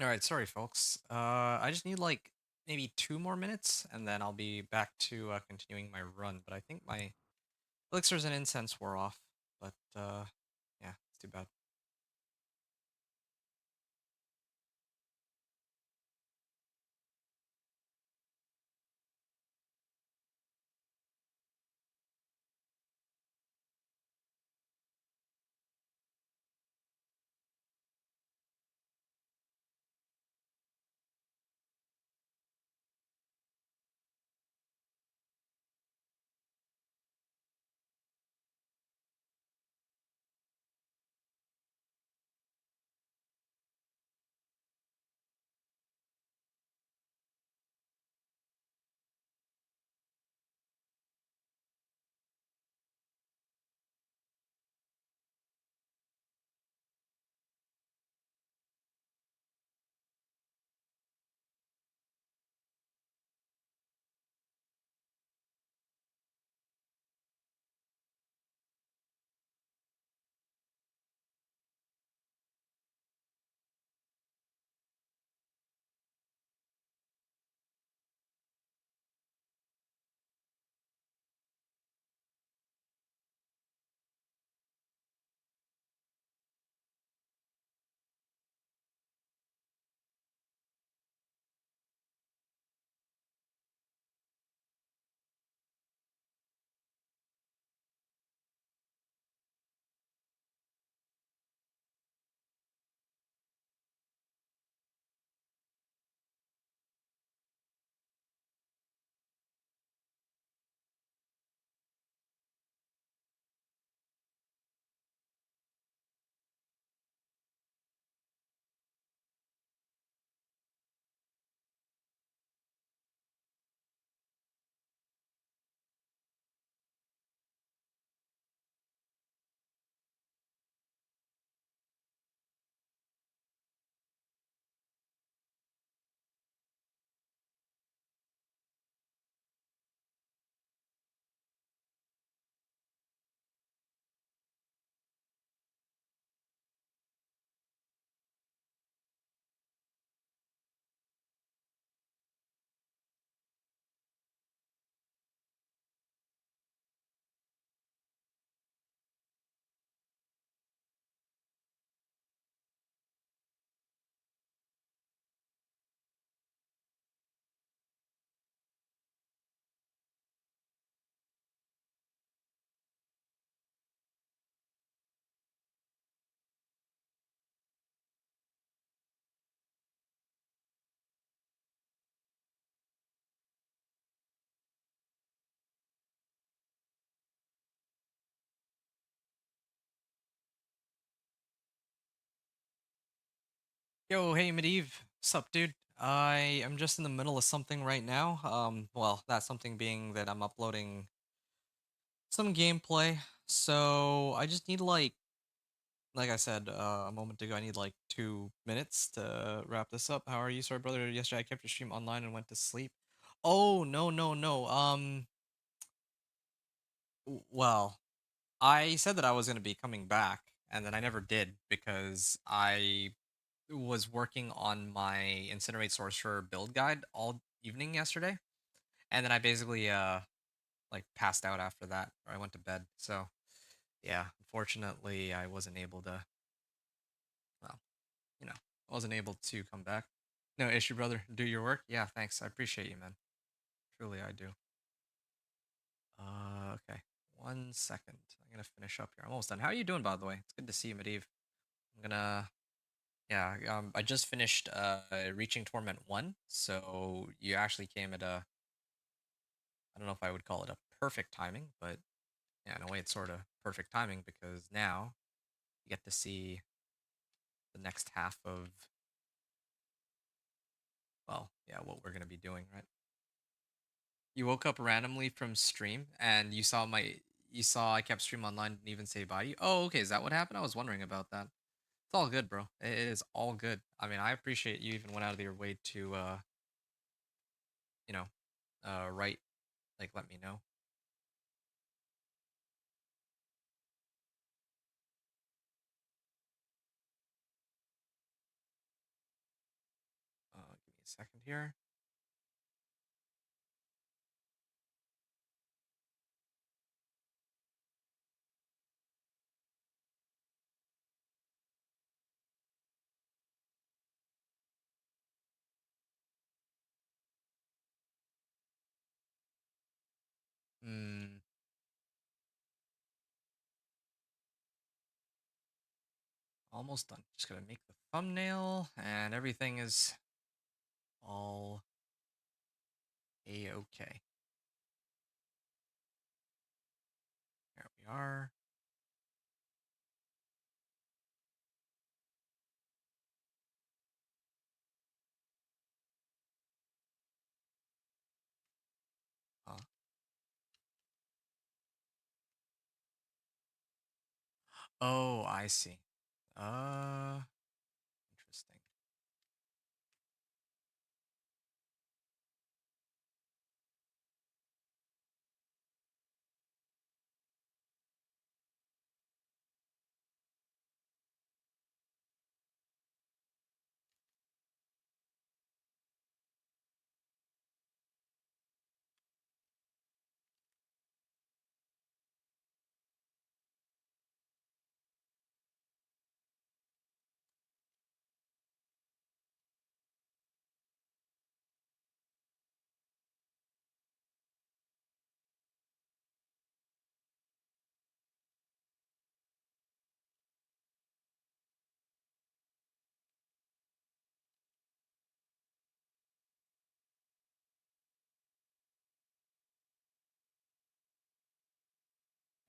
All right, sorry, folks. I just need like maybe 2 more minutes, and then I'll be back to continuing my run. But I think my elixirs and incense were off. But yeah, it's too bad. Yo, hey, Medivh. Sup, dude? I am just in the middle of something right now. Well, that something being that I'm uploading some gameplay. So I just need like I said a moment ago, I need like 2 minutes to wrap this up. How are you? Sorry, brother. Yesterday I kept your stream online and went to sleep. Oh, no, no, no. Well, I said that I was gonna be coming back, and then I never did because I was working on my Incinerate Sorcerer build guide all evening yesterday, and then I basically like passed out after that, or I went to bed. So yeah, unfortunately, I wasn't able to. Well, I wasn't able to come back. No issue, brother. Do your work. Yeah, thanks. I appreciate you, man. Truly, I do. Okay. 1 second. I'm gonna finish up here. I'm almost done. How are you doing, by the way? It's good to see you, Medivh. I'm gonna Yeah, I just finished reaching Torment 1, so you actually came at a I don't know if I would call it a perfect timing, but yeah, in a way it's sort of perfect timing because now you get to see the next half of well, yeah, what we're going to be doing, right? You woke up randomly from stream and you saw I kept stream online, didn't even say bye to you. Oh, okay, is that what happened? I was wondering about that. It's all good, bro. It is all good. I mean, I appreciate you even went out of your way to you know, write like let me know. second here. Hmm. Almost done. Just gotta make the thumbnail, and everything is all a-okay. There we are. Oh, I see. Interesting.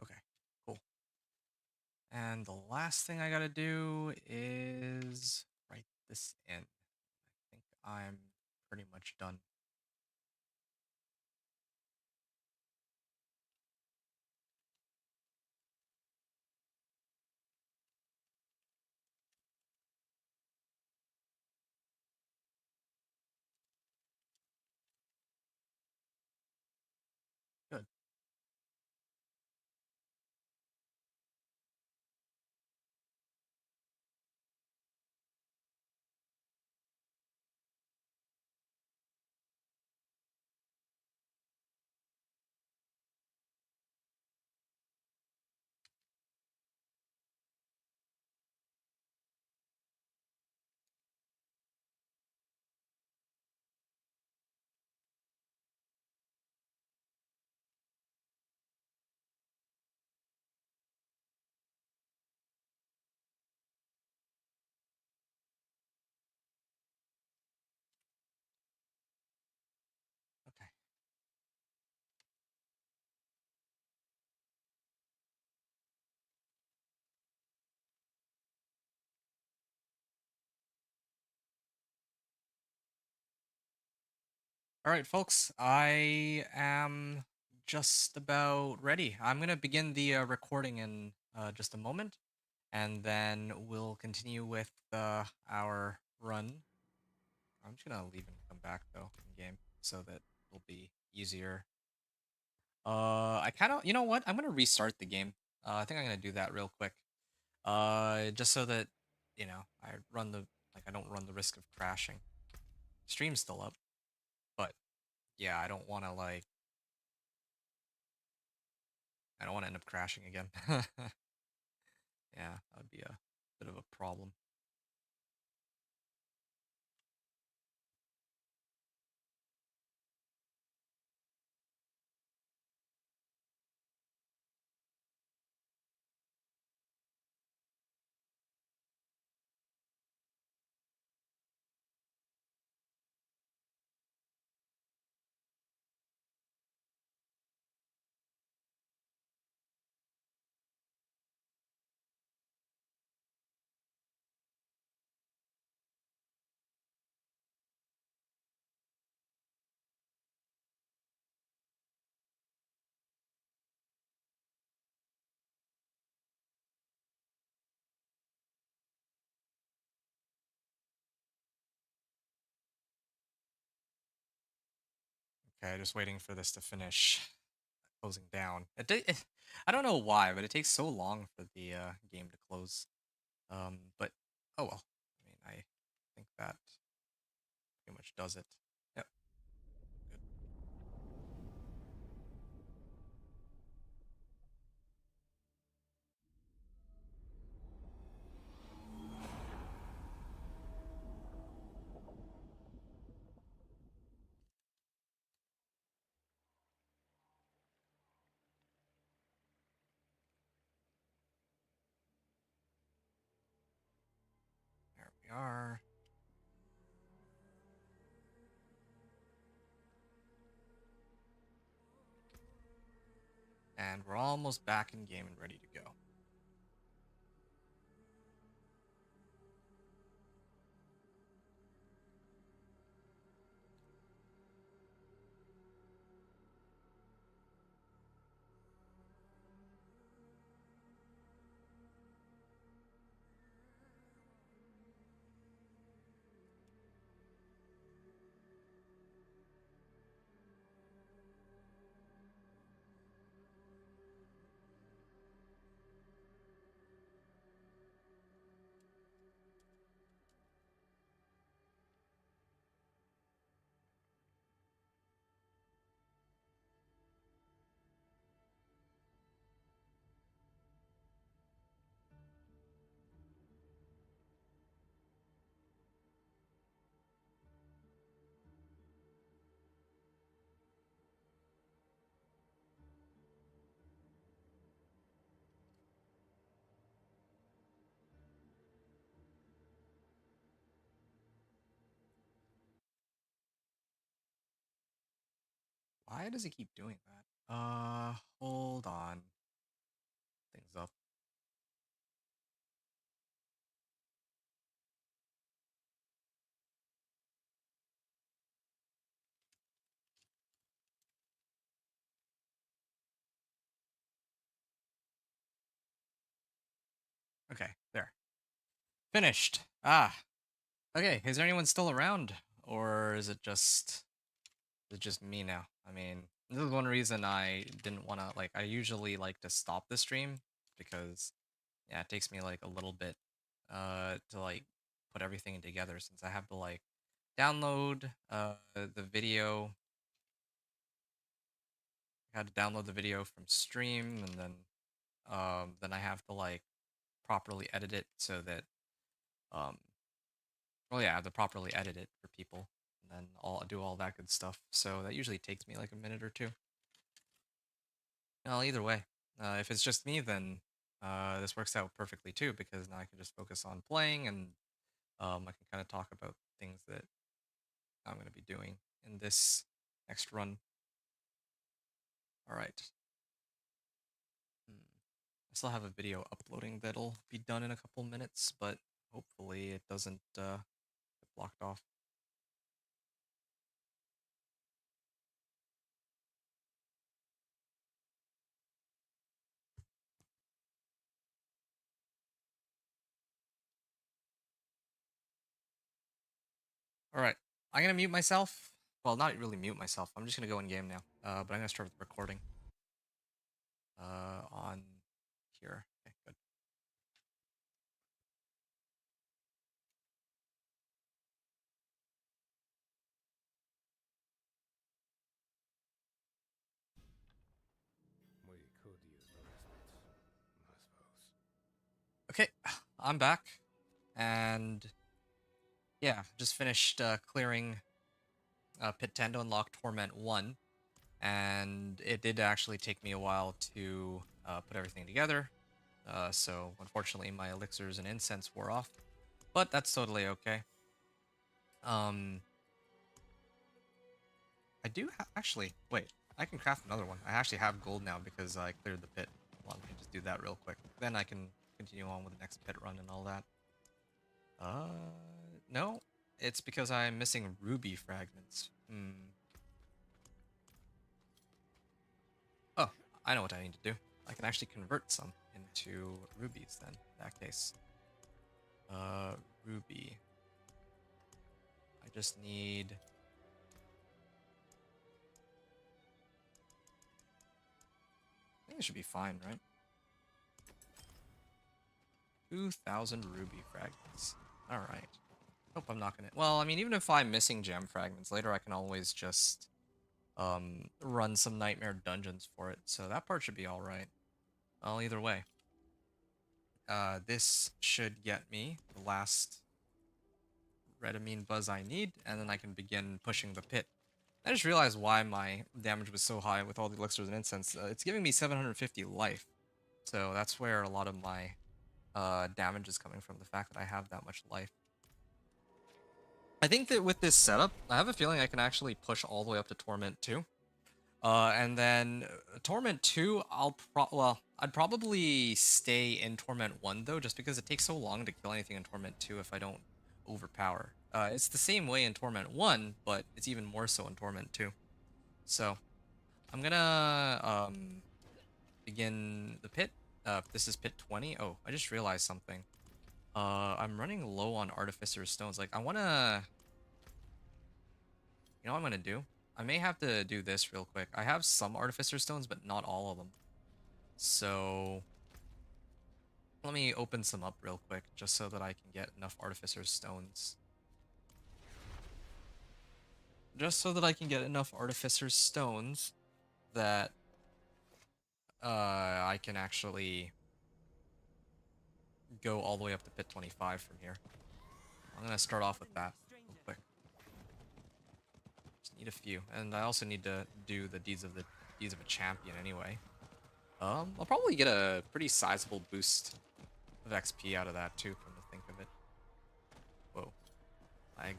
Okay, cool. And the last thing I gotta do is write this in. I think I'm pretty much done. Good. Okay. All right, folks, I am just about ready. I'm going to begin the recording in just a moment, and then we'll continue with our run. I'm just going to leave and come back, though, in game, so that it'll be easier. I kind of, you know what? I'm going to restart the game. I think I'm going to do that real quick. Just so that, I run the, like, I don't run the risk of crashing. Stream's still up, but yeah, I don't want to, like, I don't want to end up crashing again. Yeah, that would be a bit of a problem. Okay, just waiting for this to finish closing down. I don't know why, but it takes so long for the game to close. But oh well. I mean, I think that pretty much much does it. Yep. Good. There we are. And we're almost back in game and ready to go. Why does it keep doing that? Hold on. Things up. Okay, there. Finished. Ah. Okay, is there anyone still around? Or is it just me now? I mean, this is one reason I didn't want to, like, I usually like to stop the stream because, yeah, it takes me, like, a little bit, to, like, put everything together since I have to, like, download, the video. I had to download the video from stream and then I have to, like, properly edit it so that, um, well, yeah, I have to properly edit it for people and then do all that good stuff. So that usually takes me like a minute or two. Well, either way, if it's just me, then this works out perfectly too because now I can just focus on playing and I can kind of talk about things that I'm going to be doing in this next run. All right. I still have a video uploading that'll be done in a couple minutes, but hopefully it doesn't get blocked off. All right, I'm gonna mute myself. Well, not really mute myself. I'm just gonna go in game now. But I'm gonna start with recording. On here. Okay, good. We could use the respite, I suppose. Okay, I'm back, and yeah, just finished clearing Pit 10 to unlock Torment 1, and it did actually take me a while to put everything together. So unfortunately, my elixirs and incense wore off, but that's totally okay. I do actually, wait, I can craft another one. I actually have gold now because I cleared the pit. Well, let me just do that real quick. Then I can continue on with the next pit run and all that. No, it's because I'm missing ruby fragments. Oh, I know what I need to do. I can actually convert some into rubies then, in that case. Ruby. I just need... I think it should be fine, right? 2,000 ruby fragments. Alright. Hope I'm not gonna. Well, I mean, even if I'm missing gem fragments later, I can always just run some nightmare dungeons for it. So that part should be all right. Well, either way, this should get me the last red amine buzz I need, and then I can begin pushing the pit. I just realized why my damage was so high with all the elixirs and incense. It's giving me 750 life, so that's where a lot of my damage is coming from, the fact that I have that much life. I think that with this setup, I have a feeling I can actually push all the way up to Torment 2. And then Torment 2, I'd probably stay in Torment 1 though, just because it takes so long to kill anything in Torment 2 if I don't overpower. It's the same way in Torment 1, but it's even more so in Torment 2. So, I'm gonna begin the pit. This is pit 20. Oh, I just realized something. I'm running low on Artificer Stones. Like, I wanna... You know what I'm gonna do? I may have to do this real quick. I have some Artificer Stones, but not all of them. So... Let me open some up real quick, just so that I can get enough Artificer Stones. Just so that I can get enough Artificer Stones that I can actually go all the way up to pit 25 from here. I'm gonna start off with that real quick. Just need a few, and I also need to do the deeds of a champion anyway. I'll probably get a pretty sizable boost of XP out of that too, come to think of it. Whoa, I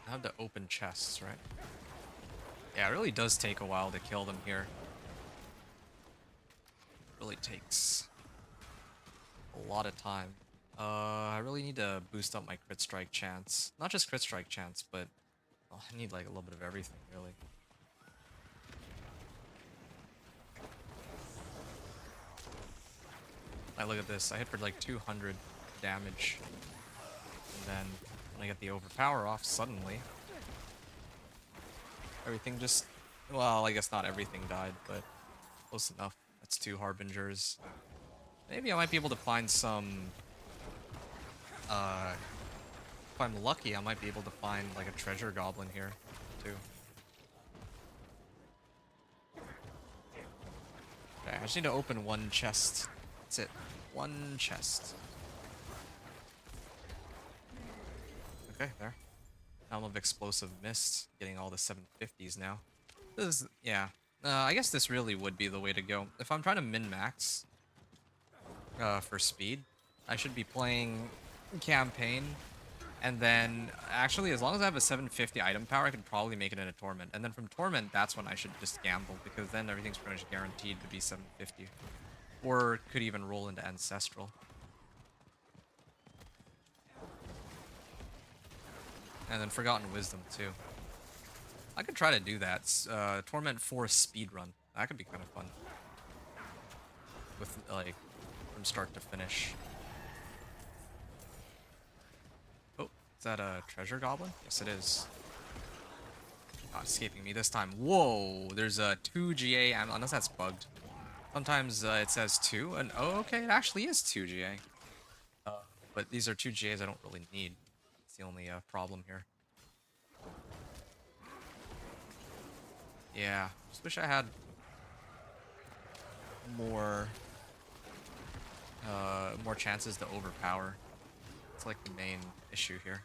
have to open chests, right? Yeah, it really does take a while to kill them here. It really takes a lot of time. I really need to boost up my crit strike chance. Not just crit strike chance, but I need like a little bit of everything, really. Look at this. I hit for like 200 damage. And then when I get the overpower off, suddenly everything just... Well, I guess not everything died, but close enough. That's 2 Harbingers. Maybe I might be able to find some... if I'm lucky, I might be able to find like a treasure goblin here, too. Okay, I just need to open one chest. That's it. One chest. Okay, there. Helm of Explosive Mist, getting all the 750s now. This is, yeah. I guess this really would be the way to go. If I'm trying to min-max for speed, I should be playing campaign, and then actually, as long as I have a 750 item power, I could probably make it in a Torment. And then from Torment, that's when I should just gamble, because then everything's pretty much guaranteed to be 750. Or could even roll into Ancestral. And then Forgotten Wisdom, too. I could try to do that. Torment 4 speedrun. That could be kind of fun. With, like, from start to finish. Oh, is that a treasure goblin? Yes, it is. Not escaping me this time. Whoa! There's a 2 GA, unless that's bugged. Sometimes it says 2, and oh, okay, it actually is 2 GA. But these are 2 GAs I don't really need. It's the only problem here. Yeah, just wish I had more chances to overpower. It's like the main issue here.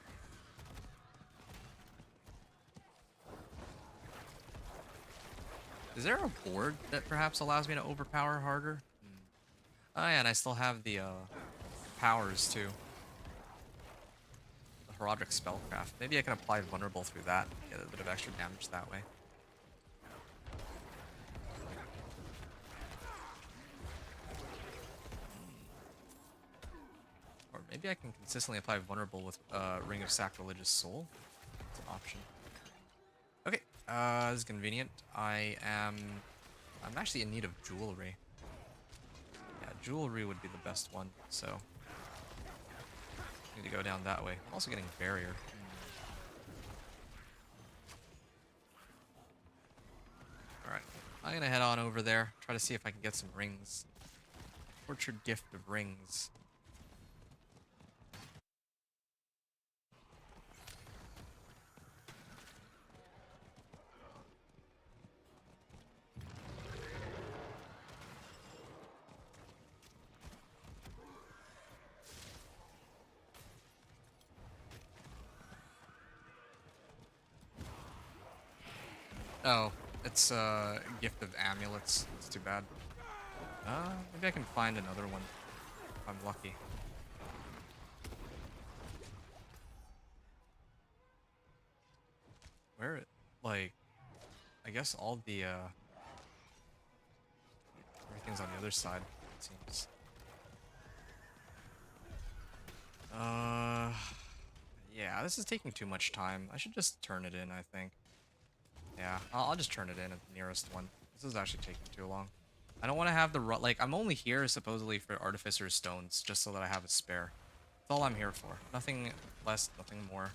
Is there a board that perhaps allows me to overpower harder? Oh yeah, and I still have the powers too. The Herodic Spellcraft. Maybe I can apply Vulnerable through that and get a bit of extra damage that way. Or maybe I can consistently apply Vulnerable with Ring of Sacrilegious Soul. That's an option. Okay, this is convenient. I'm actually in need of jewelry. Yeah, jewelry would be the best one, so need to go down that way. I'm also getting barrier. Alright, I'm gonna head on over there, try to see if I can get some rings. Tortured Gift of Rings. Oh, it's a gift of amulets. It's too bad. Maybe I can find another one if I'm lucky. Where, like, I guess all the, everything's on the other side, it seems. Yeah, this is taking too much time. I should just turn it in, I think. Yeah, I'll just turn it in at the nearest one. This is actually taking too long. I don't want to have the like, I'm only here supposedly for Artificer's Stones, just so that I have a spare. That's all I'm here for. Nothing less, nothing more.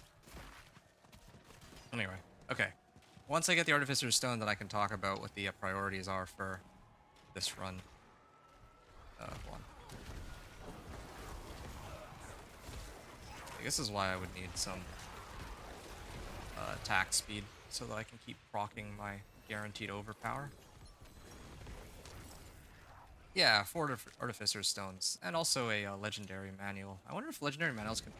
Anyway, okay. Once I get the Artificer's Stone, then I can talk about what the priorities are for this run. Hold on. I guess this is why I would need some attack speed, so that I can keep proccing my guaranteed overpower. Yeah, 4 Artificer's Stones, and also a Legendary Manual. I wonder if Legendary Manuals can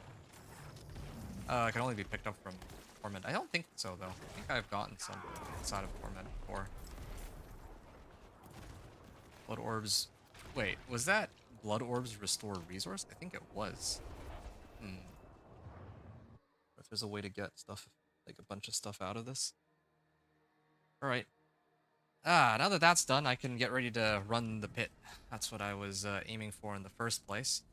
only be picked up from Torment. I don't think so, though. I think I've gotten some inside of Torment before. Blood Orbs... Wait, was that Blood Orbs Restore Resource? I think it was. If there's a way to get stuff, like a bunch of stuff out of this. Alright. Now that that's done, I can get ready to run the pit. That's what I was aiming for in the first place.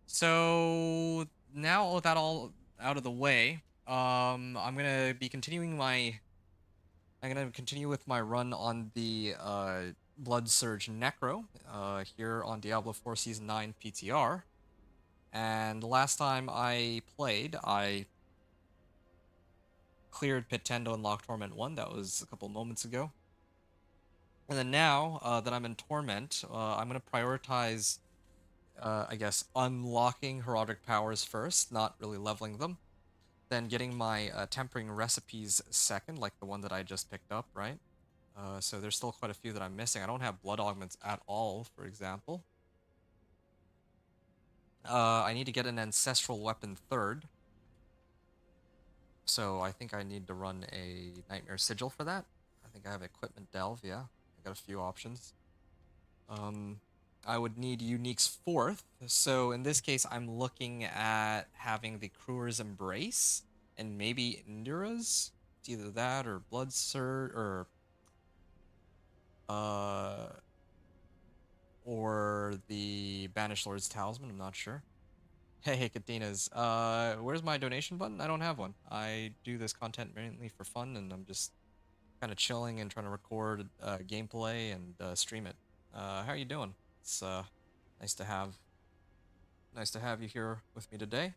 So, now with that all out of the way, I'm gonna be continuing my... I'm gonna continue with my run on the Blood Surge Necro here on Diablo 4 Season 9 PTR. And the last time I played, I cleared Pit 10 to unlock Torment 1. That was a couple moments ago. And then now that I'm in Torment, I'm going to prioritize, I guess, unlocking Herodic Powers first, not really leveling them. Then getting my Tempering Recipes second, like the one that I just picked up, right? So there's still quite a few that I'm missing. I don't have Blood Augments at all, for example. I need to get an Ancestral Weapon third. So I think I need to run a Nightmare Sigil for that. I think I have Equipment Delve, yeah. I got a few options. I would need Unique's fourth. So in this case, I'm looking at having the Crewer's Embrace and maybe Indira's. It's either that or Blood Surge or the Banished Lord's Talisman. I'm not sure. Hey, Katina's. Where's my donation button? I don't have one. I do this content mainly for fun, and I'm just kind of chilling and trying to record gameplay and stream it. How are you doing? It's nice to have you here with me today.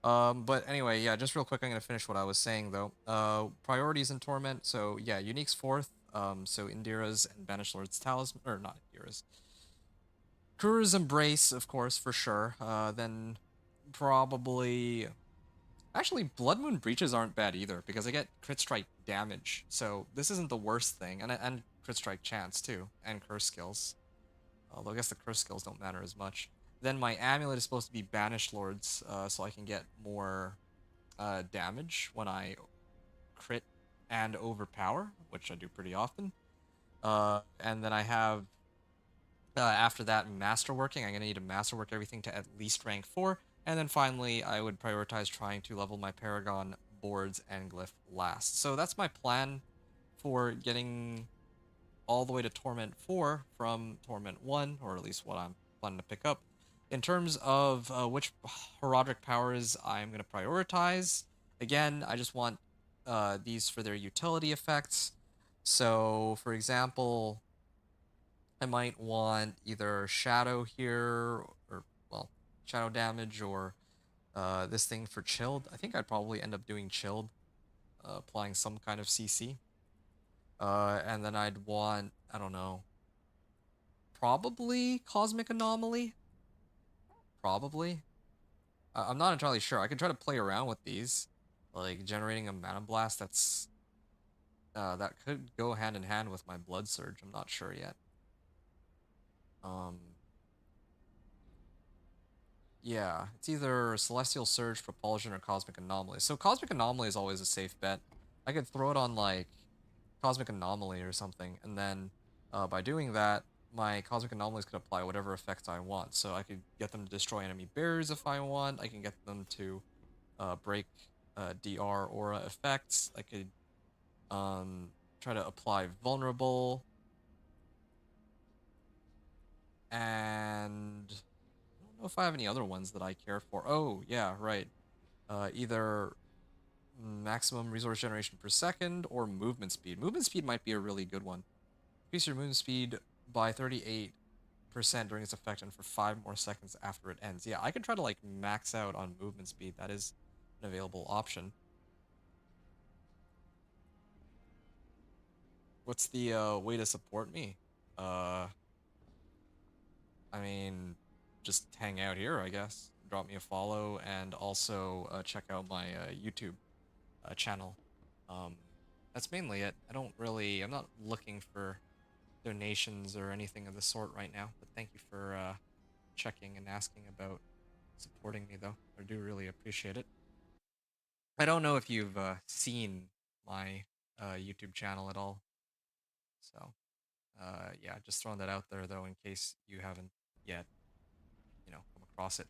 But anyway, yeah, just real quick, I'm gonna finish what I was saying though. Priorities in Torment. So yeah, Unique's fourth. So Indira's and Banished Lord's Talisman, or not Indira's. Kuru's Embrace, of course, for sure. Then probably... Actually, Blood Moon Breaches aren't bad either, because I get Crit Strike damage. So this isn't the worst thing. And Crit Strike chance, too. And Curse skills. Although I guess the Curse skills don't matter as much. Then my Amulet is supposed to be Banished Lords, so I can get more damage when I crit and overpower, which I do pretty often. And then I have... after that, Masterworking. I'm going to need to Masterwork everything to at least rank 4. And then finally, I would prioritize trying to level my Paragon, Boards, and Glyph last. So that's my plan for getting all the way to Torment 4 from Torment 1, or at least what I'm planning to pick up. In terms of which Herodic Powers I'm going to prioritize, again, I just want these for their utility effects. So, for example... I might want either Shadow here, or, well, Shadow damage, or this thing for Chilled. I think I'd probably end up doing Chilled, applying some kind of CC. And then I'd want, I don't know, Probably Cosmic Anomaly. Probably. I'm not entirely sure. I can try to play around with these. Like, generating a Mana Blast that's... that could go hand in hand with my Blood Surge. I'm not sure yet. Yeah, it's either Celestial Surge, Propulsion, or Cosmic Anomaly. So Cosmic Anomaly is always a safe bet. I could throw it on, like, Cosmic Anomaly or something, and then by doing that, my Cosmic Anomalies could apply whatever effects I want. So I could get them to destroy enemy barriers if I want. I can get them to break DR aura effects. I could try to apply Vulnerable. And I don't know if I have any other ones that I care for. Oh, yeah, right. Either maximum resource generation per second or movement speed. Movement speed might be a really good one. Increase your movement speed by 38% during its effect and for 5 more seconds after it ends. Yeah, I could try to like max out on movement speed. That is an available option. What's the way to support me? I mean, just hang out here, I guess. Drop me a follow and also check out my YouTube channel. That's mainly it. I'm not looking for donations or anything of the sort right now, but thank you for checking and asking about supporting me, though. I do really appreciate it. I don't know if you've seen my YouTube channel at all, so yeah, just throwing that out there, though, in case you haven't yet, come across it.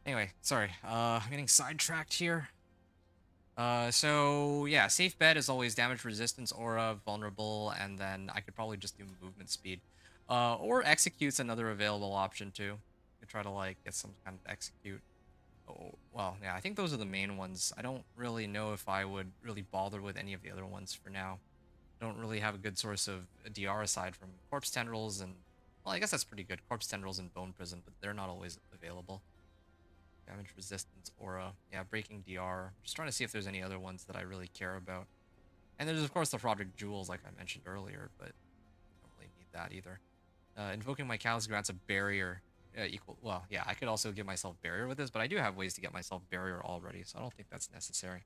Anyway, sorry, I'm getting sidetracked here. So yeah, safe bet is always damage resistance, aura, vulnerable, and then I could probably just do movement speed. Or execute's another available option too. You could try to like get some kind of execute. Oh, well, yeah, I think those are the main ones. I don't really know if I would really bother with any of the other ones for now. I don't really have a good source of DR aside from corpse tendrils and, well, I guess that's pretty good. Corpse tendrils and bone prison, but they're not always available. Damage resistance, aura, yeah, breaking DR. Just trying to see if there's any other ones that I really care about. And there's of course the Roderick Jewels, like I mentioned earlier, but I don't really need that either. Invoking my Callus grants a barrier equal. Well, yeah, I could also give myself barrier with this, but I do have ways to get myself barrier already, so I don't think that's necessary.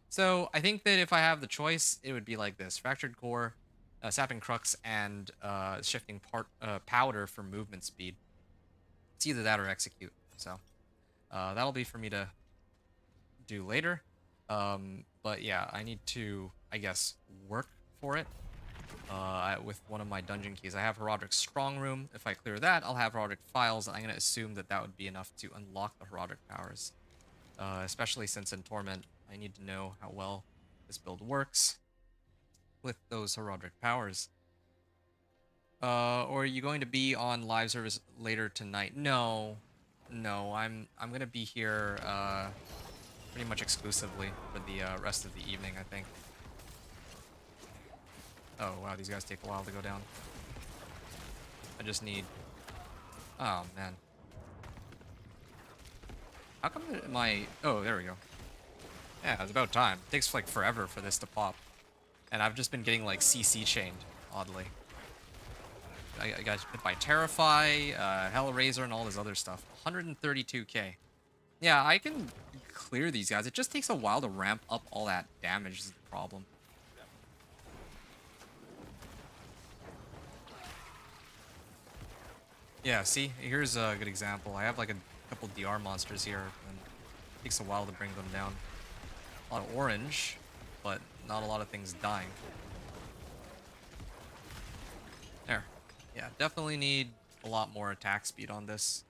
So I think that if I have the choice, it would be like this: Fractured Core, Sapping Crux, and Shifting Powder for movement speed. It's either that or Execute. So that'll be for me to do later. But yeah, I need to, I guess, work for it. With one of my dungeon keys. I have Herodric's Strong Room. If I clear that, I'll have Herodric Files. I'm going to assume that that would be enough to unlock the Herodric powers. Especially since in Torment, I need to know how well this build works with those Herodric powers. Or are you going to be on live service later tonight? No. No, I'm going to be here pretty much exclusively for the rest of the evening, I think. Oh, wow, these guys take a while to go down. I just need... Oh, man. How come my... Oh, there we go. Yeah, it's about time. It takes, like, forever for this to pop. And I've just been getting, like, CC chained, oddly. I got hit by Terrify, Hellraiser, and all this other stuff. 132k. Yeah, I can clear these guys. It just takes a while to ramp up all that damage is the problem. Yeah, see, here's a good example. I have like a couple DR monsters here, and it takes a while to bring them down. A lot of orange, but not a lot of things dying. There. Yeah, definitely need a lot more attack speed on this.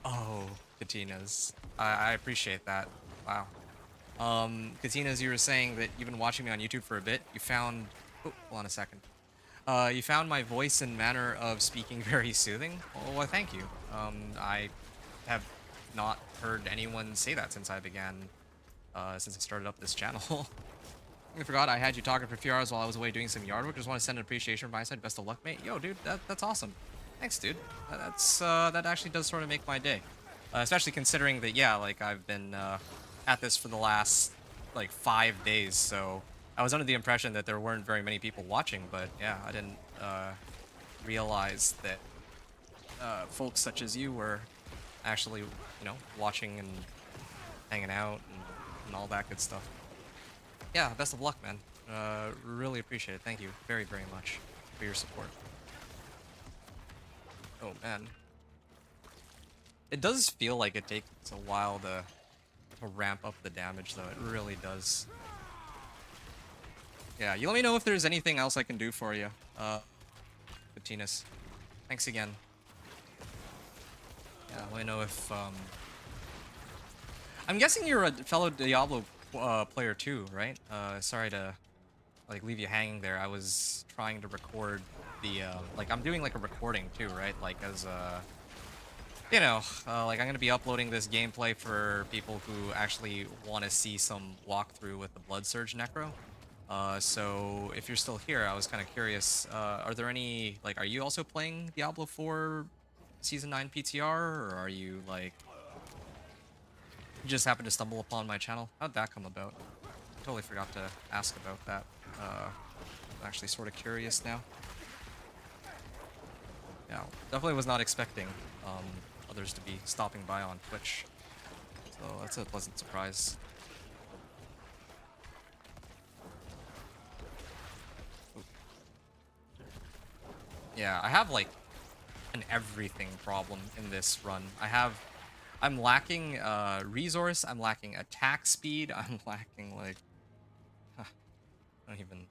Oh, Katinas. I appreciate that. Wow. Katinas, you were saying that you've been watching me on YouTube for a bit. You found... Oh, hold on a second. You found my voice and manner of speaking very soothing? Oh, well, thank you. I have not heard anyone say that since I began, since I started up this channel. I forgot I had you talking for a few hours while I was away doing some yard work. Just want to send an appreciation from my side. Best of luck, mate. Yo, dude, that's awesome. Thanks, dude. That actually does sort of make my day. Especially considering that, yeah, like, I've been, at this for the last, like, 5 days, so... I was under the impression that there weren't very many people watching, but yeah, I didn't realize that folks such as you were actually, you know, watching and hanging out and all that good stuff. Yeah, best of luck, man. Really appreciate it. Thank you very, very much for your support. Oh, man. It does feel like it takes a while to ramp up the damage, though. It really does. Yeah, you let me know if there's anything else I can do for you, Patinas. Thanks again. Yeah, let me know if, I'm guessing you're a fellow Diablo player too, right? Sorry to, like, leave you hanging there. I was trying to record the, like, I'm doing, like, a recording too, right? Like, as, you know, like, I'm gonna be uploading this gameplay for people who actually want to see some walkthrough with the Blood Surge Necro. So if you're still here, I was kind of curious, are there any, like, are you also playing Diablo 4 Season 9 PTR, or are you, like, you just happened to stumble upon my channel? How'd that come about? Totally forgot to ask about that. I'm actually sort of curious now. Yeah, definitely was not expecting others to be stopping by on Twitch. So that's a pleasant surprise. Ooh. Yeah, I have like an everything problem in this run. I'm lacking resource, I'm lacking attack speed, I'm lacking like, I don't even,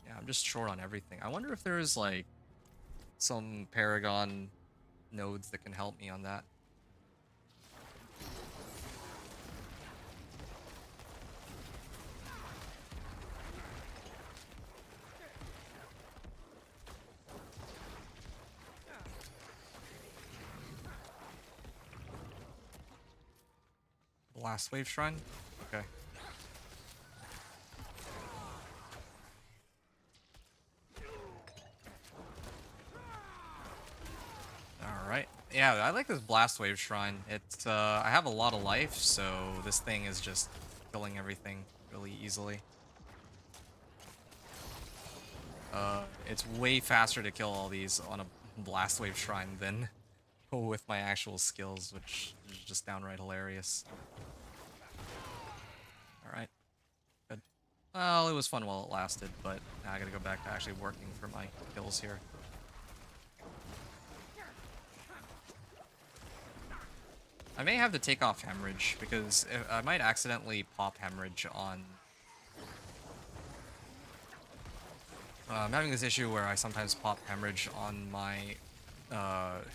yeah, I'm just short on everything. I wonder if there's like some Paragon nodes that can help me on that. Last wave shrine? Okay. Alright. Yeah, I like this blast wave shrine. It's I have a lot of life, so this thing is just killing everything really easily. It's way faster to kill all these on a blast wave shrine than with my actual skills, which is just downright hilarious. Alright. Good. Well, it was fun while it lasted, but now I gotta go back to actually working for my kills here. I may have to take off Hemorrhage, because I might accidentally pop Hemorrhage on... I'm having this issue where I sometimes pop Hemorrhage on my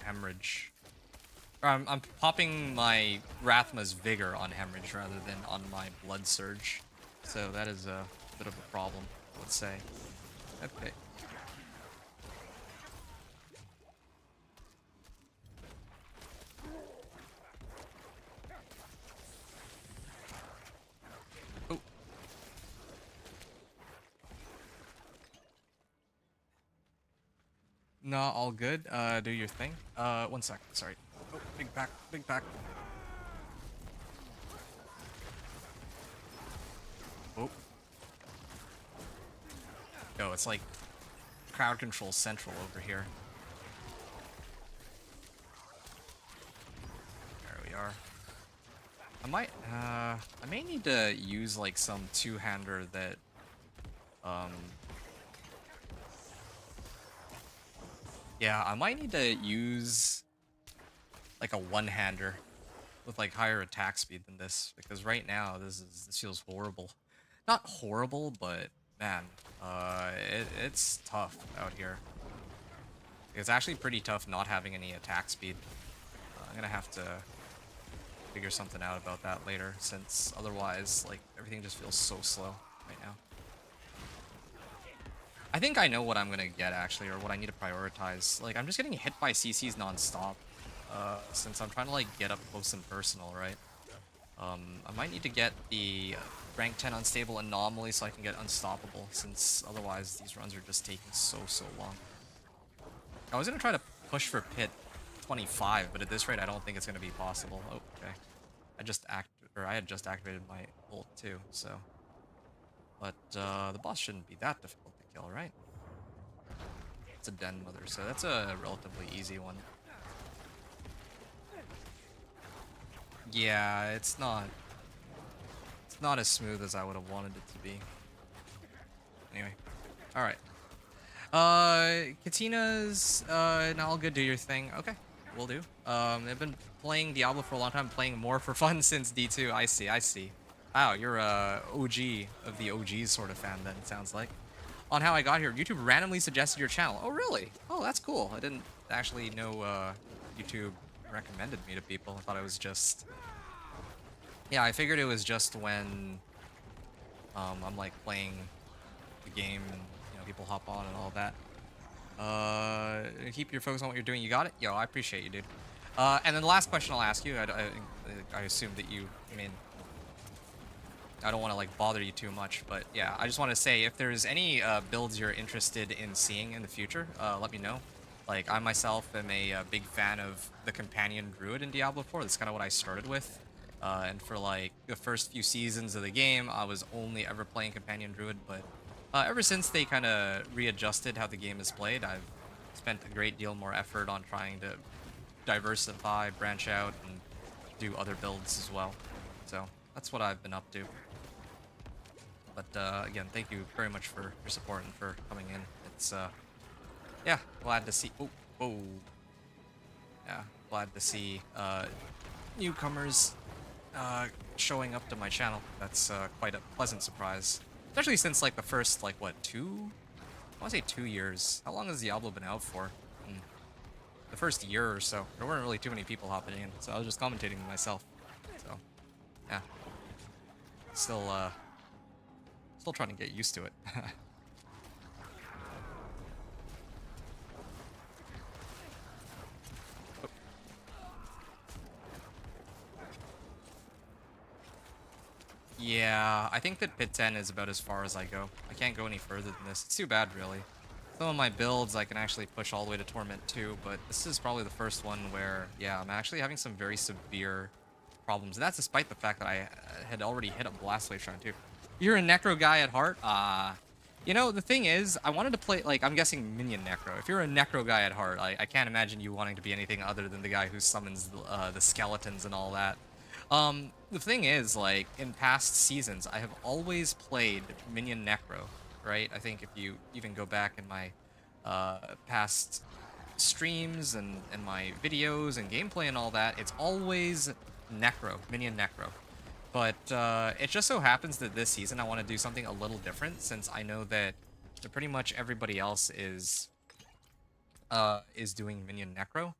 Hemorrhage. Or I'm popping my Rathma's Vigor on Hemorrhage rather than on my Blood Surge. So that is a bit of a problem, let's say. Okay. Oh. No, all good. Do your thing. 1 sec. Sorry. Oh, big back, big back. Oh. Yo, it's like crowd control central over here. There we are. I may need to use like some two-hander that, yeah, I might need to use like a one-hander with like higher attack speed than this, because right now this feels horrible. Not horrible, but man, it's tough out here. It's actually pretty tough not having any attack speed. I'm gonna have to figure something out about that later, since otherwise, like, everything just feels so slow right now. I think I know what I'm gonna get, actually, or what I need to prioritize. Like, I'm just getting hit by CCs non-stop, since I'm trying to, like, get up close and personal, right? I might need to get the rank 10 unstable anomaly so I can get unstoppable, since otherwise these runs are just taking so long. I was gonna try to push for pit 25, but at this rate I don't think it's gonna be possible. Oh, okay. I had just activated my ult too, so But the boss shouldn't be that difficult to kill, right? It's a den mother, so that's a relatively easy one. Yeah, it's not as smooth as I would have wanted it to be. Anyway, all right. Katina's not all good. Do your thing. Okay, will do. I've been playing Diablo for a long time, playing more for fun since D2. I see, I see. Wow, you're a OG of the OGs sort of fan then, it sounds like. On how I got here, YouTube randomly suggested your channel. Oh, really? Oh, that's cool. I didn't actually know YouTube recommended me to people. I thought it was just... Yeah, I figured it was just when I'm like playing the game and people hop on and all that. Keep your focus on what you're doing. You got it? Yo, I appreciate you, dude. And then the last question I'll ask you, I assume that you, I mean, I don't want to like bother you too much, but yeah, I just want to say if there's any builds you're interested in seeing in the future, let me know. Like I myself am a big fan of the companion druid in Diablo 4. That's kind of what I started with. And for like the first few seasons of the game, I was only ever playing companion druid, but ever since they kind of readjusted how the game is played, I've spent a great deal more effort on trying to diversify, branch out, and do other builds as well. So that's what I've been up to. But again, thank you very much for your support and for coming in. It's yeah, glad to see. Oh, whoa. Yeah, glad to see newcomers showing up to my channel. That's quite a pleasant surprise, especially since like the first like what I want to say 2 years. How long has Diablo been out for? The first year or so, there weren't really too many people hopping in, so I was just commentating myself. So yeah, still trying to get used to it. Yeah, I think that pit 10 is about as far as I go. I can't go any further than this. It's too bad, really. Some of my builds I can actually push all the way to Torment 2, but this is probably the first one where, yeah, I'm actually having some very severe problems. And that's despite the fact that I had already hit a Blast Wave Shrine, too. You're a Necro guy at heart? You know, the thing is, I wanted to play, like, I'm guessing Minion Necro. If you're a Necro guy at heart, I can't imagine you wanting to be anything other than the guy who summons the skeletons and all that. The thing is, like, in past seasons, I have always played Minion Necro, right? I think if you even go back in my past streams and my videos and gameplay and all that, it's always Necro, Minion Necro. But it just so happens that this season I want to do something a little different, since I know that pretty much everybody else is doing Minion Necro,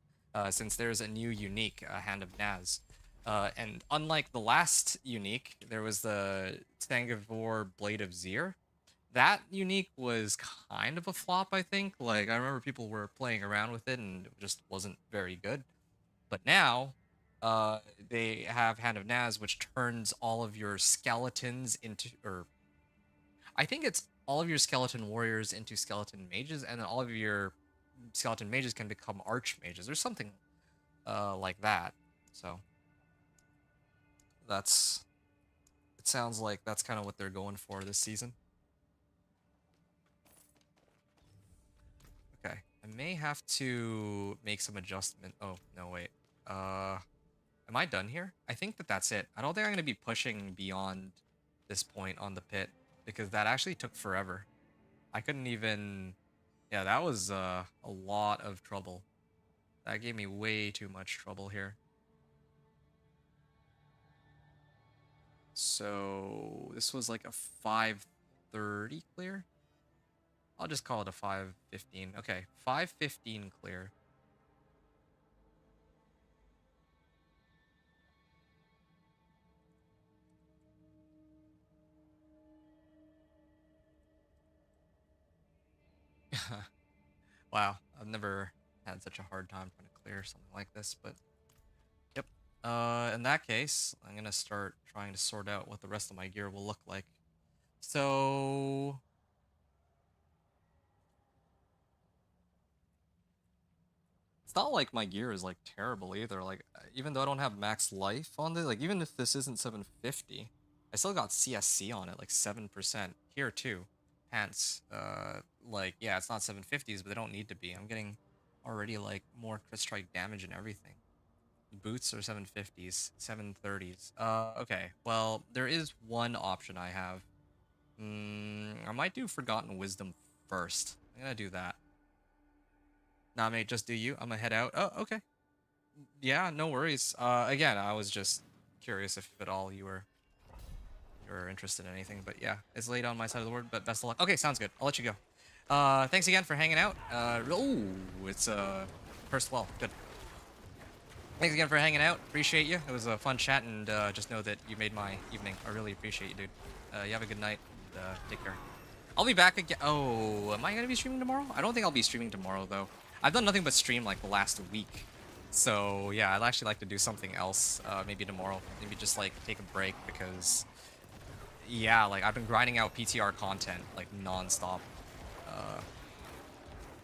since there's a new unique, Hand of Naz. And unlike the last unique, there was the Stangivore Blade of Zir. That unique was kind of a flop, I think. Like, I remember people were playing around with it and it just wasn't very good. But now, they have Hand of Naz, which turns all of your skeletons into, or I think it's all of your skeleton warriors into skeleton mages, and then all of your skeleton mages can become archmages or something like that. So it sounds like that's kind of what they're going for this season. Okay, I may have to make some adjustment. Oh, no, wait. Am I done here? I think that that's it. I don't think I'm going to be pushing beyond this point on the pit, because that actually took forever. I couldn't even... Yeah, that was a lot of trouble. That gave me way too much trouble here. So this was like a 5:30 clear? I'll just call it a 5:15. Okay, 5:15 clear. Wow, I've never had such a hard time trying to clear something like this, but yep. In that case, I'm gonna start trying to sort out what the rest of my gear will look like. So it's not like my gear is like terrible either. Like, even though I don't have max life on this, like even if this isn't 750, I still got CSC on it, like 7%. Here too. Pants. Like, yeah, it's not 750s, but they don't need to be. I'm getting already like more crit strike damage and everything. Boots are 750s, 730s. Okay. Well, there is one option I have. I might do Forgotten Wisdom first. I'm gonna do that. Nah, mate, just do you. I'm gonna head out. Oh, okay. Yeah, no worries. Again, I was just curious if at all you were interested in anything, but yeah, it's late on my side of the word, but best of luck. Okay, sounds good. I'll let you go. Thanks again for hanging out. Oh, it's first well, good. Thanks again for hanging out. Appreciate you. It was a fun chat, and just know that you made my evening. I really appreciate you, dude. You have a good night, and take care. I'll be back again. Oh, am I gonna be streaming tomorrow? I don't think I'll be streaming tomorrow though. I've done nothing but stream like the last week. So yeah, I'd actually like to do something else. Maybe tomorrow. Maybe just like take a break because yeah, like I've been grinding out PTR content like non-stop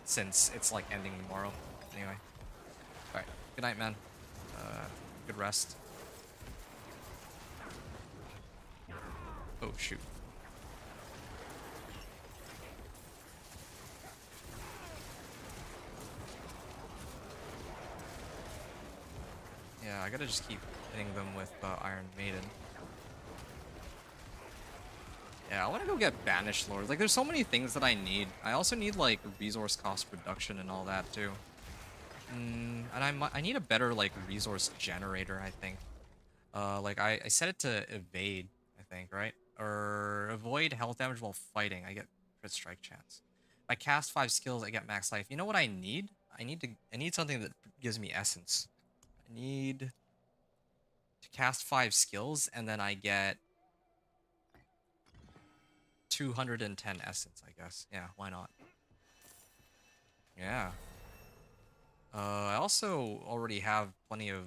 since it's like ending tomorrow. Anyway, all right. Good night, man. Good rest. Oh shoot. Yeah, I gotta just keep hitting them with Iron Maiden. Yeah, I want to go get Banished Lord. Like, there's so many things that I need. I also need, like, resource cost reduction and all that, too. And I need a better, like, resource generator, I think. Like, I set it to evade, I think, right? Or avoid health damage while fighting. I get crit strike chance. If I cast 5 skills, I get max life. You know what I need? I need something that gives me essence. I need to cast 5 skills, and then I get 210 essence, I guess. Yeah, why not? Yeah. I also already have plenty of...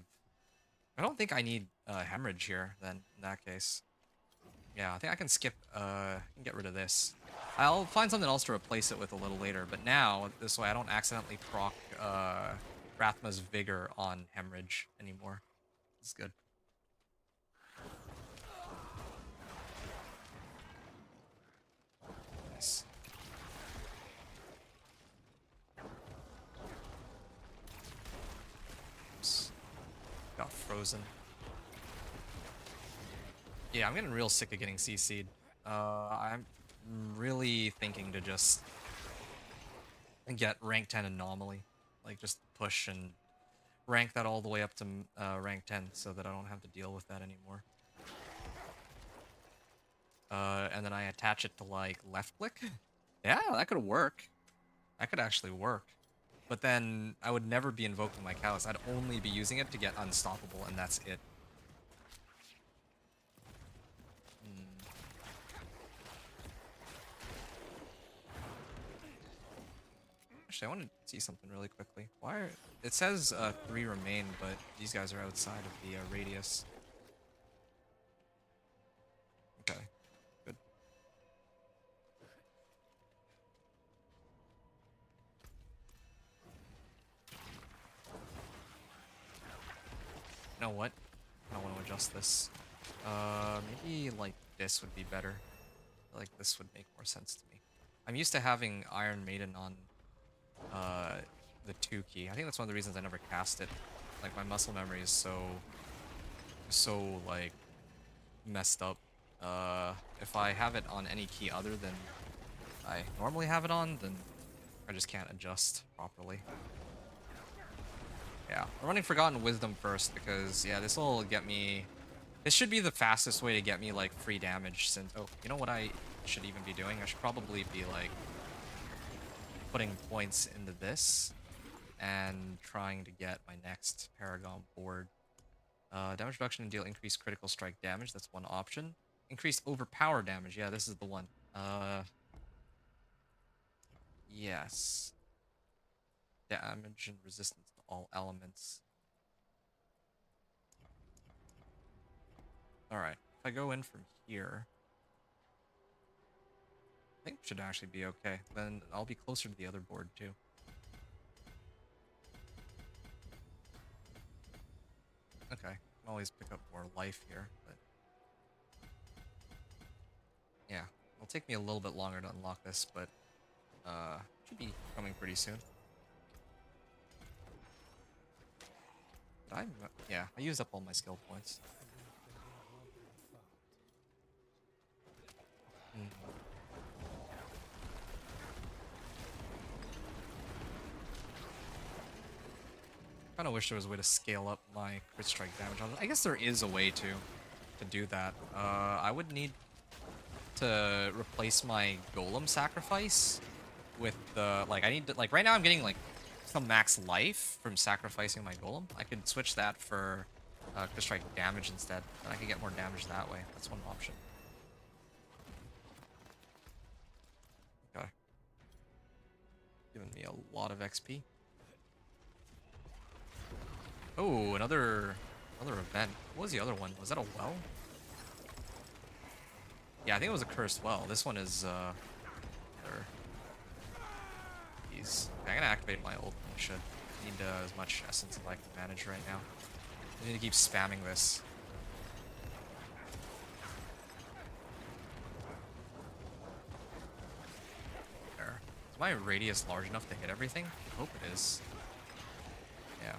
I don't think I need hemorrhage here, then, in that case. Yeah, I think I can skip, get rid of this. I'll find something else to replace it with a little later, but now, this way I don't accidentally proc, Rathma's Vigor on hemorrhage anymore. It's good. Nice. Oops. Got frozen. Yeah, I'm getting real sick of getting CC'd. I'm really thinking to just get rank 10 anomaly. Like, just push and rank that all the way up to rank 10 so that I don't have to deal with that anymore. And then I attach it to, like, left click. Yeah, that could work. That could actually work. But then I would never be invoking my Callus. I'd only be using it to get unstoppable, and that's it. Actually, I want to see something really quickly. Why are... It says 3 remain, but these guys are outside of the radius. Okay, good. You know what? I don't want to adjust this. Maybe like this would be better. I feel like this would make more sense to me. I'm used to having Iron Maiden on the 2 key. I think that's one of the reasons I never cast it. Like, my muscle memory is so like messed up. If I have it on any key other than I normally have it on, then I just can't adjust properly. Yeah, I'm running Forgotten Wisdom first because, yeah, this will get me... This should be the fastest way to get me, like, free damage since... Oh, you know what I should even be doing? I should probably be, like, putting points into this and trying to get my next Paragon board. Damage reduction and deal increased critical strike damage. That's one option. Increased overpower damage. Yeah, this is the one. Yes. Damage and resistance to all elements. Alright, if I go in from here, I think it should actually be okay. Then I'll be closer to the other board too. Okay, I can always pick up more life here, but Yeah, it'll take me a little bit longer to unlock this, but should be coming pretty soon. Yeah, I used up all my skill points. Hmm. Kind of wish there was a way to scale up my crit strike damage. I guess there is a way to do that. I would need to replace my golem sacrifice with the I need to right now I'm getting like some max life from sacrificing my golem. I could switch that for crit strike damage instead, and I could get more damage that way. That's one option. Okay, giving me a lot of XP. Oh, another event. What was the other one? Was that a well? Yeah, I think it was a cursed well. This one is another. Jeez. Okay, I'm gonna activate my ult. I should need as much essence as I can manage right now. I need to keep spamming this. There. Is my radius large enough to hit everything? I hope it is. Yeah.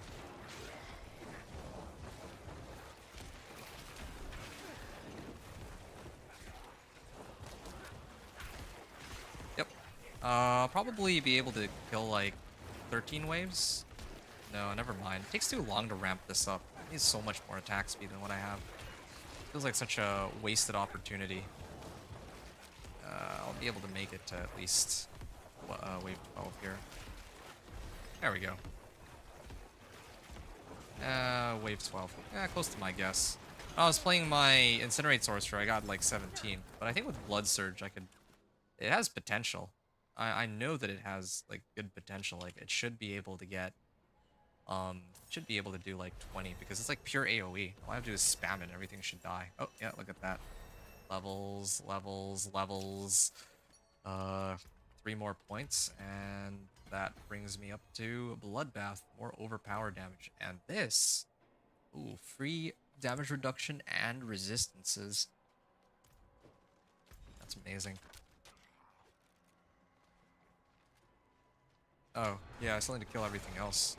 Yep. I'll probably be able to kill like 13 waves. No, never mind. It takes too long to ramp this up. I need so much more attack speed than what I have. Feels like such a wasted opportunity. I'll be able to make it to at least wave 12 here. There we go. Wave 12. Yeah, close to my guess. I was playing my Incinerate Sorcerer, I got like 17. But I think with Blood Surge, it has potential. I know that it has like good potential. Like it should be able to get should be able to do like 20 because it's like pure AoE. All I have to do is spam it and everything should die. Oh yeah, look at that. Levels, levels, levels. 3 more points, and that brings me up to Bloodbath, more overpowered damage. And this, ooh, free damage reduction and resistances. That's amazing. Oh, yeah, I still need to kill everything else.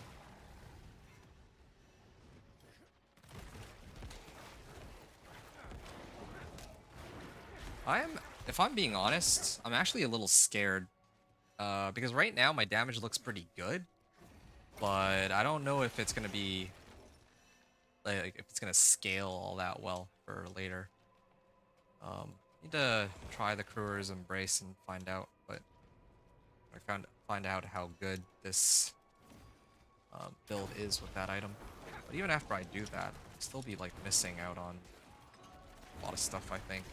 If I'm being honest, I'm actually a little scared. Because right now my damage looks pretty good, but I don't know if it's gonna be like if it's gonna scale all that well for later. Need to try the Crewer's Embrace and find out, but find out how good this build is with that item. But even after I do that, I'll still be like missing out on a lot of stuff, I think.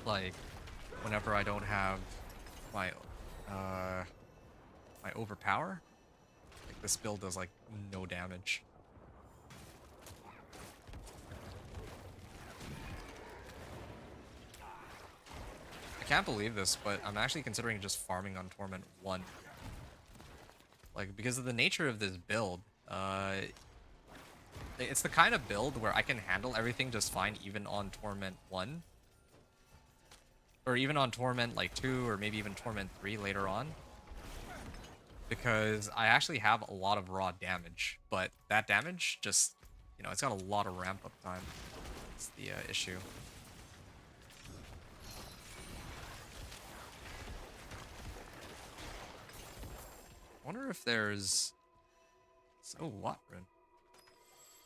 Like whenever I don't have my my overpower, like this build does like no damage. I can't believe this, but I'm actually considering just farming on Torment 1. Like, because of the nature of this build, it's the kind of build where I can handle everything just fine even on Torment 1. Or even on Torment, like, 2, or maybe even Torment 3 later on. Because I actually have a lot of raw damage, but that damage just, you know, it's got a lot of ramp-up time. That's the issue. I wonder if there's... Oh, what, Rune?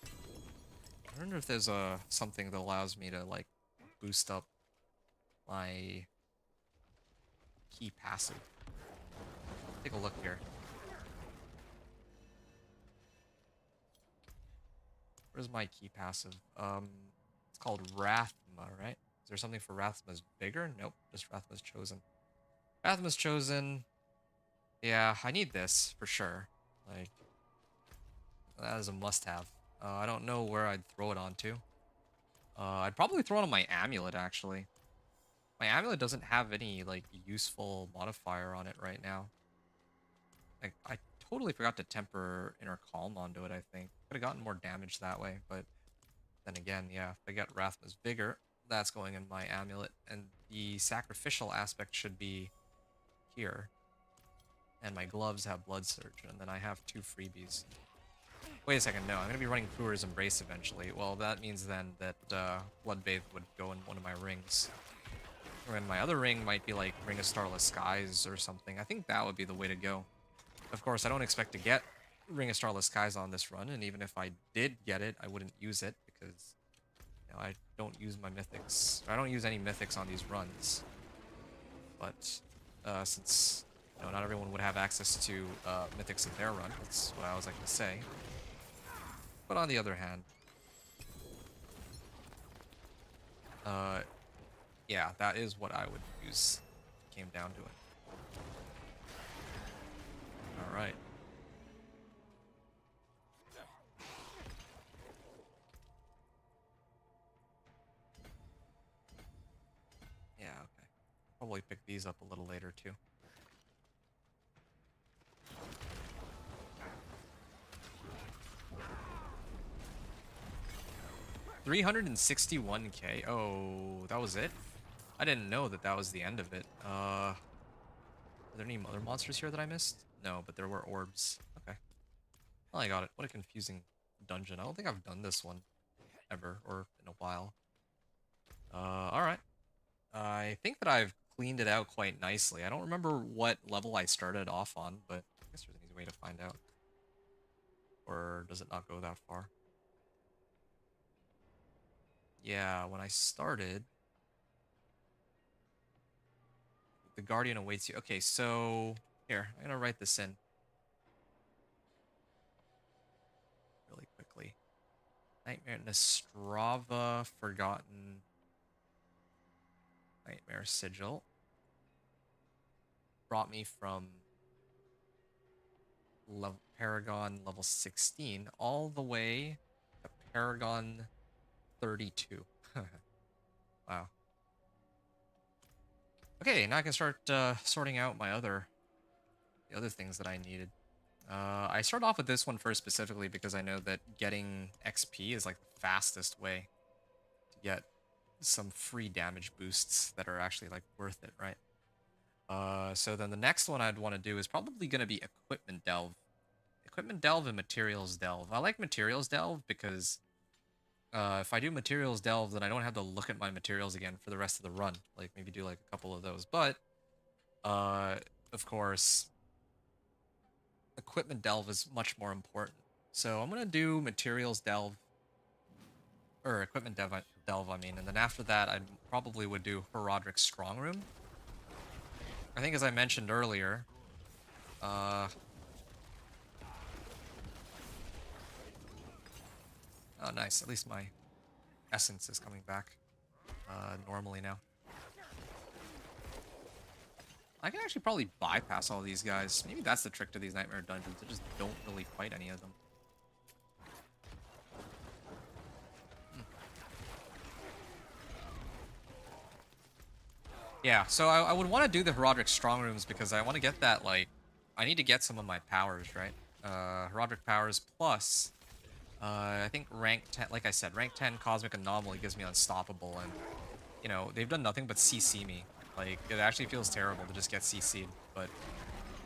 I wonder if there's something that allows me to, like, boost up my key passive. Take a look here. Where's my key passive? It's called Rathma, right? Is there something for Rathma's Vigor? Nope, just Rathma's Chosen. Rathma's Chosen. Yeah, I need this for sure. Like, that is a must-have. I don't know where I'd throw it onto. I'd probably throw it on my amulet, actually. My amulet doesn't have any, like, useful modifier on it right now. Like, I totally forgot to temper Inner Calm onto it, I think. Could have gotten more damage that way, but then again, yeah, if I get Rathma's Vigor, that's going in my amulet, and the sacrificial aspect should be here. And my gloves have blood surge, and then I have 2 freebies. Wait a second, no, I'm gonna be running Poor's Embrace eventually. Well, that means then that Bloodbathe would go in one of my rings. Or in my other ring might be like Ring of Starless Skies or something. I think that would be the way to go. Of course, I don't expect to get Ring of Starless Skies on this run, and even if I did get it, I wouldn't use it because I don't use my mythics. I don't use any mythics on these runs. But since not everyone would have access to mythics in their run, that's what I was like to say. But on the other hand, yeah, that is what I would use if it came down to it. Alright. Yeah, okay. Probably pick these up a little later too. $361K. Oh, that was it? I didn't know that that was the end of it. Are there any other monsters here that I missed? No, but there were orbs. Okay. Well, I got it. What a confusing dungeon. I don't think I've done this one ever, or in a while. Alright. I think that I've cleaned it out quite nicely. I don't remember what level I started off on, but I guess there's an easy way to find out. Or does it not go that far? Yeah, when I started... The Guardian awaits you. Okay, so... Here, I'm gonna write this in. Really quickly. Nightmare Nastrava, Forgotten... Nightmare Sigil. Brought me from... Paragon level 16 all the way to Paragon 32. Wow. Okay, now I can start sorting out my the other things that I needed. I start off with this one first specifically because I know that getting XP is like the fastest way to get some free damage boosts that are actually like worth it, right? So then the next one I'd want to do is probably going to be Equipment Delve. Equipment Delve and Materials Delve. I like Materials Delve because if I do Materials Delve, then I don't have to look at my materials again for the rest of the run. Like, maybe do like a couple of those. But, of course, Equipment Delve is much more important. So I'm going to do Materials Delve, or Equipment Delve, I mean. And then after that, I probably would do Herodric's Strong Room. I think as I mentioned earlier, oh, nice. At least my essence is coming back normally now. I can actually probably bypass all these guys. Maybe that's the trick to these Nightmare Dungeons. I just don't really fight any of them. Yeah, so I would want to do the Herodric Strong Rooms because I want to get that, like... I need to get some of my powers, right? Herodric powers plus... I think rank 10, like I said, rank 10 Cosmic Anomaly gives me Unstoppable, and, you know, they've done nothing but CC me. Like, it actually feels terrible to just get CC'd, but,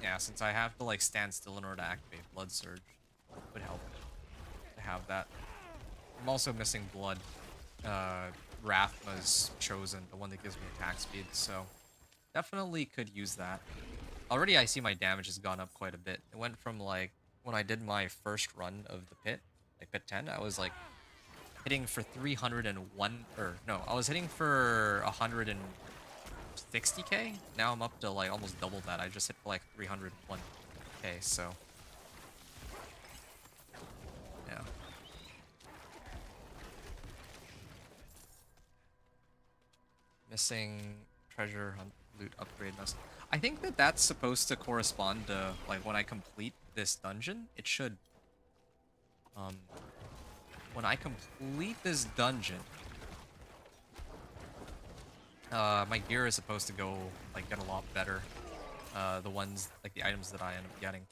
yeah, since I have to, like, stand still in order to activate Blood Surge, it would help to have that. I'm also missing Blood. Rathma's Chosen, the one that gives me attack speed, so definitely could use that. Already I see my damage has gone up quite a bit. It went from, like, when I did my first run of the pit, like pit 10, I was like hitting for 301, or no, I was hitting for 160k. Now I'm up to like almost double that. I just hit for like 301k, so yeah. Missing treasure hunt loot upgrade must. I think that that's supposed to correspond to like when I complete this dungeon. It should. When I complete this dungeon, my gear is supposed to go, like, get a lot better. The ones, like, the items that I end up getting.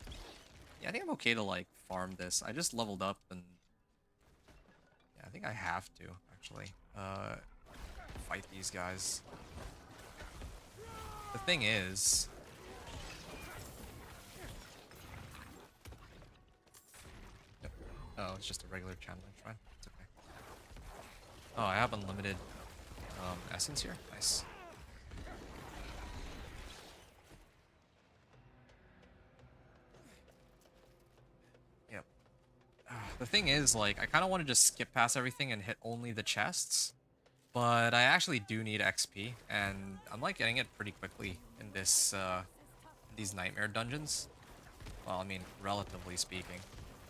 Yeah, I think I'm okay to, like, farm this. I just leveled up, and... Yeah, I think I have to, actually. fight these guys. The thing is... Oh, it's just a regular channel, fine. It's okay. Oh, I have unlimited essence here? Nice. Yep. The thing is, like, I kind of want to just skip past everything and hit only the chests. But I actually do need XP, and I'm like getting it pretty quickly in this, these nightmare dungeons. Well, I mean, relatively speaking.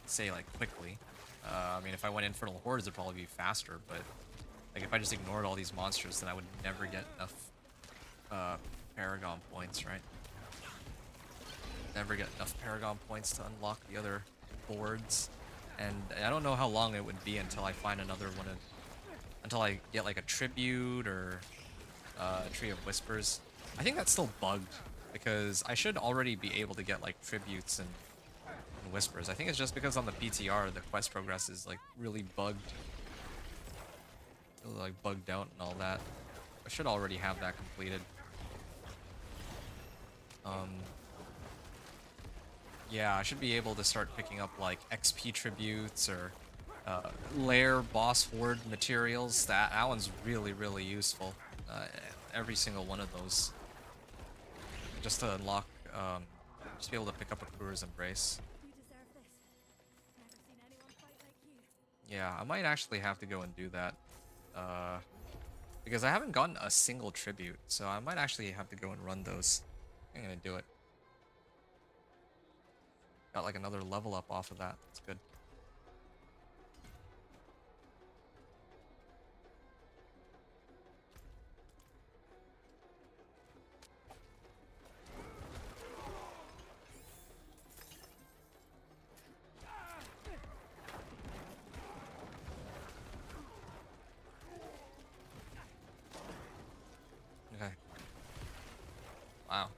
Say, like, quickly. I mean, if I went Infernal Hordes, it'd probably be faster, but, like, if I just ignored all these monsters, then I would never get enough, Paragon points, right? Never get enough Paragon points to unlock the other boards. And I don't know how long it would be until I find another one of... Until I get, like, a Tribute or a Tree of Whispers. I think that's still bugged, because I should already be able to get, like, Tributes and Whispers. I think it's just because on the PTR, the quest progress is, like, really bugged. Really, like, bugged out and all that. I should already have that completed. Yeah, I should be able to start picking up, like, XP Tributes or... lair boss horde materials. That one's really, really useful. Every single one of those. Just to unlock, just be able to pick up a Kura's Embrace. You deserve this. Never seen anyone fight like you. Yeah, I might actually have to go and do that. Because I haven't gotten a single tribute, so I might actually have to go and run those. I'm gonna do it. Got like another level up off of that. That's good. Okay. Wow.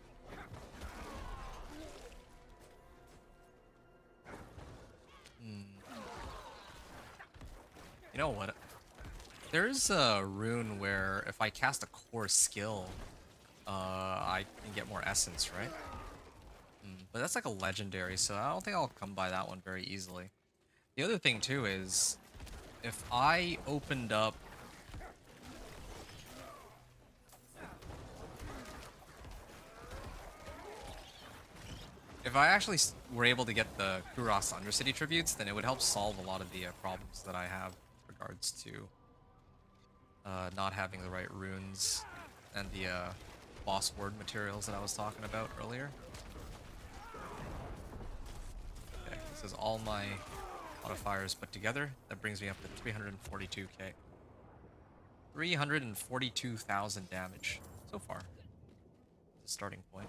You know what? There's a rune where if I cast a core skill, I can get more essence, right? But that's like a legendary, so I don't think I'll come by that one very easily. The other thing too is, if I opened up... If I actually were able to get the Kuros Undercity tributes, then it would help solve a lot of the problems that I have with regards to not having the right runes and the boss word materials that I was talking about earlier. Okay, this is all my modifiers put together. That brings me up to 342k. 342,000 damage so far. The starting point.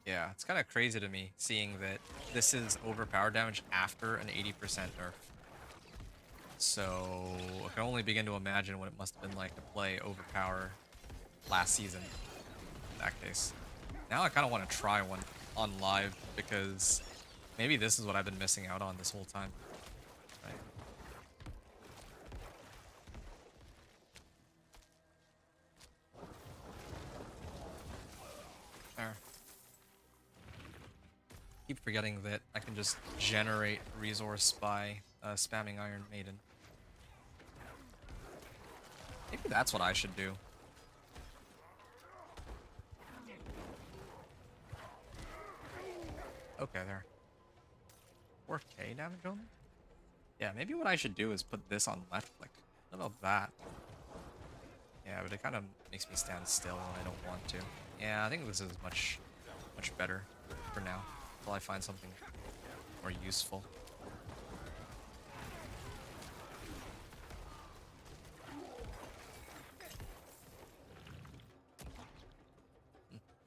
Yeah, it's kind of crazy to me seeing that this is overpowered damage after an 80% nerf. So I can only begin to imagine what it must have been like to play overpower last season in that case. Now I kind of want to try one on live because maybe this is what I've been missing out on this whole time. Right. There. Keep forgetting that I can just generate resource by spamming Iron Maiden. Maybe that's what I should do. Okay, there. 4k damage only? Yeah, maybe what I should do is put this on left click. What about that? Yeah, but it kind of makes me stand still when I don't want to. Yeah, I think this is much better for now. Until I find something more useful.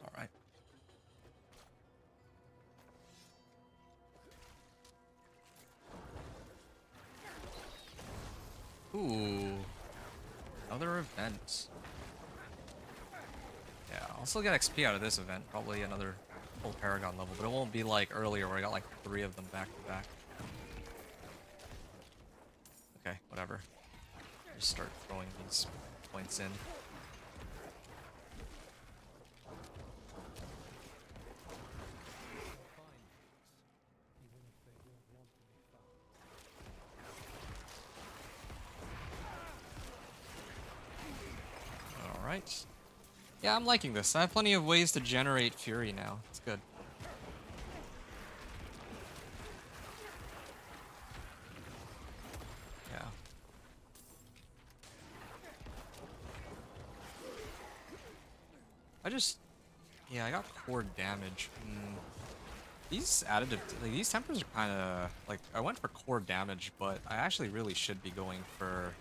Alright. Ooh. Another event. Yeah, I'll still get XP out of this event. Probably another full Paragon level, but it won't be like earlier where I got like 3 of them back to back. Okay, whatever. Just start throwing these points in. Alright. Yeah, I'm liking this. I have plenty of ways to generate fury now. It's good. Yeah. Yeah, I got core damage. These additive, like, these tempers are kind of, like, I went for core damage, but I actually really should be going for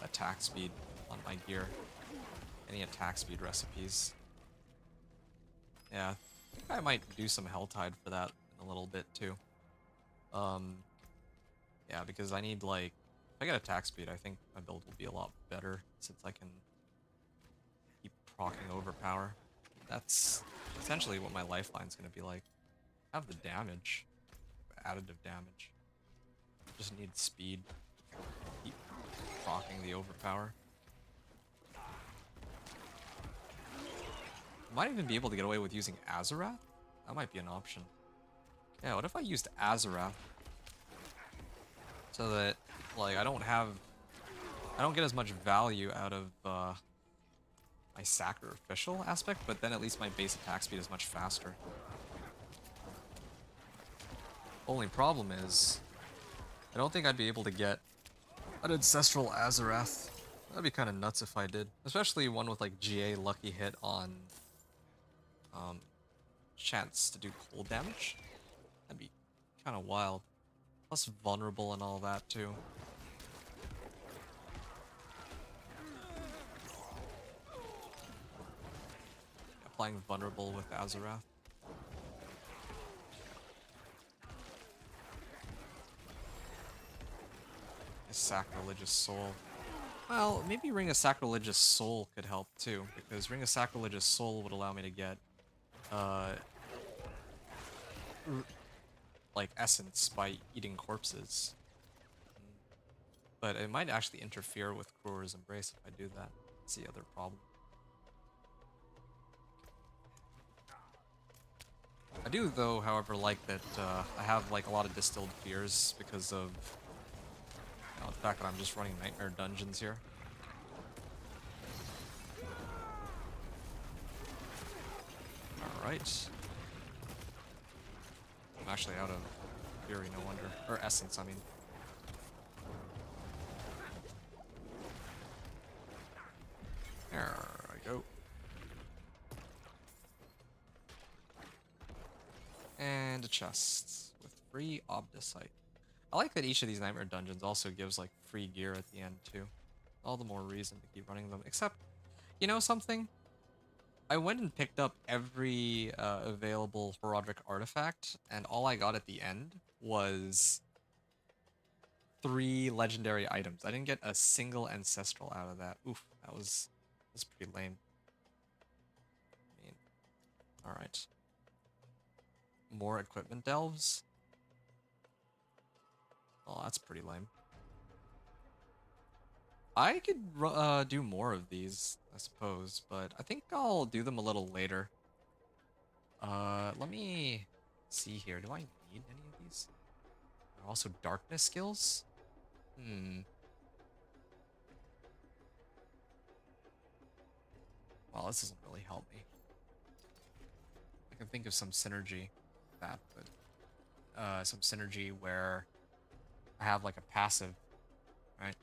attack speed on my gear. Any attack speed recipes. Yeah, I think I might do some Helltide for that in a little bit too. Yeah, because I need, like, if I get attack speed, I think my build will be a lot better since I can keep proccing overpower. That's essentially what my lifeline's gonna be like. I have the damage, additive damage. Just need speed. Keep proccing the overpower. Might even be able to get away with using Azarath? That might be an option. Yeah, what if I used Azarath? So that, like, I don't get as much value out of my sacrificial aspect, but then at least my base attack speed is much faster. Only problem is, I don't think I'd be able to get an Ancestral Azarath. That'd be kind of nuts if I did. Especially one with, like, GA lucky hit on chance to do cold damage. That'd be kind of wild. Plus vulnerable and all that too. Applying vulnerable with Azarath. A Sacrilegious Soul. Well, maybe Ring of Sacrilegious Soul could help too, because Ring of Sacrilegious Soul would allow me to get like essence by eating corpses. But it might actually interfere with Cruel's Embrace if I do that. That's the other problem. I do, though, however, like that I have, like, a lot of Distilled Fears because of, you know, the fact that I'm just running Nightmare Dungeons here. Alright. I'm actually out of Fury, no wonder. Or Essence, I mean. There I go. And a chest with free Obdicite. I like that each of these Nightmare Dungeons also gives, like, free gear at the end, too. All the more reason to keep running them. Except, you know something? I went and picked up every available Horadric artifact, and all I got at the end was 3 legendary items. I didn't get a single Ancestral out of that. Oof, that's pretty lame. I mean, alright. More equipment delves? Oh, that's pretty lame. I could do more of these, I suppose, but I think I'll do them a little later. Let me see here. Do I need any of these? Also darkness skills? Well, this doesn't really help me. I can think of some synergy with that, but some synergy where I have, like, a passive, right?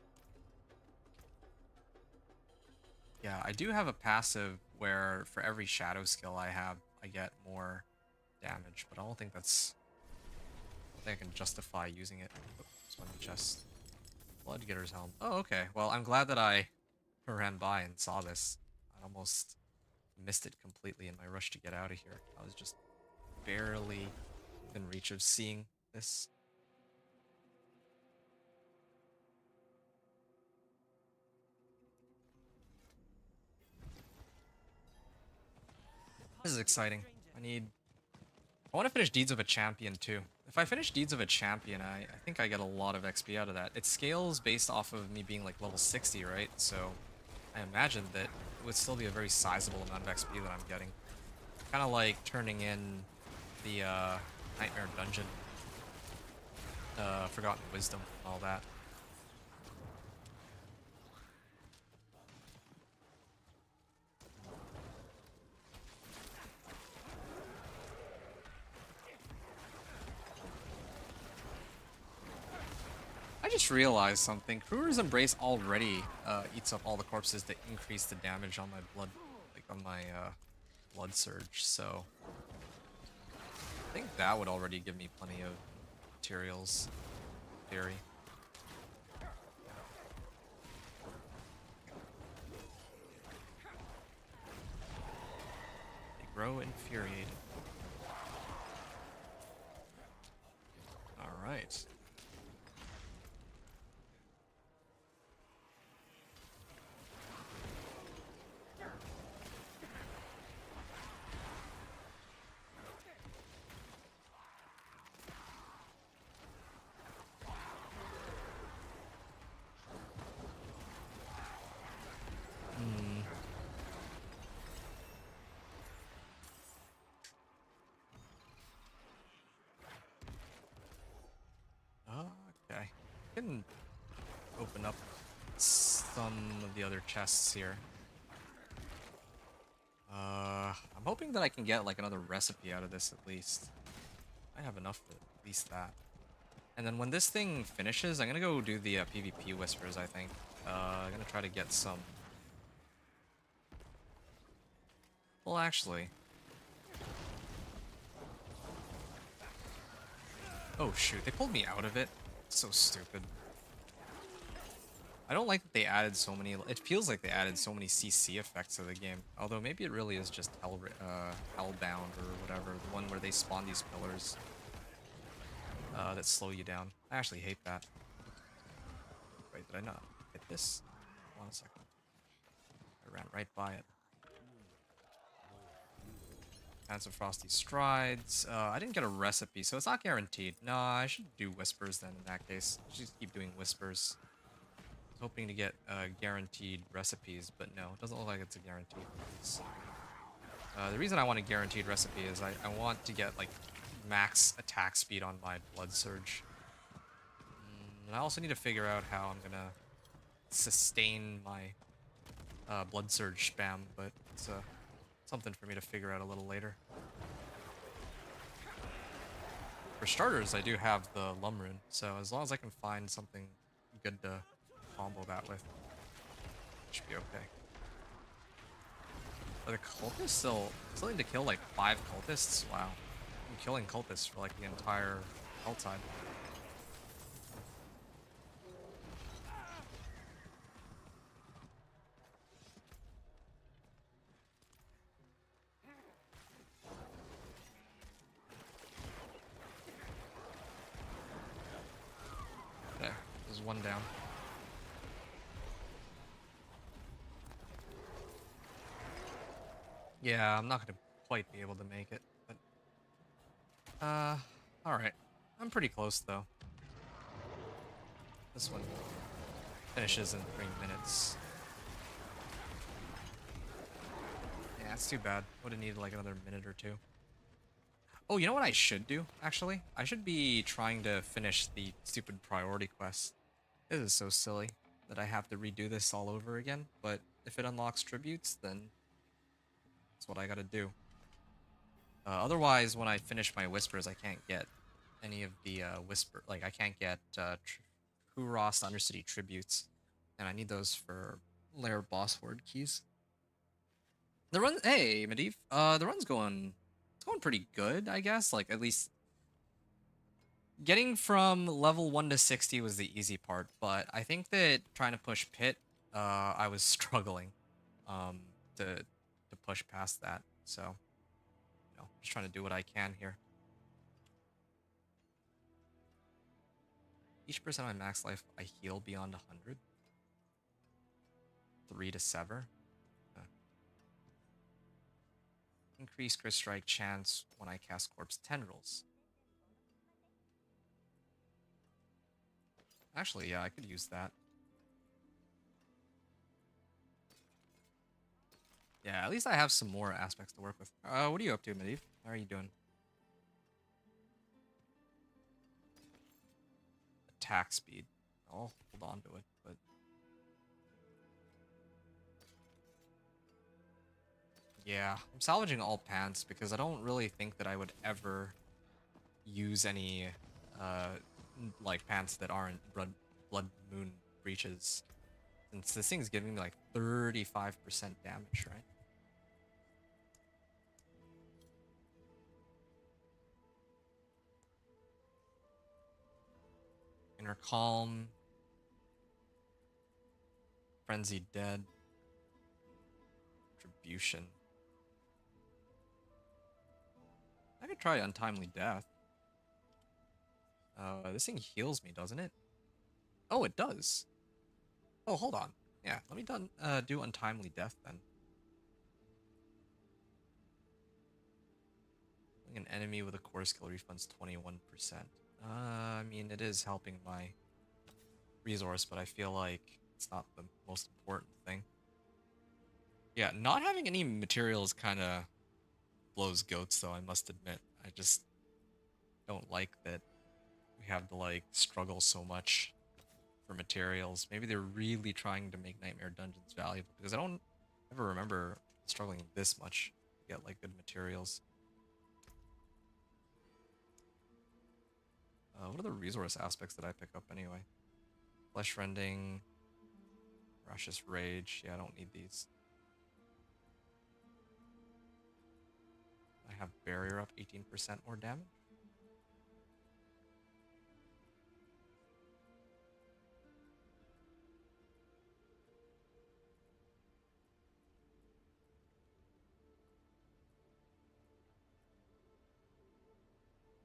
Yeah, I do have a passive where for every shadow skill I have, I get more damage, but I don't think that's... I don't think I can justify using it. Oh, there's one in the chest. Bloodgetter's Helm. Oh, okay. Well, I'm glad that I ran by and saw this. I almost missed it completely in my rush to get out of here. I was just barely within reach of seeing this. This is exciting. I want to finish Deeds of a Champion too. If I finish Deeds of a Champion, I think I get a lot of XP out of that. It scales based off of me being like level 60, right? So I imagine that it would still be a very sizable amount of XP that I'm getting. Kind of like turning in the Nightmare Dungeon, Forgotten Wisdom, and all that. I just realized something. Kruger's Embrace already eats up all the corpses that increase the damage on my blood, like on my blood surge. So I think that would already give me plenty of materials. In theory. They grow infuriated. All right. Okay. I can open up some of the other chests here. I'm hoping that I can get like another recipe out of this at least. I have enough for at least that. And then when this thing finishes, I'm gonna go do the PvP whispers, I think. I'm gonna try to get some... Well, actually... Oh shoot, they pulled me out of it. So stupid. I don't like that they added so many... It feels like they added so many CC effects to the game. Although maybe it really is just Hellbound or whatever. The one where they spawn these pillars that slow you down. I actually hate that. Wait, did I not hit this? Hold on a second. I ran right by it. Hands of Frosty Strides. I didn't get a recipe, so it's not guaranteed. No, I should do Whispers then in that case. Just keep doing Whispers. I was hoping to get guaranteed recipes, but no, it doesn't look like it's a guaranteed. The reason I want a guaranteed recipe is I want to get like max attack speed on my Blood Surge. And I also need to figure out how I'm gonna sustain my Blood Surge spam, but it's something for me to figure out a little later. For starters, I do have the Lum Rune, so as long as I can find something good to combo that with, it should be okay. Are the cultists still need to kill like 5 cultists? Wow. I'm killing cultists for like the entire Helltide. There, there's one down. Yeah, I'm not gonna quite be able to make it, but alright. I'm pretty close though. This one finishes in 3 minutes. Yeah, it's too bad. Would have needed like another minute or 2. Oh, you know what I should do, actually? I should be trying to finish the stupid priority quest. This is so silly that I have to redo this all over again, but if it unlocks tributes, then that's what I gotta do. Otherwise, when I finish my whispers, I can't get any of the whisper... Like, I can't get Kuros Undercity tributes, and I need those for Lair boss horde keys. The run... Hey, Medivh. The run's going... It's going pretty good, I guess. Like, at least... Getting from level 1 to 60 was the easy part, but I think that trying to push Pit, I was struggling to push past that, so... You know, just trying to do what I can here. Each percent of my max life, I heal beyond 100. 3 to sever. Increase crit strike chance when I cast Corpse Tendrils. Actually, yeah, I could use that. Yeah, at least I have some more aspects to work with. What are you up to, Medivh? How are you doing? Attack speed. I'll hold on to it, but... Yeah, I'm salvaging all pants because I don't really think that I would ever use any, like, pants that aren't Blood Moon breaches. Since this thing's giving me, like, 35% damage, right? Inner Calm. Frenzied Dead. Retribution. I could try Untimely Death. This thing heals me, doesn't it? Oh, it does. Oh, hold on. Yeah, let me do Untimely Death then. An enemy with a core skill refunds 21%. I mean, it is helping my resource, but I feel like it's not the most important thing. Yeah, not having any materials kind of blows goats, though, I must admit. I just don't like that we have to, like, struggle so much for materials. Maybe they're really trying to make Nightmare Dungeons valuable, because I don't ever remember struggling this much to get, like, good materials. What are the resource aspects that I pick up anyway? Flesh Rending, Racious Rage. Yeah, I don't need these. I have Barrier up 18% more damage.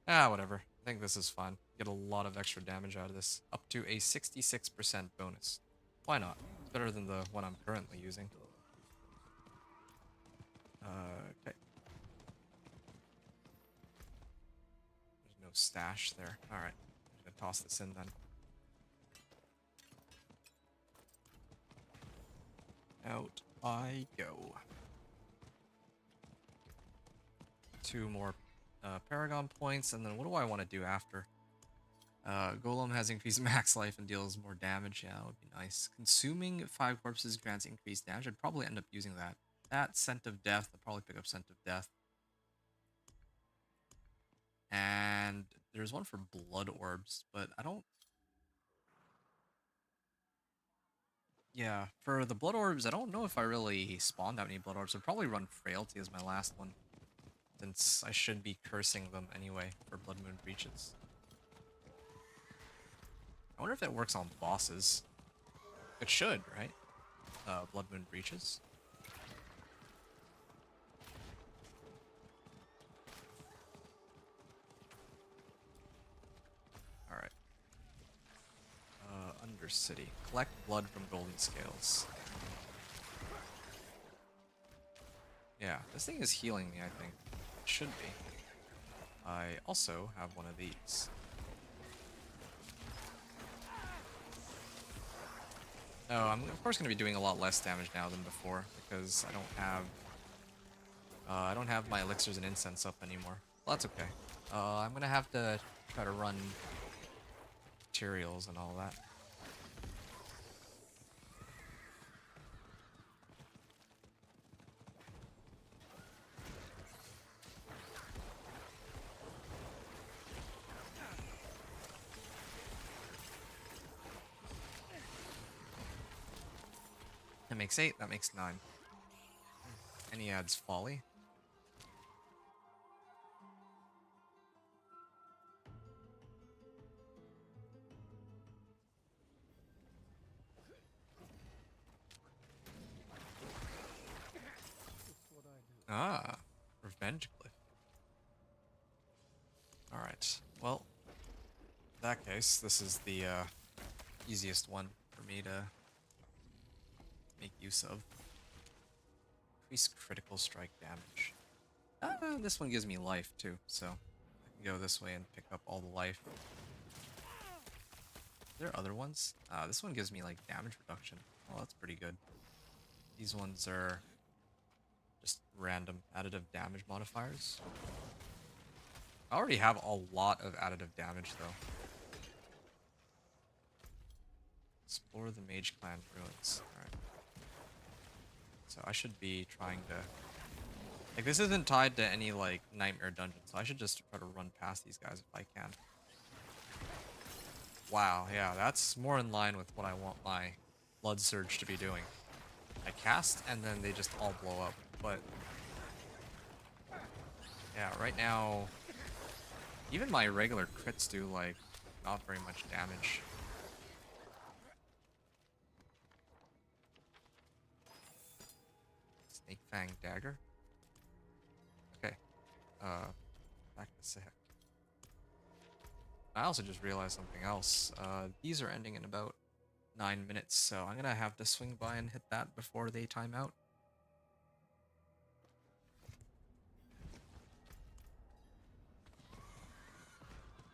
Whatever. I think this is fine. Get a lot of extra damage out of this. Up to a 66% bonus. Why not? It's better than the one I'm currently using. Okay. There's no stash there. Alright. I'm gonna toss this in then. Out I go. 2 more Paragon points, and then what do I want to do after? Golem has increased max life and deals more damage. Yeah, that would be nice. Consuming 5 corpses grants increased damage. I'd probably end up using that. That Scent of Death. I'll probably pick up Scent of Death. And there's one for Blood Orbs, but I don't... Yeah, for the Blood Orbs, I don't know if I really spawned that many Blood Orbs. I'd probably run Frailty as my last one, since I should be cursing them anyway for Blood Moon Breaches. I wonder if that works on bosses. It should, right? Blood Moon Breaches. Alright. Undercity. Collect blood from golden scales. Yeah, this thing is healing me, I think. It should be. I also have one of these. Oh, I'm of course going to be doing a lot less damage now than before, because I don't have my elixirs and incense up anymore. Well, that's okay. I'm going to have to try to run materials and all that. That makes 8, that makes 9. And he adds Folly. Ah, Revenge Glyph. Alright, well, in that case, this is the easiest one for me to make use of. Increase critical strike damage. This one gives me life too, so I can go this way and pick up all the life. There are other ones. This one gives me like damage reduction. Oh, that's pretty good. These ones are just random additive damage modifiers. I already have a lot of additive damage though. Explore the Mage Clan ruins. Alright. So I should be trying to... Like, this isn't tied to any, like, nightmare dungeon, so I should just try to run past these guys if I can. Wow, yeah, that's more in line with what I want my Blood Surge to be doing. I cast, and then they just all blow up, but... Yeah, right now... Even my regular crits do, like, not very much damage. Snake Fang Dagger. Okay. Back to Sihek. I also just realized something else. These are ending in about 9 minutes, so I'm gonna have to swing by and hit that before they time out.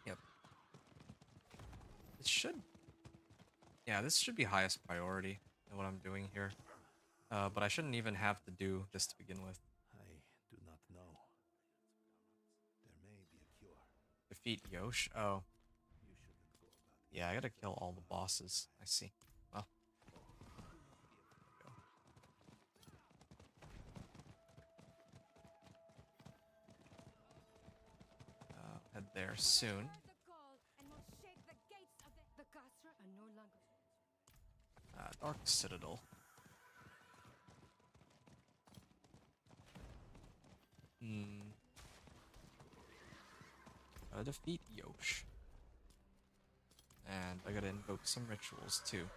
Yep. This should... Yeah, this should be highest priority in what I'm doing here. But I shouldn't even have to do this to begin with. I do not know. There may be a cure. Defeat Yosh? Oh. You shouldn't go about it. Yeah, I gotta kill all the bosses. I see. Well. Go. Head there soon. Dark Citadel. Gotta defeat Yosh. And I gotta invoke some rituals too.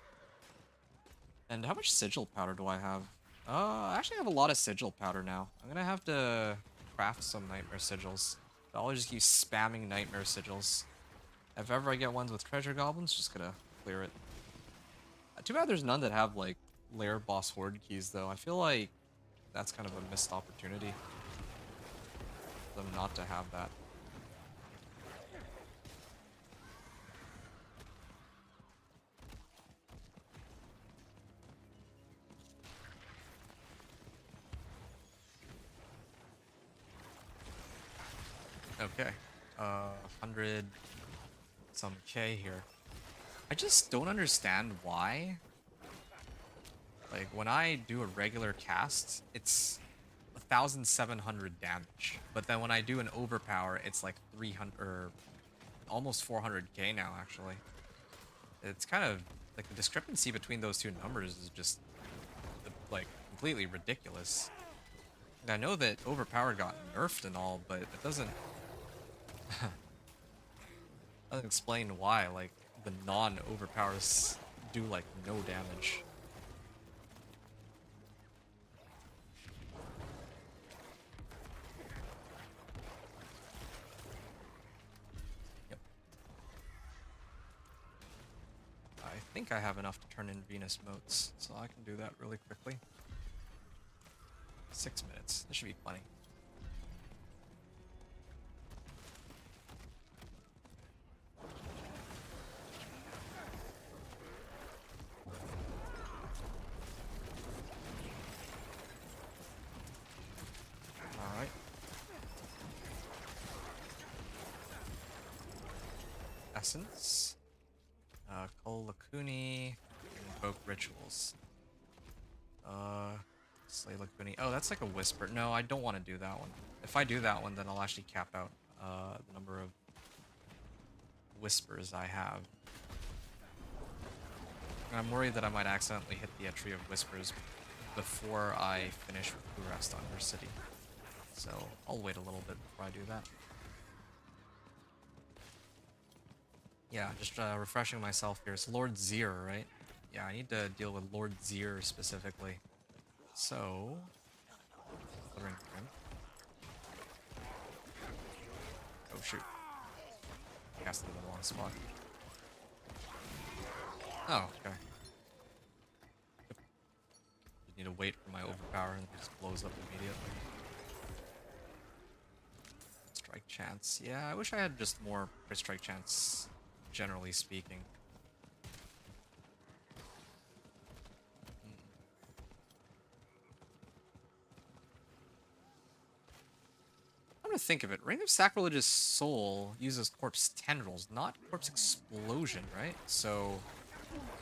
And how much sigil powder do I have? I actually have a lot of sigil powder now. I'm gonna have to craft some nightmare sigils. I'll just keep spamming nightmare sigils. If ever I get ones with treasure goblins, just gonna clear it. Too bad there's none that have like lair boss horde keys though. I feel like that's kind of a missed opportunity for them not to have that. Okay, 100 some K here. I just don't understand why. Like, when I do a regular cast, it's 1,700 damage. But then when I do an overpower, it's like 300, or almost 400k now, actually. It's kind of, like, the discrepancy between those two numbers is just, like, completely ridiculous. And I know that overpower got nerfed and all, but it doesn't... doesn't explain why, like, the non-overpowers do, like, no damage. Yep. I think I have enough to turn in Venus motes, so I can do that really quickly. 6 minutes. This should be plenty. Alright. Essence. Call Lakuni. Invoke rituals. Slay Lakuni. Oh, that's like a whisper. No, I don't want to do that one. If I do that one, then I'll actually cap out the number of whispers I have. And I'm worried that I might accidentally hit the Tree of Whispers before I finish with Blue Rest on her city. So I'll wait a little bit before I do that. Yeah, just refreshing myself here. It's Lord Zir, right? Yeah, I need to deal with Lord Zir specifically. So... Flittering Grim. Oh shoot. Cast it in the wrong spot. Oh, okay. Yep. Just need to wait for my overpower and it just blows up immediately. Strike chance. Yeah, I wish I had just more crit strike chance, generally speaking. to think of it, Ring of Sacrilegious Soul uses Corpse Tendrils, not Corpse Explosion, right? So,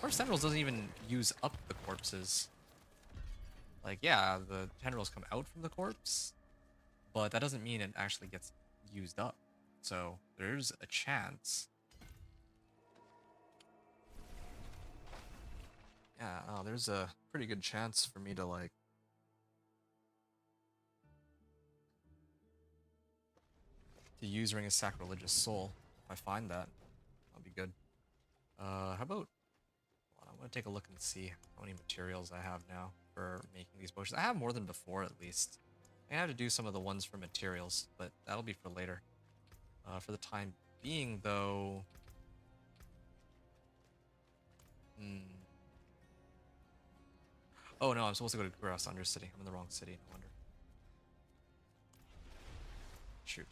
Corpse Tendrils doesn't even use up the corpses. Like, yeah, the tendrils come out from the corpse, but that doesn't mean it actually gets used up. So, there's a chance. Yeah, there's a pretty good chance for me to, like, to use Ring of Sacrilegious Soul. If I find that, that'll be good. How about... Hold on, I'm gonna take a look and see how many materials I have now for making these potions. I have more than before, at least. I have to do some of the ones for materials, but that'll be for later. For the time being, though... Oh no, I'm supposed to go to Grass Undercity. I'm in the wrong city, no wonder. Shoot.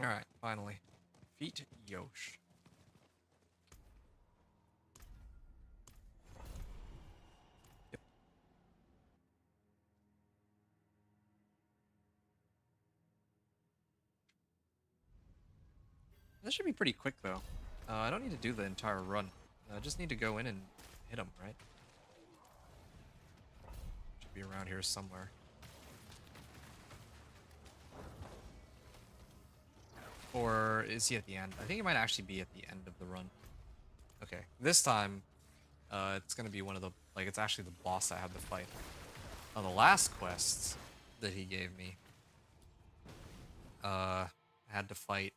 Alright, finally. Feet Yosh. Yep. This should be pretty quick, though. I don't need to do the entire run. I just need to go in and hit him, right? Should be around here somewhere. Or is he at the end? I think he might actually be at the end of the run. Okay, this time, it's gonna be one of the, like, it's actually the boss I have to fight. On the last quest that he gave me, I had to fight,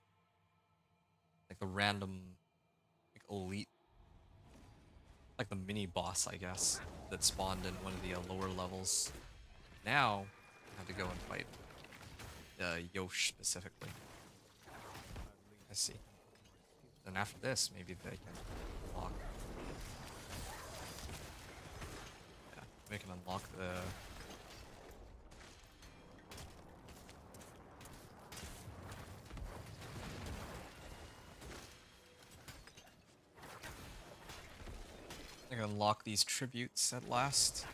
like, the random, like, elite, like, the mini boss, I guess, that spawned in one of the lower levels. Now, I have to go and fight Yosh specifically. I see. Then after this, maybe they can unlock. Yeah, they can unlock the... They can unlock these tributes at last.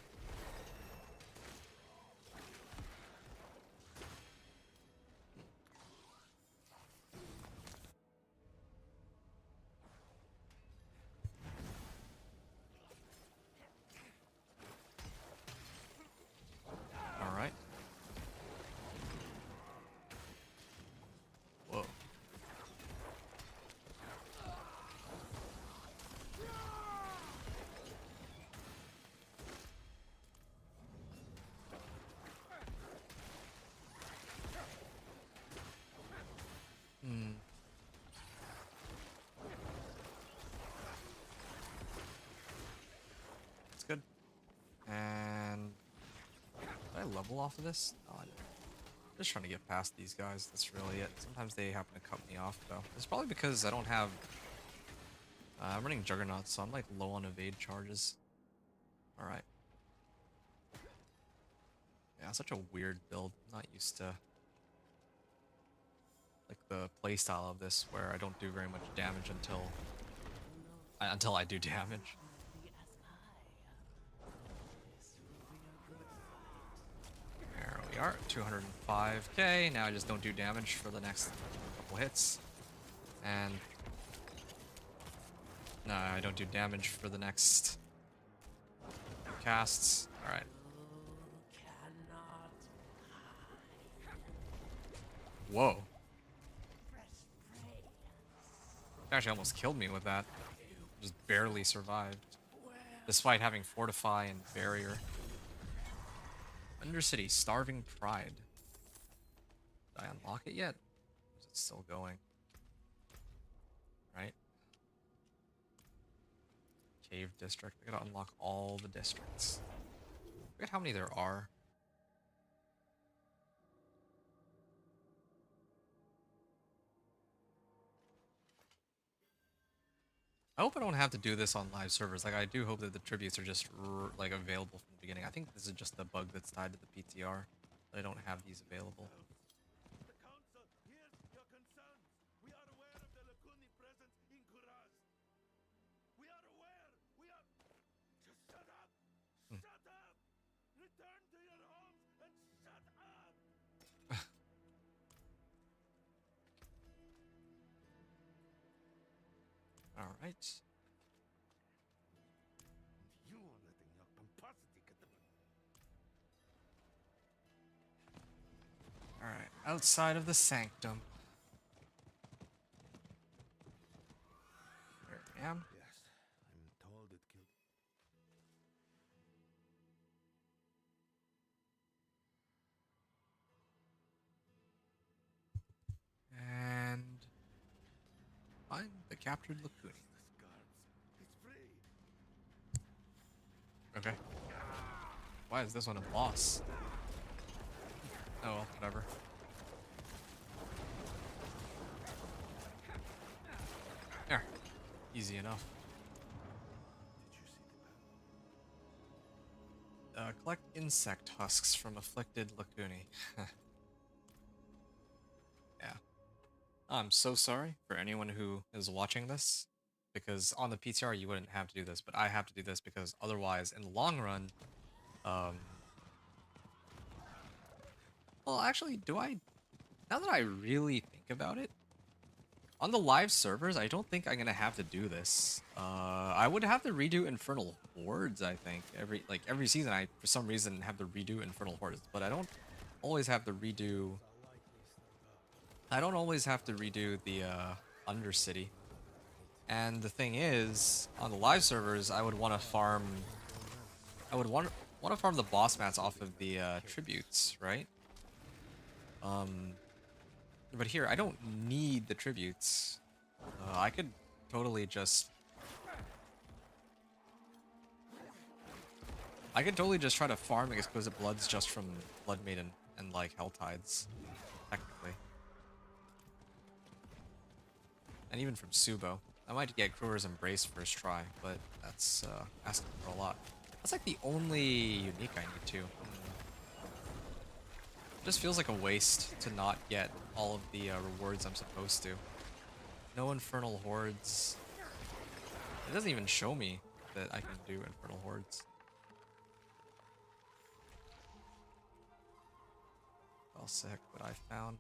Alright. Whoa. That's good. And did I level off of this? No, I didn't. Just trying to get past these guys. That's really it. Sometimes they happen to cut me off, though. It's probably because I don't have... I'm running Juggernaut, so I'm like low on evade charges. Alright. Yeah, such a weird build. I'm not used to... like the playstyle of this, where I don't do very much damage until I do damage. There we are, 205k. Now I just don't do damage for the next couple hits. And... no, I don't do damage for the next casts. Alright. Whoa. Actually almost killed me with that. Just barely survived. Despite having Fortify and Barrier. Undercity, Starving Pride. Did I unlock it yet? Or is it still going? Right? Cave District. I gotta unlock all the districts. Look at how many there are. I hope I don't have to do this on live servers. Like, I do hope that the tributes are just, like, available from the beginning. I think this is just the bug that's tied to the PTR. That I don't have these available. Alright. Alright, outside of the sanctum. There I am. Yes, I'm told it killed. And find the captured Lacuni. The guards. It's free. Okay. Why is this one a boss? Oh well, whatever. There. Easy enough. Did you see the battle? Collect insect husks from afflicted Lacuni. Yeah. I'm so sorry for anyone who is watching this, because on the PTR you wouldn't have to do this, but I have to do this because otherwise, in the long run, well, actually, now that I really think about it, on the live servers, I don't think I'm gonna have to do this. I would have to redo Infernal Hordes, I think. Every season, I, for some reason, have to redo Infernal Hordes, but I don't always have to redo... I don't always have to redo the, Undercity. And the thing is, on the live servers, I would want to farm... I would want to farm the boss mats off of the, tributes, right? But here, I don't need the tributes. I could totally just... I could totally just try to farm Exquisite Bloods just from Blood Maiden and, like, Hell Tides, technically. And even from Subo. I might get Kruger's Embrace first try, but that's asking for a lot. That's like the only unique I need to. It just feels like a waste to not get all of the rewards I'm supposed to. No Infernal Hordes. It doesn't even show me that I can do Infernal Hordes. Well, sick, what I found.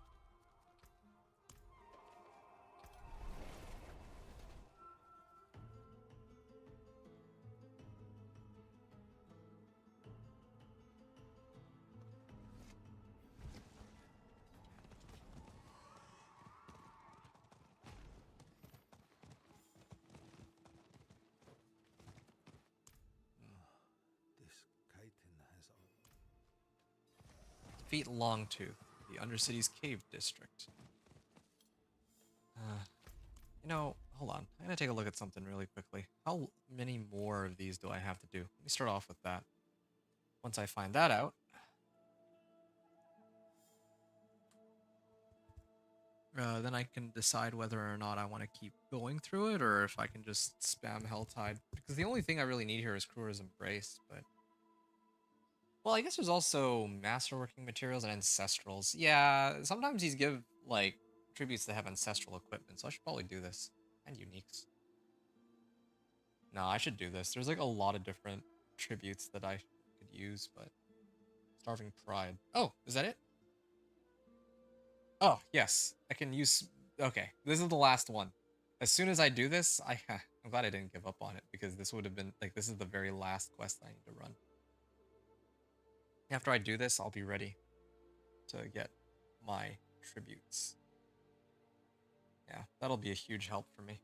This chitin has all. Defeat Longtooth, the Undercity's cave district. You know, hold on. I'm gonna take a look at something really quickly. How many more of these do I have to do? Let me start off with that. Once I find that out, then I can decide whether or not I want to keep going through it, or if I can just spam Helltide. Because the only thing I really need here is Kruger's Embrace, but... Well, I guess there's also Masterworking Materials and Ancestrals. Yeah, sometimes these give, like, tributes that have Ancestral equipment, so I should probably do this. And Uniques. No, I should do this. There's, like, a lot of different tributes that I could use, but... Starving Pride. Oh, is that it? Oh, yes. I can use... Okay, this is the last one. As soon as I do this, I'm glad I didn't give up on it, because this would have been... Like, this is the very last quest I need to run. After I do this, I'll be ready to get my tributes. Yeah, that'll be a huge help for me.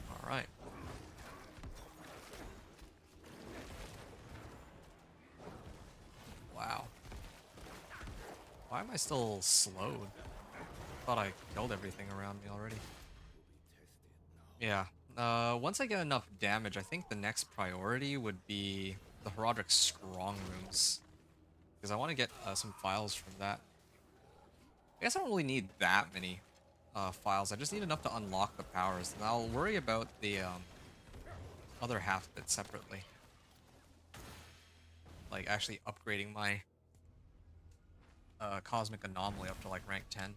All right. Wow. Why am I still slowed? Thought I killed everything around me already. Yeah. Once I get enough damage, I think the next priority would be the Herodic Strong Rooms. Because I want to get some files from that. I guess I don't really need that many files. I just need enough to unlock the powers. And I'll worry about the other half of it separately. Like actually upgrading my Cosmic Anomaly up to like rank 10.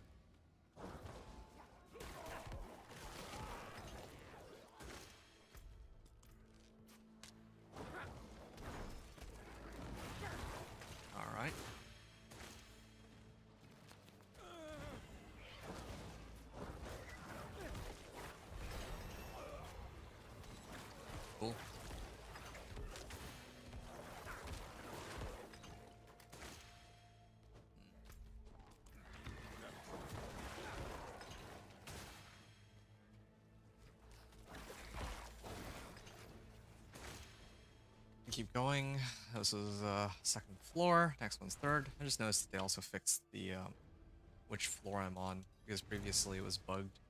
keep going. This is second floor. Next one's third. I just noticed that they also fixed the which floor I'm on because previously it was bugged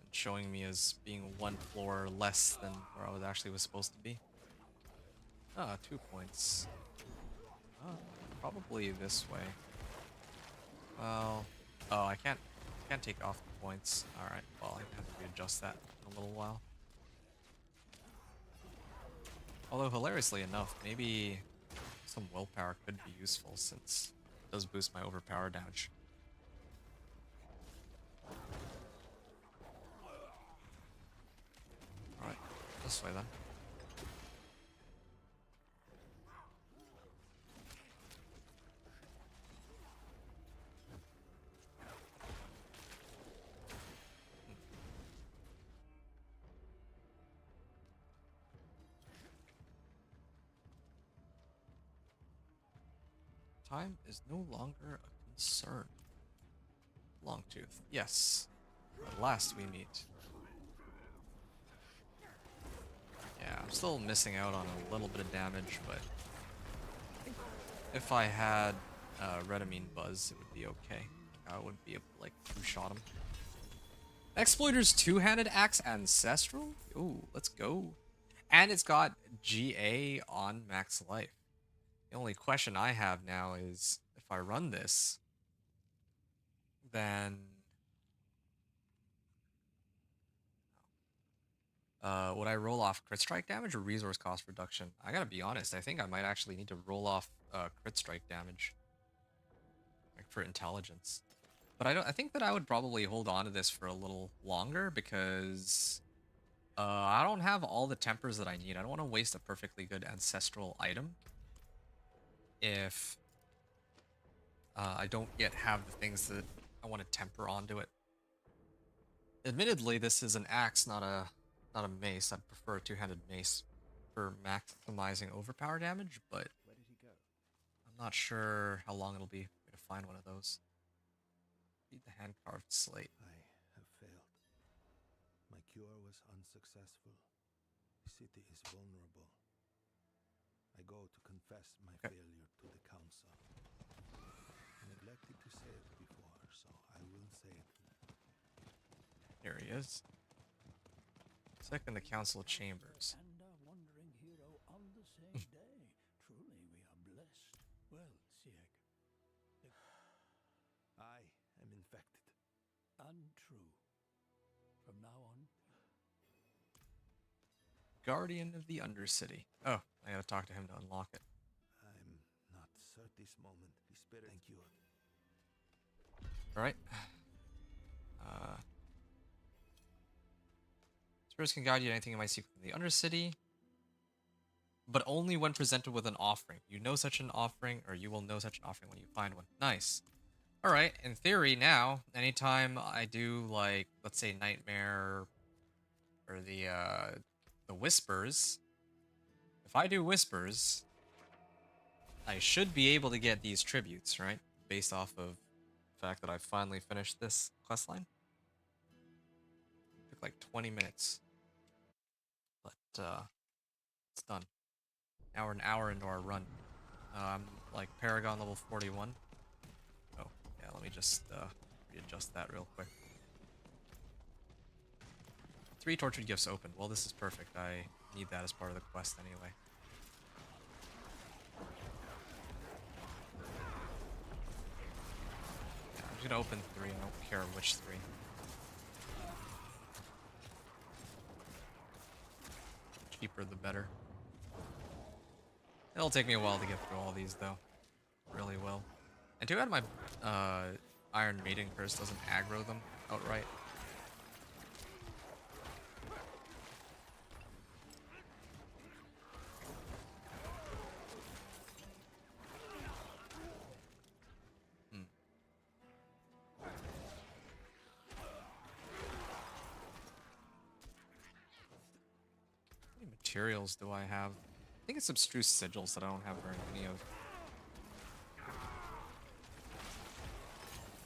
and showing me as being one floor less than where I was supposed to be. Ah, 2 points. Probably this way. Well, oh, I can't take off the points. All right. Well, I have to readjust that in a little while. Although hilariously enough, maybe some willpower could be useful since it does boost my overpower damage. All right, this way then. Time is no longer a concern. Longtooth, yes. At last we meet. Yeah, I'm still missing out on a little bit of damage, but I think if I had Redamine Buzz, it would be okay. I wouldn't be able to, like, two-shot him. Exploiter's two-handed axe ancestral? Ooh, let's go. And it's got GA on max life. The only question I have now is, if I run this, then would I roll off crit strike damage or resource cost reduction? I gotta be honest, I think I might actually need to roll off crit strike damage, like for intelligence. But I think that I would probably hold on to this for a little longer because I don't have all the tempers that I need. I don't want to waste a perfectly good ancestral item if I don't yet have the things that I want to temper onto it. Admittedly, this is an axe, not a mace. I'd prefer a two-handed mace for maximizing overpower damage, but Where did he go? I'm not sure how long it'll be for me to find one of those. Read the hand-carved slate. I have failed. My cure was unsuccessful. The city is vulnerable. I go to confess my failure to the council. I neglected to say it before, so I will say it now. Here he is. Second, the council chambers. And a wandering hero on the same day. Truly, we are blessed. Well, Sieg. I am infected. Untrue. From now on, Guardian of the Undercity. Oh, I gotta talk to him to unlock it. I'm not certain this moment. The spirit. Thank you. Alright. Spirits can guide you to anything you might see from the Undercity, but only when presented with an offering. You know such an offering, or you will know such an offering when you find one. Nice. Alright, in theory now, anytime I do, like, let's say Nightmare or the Whispers, if I do Whispers, I should be able to get these tributes, right? Based off of the fact that I finally finished this questline. Took like 20 minutes. But, it's done. Now we're an hour into our run. I'm like Paragon level 41. Oh, yeah, let me just readjust that real quick. 3 tortured gifts open. Well, this is perfect. I need that as part of the quest anyway. Yeah, I'm just gonna open 3. I don't care which 3. Cheaper the better. It'll take me a while to get through all these though. Really will. And too bad my Iron Maiden curse doesn't aggro them outright. How many materials do I have? I think it's abstruse sigils that I don't have very many of.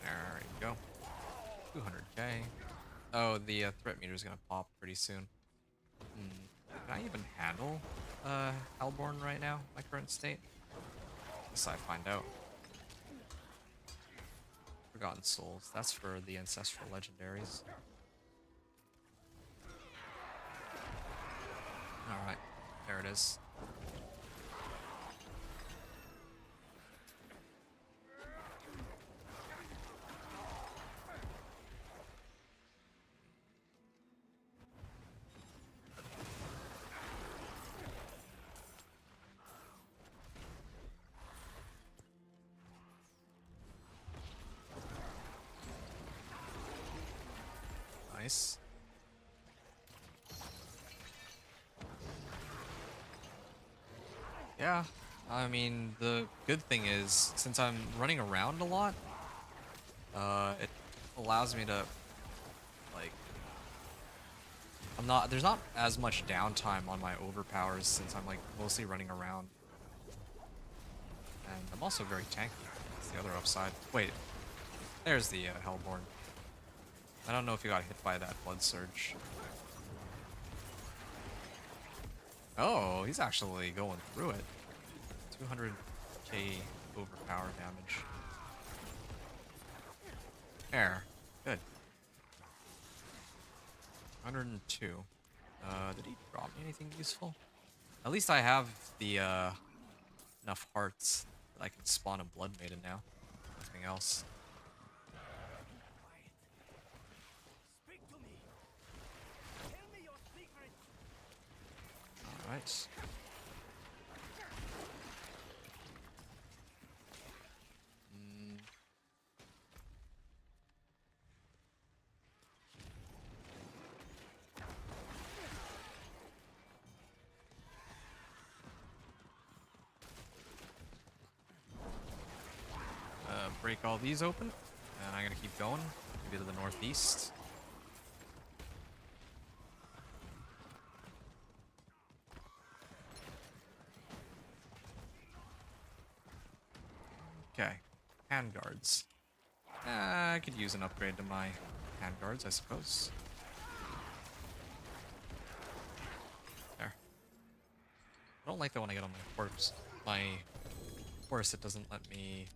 There you go. 200k. Oh, the threat meter is gonna pop pretty soon. Can I even handle Hellborn right now, my current state? Guess I find out. Forgotten Souls. That's for the ancestral legendaries. Alright, there it is. Nice. Yeah, I mean, the good thing is, since I'm running around a lot, it allows me to, like, there's not as much downtime on my overpowers since I'm, like, mostly running around. And I'm also very tanky. That's the other upside. Wait, there's the Hellborn. I don't know if he got hit by that Blood Surge. Oh, he's actually going through it. 200k overpower damage. There. Good. 102. Did he drop me anything useful? At least I have the enough hearts that I can spawn a Blood Maiden now. Nothing else. Speak to me. Tell me your secret. Alright. Break all these open, and I'm gonna keep going, maybe to the northeast. Okay, handguards. I could use an upgrade to my handguards, I suppose. There. I don't like that when I get on my corpse. My horse, it doesn't let me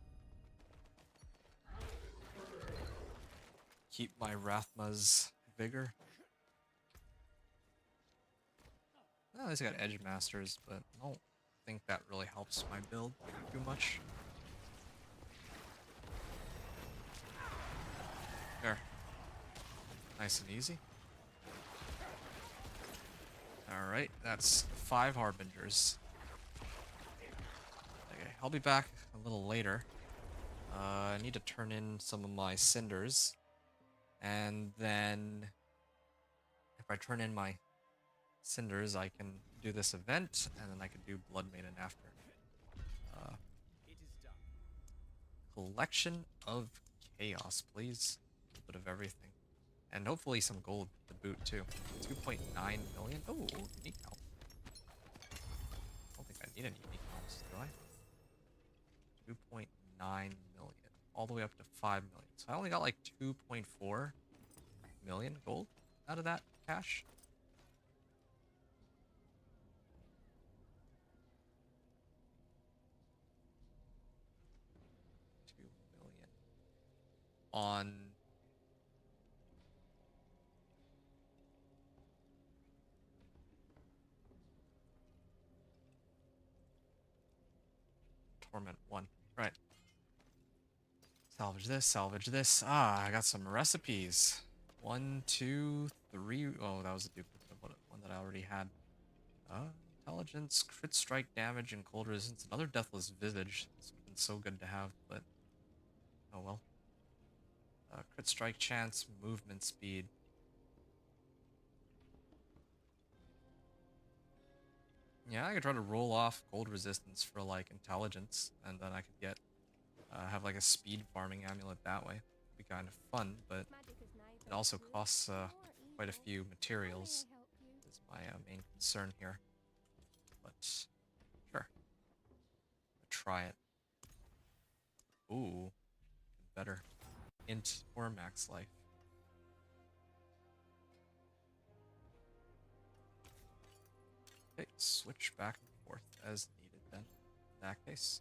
keep my Rathma's vigor. Oh, he's got Edge Masters, but I don't think that really helps my build too much. There. Nice and easy. Alright, that's 5 Harbingers. Okay, I'll be back a little later. I need to turn in some of my cinders. And then, if I turn in my cinders, I can do this event, and then I can do Blood Maiden after. It is done. Collection of Chaos, please. A little bit of everything. And hopefully some gold to boot, too. 2.9 million. Oh, unique help. I don't think I need any unique helps, do I? 2.9 million. All the way up to 5 million. So I only got like 2.4 million gold out of that cash. $2 million. On Torment 1. Right. Salvage this, salvage this. Ah, I got some recipes. 1, 2, 3. Oh, that was a duplicate of one that I already had. Intelligence, crit strike damage, and cold resistance. Another Deathless Visage. This would have been so good to have, but oh well. Crit strike chance, movement speed. Yeah, I could try to roll off gold resistance for like intelligence, and then I could get have like a speed farming amulet that way. It'd be kind of fun, but it also costs quite a few materials. Is my main concern here. But sure, I'll try it. Ooh, better. Int or max life. Okay, switch back and forth as needed then, in that case.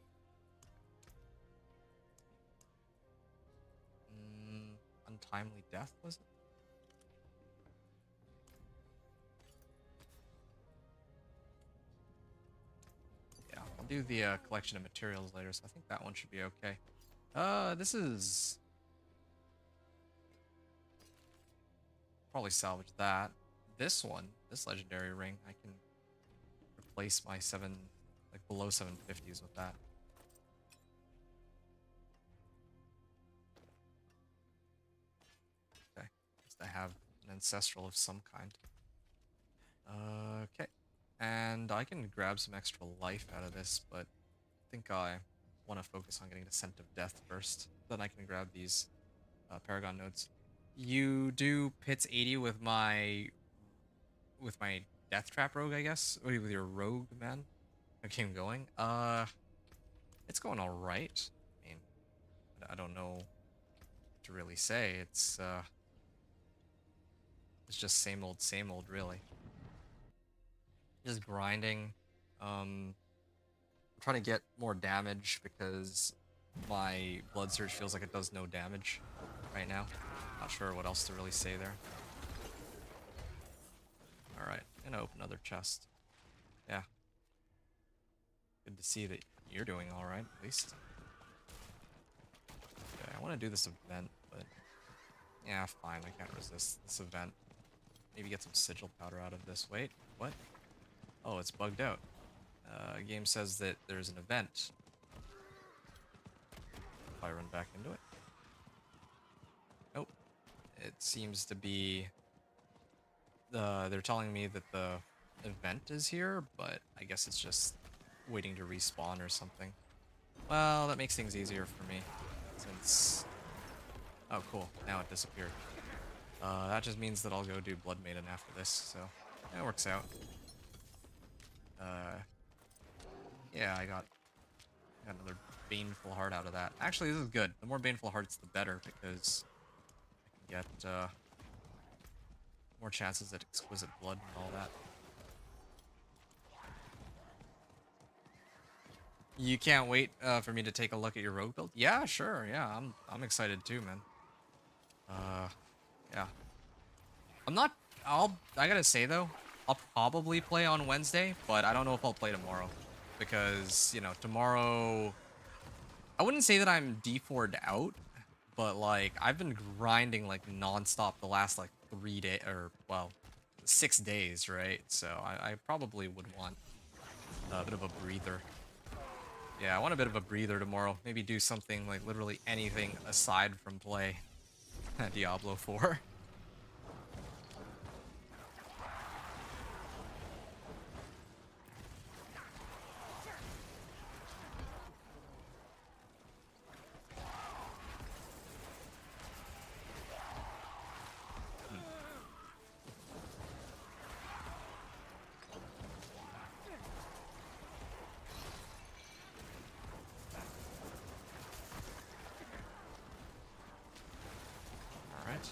Untimely death, was it? Yeah, I'll do the collection of materials later, so I think that one should be okay. This is... Probably salvage that. This one, this legendary ring, I can replace my below 750s with that. Okay, at least I have an ancestral of some kind. Okay, and I can grab some extra life out of this, but I think I want to focus on getting the Scent of Death first. Then I can grab these Paragon nodes. You do Pits 80 with my Death Trap rogue, I guess? Or with your rogue, man? Okay, I'm going. It's going alright. I mean, I don't know what to really say. It's just same old, really. Just grinding. I'm trying to get more damage because my Blood Surge feels like it does no damage right now. Not sure what else to really say there. Alright, gonna open another chest. Yeah. Good to see that you're doing alright, at least. Okay, I want to do this event, but... Yeah, fine, I can't resist this event. Maybe get some sigil powder out of this. Wait, what? Oh, it's bugged out. Game says that there's an event. If I run back into it. Nope. It seems to be... they're telling me that the event is here, but I guess it's just waiting to respawn or something. Well, that makes things easier for me, since... Oh, cool. Now it disappeared. That just means that I'll go do Blood Maiden after this, so that works out. Yeah, I got another Baneful Heart out of that. Actually, this is good. The more Baneful Hearts, the better, because I can get more chances at Exquisite Blood and all that. You can't wait for me to take a look at your rogue build? Yeah, sure. Yeah, I'm excited too, man. Yeah. I gotta say though, I'll probably play on Wednesday, but I don't know if I'll play tomorrow. Because, you know, tomorrow... I wouldn't say that I'm D4'd out, but, like, I've been grinding, like, non-stop the last, like, 3 days, or, well, 6 days, right? So I probably would want a bit of a breather. Yeah, I want a bit of a breather tomorrow. Maybe do something, like, literally anything aside from play Diablo 4. Alright.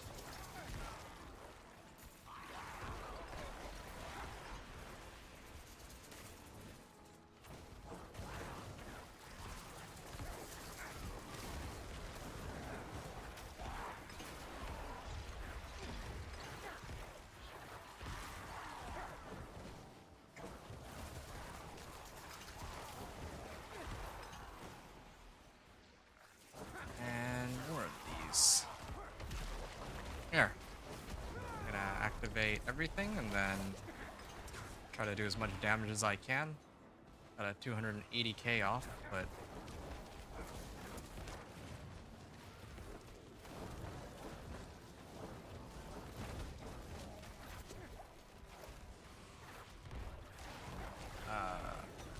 And more of these. Here. I'm gonna activate everything and then try to do as much damage as I can. Got a 280k off, but...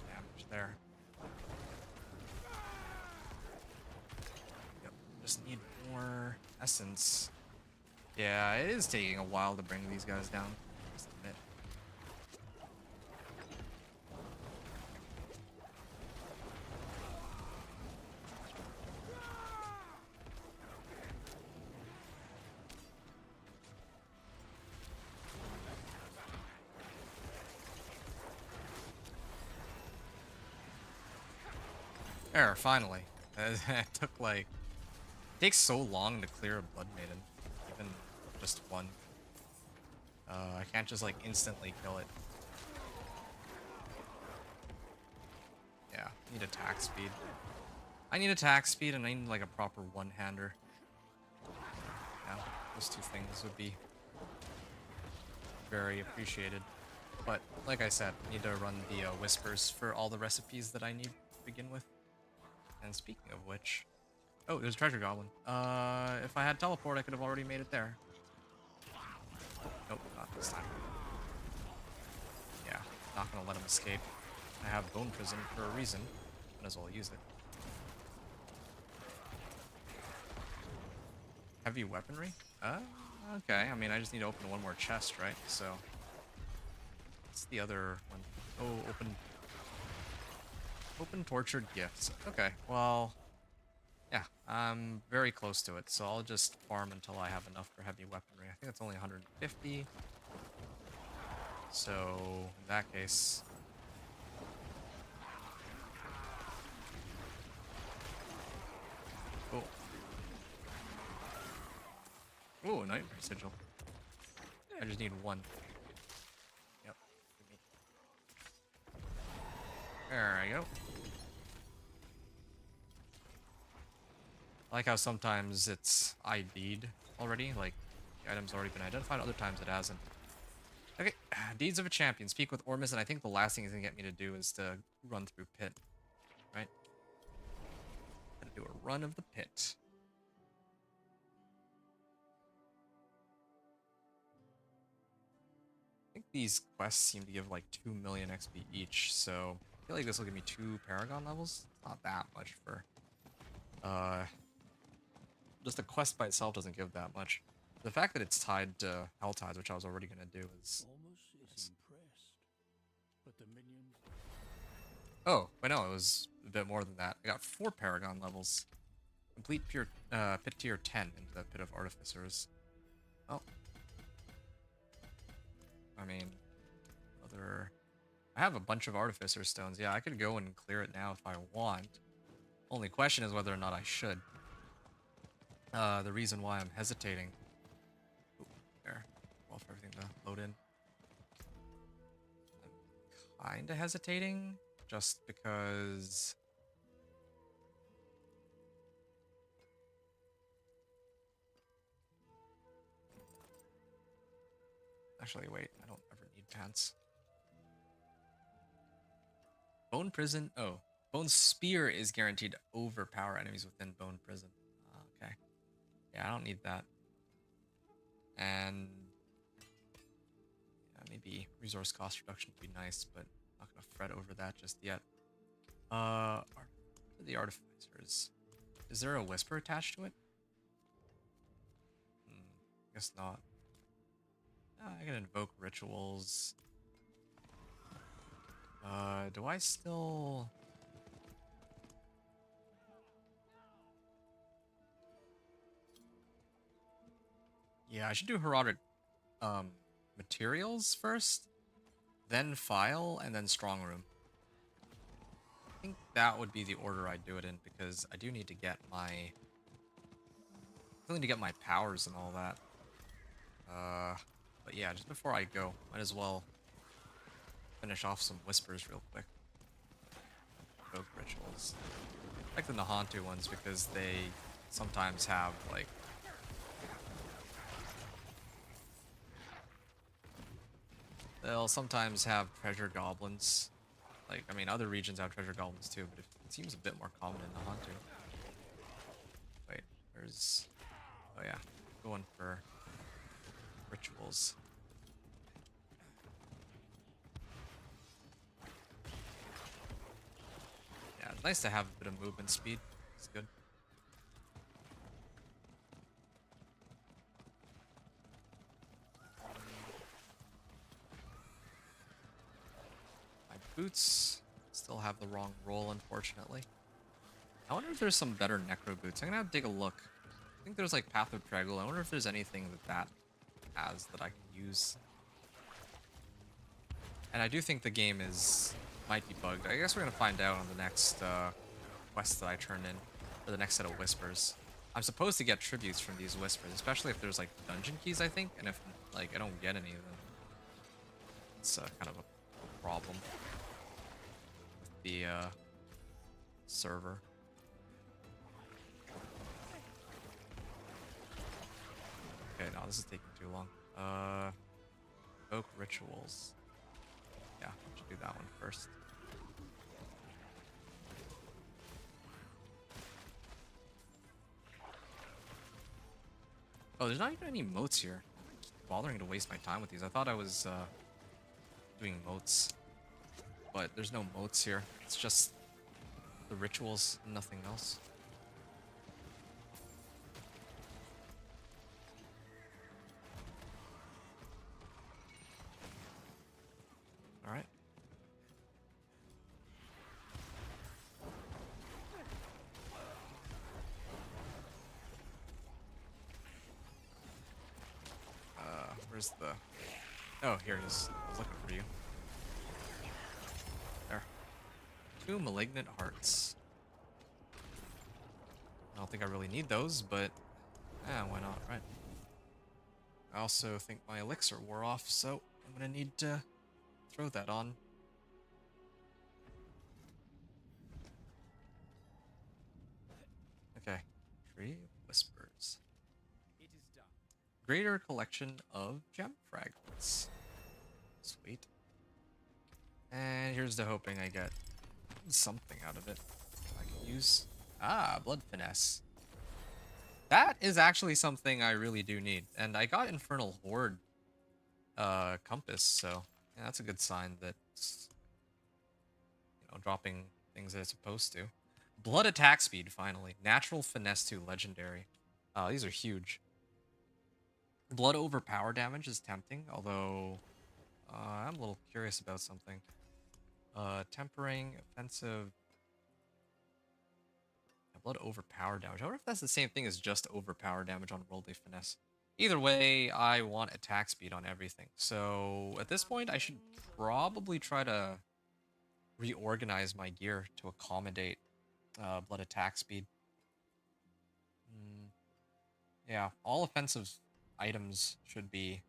damage there. Yep, just need more essence. Yeah, it is taking a while to bring these guys down. Just admit. There, finally. It took like... It takes so long to clear a Blood Maiden. Even just one. I can't just like instantly kill it. Yeah, need attack speed. I need attack speed and I need like a proper one-hander. Yeah, those two things would be very appreciated. But like I said, I need to run the whispers for all the recipes that I need to begin with. And speaking of which... Oh, there's a treasure goblin. If I had teleport, I could have already made it there. Nope, not this time. Yeah, not gonna let him escape. I have Bone Prison for a reason. Might as well use it. Heavy weaponry? Okay. I mean, I just need to open one more chest, right? So... What's the other one? Oh, open... Open tortured gifts. Okay, well... Yeah, I'm very close to it, so I'll just farm until I have enough for heavy weaponry. I think it's only 150. So, in that case... Oh. Oh, Nightmare Sigil. I just need one. Yep. There I go. I like how sometimes it's ID'd already, like the item's already been identified, other times it hasn't. Okay, Deeds of a Champion. Speak with Ormus, and I think the last thing he's gonna get me to do is to run through Pit. Right? Gonna do a run of the Pit. I think these quests seem to give like 2 million XP each, so I feel like this will give me 2 Paragon levels. It's not that much for... Just the quest by itself doesn't give that much. The fact that it's tied to Hell Tides, which I was already gonna do, is... Almost is impressed. But the minions... Oh, wait, no, it was a bit more than that. I got 4 Paragon levels. Complete pure, Pit Tier 10 into the Pit of Artificers. Well... I mean... Other... I have a bunch of Artificer Stones. Yeah, I could go and clear it now if I want. Only question is whether or not I should. The reason why I'm hesitating... Ooh, there. Well, for everything to load in. I'm kinda hesitating, just because... Actually, wait, I don't ever need pants. Bone Prison? Oh. Bone Spear is guaranteed to overpower enemies within Bone Prison. Okay. Yeah, I don't need that. And... Yeah, maybe resource cost reduction would be nice, but I'm not gonna fret over that just yet. The Artificers. Is there a Whisper attached to it? Guess not. I can invoke rituals. Do I still... Yeah, I should do Herodic materials first, then file, and then strong room. I think that would be the order I'd do it in, because I do need to get my... I need to get my powers and all that. But yeah, just before I go, might as well finish off some whispers real quick. Invoke rituals. I like the Nahantu ones because they sometimes have, like... They'll sometimes have treasure goblins. Like, I mean, other regions have treasure goblins too, but it seems a bit more common in Nahantu. Wait, there's... Oh yeah, going for rituals. Yeah, it's nice to have a bit of movement speed. It's good. My boots still have the wrong roll, unfortunately. I wonder if there's some better Necro boots. I'm gonna have to take a look. I think there's like Path of Traggle. I wonder if there's anything that has that I can use. And I do think the game might be bugged. I guess we're gonna find out on the next quests that I turn in for the next set of whispers. I'm supposed to get tributes from these whispers, especially if there's like dungeon keys, I think, and if like I don't get any, then it's kind of a problem with the server. Okay, no, this is taking too long. Oak rituals. Yeah, I should do that one first. Oh, there's not even any moats here. I keep bothering to waste my time with these. I thought I was doing moats, but there's no moats here. It's just the rituals, nothing else. All right. Where's the... Oh, here it is. I was looking for you. There. 2 malignant hearts. I don't think I really need those, but... yeah, why not, right? I also think my elixir wore off, so I'm gonna need to throw that on. Okay. Tree of Whispers. It is done. Greater collection of gem fragments. Sweet. And here's to hoping I get something out of it I can use. Ah, blood finesse. That is actually something I really do need. And I got Infernal Horde compass, so yeah, that's a good sign that it's, you know, dropping things that it's supposed to. Blood attack speed, finally. Natural finesse 2, legendary. These are huge. Blood over power damage is tempting, although I'm a little curious about something. Tempering, offensive. Blood over power damage. I wonder if that's the same thing as just over power damage on worldly finesse. Either way, I want attack speed on everything. So at this point, I should probably try to reorganize my gear to accommodate blood attack speed. Yeah, all offensive items should be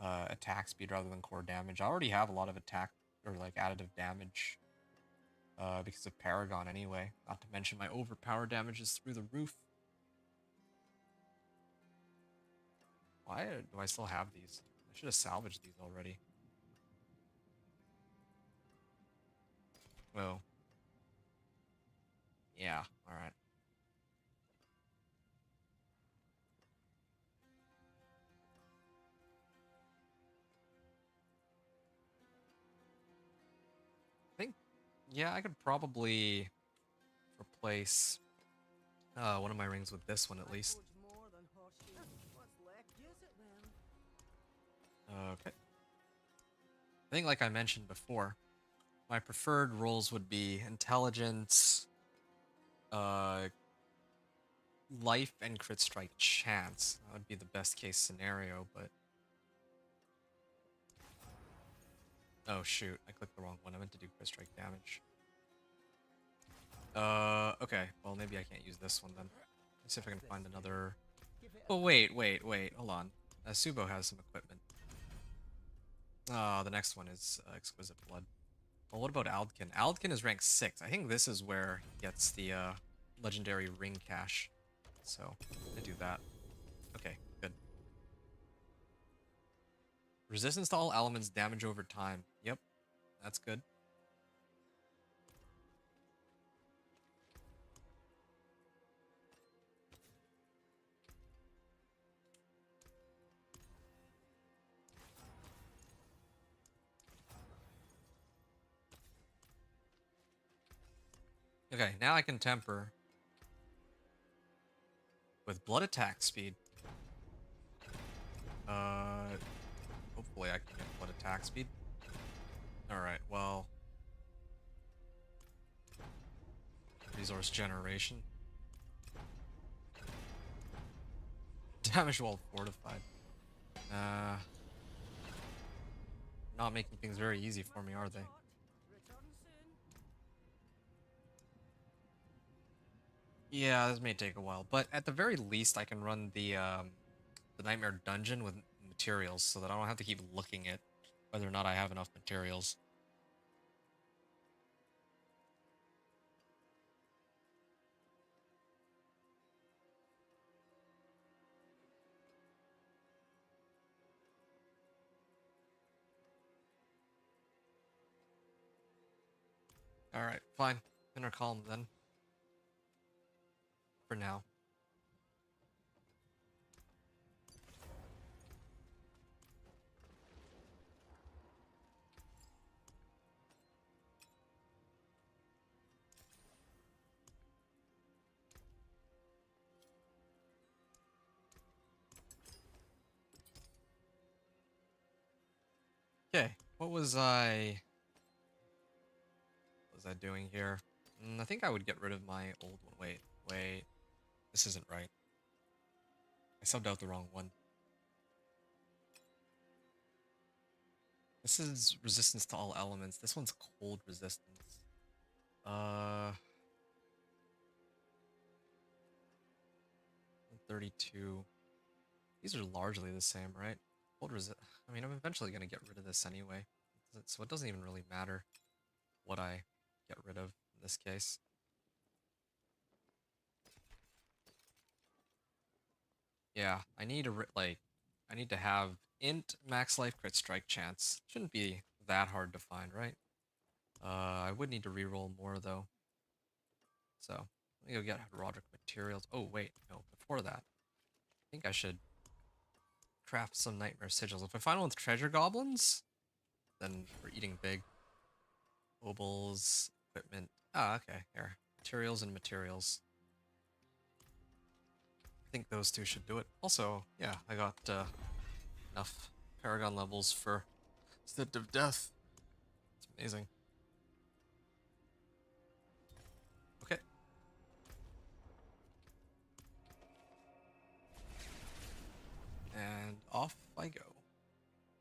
attack speed rather than core damage. I already have a lot of attack or like additive damage because of Paragon anyway. Not to mention my overpower damage is through the roof. Why do I still have these? I should have salvaged these already. Oh. Yeah, alright. I think, yeah, I could probably replace one of my rings with this one at least. Okay. I think, like I mentioned before, my preferred rolls would be intelligence, life, and crit strike chance. That would be the best case scenario, but... oh shoot, I clicked the wrong one. I meant to do crit strike damage. Okay. Well, maybe I can't use this one then. Let's see if I can find another... oh, wait. Hold on. Subo has some equipment. The next one is Exquisite Blood. Well, what about Aldkin? Aldkin is rank 6. I think this is where he gets the legendary ring cache. So, I do that. Okay, good. Resistance to all elements, damage over time. Yep, that's good. Okay, now I can temper with blood attack speed. Hopefully I can get blood attack speed. Alright, well... resource generation. Damage while fortified. Not making things very easy for me, are they? Yeah, this may take a while, but at the very least, I can run the Nightmare Dungeon with materials, so that I don't have to keep looking at whether or not I have enough materials. All right, fine. Inner calm then. For now. Okay, what was I doing here? I think I would get rid of my old one. Wait. This isn't right. I subbed out the wrong one. This is resistance to all elements. This one's cold resistance. 32. These are largely the same, right? Cold resist. I mean, I'm eventually gonna get rid of this anyway, so it doesn't even really matter what I get rid of in this case. Yeah, I need to I need to have int max life crit strike chance. Shouldn't be that hard to find, right? I would need to reroll more though. So let me go get Roderick materials. Oh wait, no, before that, I think I should craft some nightmare sigils. If I find one with treasure goblins, then we're eating big. Mobiles, equipment. Ah, okay, here. Materials and materials. I think those two should do it. Also, yeah, I got enough Paragon levels for Stint of Death. It's amazing. Okay. And off I go.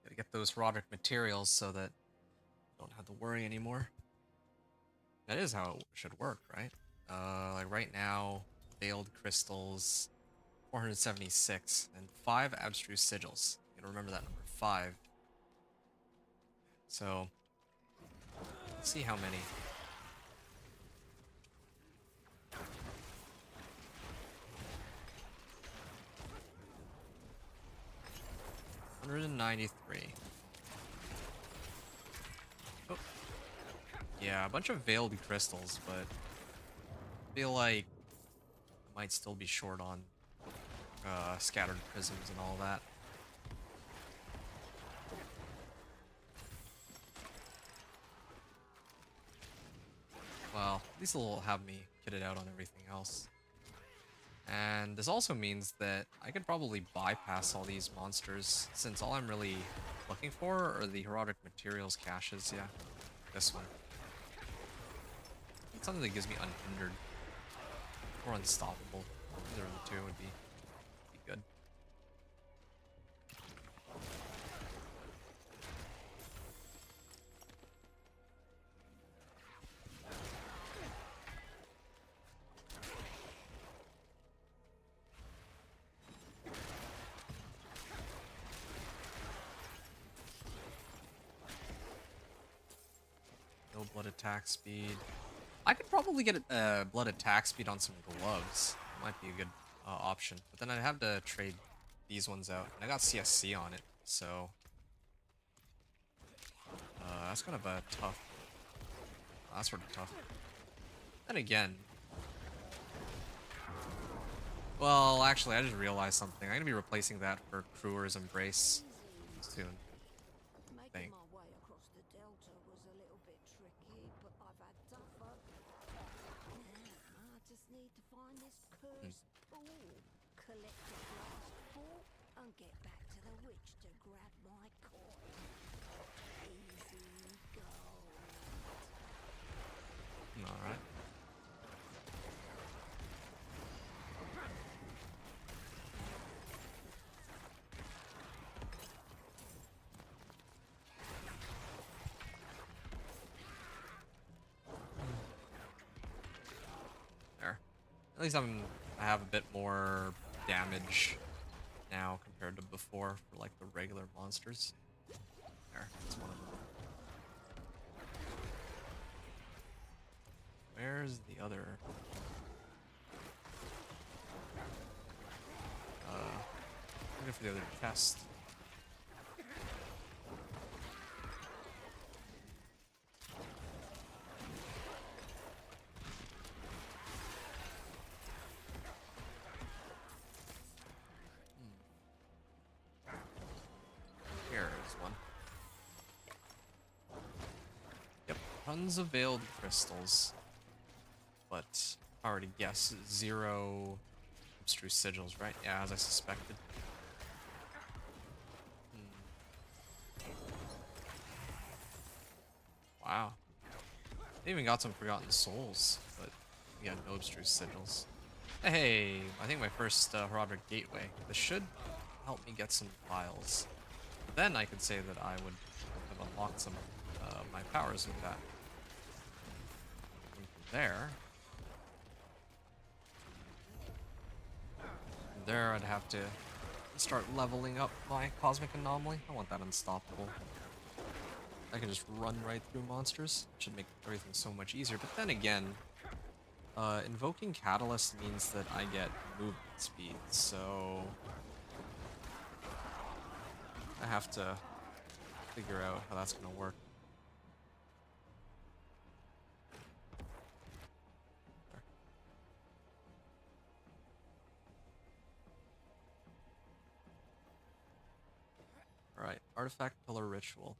Gotta get those Roderick materials so that I don't have to worry anymore. That is how it should work, right? Like right now, Veiled Crystals, 476, and 5 Abstruse Sigils. You gotta remember that number, 5. So, let's see how many. $193. Oh. Yeah, a bunch of Veiled Crystals, but I feel like I might still be short on Scattered Prisms and all that. Well, at least it'll have me kitted out on everything else. And this also means that I could probably bypass all these monsters, since all I'm really looking for are the Herodic Materials caches. Yeah, this one. It's something that gives me unhindered or unstoppable. Either of the two would be good. No blood attack speed. I could probably get blood attack speed on some gloves. Might be a good option. But then I'd have to trade these ones out. And I got CSC on it, so that's kind of a tough. That's sort of tough. Then again, well, actually, I just realized something. I'm gonna be replacing that for Crewer's Embrace soon. Making my way across the Delta was a little bit tricky, but I've had tougher. Now I just need to find this cursed pool, collect the last four, and get back to the witch to grab my coin. Easy go. All right. At least I have a bit more damage now compared to before for like the regular monsters. There, that's one of them. Where's the other? Looking for the other chest. Here is one. Yep, tons of veiled crystals. But I already guessed 0 abstruse sigils, right? Yeah, as I suspected. Wow. They even got some Forgotten Souls, but we got no abstruse sigils. Hey, I think my first Herodic Gateway. This should help me get some files. Then I could say that I would have unlocked some my powers with that. And from there I'd have to start leveling up my Cosmic Anomaly. I want that unstoppable. I can just run right through monsters. It should make everything so much easier. But then again, invoking Catalyst means that I get movement speed, so I have to figure out how that's gonna work. Alright, Artifact Pillar Ritual.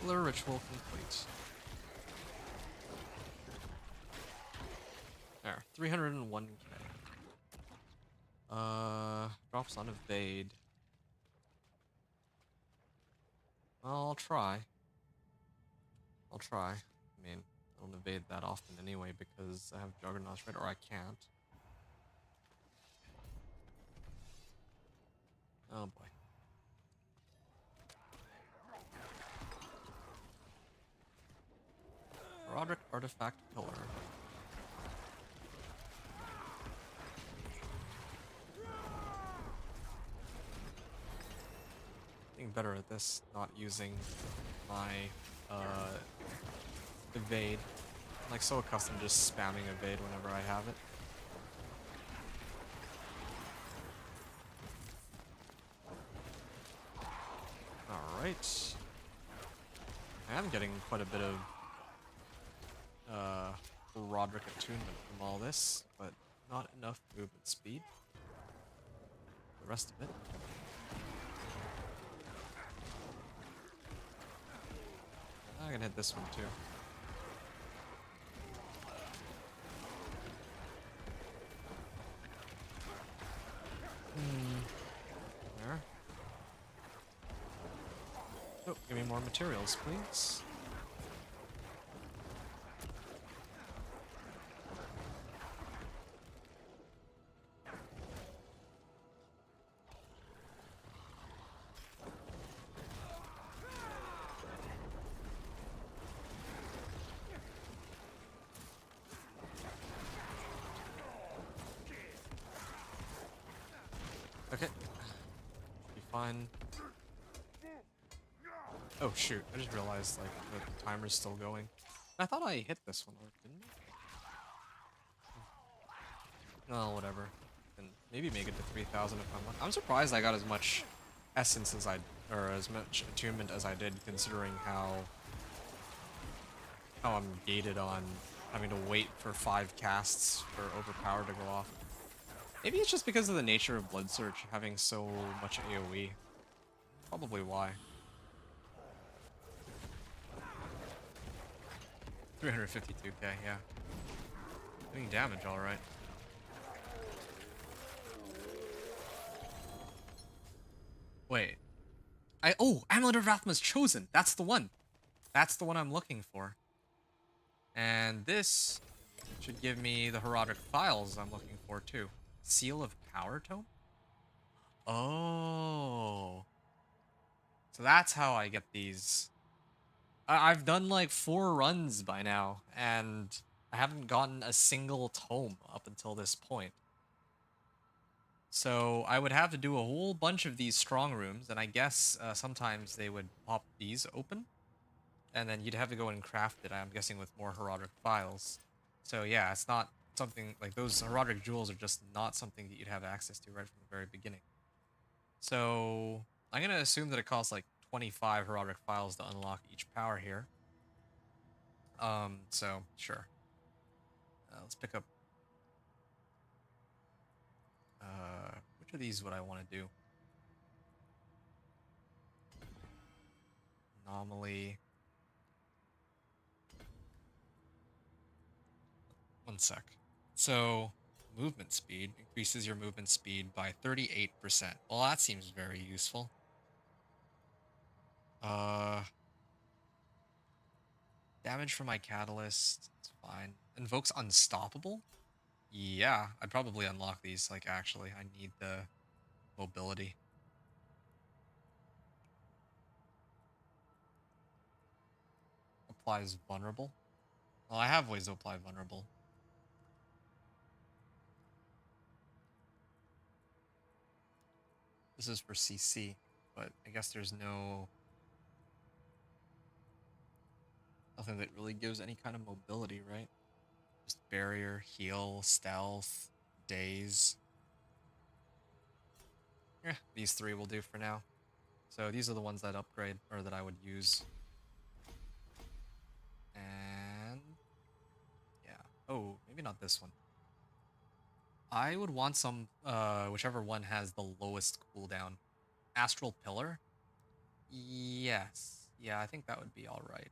Pillar Ritual complete. There, 301k. Drops on evade. Well, I'll try. I mean, I don't evade that often anyway because I have Juggernauts, right? Or I can't. Oh boy. Roderick Artifact Pillar. Getting better at this, not using my evade. I'm like so accustomed to just spamming evade whenever I have it. Alright. I am getting quite a bit of Roderick attunement from all this, but not enough movement speed. The rest of it. I can hit this one too. There. Oh, give me more materials, please. Okay. Be fine. Oh shoot, I just realized like the timer's still going. I thought I hit this one, or didn't I? Oh, whatever. And maybe make it to 3,000 if I'm lucky. I'm surprised I got as much essence as or as much attunement as I did, considering how I'm gated on having to wait for 5 casts for overpower to go off. Maybe it's just because of the nature of Blood Search having so much AoE. Probably why. 352k, yeah. Doing damage, alright. Wait. Oh, Amulet of Rathma's chosen! That's the one! That's the one I'm looking for. And this should give me the Herodic Files I'm looking for, too. Seal of Power Tome? Oh. So that's how I get these. I've done like 4 runs by now, and I haven't gotten a single tome up until this point. So I would have to do a whole bunch of these strong rooms, and I guess sometimes they would pop these open, and then you'd have to go and craft it, I'm guessing, with more herodic files. So yeah, it's not something like those herodic jewels are just not something that you'd have access to right from the very beginning. So I'm gonna assume that it costs like 25 herodic files to unlock each power here. So sure. Let's pick up. Which of these would I want to do? Anomaly. One sec. So movement speed increases your movement speed by 38%. Well, that seems very useful. Damage from my catalyst. It's fine. Invokes unstoppable? Yeah, I'd probably unlock these. Like, actually, I need the mobility. Applies vulnerable. Well, I have ways to apply vulnerable. This is for CC, but I guess there's nothing that really gives any kind of mobility, right? Just barrier, heal, stealth, daze. Yeah, these 3 will do for now. So these are the ones that upgrade, or that I would use. And yeah. Oh, maybe not this one. I would want some, whichever one has the lowest cooldown. Astral Pillar? Yes. Yeah, I think that would be alright.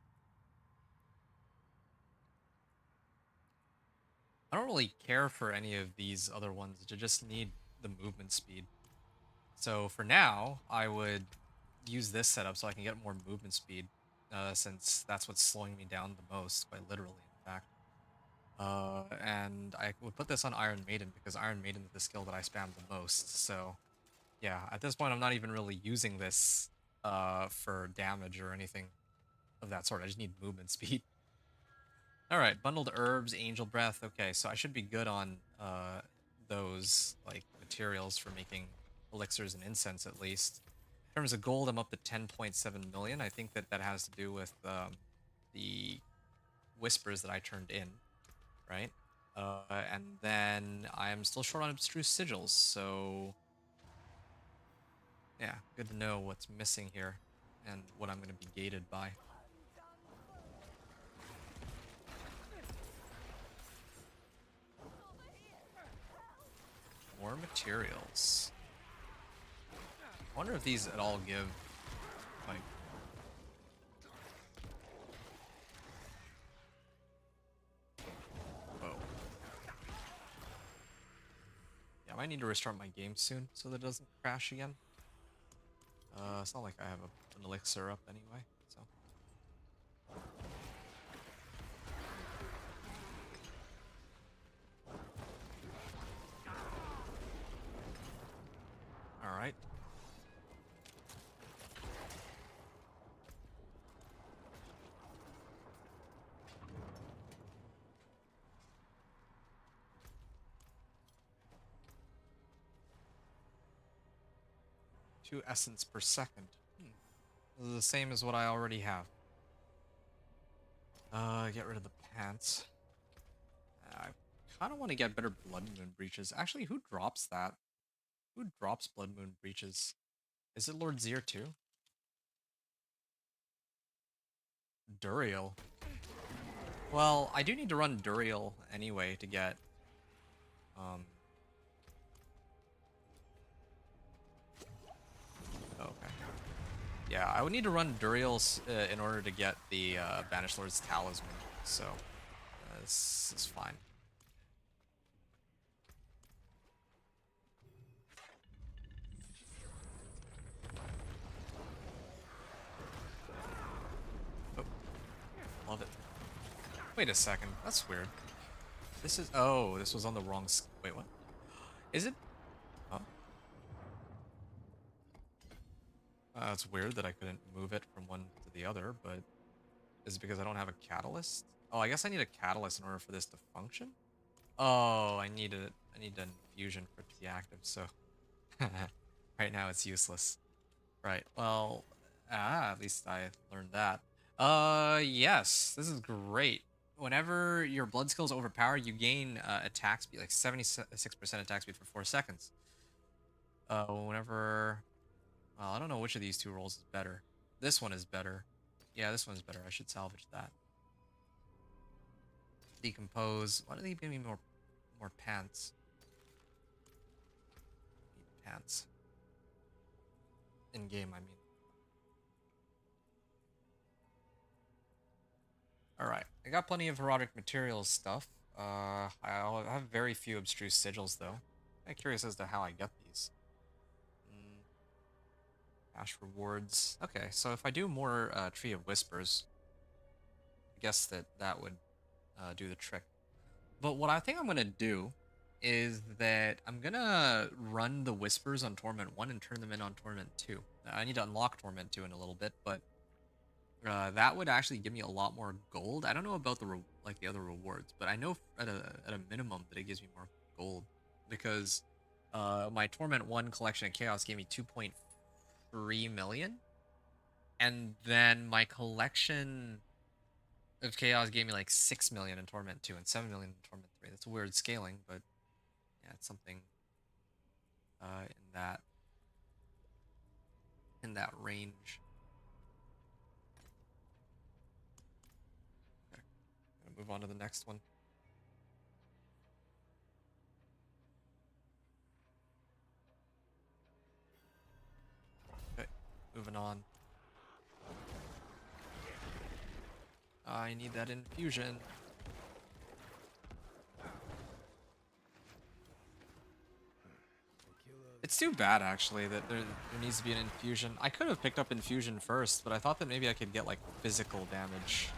I don't really care for any of these other ones. I just need the movement speed. So for now, I would use this setup so I can get more movement speed, since that's what's slowing me down the most, quite literally, in fact. And I would put this on Iron Maiden because Iron Maiden is the skill that I spam the most. So yeah, at this point, I'm not even really using this for damage or anything of that sort. I just need movement speed. All right, bundled herbs, angel breath. Okay, so I should be good on those like materials for making elixirs and incense at least. In terms of gold, I'm up to 10.7 million. I think that has to do with the whispers that I turned in, right? And then I'm still short on abstruse sigils, so yeah, good to know what's missing here and what I'm going to be gated by. More materials. I wonder if these at all give, like... Whoa. Yeah, I might need to restart my game soon so that it doesn't crash again. It's not like I have an elixir up anyway, so... Alright. Two essence per second. This is the same as what I already have. Get rid of the pants. I kind of want to get better Blood Moon Breaches. Actually, who drops that? Who drops Blood Moon Breaches? Is it Lord Zir too? Duriel. Well, I do need to run Duriel anyway to get... Okay. Yeah, I would need to run Duriel in order to get the Banished Lord's Talisman, so this is fine. Oh, love it. Wait a second, that's weird. This is... Oh, this was on the wrong... Wait, what? Is it... Oh. That's weird that I couldn't move it from one to the other, but is it because I don't have a catalyst? Oh, I guess I need a catalyst in order for this to function? Oh, I need an infusion for it to be active, so right now it's useless. Right, well, at least I learned that. Yes, this is great. Whenever your blood skill is overpowered, you gain attack speed, like 76% attack speed for 4 seconds. Whenever... Well, I don't know which of these two rolls is better. This one is better. Yeah, this one's better. I should salvage that. Decompose. Why do they give me more pants? Need pants. In game, I mean. Alright, I got plenty of herodic materials stuff. I have very few abstruse sigils, though. I'm curious as to how I get these. Cash rewards. Okay, so if I do more Tree of Whispers, I guess that would do the trick. But what I think I'm going to do is that I'm going to run the Whispers on Torment 1 and turn them in on Torment 2. I need to unlock Torment 2 in a little bit, but that would actually give me a lot more gold. I don't know about the other rewards, but I know at a minimum that it gives me more gold because my Torment 1 collection of Chaos gave me 2.3 million, and then my collection of Chaos gave me like 6 million in Torment 2 and 7 million in Torment 3. That's a weird scaling, but yeah, it's something in that range. Okay, gonna move on to the next one. Okay, moving on. I need that infusion. It's too bad, actually, that there needs to be an infusion. I could have picked up infusion first, but I thought that maybe I could get, like, physical damage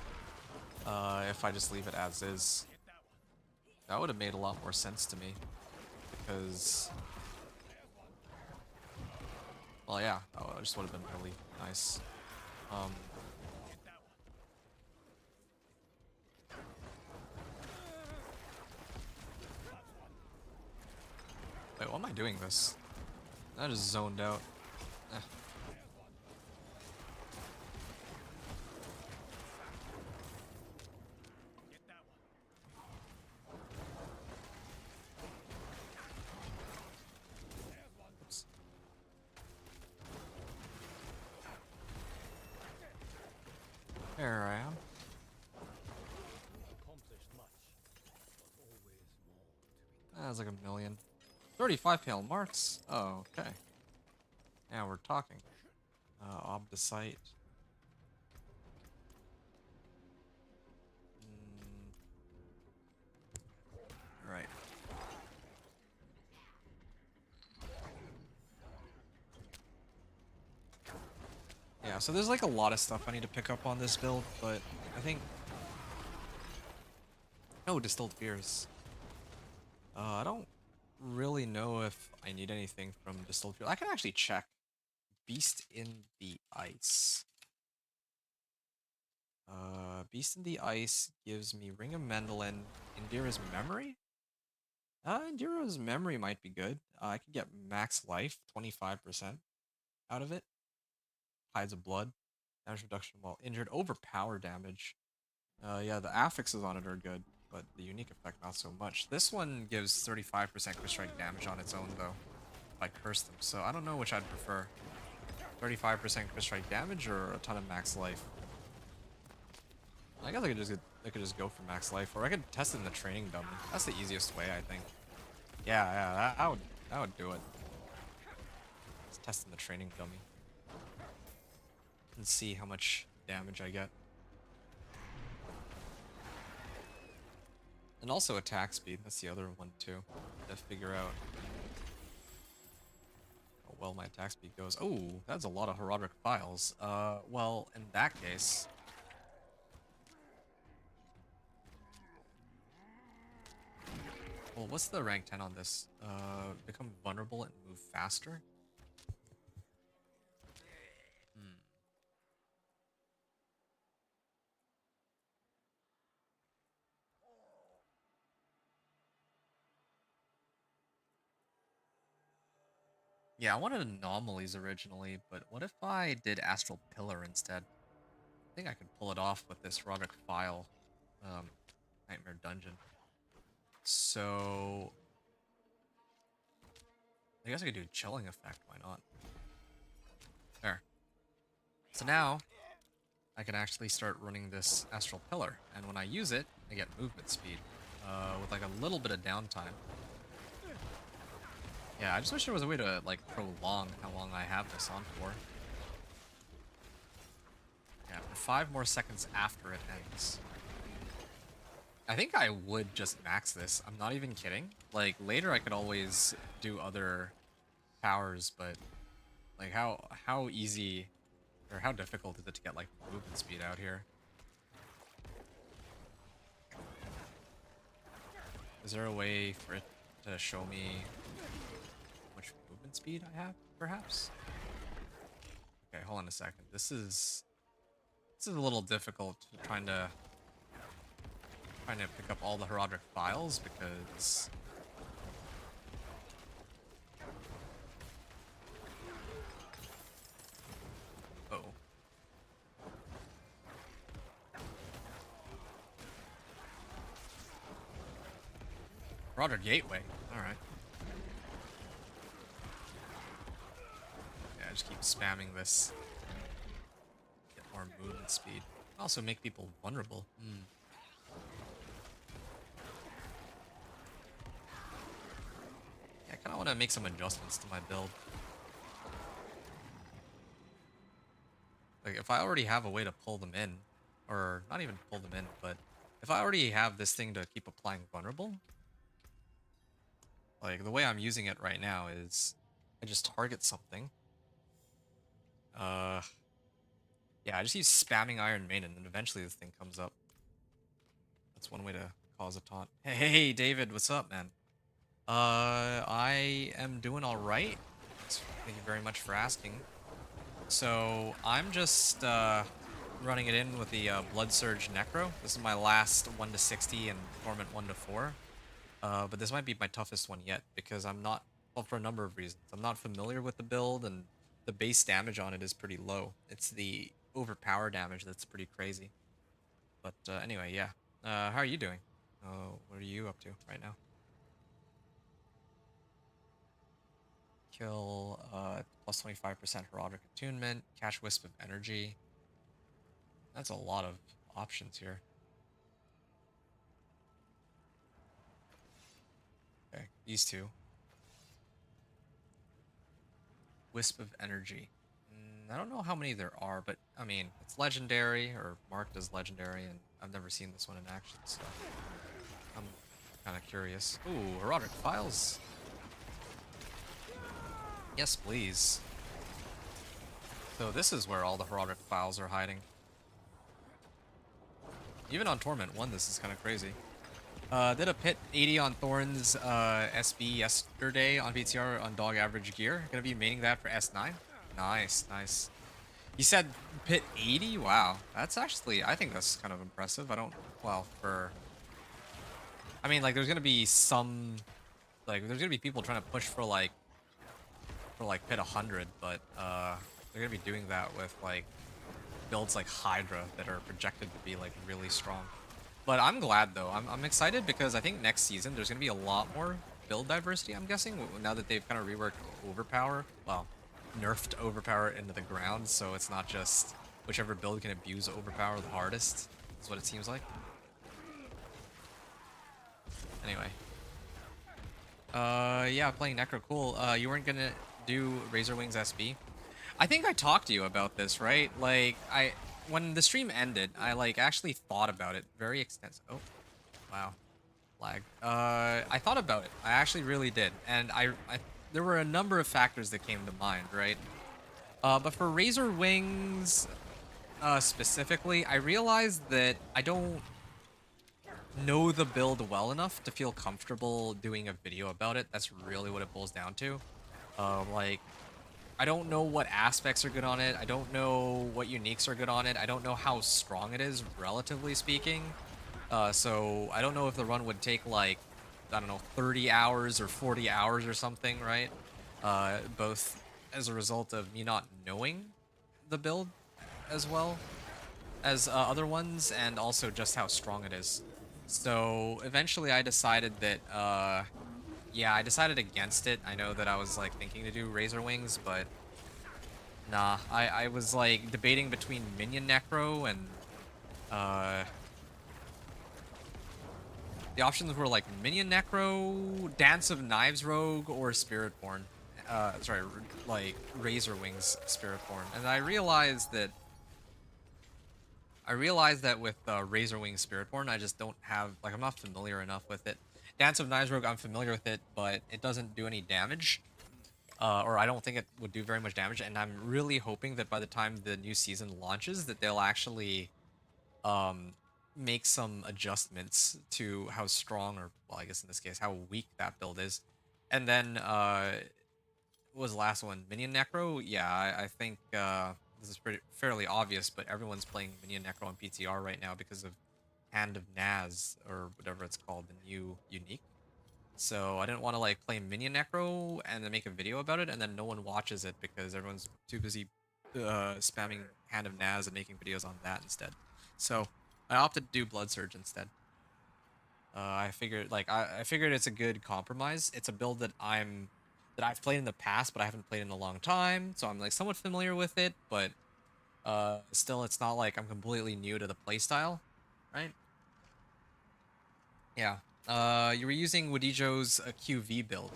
if I just leave it as is. That would have made a lot more sense to me, because... Well, yeah, that just would have been really nice. Wait, why am I doing this? I just zoned out. Eh. Oops. There I am. That's like 1 million. 35 pale marks? Oh, okay. Now we're talking. Obdicite. Right. Yeah, so there's like a lot of stuff I need to pick up on this build, but I think... Oh, Distilled Fears. I don't really know if I need anything from Distilled Fears. I can actually check. Beast in the Ice. Beast in the Ice gives me Ring of Mendelin, Indira's Memory? Indira's Memory might be good. I could get max life, 25% out of it. Tides of Blood. Damage reduction while injured. Overpower damage. Yeah, the affixes on it are good, but the unique effect not so much. This one gives 35% crit strike damage on its own, though, if I curse them. So I don't know which I'd prefer. 35% crit strike damage or a ton of max life. I guess I could just go for max life, or I could test it in the training dummy. That's the easiest way, I think. Yeah, I would do it. Let's test in the training dummy and see how much damage I get. And also attack speed. That's the other one too. To figure out how well my attack speed goes. Oh, that's a lot of herodic files. Well, in that case. Well, what's the rank 10 on this? Become vulnerable and move faster? Yeah, I wanted anomalies originally, but what if I did Astral Pillar instead? I think I could pull it off with this Roderick File um, Nightmare Dungeon. So I guess I could do Chilling Effect, why not? There. So now I can actually start running this Astral Pillar, and when I use it, I get movement speed with like a little bit of downtime. Yeah, I just wish there was a way to like prolong how long I have this on for. Yeah, for 5 more seconds after it ends. I think I would just max this. I'm not even kidding. Like later I could always do other powers, but like how easy or how difficult is it to get like movement speed out here? Is there a way for it to show me how much movement speed I have, perhaps? Okay, hold on a second. This is a little difficult trying to pick up all the Herodic files because Roderick Gateway. Alright. Yeah, just keep spamming this. Get more movement speed. Also make people vulnerable. Yeah, I kinda wanna make some adjustments to my build. Like if I already have a way to pull them in, or not even pull them in, but if I already have this thing to keep applying vulnerable, like the way I'm using it right now is I just target something. Yeah, I just use spamming Iron Maiden and eventually this thing comes up. That's one way to cause a taunt. Hey, David, what's up, man? I am doing alright. Thank you very much for asking. So, I'm just, running it in with the, Blood Surge Necro. This is my last 1 to 60 and Torment 1 to 4. But this might be my toughest one yet, because I'm not, well, for a number of reasons. I'm not familiar with the build, and the base damage on it is pretty low. It's the overpower damage that's pretty crazy. But, anyway, yeah. How are you doing? What are you up to right now? Kill, plus 25% Herodic Attunement, Catch Wisp of Energy. That's a lot of options here. Okay, these two. Wisp of Energy. I don't know how many there are, but I mean, it's legendary or marked as legendary, and I've never seen this one in action, so I'm kind of curious. Ooh, Herodic Files. Yes, please. So this is where all the Herodic Files are hiding. Even on Torment 1, this is kind of crazy. Did a pit 80 on Thorn's SB yesterday on PTR on dog average gear. Gonna be maining that for S9. Nice, nice. You said pit 80? Wow. That's actually, I think that's kind of impressive. I don't, well, I mean, like, there's gonna be some, like, there's gonna be people trying to push for pit 100, but, they're gonna be doing that with, like, builds like Hydra that are projected to be, like, really strong. But I'm glad, though. I'm excited because I think next season there's going to be a lot more build diversity, I'm guessing, now that they've kind of reworked Overpower. Well, nerfed Overpower into the ground, so it's not just whichever build can abuse Overpower the hardest. That's what it seems like. Anyway. Yeah, playing Necro, cool. You weren't going to do Razor Wings SB? I think I talked to you about this, right? Like, when the stream ended, I, like, actually thought about it very extensive. Oh, wow. Lag. I thought about it. I actually really did. And there were a number of factors that came to mind, right? But for Razor Wings, specifically, I realized that I don't know the build well enough to feel comfortable doing a video about it. That's really what it boils down to. Like, I don't know what aspects are good on it. I don't know what uniques are good on it. I don't know how strong it is, relatively speaking. So I don't know if the run would take, like, I don't know, 30 hours or 40 hours or something, right? both as a result of me not knowing the build as well as other ones, and also just how strong it is. So eventually I decided that, yeah, I decided against it. I know that I was like thinking to do Razor Wings, but nah, I was like debating between Minion Necro and the options were like Minion Necro, Dance of Knives Rogue, or Spiritborn. Sorry, like Razor Wings Spiritborn. And I realized that with Razor Wings Spiritborn, I just don't have, like, I'm not familiar enough with it. Dance of Knives Rogue, I'm familiar with it, but it doesn't do any damage. Or I don't think it would do very much damage, and I'm really hoping that by the time the new season launches, that they'll actually make some adjustments to how strong, or, well, I guess in this case, how weak that build is. And then, what was the last one? Minion Necro? Yeah, I think this is fairly obvious, but everyone's playing Minion Necro on PTR right now because of Hand of Naz, or whatever it's called, the new unique. So I didn't want to like play Minion Necro and then make a video about it, and then no one watches it because everyone's too busy spamming Hand of Naz and making videos on that instead. So I opted to do Blood Surge instead. I figured it's a good compromise. It's a build that I've played in the past, but I haven't played in a long time, so I'm like somewhat familiar with it, but still it's not like I'm completely new to the playstyle, right? Yeah. You were using Wadijo's QV build.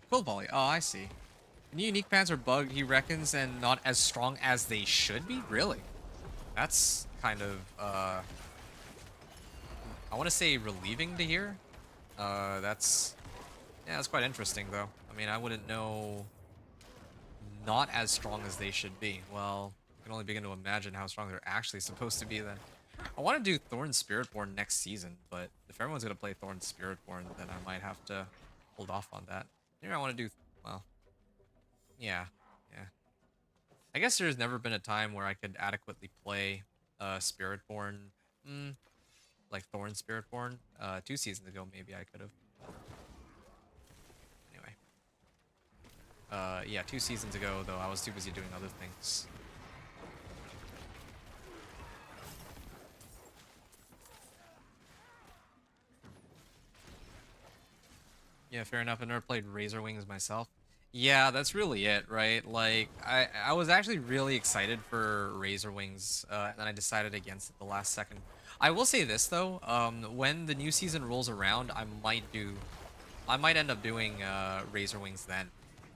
Quill Volley. Oh, I see. The new unique pants are bugged, he reckons, and not as strong as they should be? Really? That's kind of, I want to say relieving to hear. That's quite interesting, though. I mean, I wouldn't know not as strong as they should be. Well, I can only begin to imagine how strong they're actually supposed to be then. I want to do Thorn Spiritborn next season, but if everyone's going to play Thorn Spiritborn, then I might have to hold off on that. Maybe I want to do, well, yeah. I guess there's never been a time where I could adequately play Spiritborn, like Thorn Spiritborn. 2 seasons ago, maybe I could have. Anyway. Yeah, 2 seasons ago, though, I was too busy doing other things. Yeah, fair enough. I've never played Razor Wings myself. Yeah, that's really it, right? Like, I was actually really excited for Razor Wings, and then I decided against it the last second. I will say this, though. When the new season rolls around, I might end up doing Razor Wings then,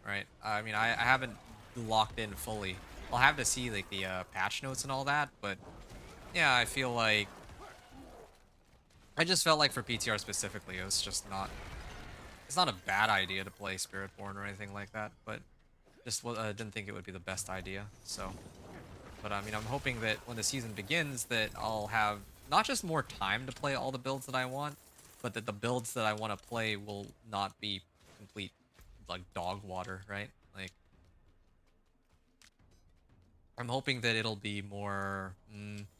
right? I mean, I haven't locked in fully. I'll have to see, like, the patch notes and all that, but yeah, I feel like... I just felt like for PTR specifically, it was just not... It's not a bad idea to play Spiritborn or anything like that, but just didn't think it would be the best idea, so... But, I mean, I'm hoping that when the season begins that I'll have not just more time to play all the builds that I want, but that the builds that I want to play will not be complete, like, dog water, right? Like, I'm hoping that it'll be more,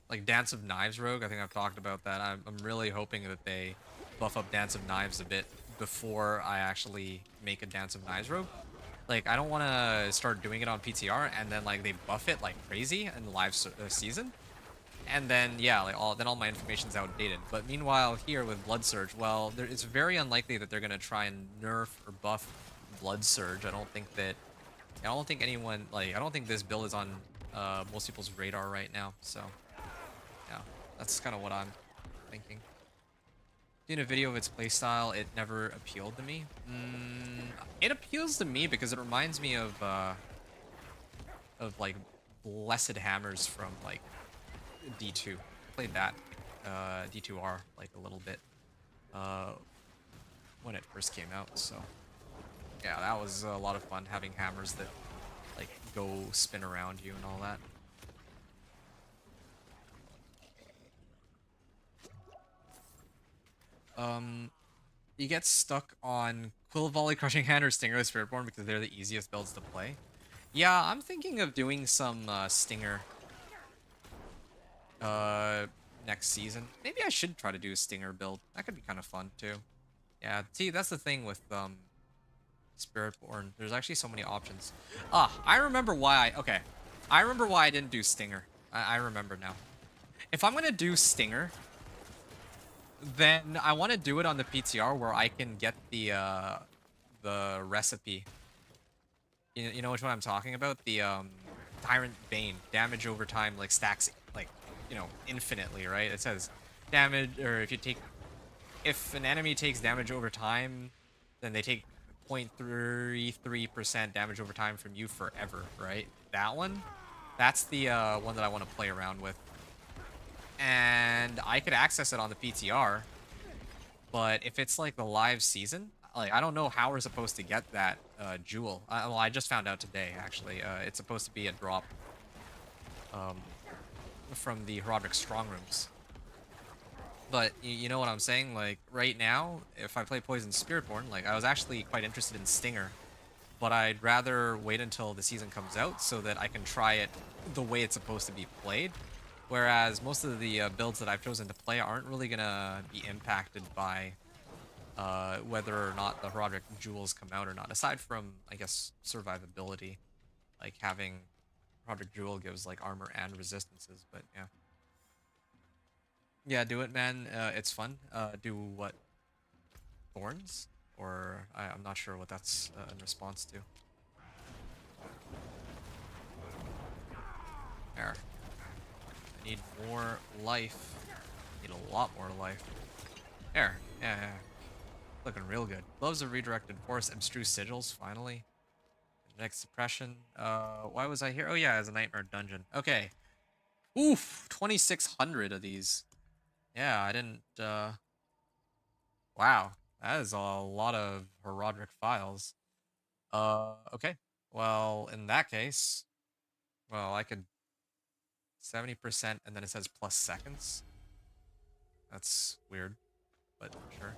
like Dance of Knives Rogue. I think I've talked about that. I'm really hoping that they buff up Dance of Knives a bit before I actually make a Dance of Knives Rogue. Like, I don't want to start doing it on PTR and then, like, they buff it like crazy in the live season. And then, yeah, like, all my information's outdated. But meanwhile, here with Blood Surge, well, it's very unlikely that they're going to try and nerf or buff Blood Surge. I don't think anyone, like, I don't think this build is on most people's radar right now. So, yeah, that's kind of what I'm thinking. Doing a video of its playstyle, it never appealed to me. It appeals to me because it reminds me of like Blessed Hammers from like D2. Played that D2R like a little bit when it first came out. So yeah, that was a lot of fun having hammers that like go spin around you and all that. You get stuck on Quill Volley, Crushing Hand, or Stinger with Spiritborn because they're the easiest builds to play. Yeah, I'm thinking of doing some Stinger next season. Maybe I should try to do a Stinger build. That could be kind of fun too. Yeah, see, that's the thing with Spiritborn. There's actually so many options. Ah, I remember why okay. I remember why I didn't do Stinger. I remember now. If I'm gonna do Stinger, then I want to do it on the PTR where I can get the recipe. You know which one I'm talking about? The Tyrant Bane. Damage over time like stacks like, infinitely, right? It says damage, or if an enemy takes damage over time, then they take 0.33% damage over time from you forever, right? That one, that's the one that I want to play around with. And I could access it on the PTR, but if it's like the live season, like I don't know how we're supposed to get that jewel. Well, I just found out today actually. It's supposed to be a drop from the Herodric strong rooms. But you know what I'm saying? Like right now, if I play Poison Spiritborn, like I was actually quite interested in Stinger, but I'd rather wait until the season comes out so that I can try it the way it's supposed to be played. Whereas most of the builds that I've chosen to play aren't really gonna be impacted by whether or not the Herodric jewels come out or not. Aside from, I guess, survivability, like having Herodric jewel gives like armor and resistances. But yeah. Yeah, do it, man. It's fun. Do what? Thorns? Or I'm not sure what that's in response to. There. I need more life. I need a lot more life. There. Yeah. Looking real good. Gloves of Redirected Force. Abstruse Sigils, finally. Next suppression. Why was I here? Oh yeah, as a Nightmare Dungeon. Okay. Oof! 2,600 of these. Yeah, I didn't, wow. That is a lot of Herodric files. Okay. Well, in that case, well, I could 70% and then it says plus seconds. That's weird, but sure.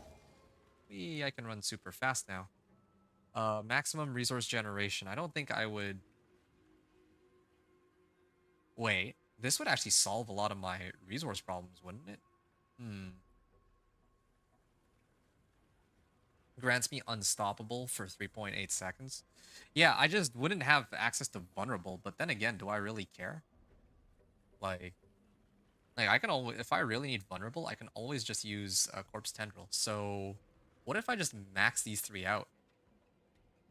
I can run super fast now. Maximum resource generation. I don't think I would... Wait, this would actually solve a lot of my resource problems, wouldn't it? Grants me unstoppable for 3.8 seconds. Yeah, I just wouldn't have access to vulnerable, but then again, do I really care? Like I can always, if I really need vulnerable, I can always just use a corpse tendril. So what if I just max these three out,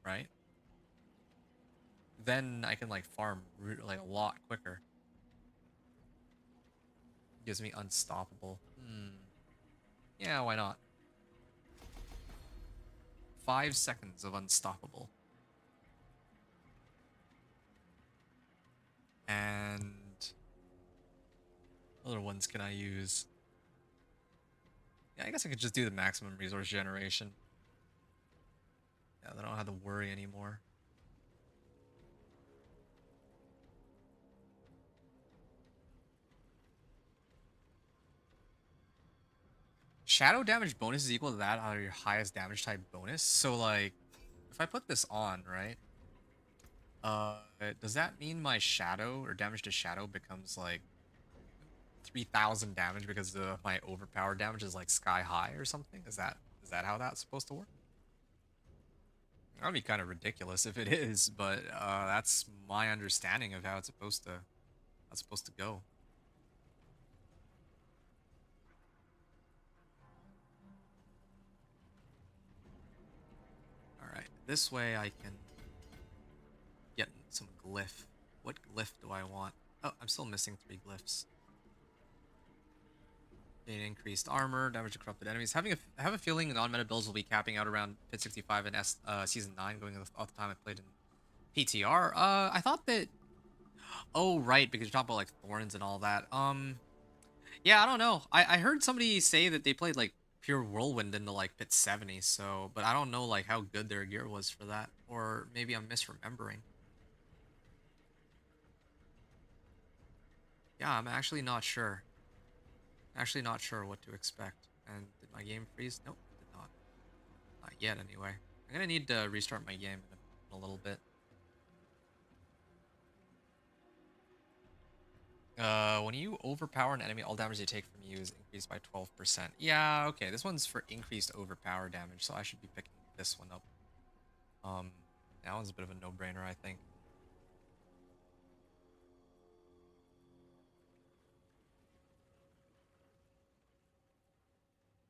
right? Then I can like farm like a lot quicker. Gives me unstoppable. Yeah, why not? 5 seconds of unstoppable. And what other ones can I use? Yeah, I guess I could just do the maximum resource generation. Yeah, then I don't have to worry anymore. Shadow damage bonus is equal to that out of your highest damage type bonus. So like, if I put this on, right? Does that mean my shadow or damage to shadow becomes like 3,000 damage because my overpowered damage is like sky high or something? Is that how that's supposed to work? That'd be kind of ridiculous if it is, but that's my understanding of how it's supposed to go. All right, this way I can get some glyph. What glyph do I want? Oh, I'm still missing 3 glyphs. Gain increased armor, damage to corrupted enemies. I have a feeling non-meta builds will be capping out around Pit 65 in Season 9, going off the time I played in PTR. I thought that... Oh, right, because you're talking about, like, Thorns and all that. Yeah, I don't know. I heard somebody say that they played, like, Pure Whirlwind into, like, Pit 70, so... But I don't know, like, how good their gear was for that. Or maybe I'm misremembering. Yeah, I'm actually not sure. Actually not sure what to expect. And did my game freeze? Nope, it did not. Not yet, anyway. I'm gonna need to restart my game in a little bit. When you overpower an enemy, all damage they take from you is increased by 12%. Yeah, okay, this one's for increased overpower damage, so I should be picking this one up. That one's a bit of a no-brainer, I think.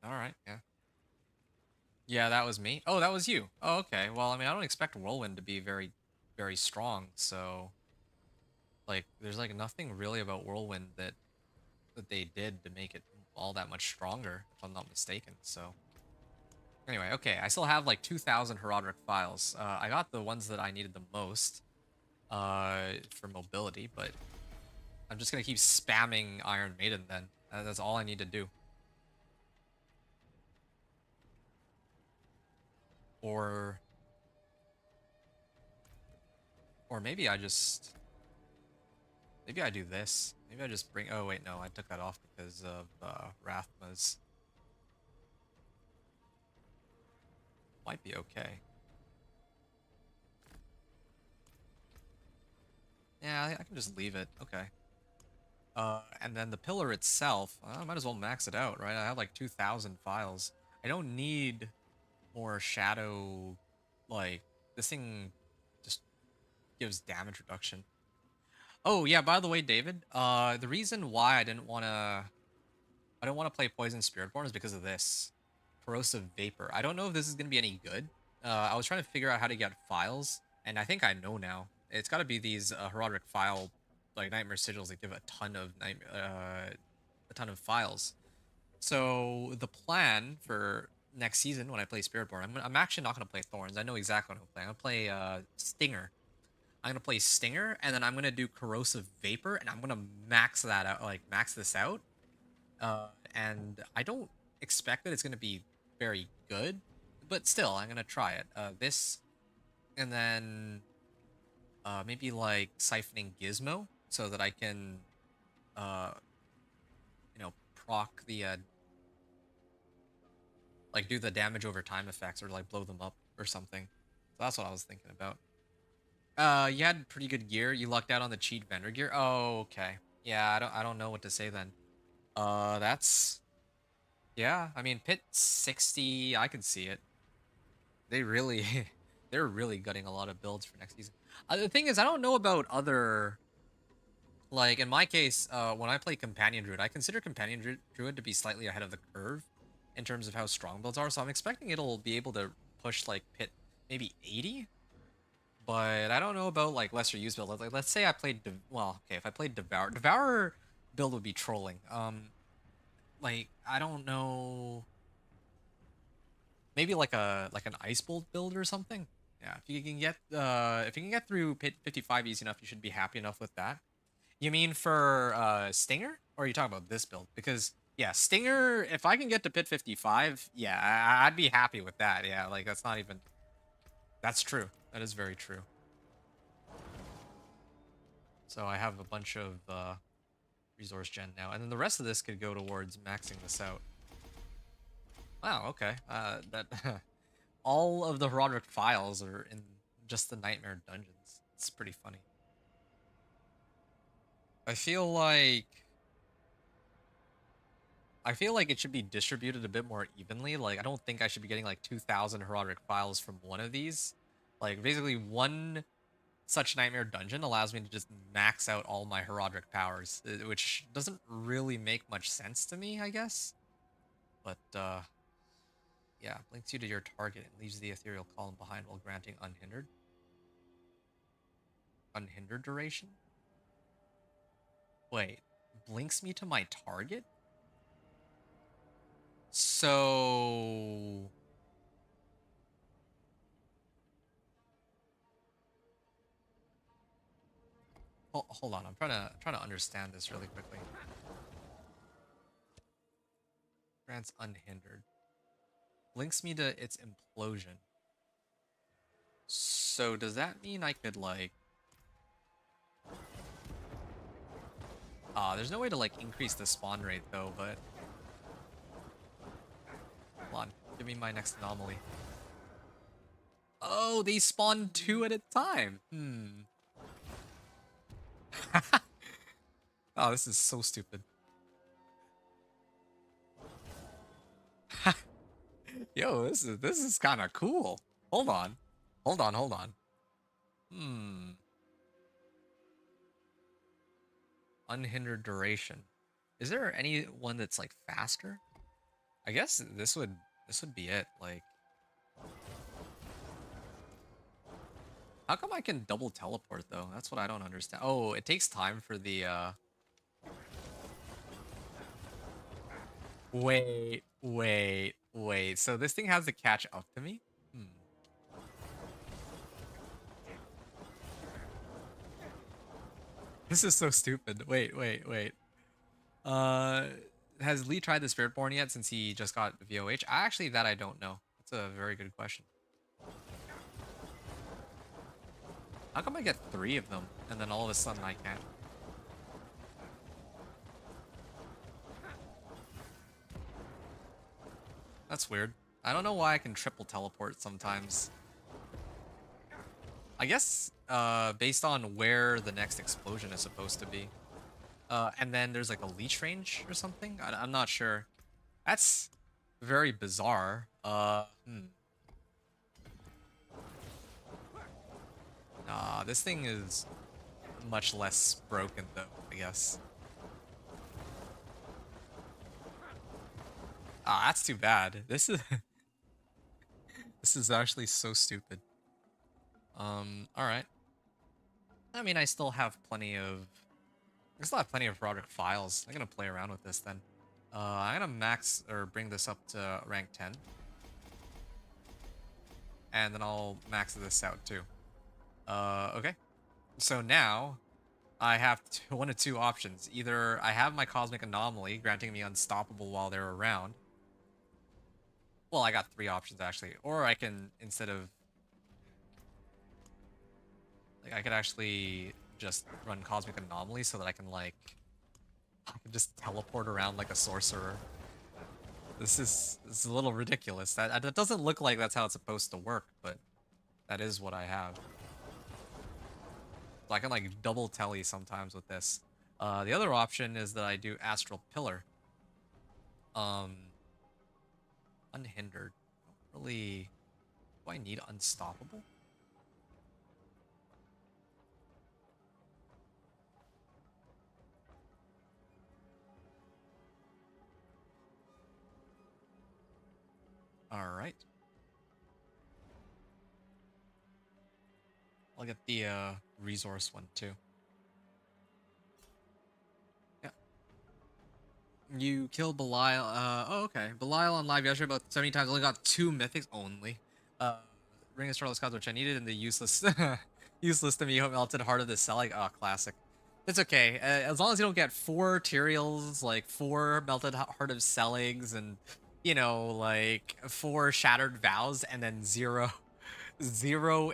Alright, yeah. Yeah, that was me. Oh, that was you. Oh, okay. Well, I mean, I don't expect Whirlwind to be very, very strong, so... Like, there's, like, nothing really about Whirlwind that they did to make it all that much stronger, if I'm not mistaken, so... Anyway, okay, I still have, like, 2,000 Herodic files. I got the ones that I needed the most, for mobility, but... I'm just gonna keep spamming Iron Maiden, then. That's all I need to do. Or maybe I just... Maybe I do this. Maybe I just bring... Oh, wait, no. I took that off because of Rathma's. Might be okay. Yeah, I can just leave it. Okay. And then the pillar itself, I might as well max it out, right? I have like 2,000 files. I don't need more shadow... Like, this thing just gives damage reduction. Oh, yeah, by the way, David, the reason why I didn't want to play Poison Spiritborn is because of this. Corrosive Vapor. I don't know if this is going to be any good. I was trying to figure out how to get files, and I think I know now. It's got to be these Herodic file, like Nightmare Sigils that give a ton of files. So the plan for next season when I play Spiritborn, I'm actually not going to play Thorns. I know exactly what I'm going to play. I'm going to play Stinger. I'm gonna play Stinger, and then I'm gonna do Corrosive Vapor, and I'm gonna max that out, like max this out. And I don't expect that it's gonna be very good, but still, I'm gonna try it. This, and then maybe like Siphoning Gizmo, so that I can, proc the like do the damage over time effects, or like blow them up or something. So that's what I was thinking about. You had pretty good gear. You lucked out on the cheat vendor gear. Oh, okay. Yeah, I don't know what to say then. That's... Yeah, I mean, Pit 60, I can see it. They really... They're really gutting a lot of builds for next season. The thing is, I don't know about other... Like, in my case, when I play Companion Druid, I consider Companion Druid to be slightly ahead of the curve in terms of how strong builds are, so I'm expecting it'll be able to push, like, Pit maybe 80? But I don't know about like lesser use build. Like, let's say I played well, okay, if I played Devourer build would be trolling. Like I don't know. Maybe like an Ice Bolt build or something. Yeah, if you can get through Pit 55 easy enough, you should be happy enough with that. You mean for Stinger, or are you talking about this build? Because yeah, Stinger, if I can get to Pit 55, yeah, I'd be happy with that. Yeah, like that's not even. That's true. That is very true. So I have a bunch of resource gen now, and then the rest of this could go towards maxing this out. Wow, okay. That all of the Herodic files are in just the Nightmare dungeons. It's pretty funny. I feel like it should be distributed a bit more evenly. Like I don't think I should be getting like 2,000 Herodic files from one of these. Like basically one such Nightmare dungeon allows me to just max out all my Herodic powers, which doesn't really make much sense to me, I guess. But, yeah, links you to your target and leaves the ethereal column behind while granting unhindered. Unhindered duration? Wait, blinks me to my target? So... Hold on, I'm trying to understand this really quickly. Grants unhindered. Links me to its implosion. So does that mean I could like... there's no way to like increase the spawn rate though, but... Hold on, give me my next anomaly. Oh, they spawn 2 at a time. Oh, this is so stupid. Yo, this is kind of cool. Hold on. Hold on, hold on. Hmm. Unhindered duration. Is there any one that's like faster? I guess this would be it. Like, how come I can double teleport though? That's what I don't understand. Oh, it takes time for the wait. So this thing has to catch up to me? Hmm. This is so stupid. Wait. Uh, has Lee tried the Spiritborn yet since he just got VOH? Actually, that I don't know. That's a very good question. How come I get 3 of them and then all of a sudden I can't? That's weird. I don't know why I can triple teleport sometimes. I guess based on where the next explosion is supposed to be. And then there's like a leech range or something. I'm not sure. That's very bizarre. Nah, this thing is much less broken though, I guess. Ah, that's too bad. This is this is actually so stupid. Alright. I mean, I still have plenty of project files. I'm gonna play around with this then. I'm gonna max or bring this up to rank 10. And then I'll max this out too. Okay. So now I have one of two options. Either I have my Cosmic Anomaly granting me unstoppable while they're around. Well, I got 3 options actually. Or I can, instead of... like, I could actually just run Cosmic Anomaly so that I can, like... I can just teleport around like a sorcerer. This is a little ridiculous. That doesn't look like that's how it's supposed to work, but that is what I have. So I can like double telly sometimes with this. The other option is that I do Astral Pillar. Unhindered. Don't really... do I need Unstoppable? Alright. I'll get the resource one too. Yeah. You killed Belial. Oh, okay. Belial on live yesterday about 70 times. Only got 2 mythics only. Ring of Starless Gods, which I needed in the useless, useless to me melted heart of the Selig. Oh, classic. It's okay. As long as you don't get 4 Tyraels, like 4 melted heart of Seligs, and you know, like 4 shattered vows, and then 0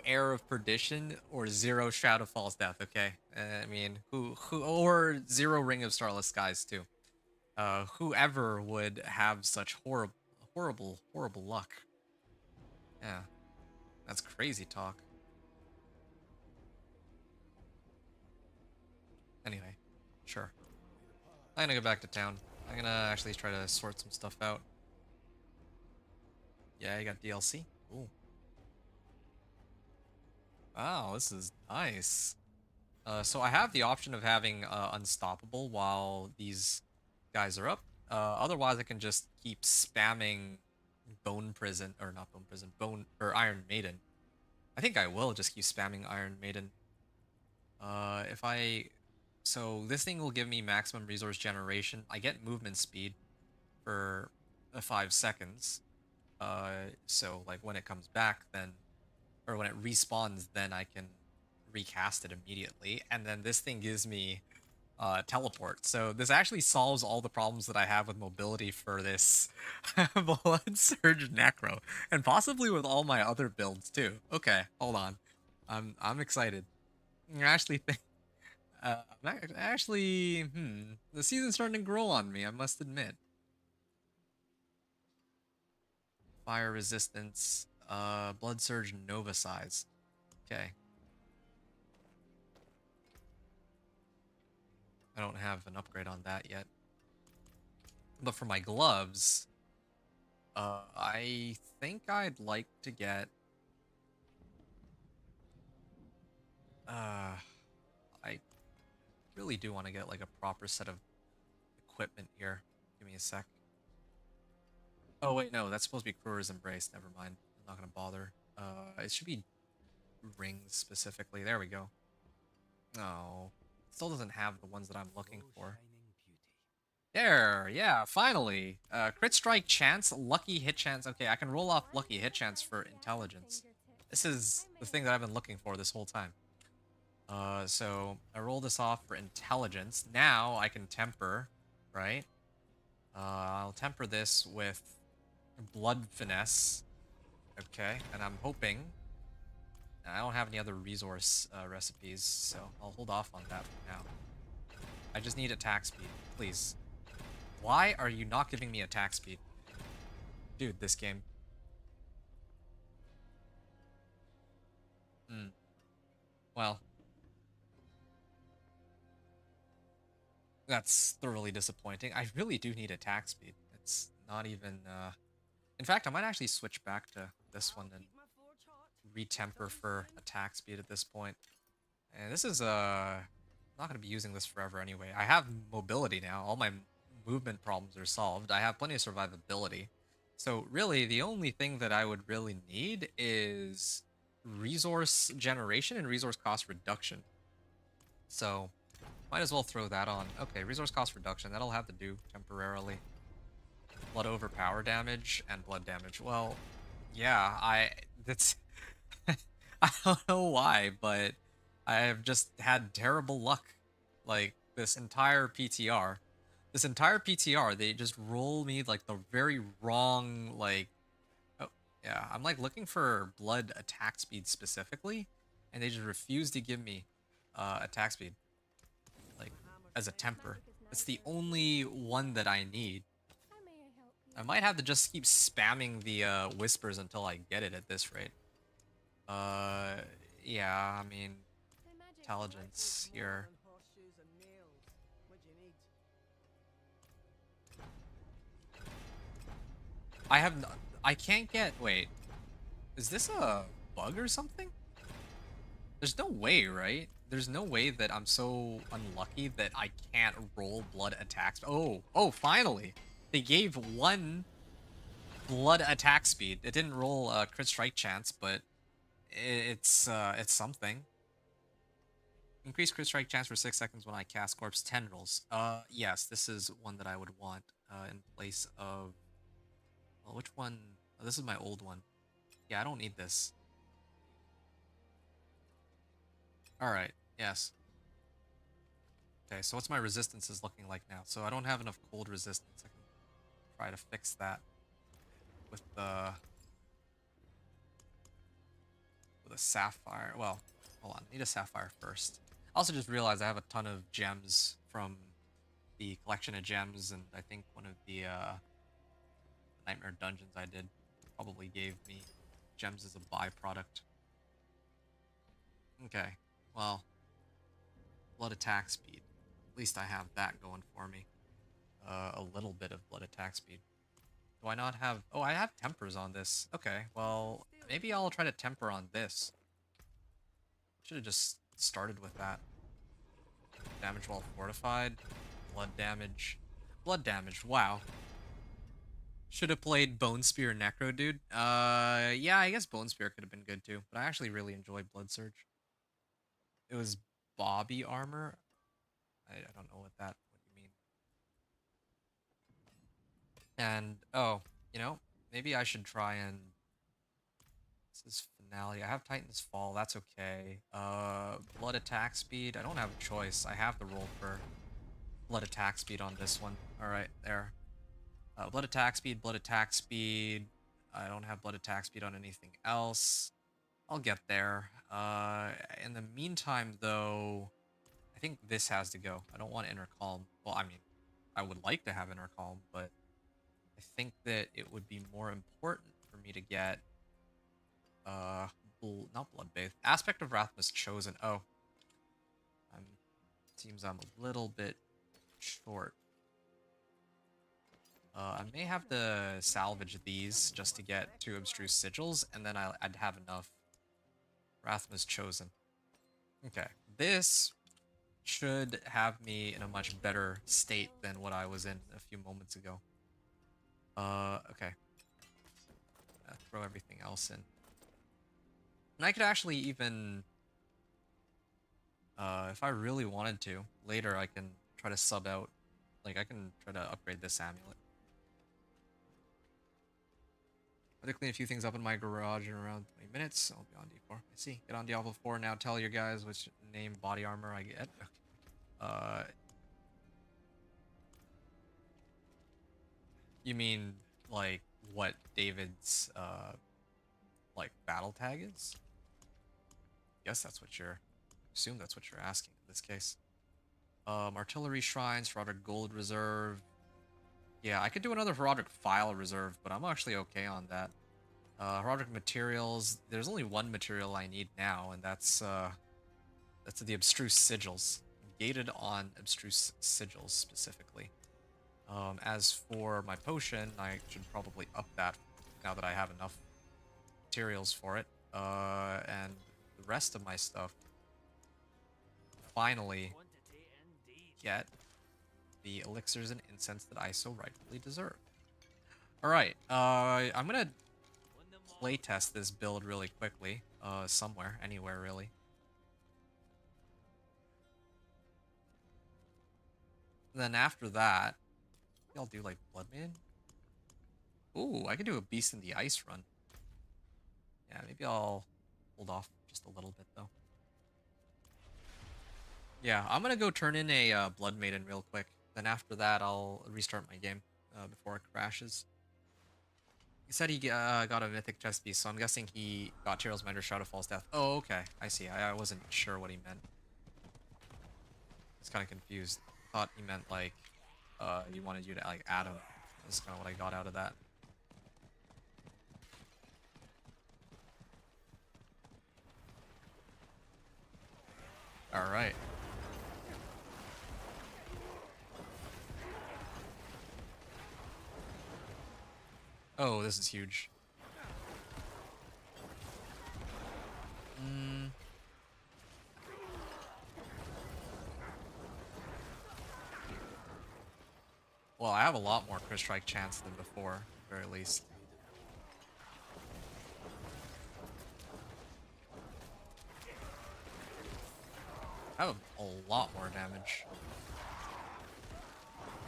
Air of Perdition or 0 Shroud of False Death. Okay, I mean, who or 0 Ring of Starless Skies too. Whoever would have such horrible luck. Yeah, that's crazy talk. Anyway, sure. I'm gonna go back to town. I'm gonna actually try to sort some stuff out. Yeah, you got DLC. Ooh. Wow, this is nice. So I have the option of having Unstoppable while these guys are up. Otherwise, I can just keep spamming Bone Prison, or not Bone Prison, or Iron Maiden. I think I will just keep spamming Iron Maiden. So this thing will give me maximum resource generation. I get movement speed for 5 seconds. So like when it comes back, then, or when it respawns, then I can recast it immediately. And then this thing gives me teleport. So this actually solves all the problems that I have with mobility for this Blood Surge Necro, and possibly with all my other builds too. Okay, hold on. I'm excited. I actually think the season's starting to grow on me, I must admit. Fire resistance, Blood Surge Nova size. Okay. I don't have an upgrade on that yet. But for my gloves, I think I'd like to get I really do want to get like a proper set of equipment here. Give me a sec. Oh wait, no, that's supposed to be Crewers Embrace. Never mind. I'm not gonna bother. It should be rings specifically. There we go. Oh, still doesn't have the ones that I'm looking for. There, yeah, finally. Crit strike chance, lucky hit chance. Okay, I can roll off lucky hit chance for intelligence. This is the thing that I've been looking for this whole time. So I roll this off for intelligence. Now I can temper, right? I'll temper this with blood finesse. Okay, and I'm hoping. I don't have any other resource recipes, so I'll hold off on that for now. I just need attack speed, please. Why are you not giving me attack speed? Dude, this game. Well. That's thoroughly disappointing. I really do need attack speed. It's not even, In fact, I might actually switch back to this one and retemper for attack speed at this point. And this is, I'm not going to be using this forever anyway. I have mobility now. All my movement problems are solved. I have plenty of survivability. So really, the only thing that I would really need is resource generation and resource cost reduction. So, might as well throw that on. Okay, resource cost reduction. That'll have to do temporarily. Blood over power damage and blood damage. Well, yeah, that's... I don't know why, but I have just had terrible luck. Like, this entire PTR. This entire PTR, they just roll me, like, the very wrong, like... Oh, yeah, I'm, like, looking for blood attack speed specifically, and they just refuse to give me attack speed. Like, as a temper. It's the only one that I need. I might have to just keep spamming the whispers until I get it at this rate. Yeah, I mean, intelligence here. I can't get, wait. Is this a bug or something? There's no way, right? There's no way that I'm so unlucky that I can't roll blood attacks. Oh, finally. They gave one blood attack speed. It didn't roll crit strike chance, but it's something. Increase crit strike chance for 6 seconds when I cast corpse tendrils. Yes, this is one that I would want in place of... Well, which one? Oh, this is my old one. Yeah, I don't need this. Alright, yes. Okay, so what's my resistances looking like now? So I don't have enough cold resistance. I can try to fix that with the... with a sapphire. Well, hold on. I need a sapphire first. I also just realized I have a ton of gems from the collection of gems, and I think one of the Nightmare Dungeons I did probably gave me gems as a byproduct. Okay, well, blood attack speed. At least I have that going for me. A little bit of blood attack speed. Do I not have... Oh, I have tempers on this. Okay, well, maybe I'll try to temper on this. Should have just started with that. Damage while fortified. Blood damage. Blood damage, wow. Should have played Bone Spear Necro, dude. Yeah, I guess Bone Spear could have been good too. But I actually really enjoyed Blood Surge. It was Bobby armor. I don't know what you mean. And, oh, you know, maybe I should try and... This is Finale. I have Titan's Fall. That's okay. Blood attack speed. I don't have a choice. I have to roll for blood attack speed on this one. Alright, there. Blood attack speed, blood attack speed. I don't have blood attack speed on anything else. I'll get there. In the meantime, though, I think this has to go. I don't want Inner Calm. Well, I mean, I would like to have Inner Calm, but I think that it would be more important for me to get, not Bloodbathe. Aspect of Wrath was chosen. Oh. Seems I'm a little bit short. I may have to salvage these just to get 2 Abstruse Sigils, and then I'd have enough. Wrath was chosen. Okay, this should have me in a much better state than what I was in a few moments ago. Okay. Throw everything else in. And I could actually even, if I really wanted to, later I can try to sub out, like I can try to upgrade this amulet. I'm gonna clean a few things up in my garage in around 20 minutes. I'll be on D4. I see. Get on Diablo 4 now. Tell your guys which name body armor I get. Okay. You mean like what David's like battle tag is? Guess that's what you're. Assume that's what you're asking in this case. Artillery shrines, Roderick Gold Reserve. Yeah, I could do another Roderick File Reserve, but I'm actually okay on that. Roderick Materials. There's only one material I need now, and that's the Abstruse Sigils. I'm gated on Abstruse Sigils specifically. As for my potion, I should probably up that now that I have enough materials for it. And the rest of my stuff, finally get the elixirs and incense that I so rightfully deserve. Alright, I'm gonna playtest this build really quickly, somewhere, anywhere really. And then after that, maybe I'll do like Bloodman. Ooh, I could do a Beast in the Ice run. Yeah, maybe I'll hold off just a little bit though. Yeah, I'm gonna go turn in a Blood Maiden real quick. Then after that, I'll restart my game before it crashes. He said he got a mythic chest piece, so I'm guessing he got Tyrell's Minder, Shroud of False Death. Oh, okay. I see. I wasn't sure what he meant. I was kind of confused. I thought he meant like he wanted you to like add him. That's kind of what I got out of that. All right. Oh, this is huge. Well, I have a lot more crit strike chance than before, at the very least. I have a lot more damage.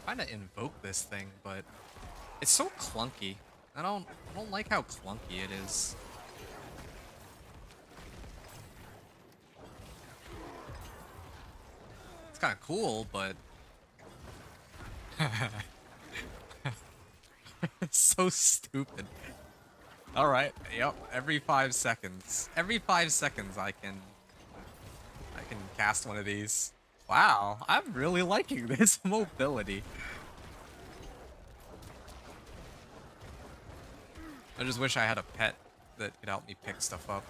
I'm trying to invoke this thing, but it's so clunky. I don't like how clunky it is. It's kind of cool, but it's so stupid. All right. Yep. Every 5 seconds. Every 5 seconds, I can cast one of these. Wow, I'm really liking this mobility. I just wish I had a pet that could help me pick stuff up.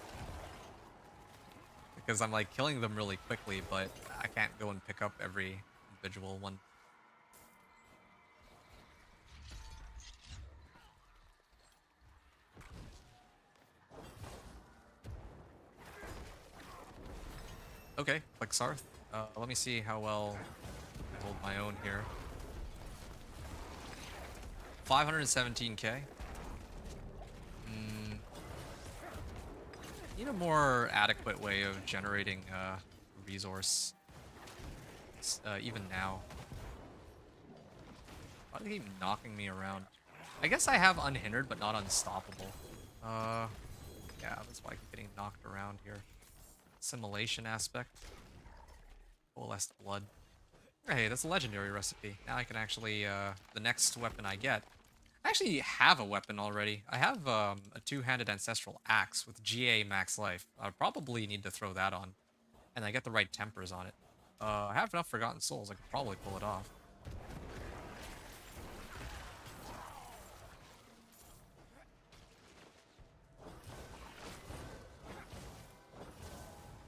Because I'm like killing them really quickly, but I can't go and pick up every individual one. Okay, Plexarth. Let me see how well I hold my own here. 517k. Need a more adequate way of generating resource. Even now. Why do they keep knocking me around? I guess I have unhindered, but not unstoppable. Yeah, that's why I keep getting knocked around here. Assimilation aspect. Coalesced blood. Hey, that's a legendary recipe. Now I can actually, the next weapon I get. I actually have a weapon already. I have a two-handed ancestral axe with GA max life. I probably need to throw that on. And I get the right tempers on it. I have enough Forgotten Souls. I could probably pull it off.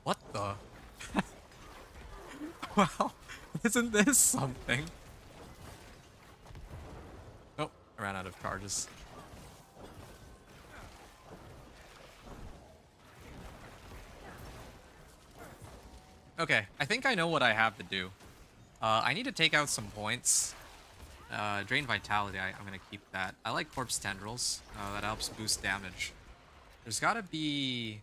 What the? Well, isn't this something? Oh, I ran out of charges. Okay, I think I know what I have to do. I need to take out some points. Drain Vitality, I'm gonna keep that. I like Corpse Tendrils. That helps boost damage. There's gotta be...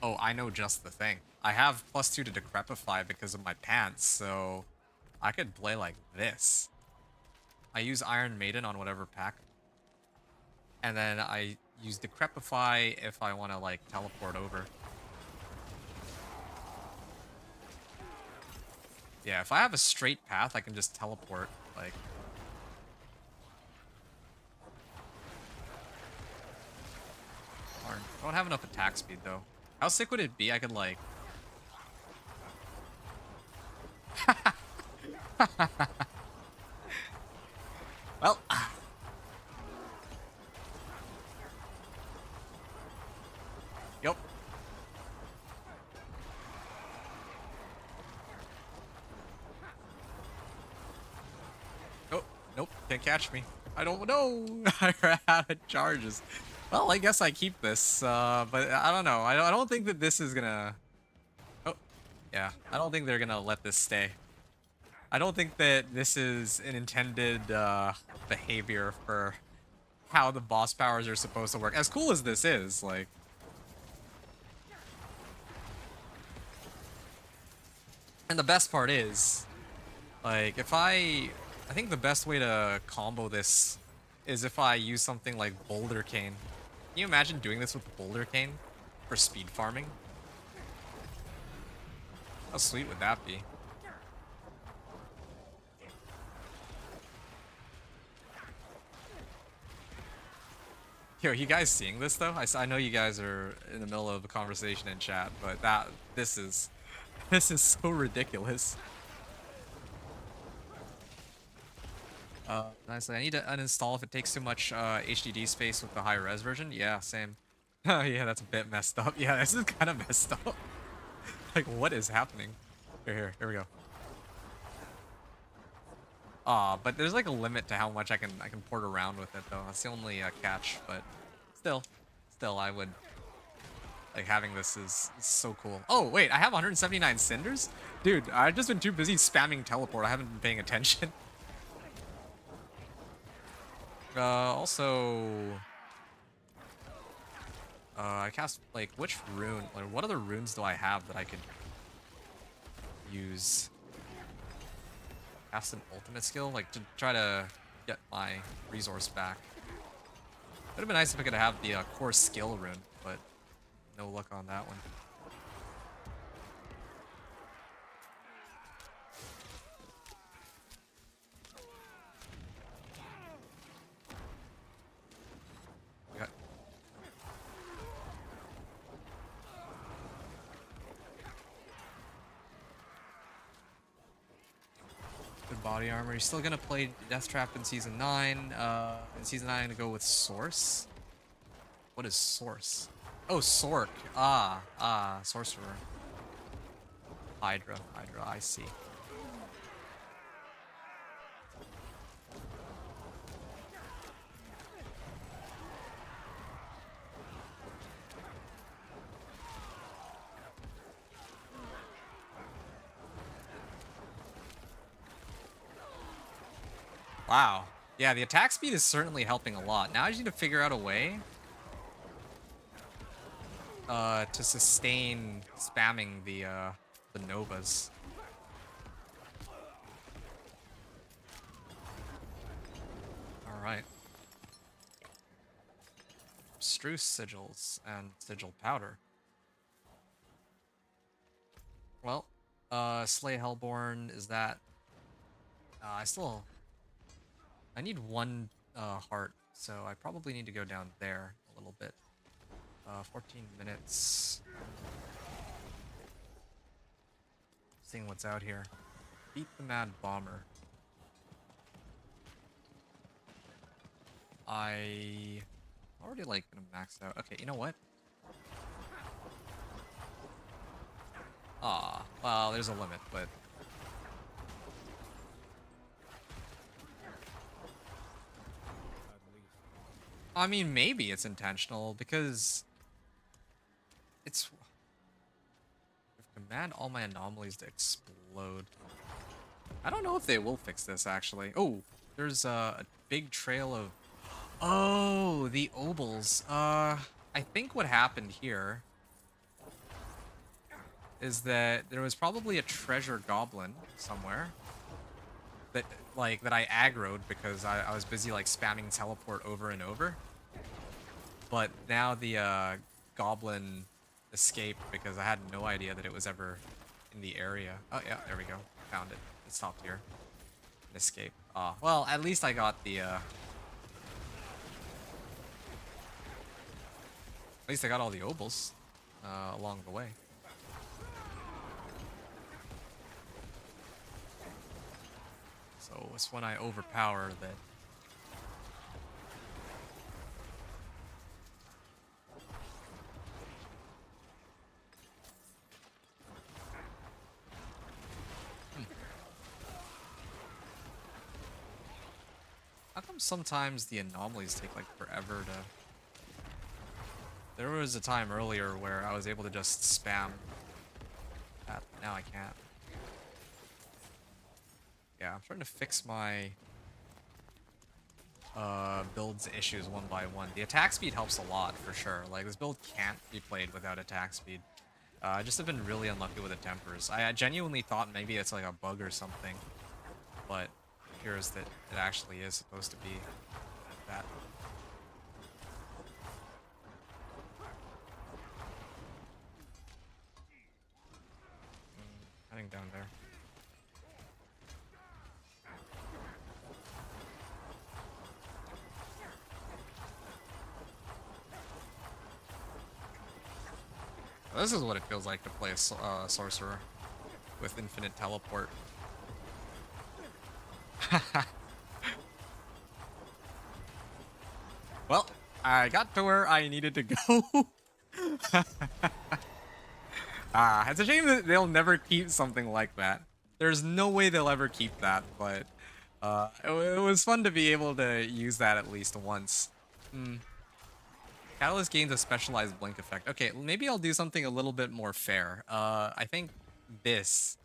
Oh, I know just the thing. I have +2 to Decrepify because of my pants, so I could play like this. I use Iron Maiden on whatever pack. And then I use Decrepify if I want to like teleport over. Yeah, if I have a straight path, I can just teleport, like... Darn. I don't have enough attack speed, though. How sick would it be? I could, like... Well... Yup. Oh, nope, can't catch me. I don't know. I ran out of charges. Well, I guess I keep this, but I don't know. I don't think that this is gonna... Oh, yeah. I don't think they're gonna let this stay. I don't think that this is an intended behavior for how the boss powers are supposed to work. As cool as this is, like... And the best part is, like, if I think the best way to combo this is if I use something like Boulder Cane. Can you imagine doing this with Boulder Cane for speed farming? How sweet would that be? Yo, you guys seeing this though? I know you guys are in the middle of a conversation in chat, but this is so ridiculous. Nicely. I need to uninstall if it takes too much HDD space with the high res version. Yeah, same. Oh yeah, that's a bit messed up. Yeah, this is kind of messed up. Like, what is happening? Here we go. But there's like a limit to how much I can port around with it though. That's the only catch. But still, I would like having this is so cool. Oh wait, I have 179 cinders, dude. I've just been too busy spamming teleport. I haven't been paying attention. Also, I cast, like, which rune, like, what other runes do I have that I could use? Cast an ultimate skill, like, to try to get my resource back. Would have been nice if I could have the core skill rune, but no luck on that one. Body armor. You're still gonna play Death Trap in Season 9. In Season 9, I'm gonna go with Source. What is Source? Oh, Sork. Sorcerer. Hydra, I see. Wow. Yeah, the attack speed is certainly helping a lot. Now I just need to figure out a way to sustain spamming the Novas. Alright. Abstruse sigils and sigil powder. Well, Slay Hellborn, is that... I need one heart, so I probably need to go down there a little bit. 14 minutes. Seeing what's out here. Beat the Mad Bomber. I already like gonna max out. Okay, you know what? Well, there's a limit, but I mean, maybe it's intentional because command all my anomalies to explode. I don't know if they will fix this, actually. Oh, there's a big trail of... Oh, the obols. I think what happened here is that there was probably a treasure goblin somewhere that, like, that I aggroed because I was busy, like, spamming teleport over and over. But now the goblin escaped because I had no idea that it was ever in the area. Oh, yeah, there we go. Found it. It stopped here. Escape. Oh, well, at least I got the, at least I got all the obols, along the way. So it's when I overpower that... How come sometimes the anomalies take like forever to... There was a time earlier where I was able to just spam that, but now I can't. Yeah, I'm trying to fix my build's issues one by one. The attack speed helps a lot, for sure. Like, this build can't be played without attack speed. I just have been really unlucky with the tempers. I genuinely thought maybe it's like a bug or something, but it appears that it actually is supposed to be that. Heading down there. This is what it feels like to play a sorcerer with infinite teleport. Well, I got to where I needed to go. It's a shame that they'll never keep something like that. There's no way they'll ever keep that, but it was fun to be able to use that at least once. Catalyst gains a specialized blink effect. Okay, maybe I'll do something a little bit more fair. I think this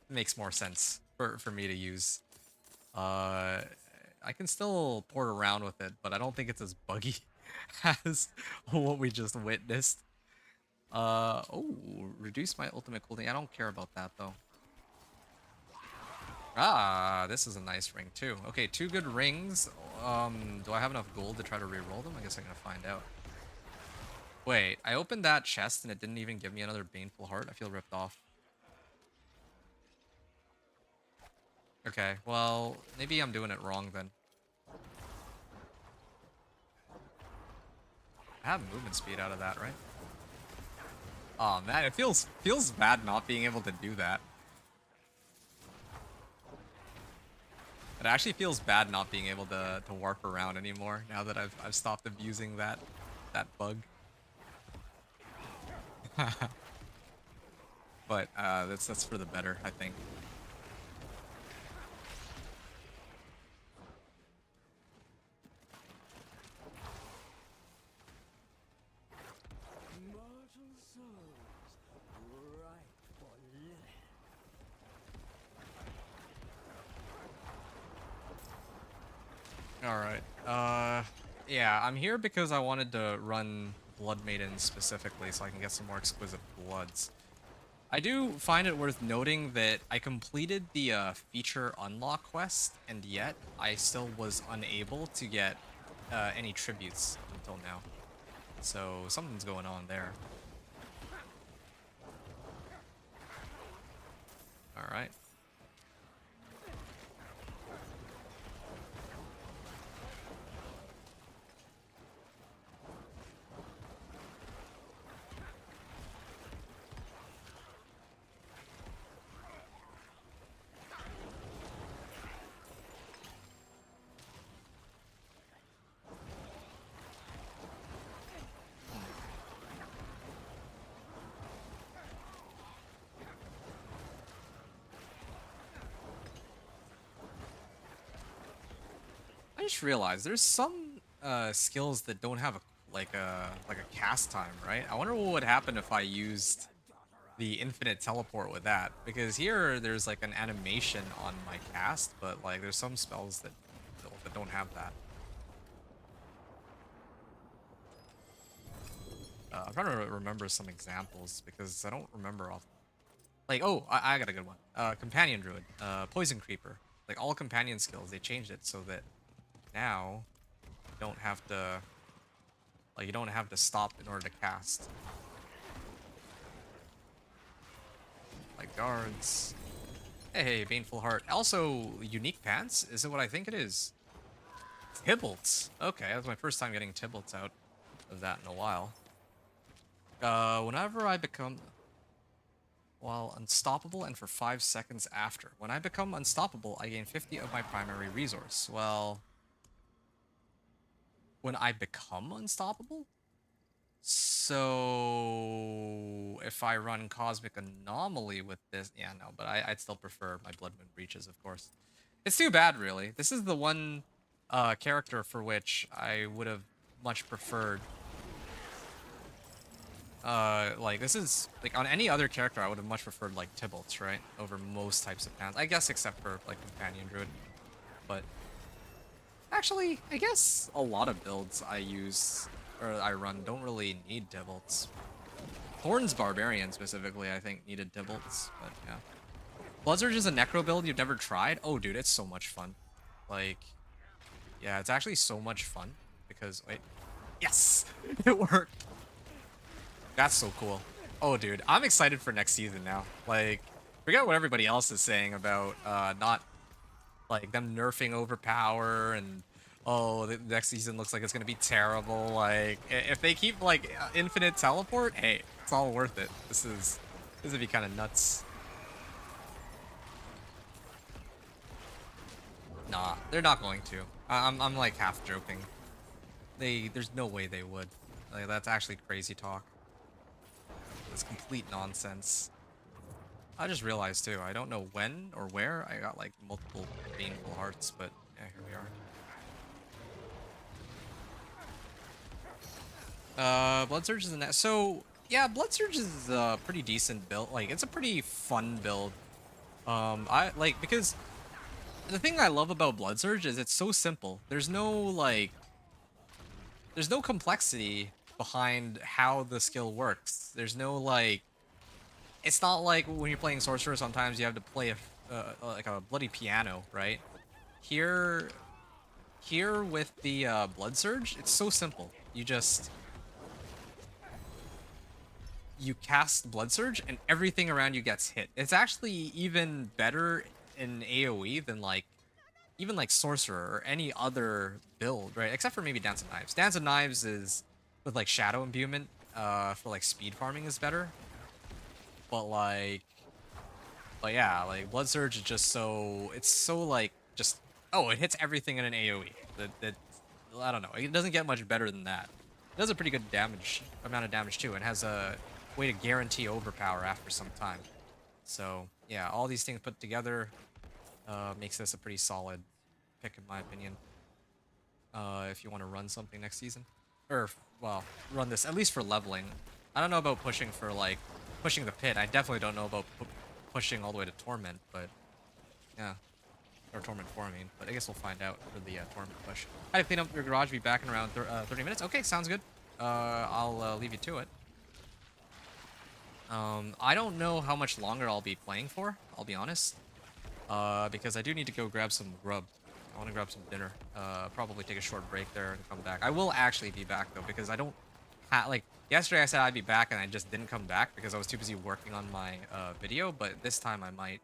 makes more sense for me to use. I can still port around with it, but I don't think it's as buggy as what we just witnessed. Oh, reduce my ultimate cooldown. I don't care about that, though. Ah, this is a nice ring, too. Okay, 2 good rings. Do I have enough gold to try to reroll them? I guess I'm gonna find out. Wait, I opened that chest and it didn't even give me another Baneful Heart? I feel ripped off. Okay, well, maybe I'm doing it wrong then. I have movement speed out of that, right? Oh man, it feels bad not being able to do that. It actually feels bad not being able to warp around anymore now that I've stopped abusing that bug. But that's for the better, I think. Mortal souls, ripe for living. Alright. Yeah, I'm here because I wanted to run Blood Maiden specifically so I can get some more exquisite bloods. I do find it worth noting that I completed the feature unlock quest, and yet I still was unable to get any tributes until now. So something's going on there. Alright. I just realized there's some skills that don't have a cast time, right? I wonder what would happen if I used the infinite teleport with that, because here there's like an animation on my cast, but like there's some spells that don't have that. I'm trying to remember some examples because I don't remember off. Like, oh, I got a good one. Companion Druid, Poison Creeper. Like all companion skills, they changed it so that now you don't have to, like, you don't have to stop in order to cast. Like guards. Hey, Baneful Heart. Also, unique pants? Is it what I think it is? Tibbles. Okay, that's my first time getting Tibbles out of that in a while. Whenever I become... While unstoppable and for 5 seconds after. When I become unstoppable, I gain 50 of my primary resource. Well... When I become unstoppable? So... If I run Cosmic Anomaly with this... Yeah, no, but I'd still prefer my Blood Moon Breaches, of course. It's too bad, really. This is the one character for which I would have much preferred... like, this is, like, on any other character, I would have much preferred, like, Tybalt's, right? Over most types of pants. I guess except for, like, Companion Druid. But, actually, I guess a lot of builds I use, or I run, don't really need Tybalt's. Horn's Barbarian, specifically, I think, needed Tybalt's, but, yeah. Bloodsurge is a Necro build you've never tried? Oh, dude, it's so much fun. Like, yeah, it's actually so much fun, because, wait. Yes! It worked! That's so cool. Oh, dude, I'm excited for next season now. Like, forget what everybody else is saying about not, like, them nerfing overpower and, oh, the next season looks like it's gonna be terrible. Like, if they keep, like, infinite teleport, hey, it's all worth it. This would be kind of nuts. Nah, they're not going to. I'm like half joking. There's no way they would. Like, that's actually crazy talk. It's complete nonsense. I just realized too, I don't know when or where I got like multiple Baneful Hearts, but yeah, here we are. Blood Surge is in that. So yeah, Blood Surge is a pretty decent build. Like, it's a pretty fun build. I like, because the thing I love about Blood Surge is it's so simple. There's no complexity behind how the skill works. There's no, like, it's not like when you're playing Sorcerer, sometimes you have to play like a bloody piano, right? Here with the Blood Surge, it's so simple. You cast Blood Surge and everything around you gets hit. It's actually even better in AoE than, like, even like Sorcerer or any other build, right? Except for maybe Dance of Knives. Dance of Knives is with like Shadow Imbuement for like speed farming is better. But yeah, like Blood Surge is just so, it's so like just, oh, it hits everything in an AoE. That I don't know, it doesn't get much better than that. It does a pretty good amount of damage too, and has a way to guarantee overpower after some time. So yeah, all these things put together makes this a pretty solid pick in my opinion. If you want to run something next season, or well, run this at least for leveling. I don't know about pushing for like pushing the pit. I definitely don't know about pushing all the way to Torment, but yeah, or Torment 4, I mean. But I guess we'll find out for the Torment push. I had to clean up your garage. Be back in around 30 minutes. Okay, sounds good. I'll leave you to it. I don't know how much longer I'll be playing for, I'll be honest. Because I do need to go grab some grub. I want to grab some dinner. Probably take a short break there and come back. I will actually be back though, because I don't like, yesterday I said I'd be back and I just didn't come back because I was too busy working on my video, but this time I might.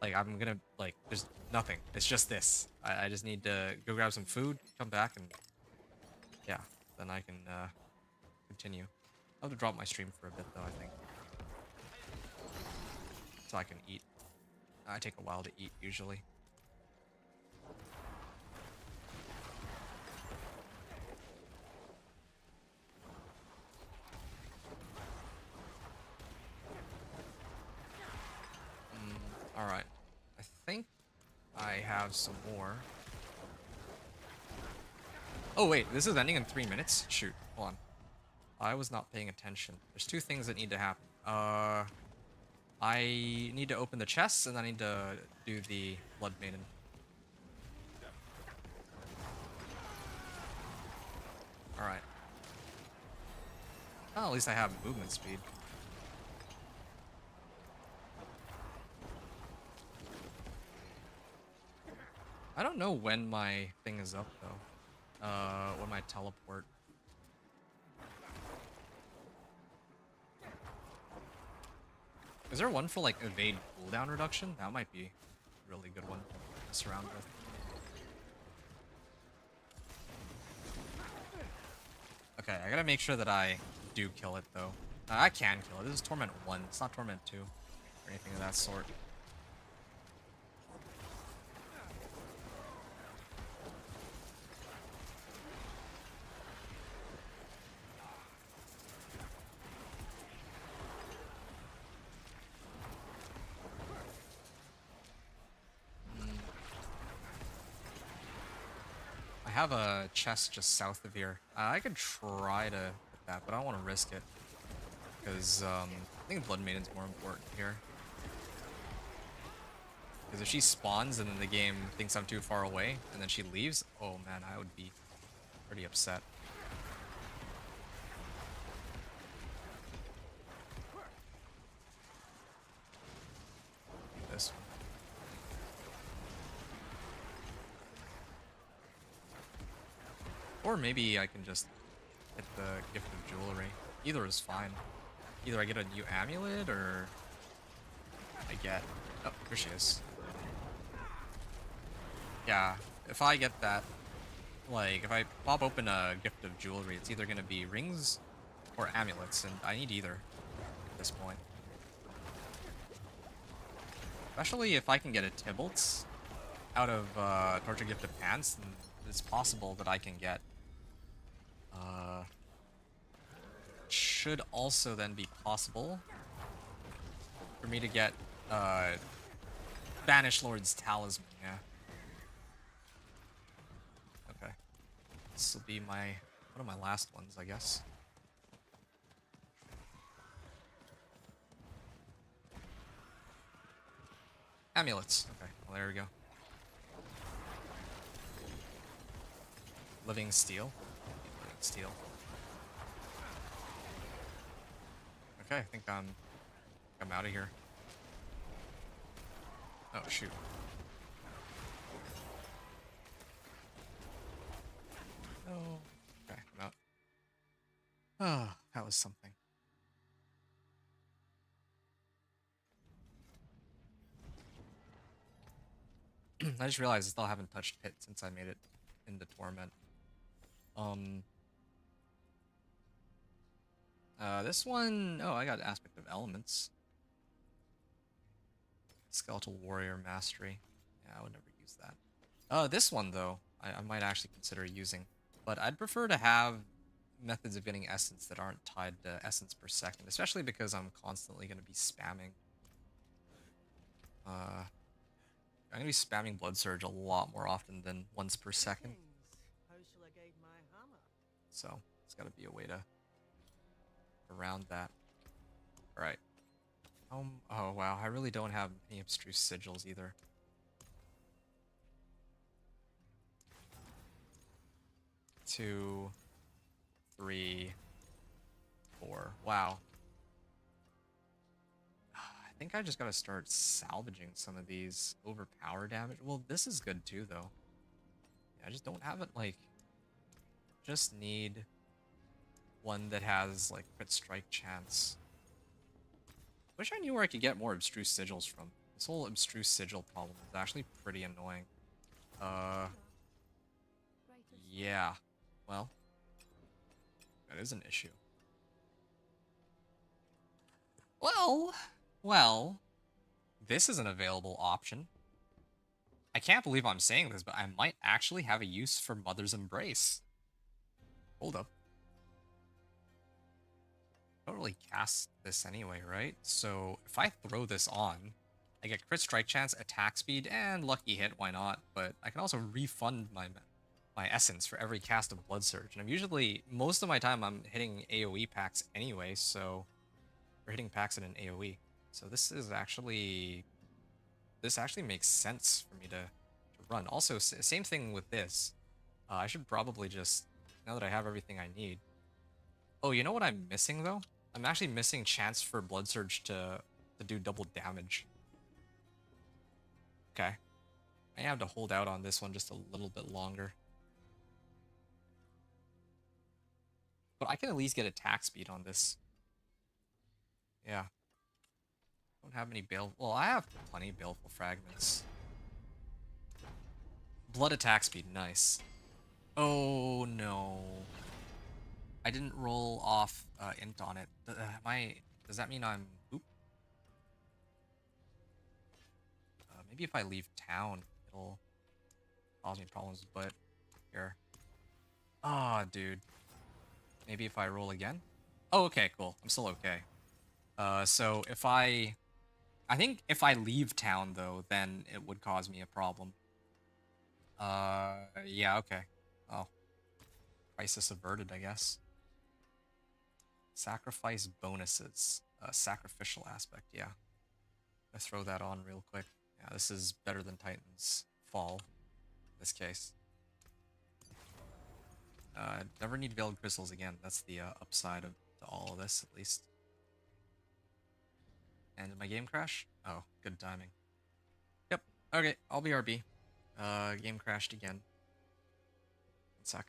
Like, I'm gonna, like, there's nothing. It's just this. I just need to go grab some food, come back, and yeah, then I can continue. I'll have to drop my stream for a bit though, I think. So I can eat. I take a while to eat usually. Alright. I think I have some more. Oh wait, this is ending in 3 minutes? Shoot, hold on. I was not paying attention. There's two things that need to happen. I need to open the chests, and I need to do the Blood Maiden. Alright. Well, at least I have movement speed. I don't know when my thing is up, though. When my teleport. Is there one for, like, evade cooldown reduction? That might be a really good one to mess around with. Okay, I gotta make sure that I do kill it, though. I can kill it. This is Torment 1. It's not Torment 2. Or anything of that sort. I have a chest just south of here. I could try to hit that, but I don't want to risk it. Because, I think Blood Maiden's more important here. Because if she spawns and then the game thinks I'm too far away, and then she leaves, oh man, I would be pretty upset. This one. Or maybe I can just hit the Gift of Jewelry. Either is fine. Either I get a new amulet, or I get... Oh, here she is. Yeah, if I get that, like, if I pop open a Gift of Jewelry, it's either gonna be rings or amulets, and I need either at this point. Especially if I can get a Tybalt's out of Torture Gifted Pants, then it's possible that I can get... should also then be possible for me to get Banished Lord's Talisman, yeah. Okay. This will be my... one of my last ones, I guess. Amulets. Okay, well there we go. Living Steel. Living Steel. Okay, I think I'm out of here. Oh shoot. No. Okay, I'm out. Oh, that was something. I just realized I still haven't touched Pit since I made it into Torment. This one... oh, I got Aspect of Elements. Skeletal Warrior Mastery. Yeah, I would never use that. This one, though, I might actually consider using. But I'd prefer to have methods of getting Essence that aren't tied to Essence per second, especially because I'm constantly going to be spamming. I'm going to be spamming Blood Surge a lot more often than once per second. So, it's got to be a way to around that. Alright. Oh wow, I really don't have any abstruse sigils either. Two, 3, 4. Wow. I think I just gotta start salvaging some of these overpower damage. Well, this is good too, though. Yeah, I just don't have it, like... just need one that has, like, crit strike chance. Wish I knew where I could get more abstruse sigils from. This whole abstruse sigil problem is actually pretty annoying. Yeah. Well, that is an issue. Well, this is an available option. I can't believe I'm saying this, but I might actually have a use for Mother's Embrace. Hold up. I don't really cast this anyway, right? So if I throw this on, I get crit strike chance, attack speed, and lucky hit, why not? But I can also refund my essence for every cast of Blood Surge. And I'm usually, most of my time, I'm hitting AoE packs anyway, so... or hitting packs in an AoE. So this actually makes sense for me to run. Also, same thing with this. I should probably just, now that I have everything I need. Oh, you know what I'm missing though? I'm actually missing chance for Blood Surge to do double damage. Okay. I have to hold out on this one just a little bit longer. But I can at least get attack speed on this. Yeah. Don't have any bale. Well, I have plenty of baleful fragments. Blood attack speed, nice. Oh no. I didn't roll off int on it. Does that mean I'm oop? Maybe if I leave town, it'll cause me problems, but here. Ah, dude. Maybe if I roll again? Oh, okay, cool. I'm still okay. So if I think if I leave town though, then it would cause me a problem. Yeah, okay. Oh. Crisis averted, I guess. Sacrifice bonuses. Sacrificial aspect, yeah. I throw that on real quick. Yeah, this is better than Titan's Fall in this case. Never need Veiled Crystals again. That's the upside of to all of this, at least. And did my game crash? Oh, good timing. Yep. Okay, I'll be RB. Game crashed again. One sec.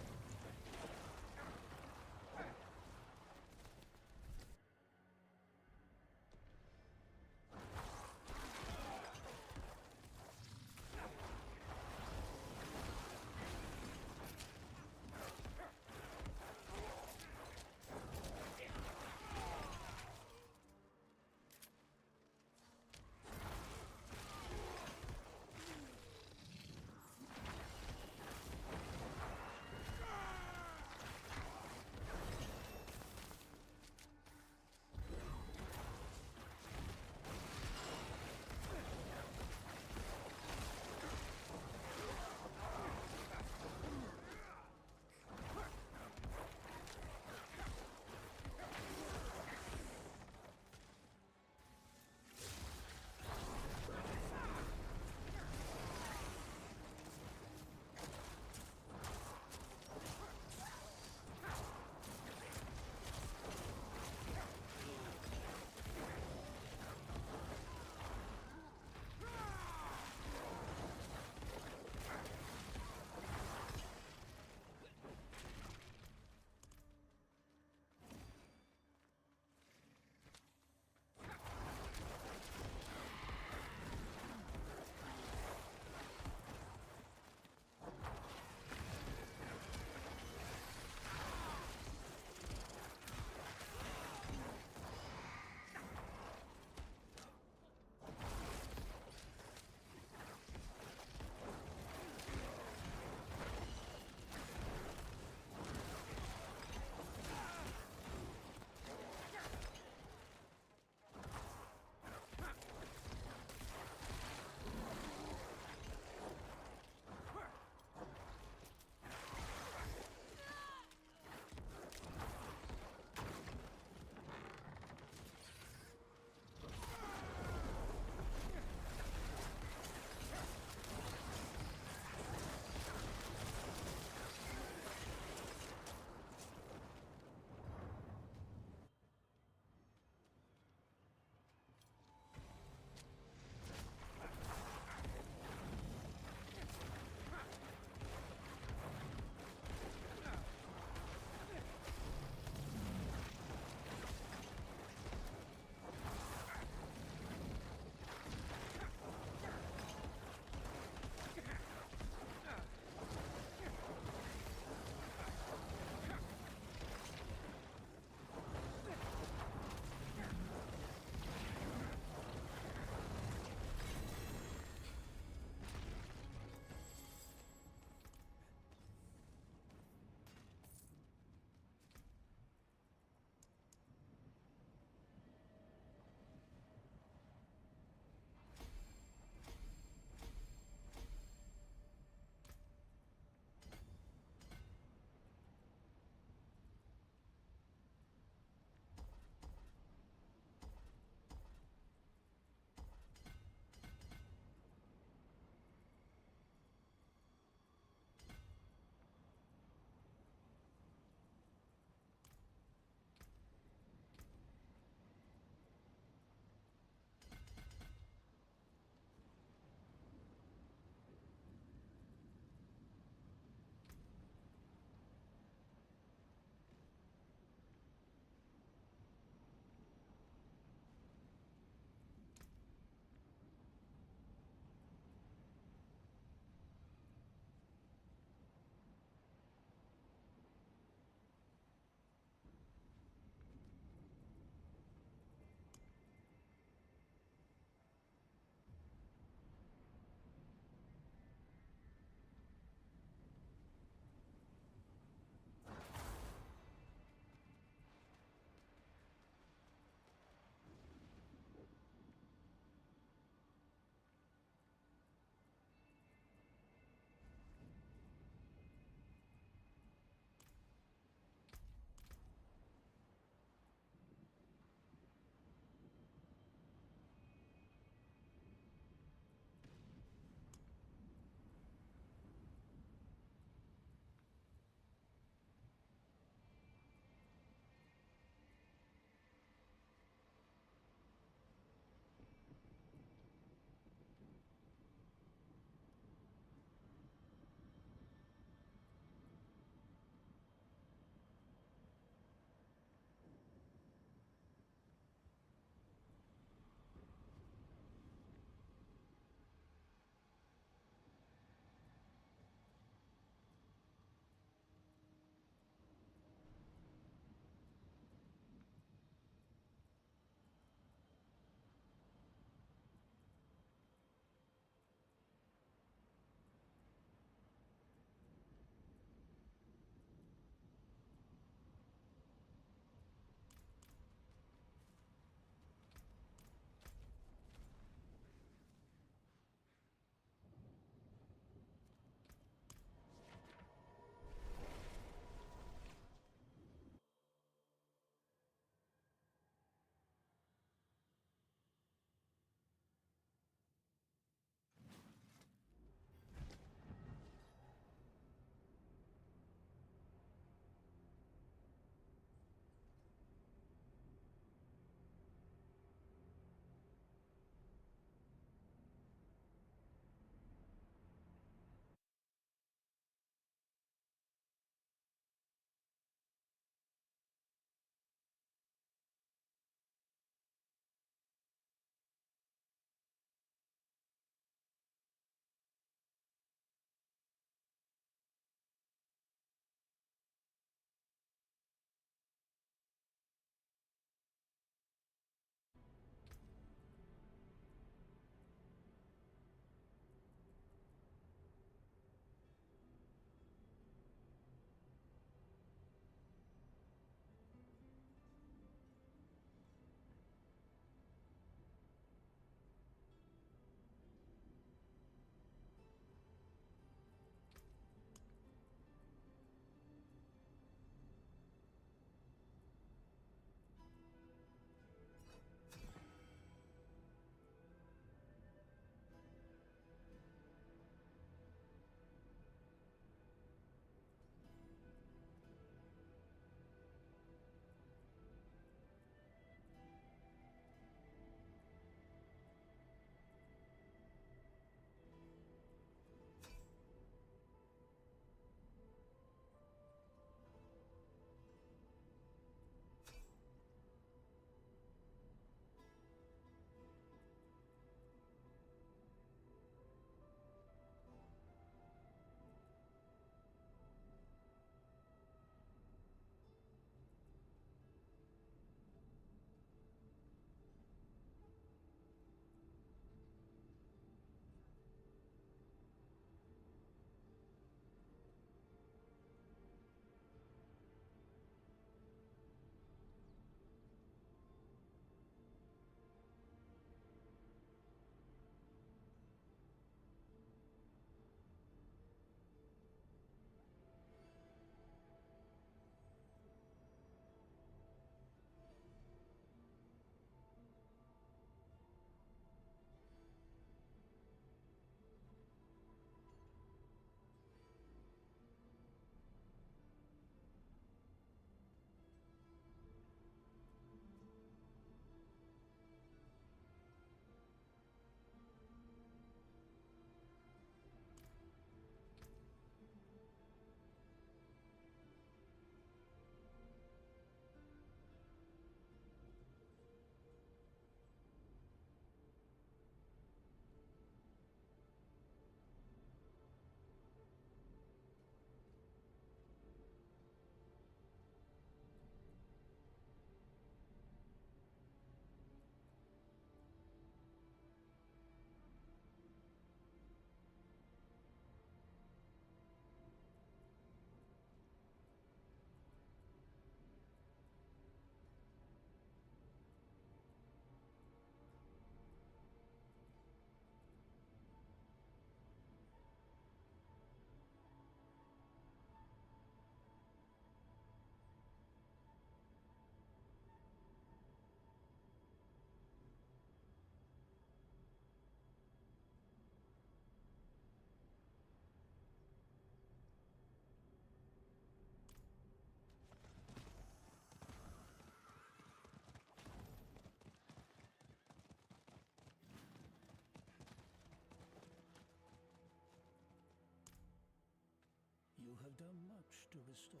done much to restore.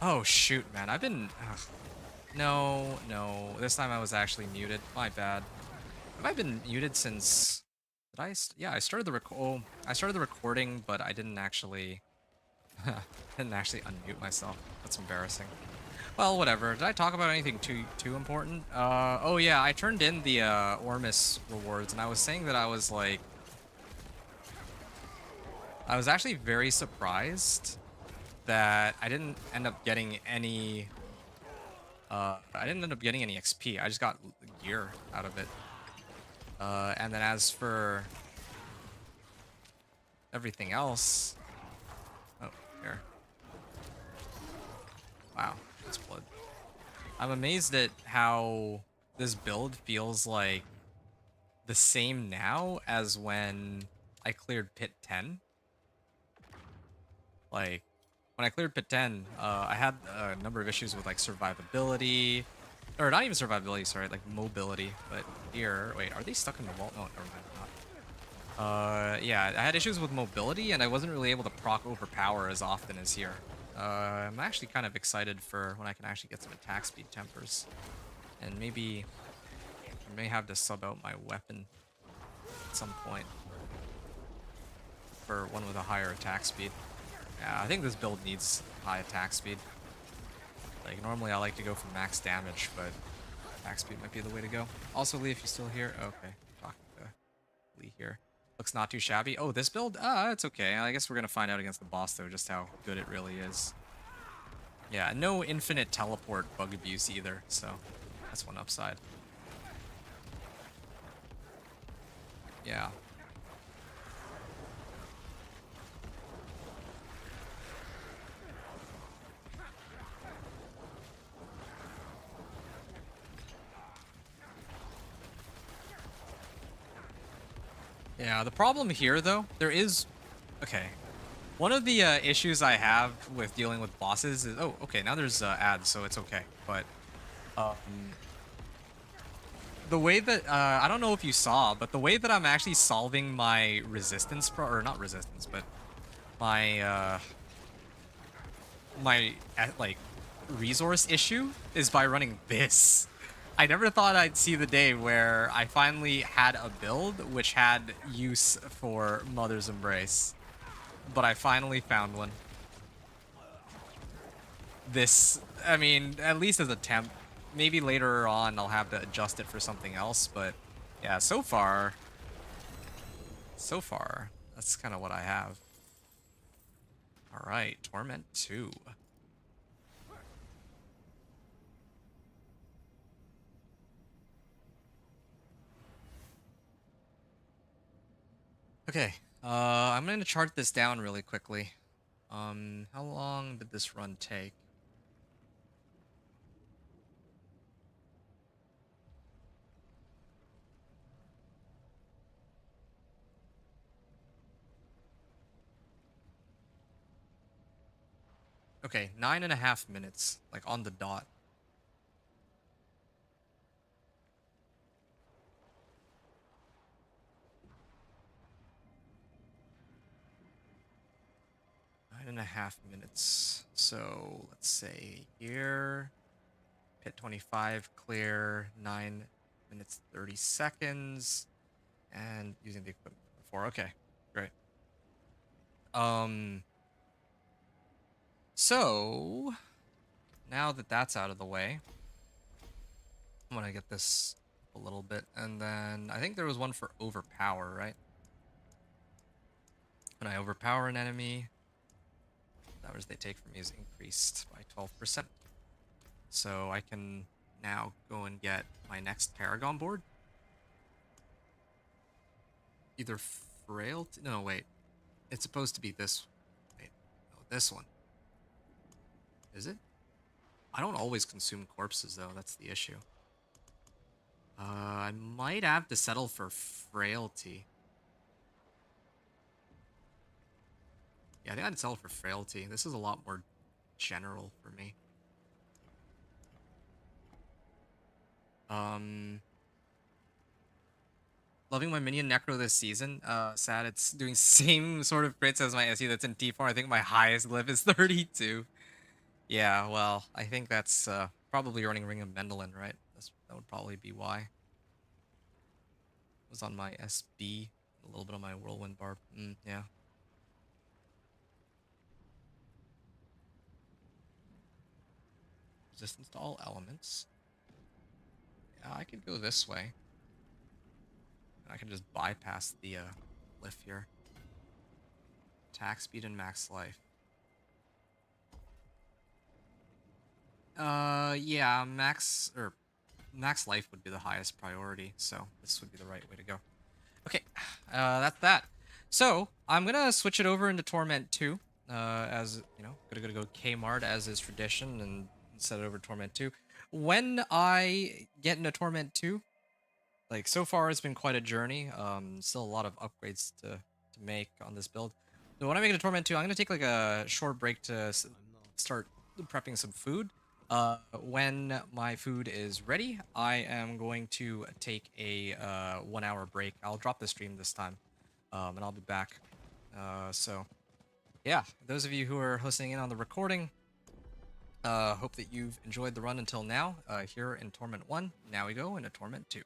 Oh shoot, man. I've been... ugh. No, no. This time I was actually muted. My bad. Have I been muted since... Did I... Yeah, I started the I started the recording, but I didn't actually... didn't actually unmute myself. That's embarrassing. Well, whatever. Did I talk about anything too important? Oh yeah, I turned in the Ormus rewards, and I was saying that I was like... I was actually very surprised that I didn't end up getting any... I didn't end up getting any XP. I just got gear out of it. And then as for everything else... Oh, here. Wow, that's blood. I'm amazed at how this build feels like the same now as when I cleared Pit 10. Like, when I cleared Pit 10, I had a number of issues with, like, survivability. Or not even survivability, sorry, like, mobility. But here, wait, are they stuck in the wall? No, never mind, not. Yeah, I had issues with mobility, and I wasn't really able to proc overpower as often as here. I'm actually kind of excited for when I can actually get some attack speed tempers. And maybe I may have to sub out my weapon at some point for one with a higher attack speed. Yeah, I think this build needs high attack speed. Like, normally I like to go for max damage, but attack speed might be the way to go. Also, Lee, if you're still here. Okay, talking to Lee here. Looks not too shabby. Oh, this build? It's okay. I guess we're going to find out against the boss, though, just how good it really is. Yeah, no infinite teleport bug abuse either, so that's one upside. Yeah. Yeah, the problem here, though, there is... Okay. One of the issues I have with dealing with bosses is... Oh, okay, now there's ads, so it's okay. But the way that... I don't know if you saw, but the way that I'm actually solving my resistance... or not resistance, but my... like, resource issue is by running this. I never thought I'd see the day where I finally had a build which had use for Mother's Embrace. But I finally found one. This, I mean, at least as a temp. Maybe later on I'll have to adjust it for something else, but yeah, so far, that's kind of what I have. Alright, Torment 2. Okay, I'm gonna chart this down really quickly. How long did this run take? Okay, 9.5 minutes, like on the dot. Nine and a half minutes. So let's say here, pit 25 clear, 9 minutes 30 seconds, and using the equipment before. Okay, great. So now that that's out of the way, I'm gonna get this a little bit, and then I think there was one for overpower, right? When I overpower an enemy, the damage they take from me is increased by 12%. So I can now go and get my next Paragon board. Either frailty. No, wait. It's supposed to be this. Wait, no, this one. Is it? I don't always consume corpses, though. That's the issue. I might have to settle for frailty. Yeah, I think I'd settle for frailty. This is a lot more general for me. Loving my minion Necro this season. Sad it's doing same sort of crits as my SE that's in T4. I think my highest live is 32. Yeah, well, I think that's probably running Ring of Mendelin, right? That would probably be why. It was on my SB, a little bit on my Whirlwind Barb. Yeah. Resistance to all elements. Yeah, I could go this way. I can just bypass the lift here. Attack speed and max life. Yeah, max life would be the highest priority, so this would be the right way to go. Okay, that's that. So I'm gonna switch it over into Torment 2. As you know, gonna go Kmart as is tradition and set it over to Torment 2. when I get into Torment 2, like so far it's been quite a journey. Still a lot of upgrades to make on this build. So when I make it to Torment 2, I'm gonna take like a short break to start prepping some food. When my food is ready, I am going to take a 1 hour break. I'll drop the stream this time, and I'll be back. So yeah, those of you who are listening in on the recording, hope that you've enjoyed the run until now. Here in Torment 1, now we go into Torment 2.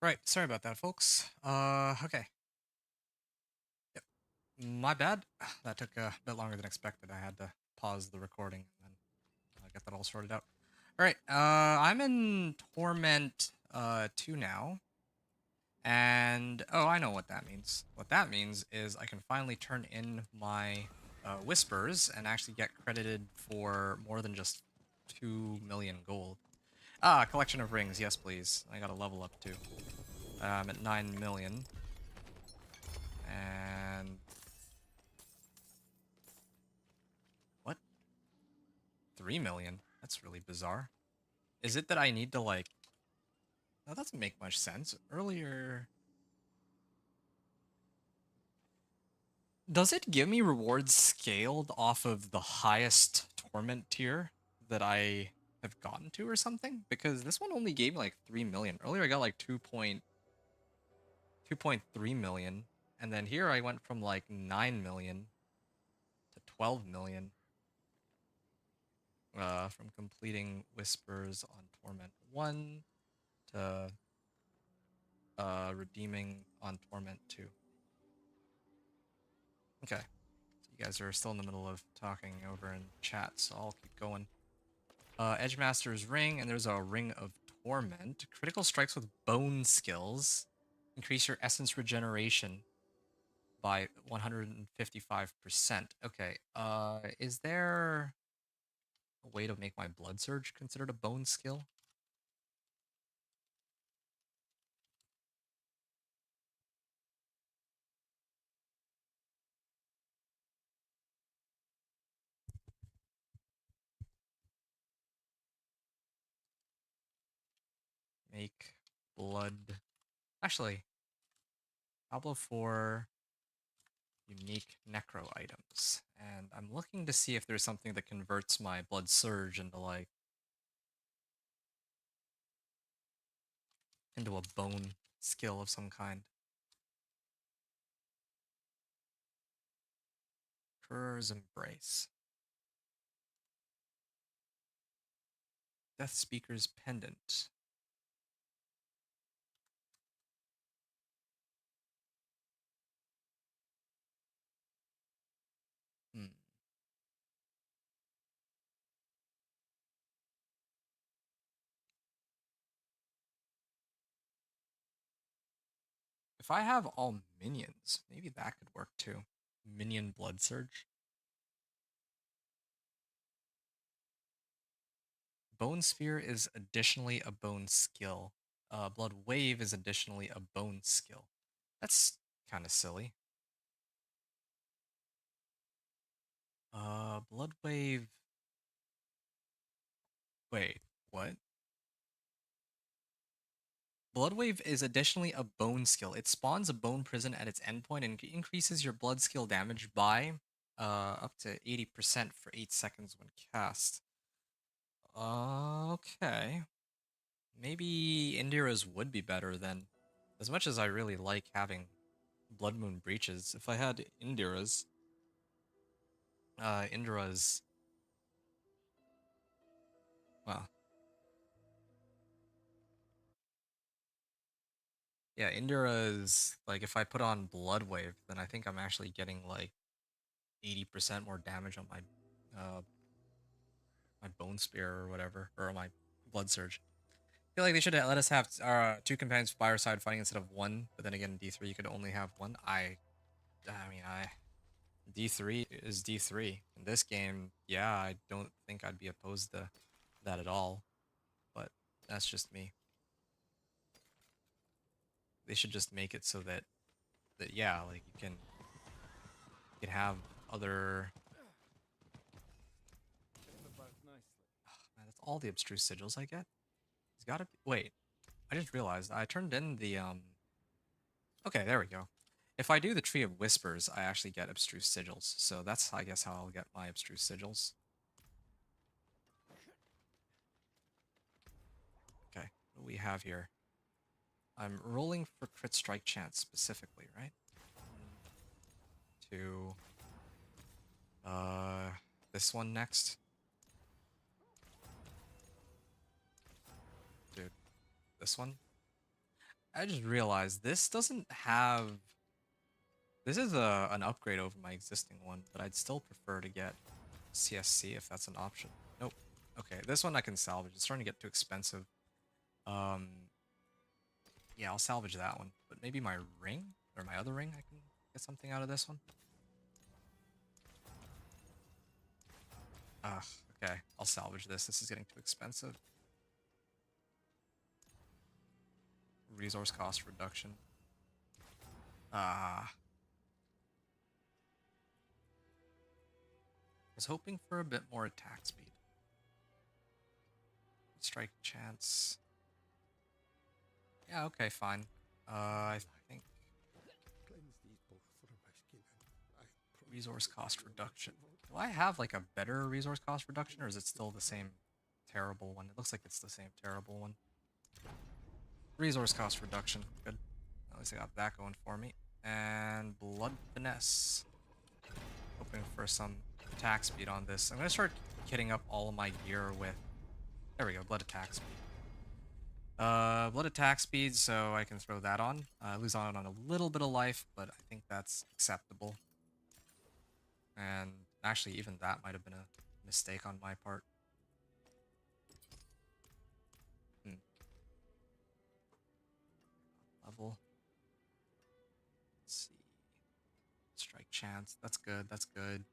Right, sorry about that, folks. Okay. Yep. My bad. That took a bit longer than expected. I had to pause the recording and then get that all sorted out. All right, I'm in Torment 2 now. And, oh, I know what that means. What that means is I can finally turn in my Whispers and actually get credited for more than just 2 million gold. Ah, collection of rings, yes please. I got a level up too. I'm at 9 million. And... what? 3 million? That's really bizarre. Is it that I need to, like... that doesn't make much sense. Earlier... does it give me rewards scaled off of the highest Torment tier that I have gotten to or something? Because this one only gave me like 3 million. Earlier I got like 2.3 million. And then here I went from like 9 million to 12 million. From completing Whispers on Torment 1 to redeeming on Torment 2. Okay. You guys are still in the middle of talking over in chat, so I'll keep going. Edgemaster's Ring, and there's a Ring of Torment. Critical strikes with bone skills increase your essence regeneration by 155%. Okay, is there a way to make my blood surge considered a bone skill? Make blood... actually, Pablo 4 unique Necro items. And I'm looking to see if there's something that converts my blood surge into, like... into a bone skill of some kind. Emperor's Embrace. Death Speaker's Pendant. Hmm. If I have all minions, maybe that could work too. Minion Blood Surge. Bone Sphere is additionally a bone skill. Blood Wave is additionally a bone skill. That's kind of silly. Blood Wave... wait, what? Blood Wave is additionally a bone skill. It spawns a bone prison at its endpoint and increases your blood skill damage by up to 80% for 8 seconds when cast. Okay. Maybe Indira's would be better then. As much as I really like having Blood Moon Breaches, if I had Indira's... Indira's... well... yeah, Indira's... like, if I put on Blood Wave, then I think I'm actually getting, like, 80% more damage on my Bone Spear or whatever, or my Blood Surge. I feel like they should let us have 2 companions by our side fighting instead of 1, but then again, D3 you could only have 1. D3 is D3. In this game, yeah, I don't think I'd be opposed to that at all, but that's just me. They should just make it so that yeah, like you can have other... man, that's all the abstruse sigils I get. It's gotta be... wait, I just realized I turned in the okay, there we go. If I do the Tree of Whispers, I actually get abstruse sigils. So that's, I guess, how I'll get my abstruse sigils. Okay, what do we have here? I'm rolling for crit strike chance specifically, right? 1, 2. This one next. Dude, this one. I just realized this doesn't have... this is an upgrade over my existing one, but I'd still prefer to get CSC if that's an option. Nope. Okay, this one I can salvage. It's starting to get too expensive. Yeah, I'll salvage that one. But maybe my ring? Or my other ring, I can get something out of this one. Ugh, okay. I'll salvage this. This is getting too expensive. Resource cost reduction. I was hoping for a bit more attack speed. Strike chance. Yeah, okay, fine. I think Cleanse these both from my skin, and I promise resource you cost will reduction. devote Do I have like a better resource cost reduction, or is it still the same terrible one? It looks like it's the same terrible one. Resource cost reduction. Good. At least I got that going for me. And blood finesse. Hoping for some attack speed on this. I'm gonna start kitting up all of my gear with. There we go, blood attack speed. Blood attack speed, so I can throw that on. Lose on a little bit of life, but I think that's acceptable. And actually, even that might have been a mistake on my part. Level. Let's see. Strike chance. That's good. That's good.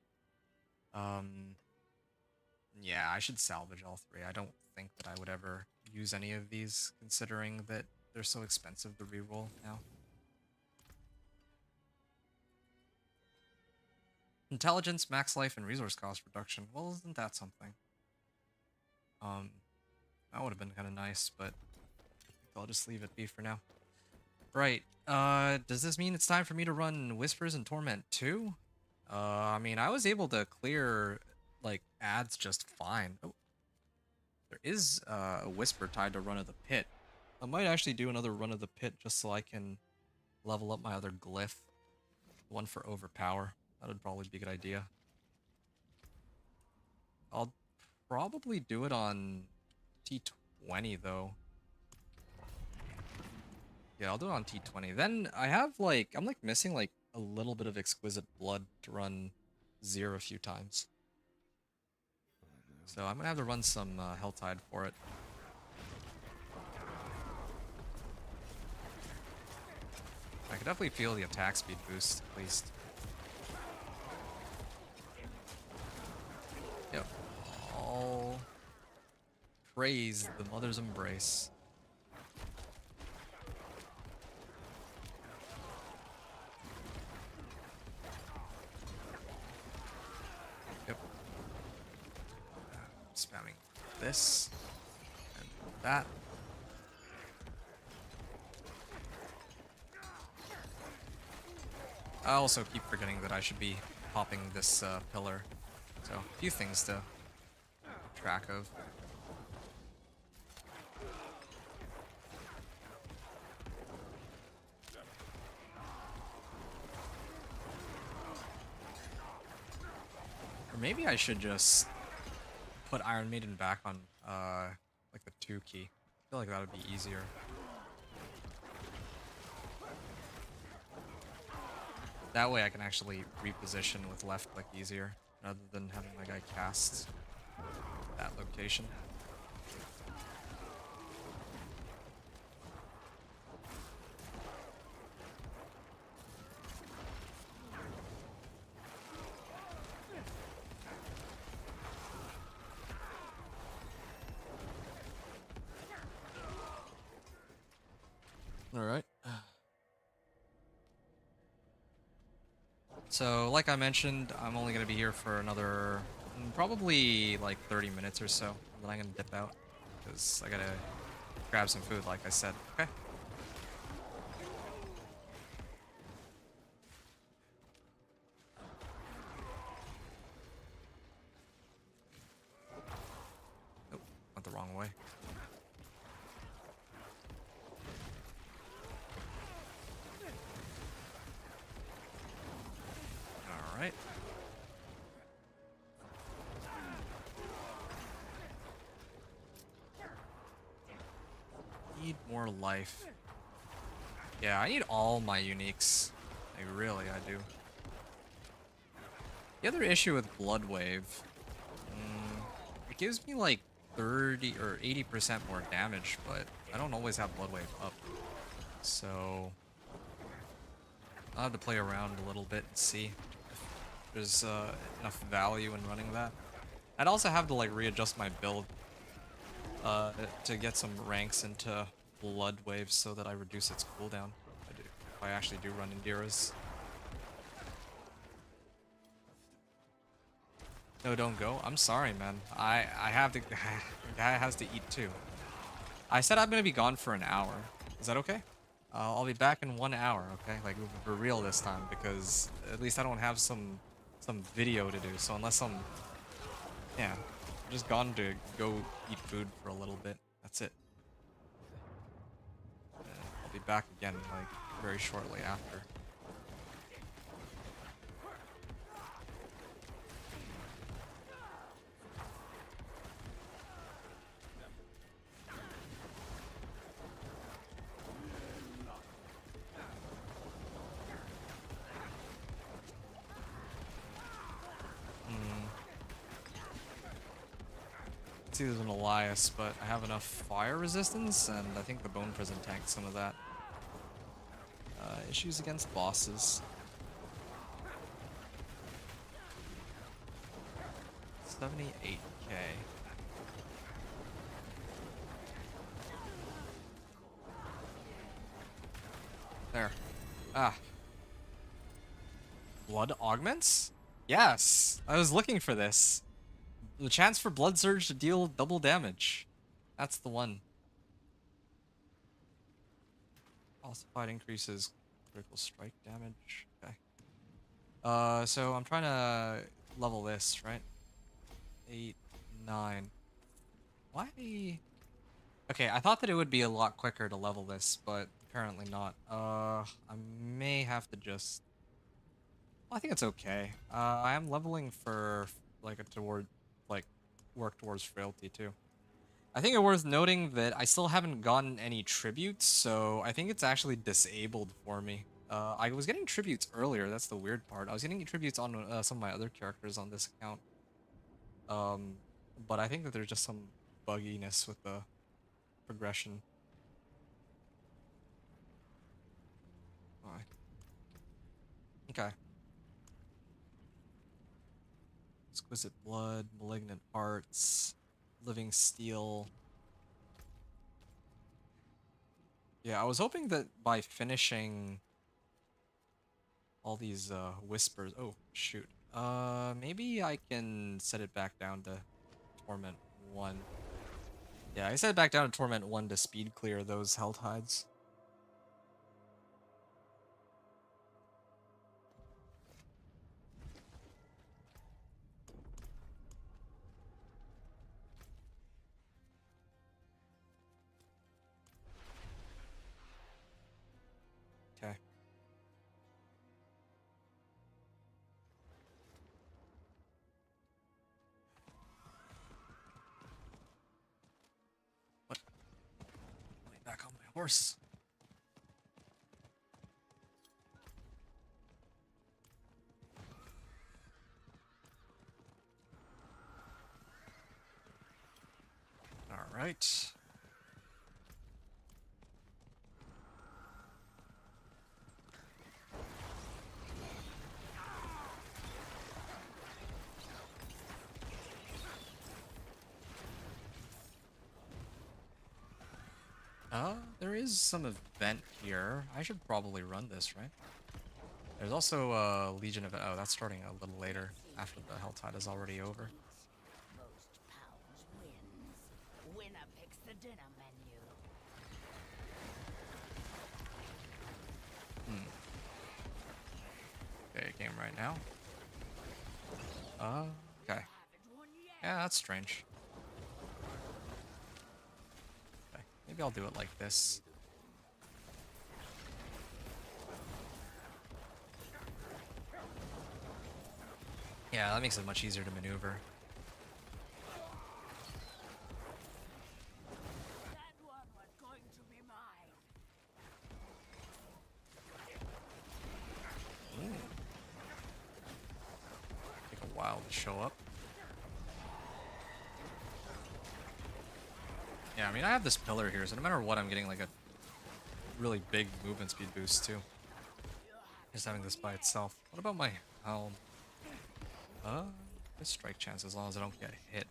Yeah, I should salvage all three. I don't think that I would ever use any of these, considering that they're so expensive to reroll now. Intelligence, max life, and resource cost reduction. Well, isn't that something? That would have been kind of nice, but I'll just leave it be for now. Right. Does this mean it's time for me to run Whispers and Torment too? I mean, I was able to clear, like, ads just fine. Oh. There is a Whisper tied to Run of the Pit. I might actually do another Run of the Pit just so I can level up my other glyph. One for Overpower. That would probably be a good idea. I'll probably do it on T20 though. Yeah, I'll do it on T20. Then I have like, I'm like missing like a little bit of Exquisite Blood to run Zero a few times. So I'm gonna have to run some Helltide for it. I could definitely feel the attack speed boost, at least. Yep. All praise the Mother's Embrace. Yep. Spamming this and that. I also keep forgetting that I should be popping this pillar. So, a few things to keep track of. Or maybe I should just put Iron Maiden back on like the 2 key. I feel like that would be easier. That way I can actually reposition with left click easier, rather than having my guy cast that location. Alright. So, like I mentioned, I'm only going to be here for another, probably like 30 minutes or so. And then I'm going to dip out, because I got to grab some food, like I said. Okay? Nope, went the wrong way. Alright. Need more life. Yeah, I need all my uniques. I do. The other issue with Blood Wave It gives me like 30 or 80% more damage, but I don't always have Blood Wave up. So I'll have to play around a little bit and see if there's enough value in running that. I'd also have to like readjust my build to get some ranks into Blood Waves so that I reduce its cooldown. If I actually do run Indiras. No, don't go. I'm sorry, man. I have to. Guy has to eat too. I said I'm gonna be gone for an hour. Is that okay? I'll be back in 1 hour. Okay, like for real this time, because at least I don't have some video to do. So unless I'm, yeah, I'm just gone to go eat food for a little bit. That's it. And I'll be back again like very shortly after. See, there's an Elias, but I have enough fire resistance, and I think the Bone Prison tanked some of that. Issues against bosses. 78k. There. Ah. Blood augments? Yes! I was looking for this. The chance for Blood Surge to deal double damage. That's the one. Falsified increases critical strike damage. Okay. So I'm trying to level this, right? 8, 9. Why? Okay, I thought that it would be a lot quicker to level this, but apparently not. I may have to just... Well, I think it's okay. I am leveling for like work towards frailty too. I think it's worth noting that I still haven't gotten any tributes, so I think it's actually disabled for me. I was getting tributes earlier, that's the weird part. I was getting tributes on some of my other characters on this account. But I think that there's just some bugginess with the progression. Why? Okay. Exquisite Blood, Malignant Arts, Living Steel. Yeah, I was hoping that by finishing all these whispers... Oh, shoot. Maybe I can set it back down to Torment 1. Yeah, I set it back down to Torment 1 to speed clear those Hell Tides. Okay. What? Let me back on my horse. All right. There is some event here. I should probably run this, right? There's also a Legion event. Oh, that's starting a little later, after the Hell Tide is already over. Most pounds wins. Winner picks the dinner menu. Okay, game right now. Okay. Yeah, that's strange. Okay, maybe I'll do it like this. Yeah, that makes it much easier to maneuver. That one was going to be mine. Take a while to show up. Yeah, I mean, I have this pillar here, so no matter what, I'm getting like a really big movement speed boost too. Just having this by itself. What about my helm? Good strike chance as long as I don't get hit.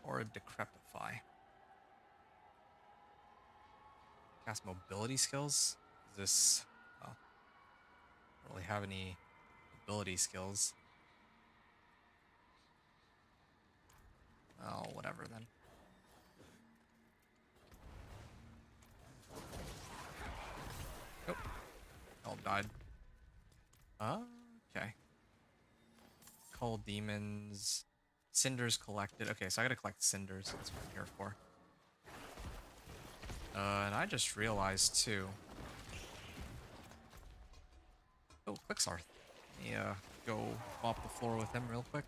Or a Decrepify. Cast mobility skills? Is this... well, I don't really have any ability skills. Oh, whatever then. Nope. All died. Okay. Cold demons. Cinders collected. Okay, so I gotta collect cinders. That's what I'm here for. And I just realized too. Oh, Quicksarth. Let me go mop the floor with him real quick.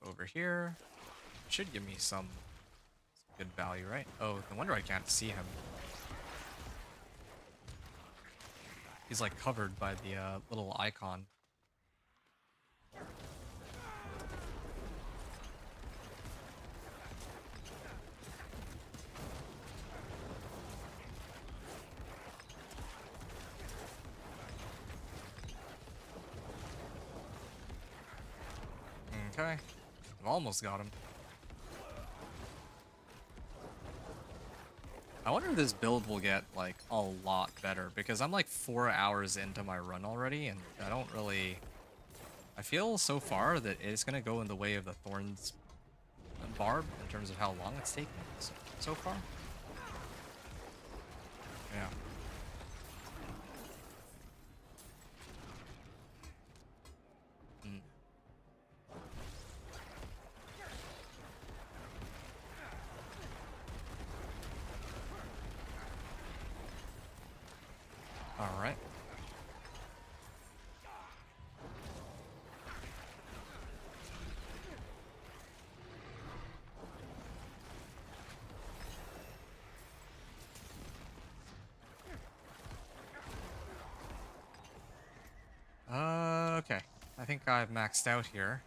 Over here. Should give me some good value, right? Oh, no wonder I can't see him. He's like covered by the little icon. Okay. I've almost got him. I wonder if this build will get, like, a lot better, because I'm, like, 4 hours into my run already, and I don't really... I feel so far that it's gonna go in the way of the Thorns Barb, in terms of how long it's taken so far. Yeah. Alright. Okay. I think I've maxed out here.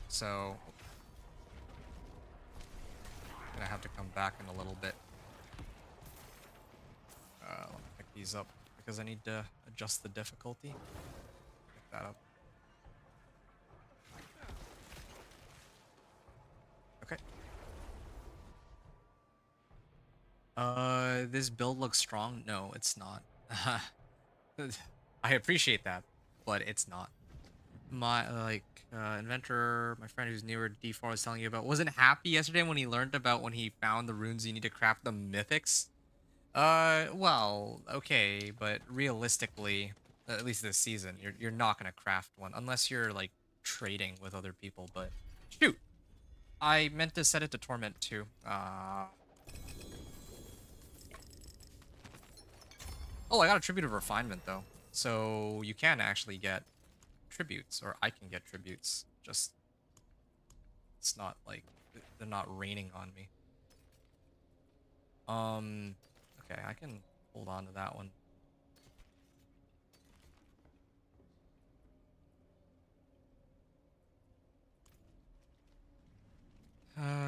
So... I'm gonna have to come back in a little bit. Let me pick these up, because I need to adjust the difficulty. Pick that up. Okay. This build looks strong? No, it's not. I appreciate that, but it's not. My, inventor, my friend who's newer to D4 was telling you about, wasn't happy yesterday when he learned about when he found the runes you need to craft the mythics. Well, okay, but realistically, at least this season, you're not gonna craft one unless you're like trading with other people. But shoot, I meant to set it to Torment too. Oh, I got a tribute of refinement though, so you can actually get tributes, or I can get tributes. Just it's not like they're not raining on me. Okay, I can hold on to that one.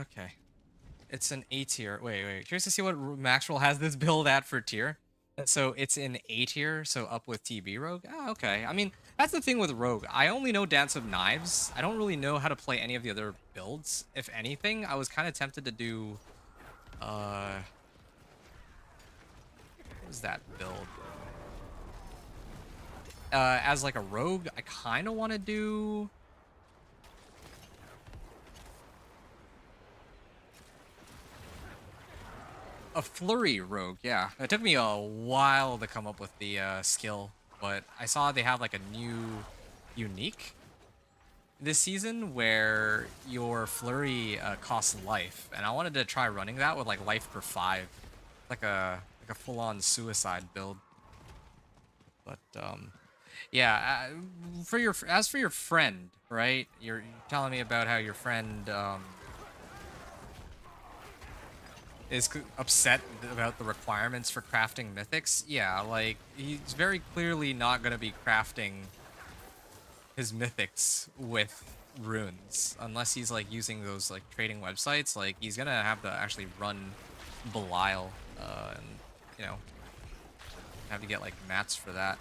Okay. It's an A tier. Wait. Curious to see what Maxwell has this build at for tier. So it's in A tier, so up with TB Rogue. Ah, okay. I mean, that's the thing with Rogue. I only know Dance of Knives. I don't really know how to play any of the other builds. If anything, I was kind of tempted to do... What was that build? As like a Rogue, I kind of want to do... a Flurry Rogue, yeah. It took me a while to come up with the skill, but I saw they have like a new unique this season where your Flurry costs life, and I wanted to try running that with like life per 5, like a full-on suicide build. But yeah, as for your friend, right? You're telling me about how your friend is upset about the requirements for crafting mythics. Yeah, like, he's very clearly not going to be crafting his mythics with runes, unless he's like using those like trading websites. Like he's gonna have to actually run Belial, and you know, have to get like mats for that.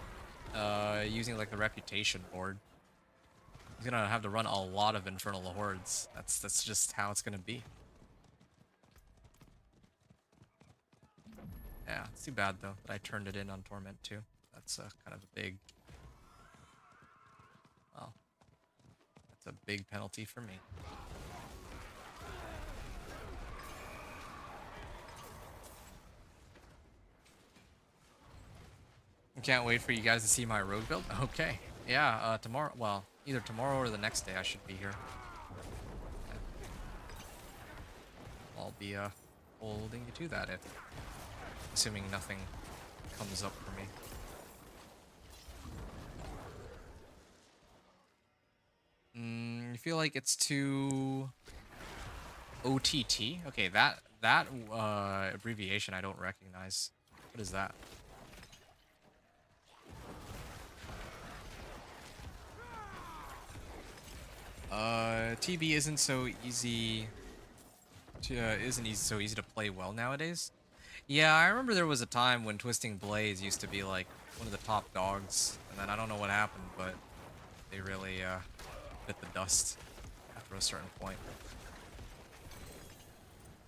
Using like the reputation board, he's gonna have to run a lot of Infernal Hordes. That's just how it's gonna be. Yeah, it's too bad though that I turned it in on Torment too. That's kind of a big, well, that's a big penalty for me. Can't wait for you guys to see my rogue build. Okay, yeah, tomorrow. Well, either tomorrow or the next day I should be here. I'll be holding you to that, if assuming nothing comes up for me. You feel like it's too OTT? Okay, that abbreviation I don't recognize. What is that? TB isn't so easy to so easy to play well nowadays. Yeah, I remember there was a time when Twisting Blades used to be like one of the top dogs, and then I don't know what happened, but they really bit the dust after a certain point.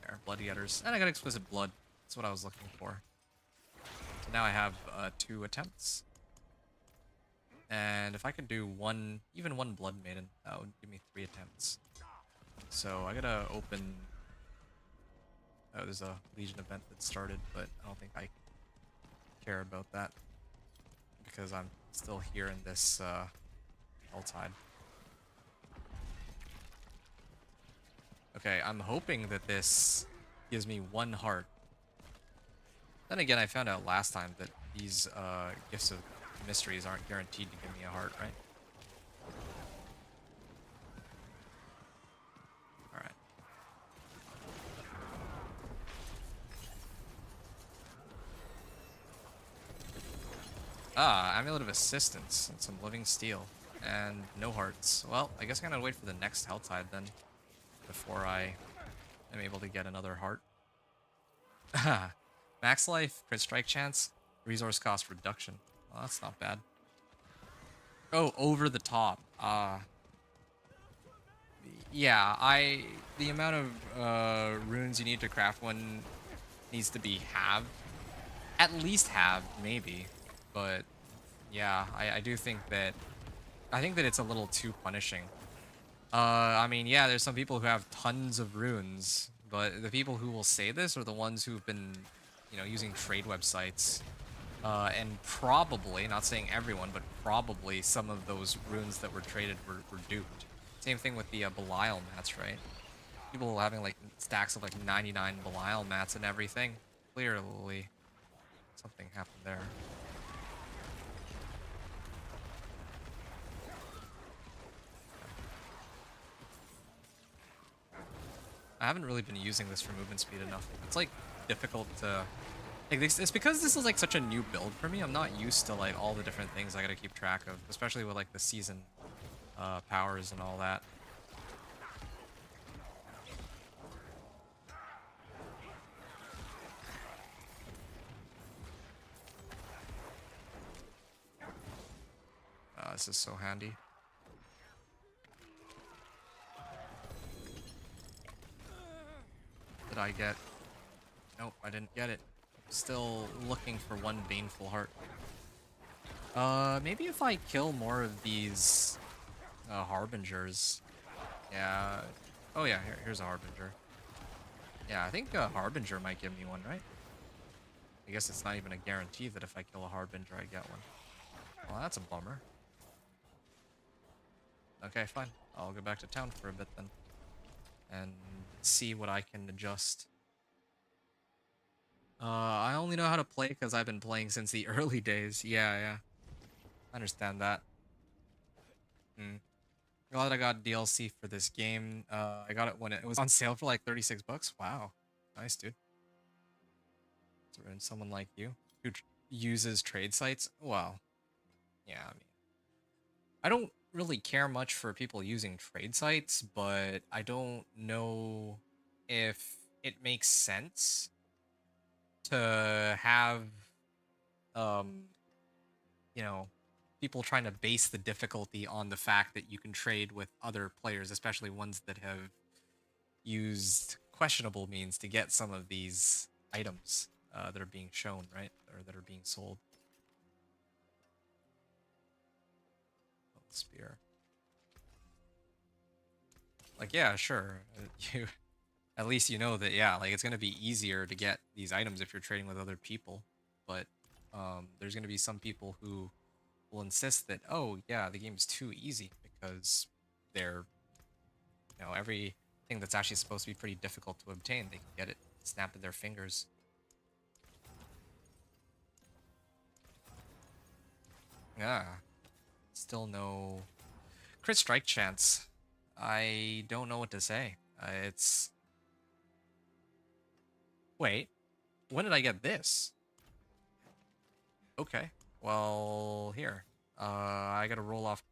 There, Blood Getters, and I got Exquisite Blood. That's what I was looking for. So now I have 2 attempts. And if I could do even one Blood Maiden, that would give me 3 attempts. So I gotta open. Oh, there's a Legion event that started, but I don't think I care about that because I'm still here in this Helltide. Okay, I'm hoping that this gives me 1 heart. Then again, I found out last time that these Gifts of Mysteries aren't guaranteed to give me a heart, right? Alright. Ah, Amulet of Assistance and some Living Steel. And no hearts. Well, I guess I'm gonna wait for the next Helltide then, before I am able to get another heart. Max life, crit strike chance, resource cost reduction. Well, that's not bad. Oh, over the top. Yeah, the amount of runes you need to craft one needs to be halved. At least halved, maybe. But yeah, I do think that it's a little too punishing. I mean, yeah, there's some people who have tons of runes, but the people who will say this are the ones who've been, you know, using trade websites. And probably, not saying everyone, but probably some of those runes that were traded were duped. Same thing with the Belial mats, right? People having like stacks of like 99 Belial mats and everything. Clearly, something happened there. I haven't really been using this for movement speed enough. It's like difficult to... Like, it's because this is like such a new build for me. I'm not used to like all the different things I gotta keep track of, especially with like the season powers and all that. This is so handy. Did I get... Nope, I didn't get it. Still looking for 1 Baneful Heart. Maybe if I kill more of these Harbingers. Yeah. Oh yeah, here's a Harbinger. Yeah, I think a Harbinger might give me one, right? I guess it's not even a guarantee that if I kill a Harbinger, I get one. Well, that's a bummer. Okay, fine. I'll go back to town for a bit then. And see what I can adjust. I only know how to play because I've been playing since the early days. Yeah. I understand that. Glad I got DLC for this game. I got it when it was on sale for like 36 bucks. Wow. Nice, dude. So someone like you who uses trade sites. Well, yeah, I mean, really care much for people using trade sites, but I don't know if it makes sense to have um you know, people trying to base the difficulty on the fact that you can trade with other players, especially ones that have used questionable means to get some of these items that are being shown, right? Or that are being sold. Oh, spear. Like, yeah, sure. You at least you know that, yeah, like it's gonna be easier to get these items if you're trading with other people. But there's gonna be some people who will insist that, oh yeah, the game's too easy because they're, everything that's actually supposed to be pretty difficult to obtain, they can get it snapped at their fingers. Yeah, still no crit strike chance. I don't know what to say. It's wait, when did I get this? Okay, well here, I gotta roll off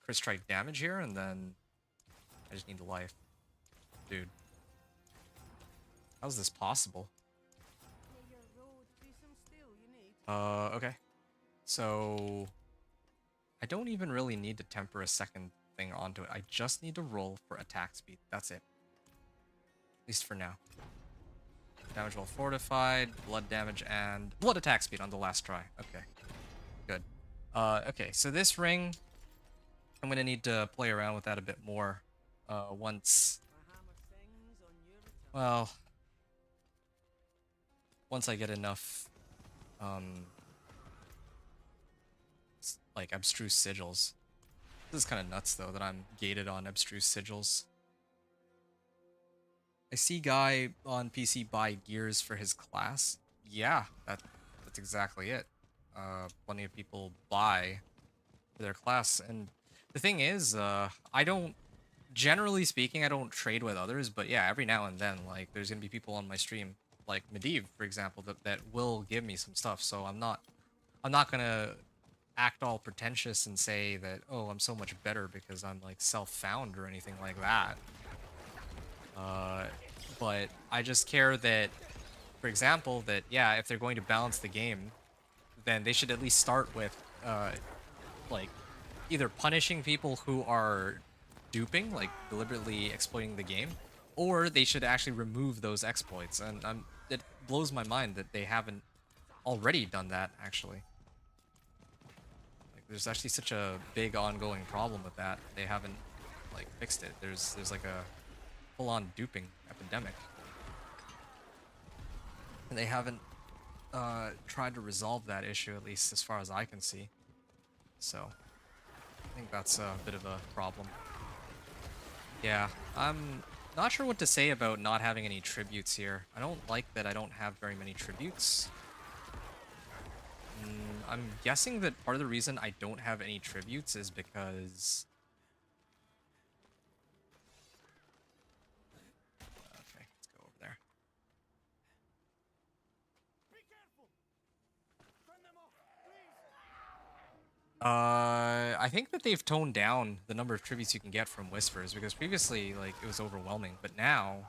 crit strike damage here, and then I just need the life, dude. How's this possible? Okay. So I don't even really need to temper a second thing onto it. I just need to roll for attack speed. That's it. At least for now. Damage while fortified, blood damage, and blood attack speed on the last try. Okay. Good. Okay, so this ring, I'm gonna need to play around with that a bit more. Once I get enough like abstruse sigils. This is kind of nuts though that I'm gated on abstruse sigils. I see guy on PC buy gears for his class. Yeah, that's exactly it. Plenty of people buy for their class, and the thing is, I don't, generally speaking, I don't trade with others, but yeah, every now and then, like, there's gonna be people on my stream, like Medivh, for example, that will give me some stuff, so I'm not gonna act all pretentious and say that, oh, I'm so much better because I'm like self-found or anything like that. But I just care that, for example, that yeah, if they're going to balance the game, then they should at least start with like either punishing people who are duping, like deliberately exploiting the game, or they should actually remove those exploits. And it blows my mind that they haven't already done that, actually. There's actually such a big ongoing problem with that. They haven't like fixed it. There's like a full-on duping epidemic, and they haven't tried to resolve that issue, at least as far as I can see. So I think that's a bit of a problem. Yeah, I'm not sure what to say about not having any tributes here. I don't like that I don't have very many tributes. I'm guessing that part of the reason I don't have any tributes is because... Okay, let's go over there. Be careful! Turn them off, please! I think that they've toned down the number of tributes you can get from Whispers, because previously, like, it was overwhelming, but now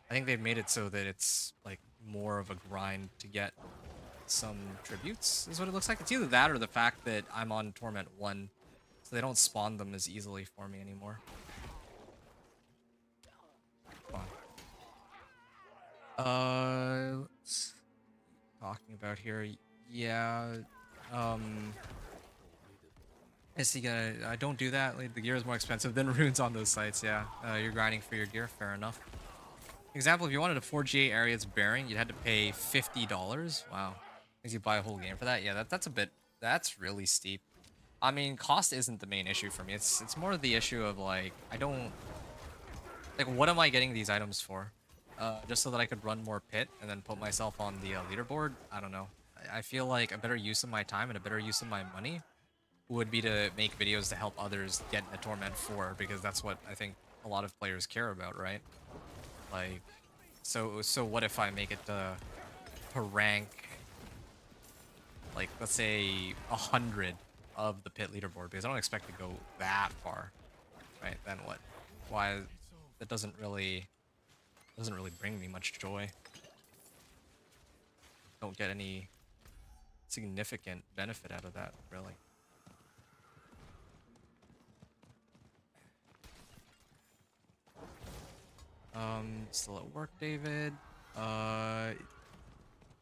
I think they've made it so that it's, like, more of a grind to get some tributes, is what it looks like. It's either that or the fact that I'm on Torment 1, so they don't spawn them as easily for me anymore. Come on. Let's talking about here. Yeah, I see, I don't do that. Like, the gear is more expensive than runes on those sites, yeah. You're grinding for your gear, fair enough. Example, if you wanted a 4GA Ariad's bearing, you'd have to pay $50. Wow. Because you buy a whole game for that? Yeah, that's really steep. I mean, cost isn't the main issue for me. It's more the issue of, like, I don't... Like, what am I getting these items for? Just so that I could run more pit and then put myself on the leaderboard? I don't know. I feel like a better use of my time and a better use of my money would be to make videos to help others get a Torment 4, because that's what I think a lot of players care about, right? Like, so what if I make it to rank, like, let's say 100 of the pit leaderboard because I don't expect to go that far, right? Then what? Why? That doesn't really bring me much joy. Don't get any significant benefit out of that, really. Still at work, David. High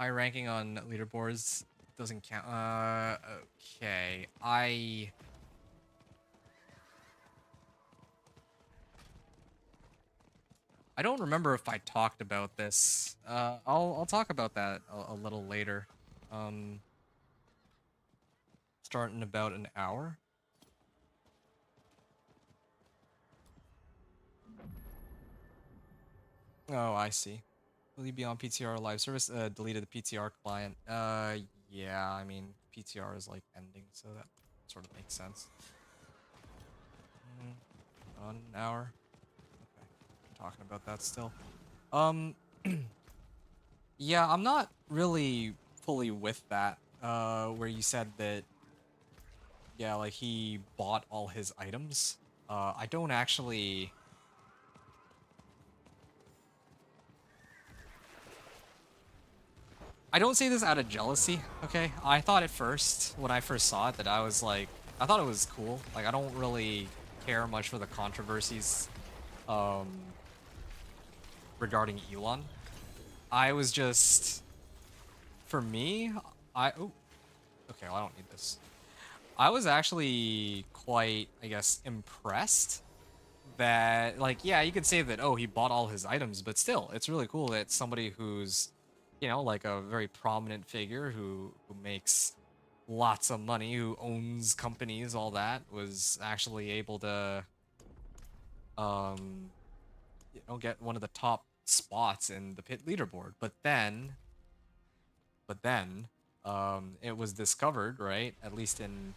ranking on leaderboards doesn't count. Okay. I don't remember if I talked about this. I'll talk about that a little later. Start in about an hour. Oh, I see. Will you be on PTR live service? Deleted the PTR client. Yeah, I mean, PTR is like ending, so that sort of makes sense. On an hour. Okay, I'm talking about that still. Yeah, I'm not really fully with that. Where you said that, yeah, like he bought all his items. I don't actually. I don't say this out of jealousy, okay? I thought at first, when I first saw it, that I was like, I thought it was cool. Like, I don't really care much for the controversies regarding Elon. I was just, for me, oh, okay, well, I don't need this. I was actually quite, I guess, impressed that, like, yeah, you could say that, oh, he bought all his items, but still, it's really cool that somebody who's, you know, like a very prominent figure who makes lots of money, who owns companies, all that, was actually able to, you know, get one of the top spots in the pit leaderboard. But then, it was discovered, right? At least in,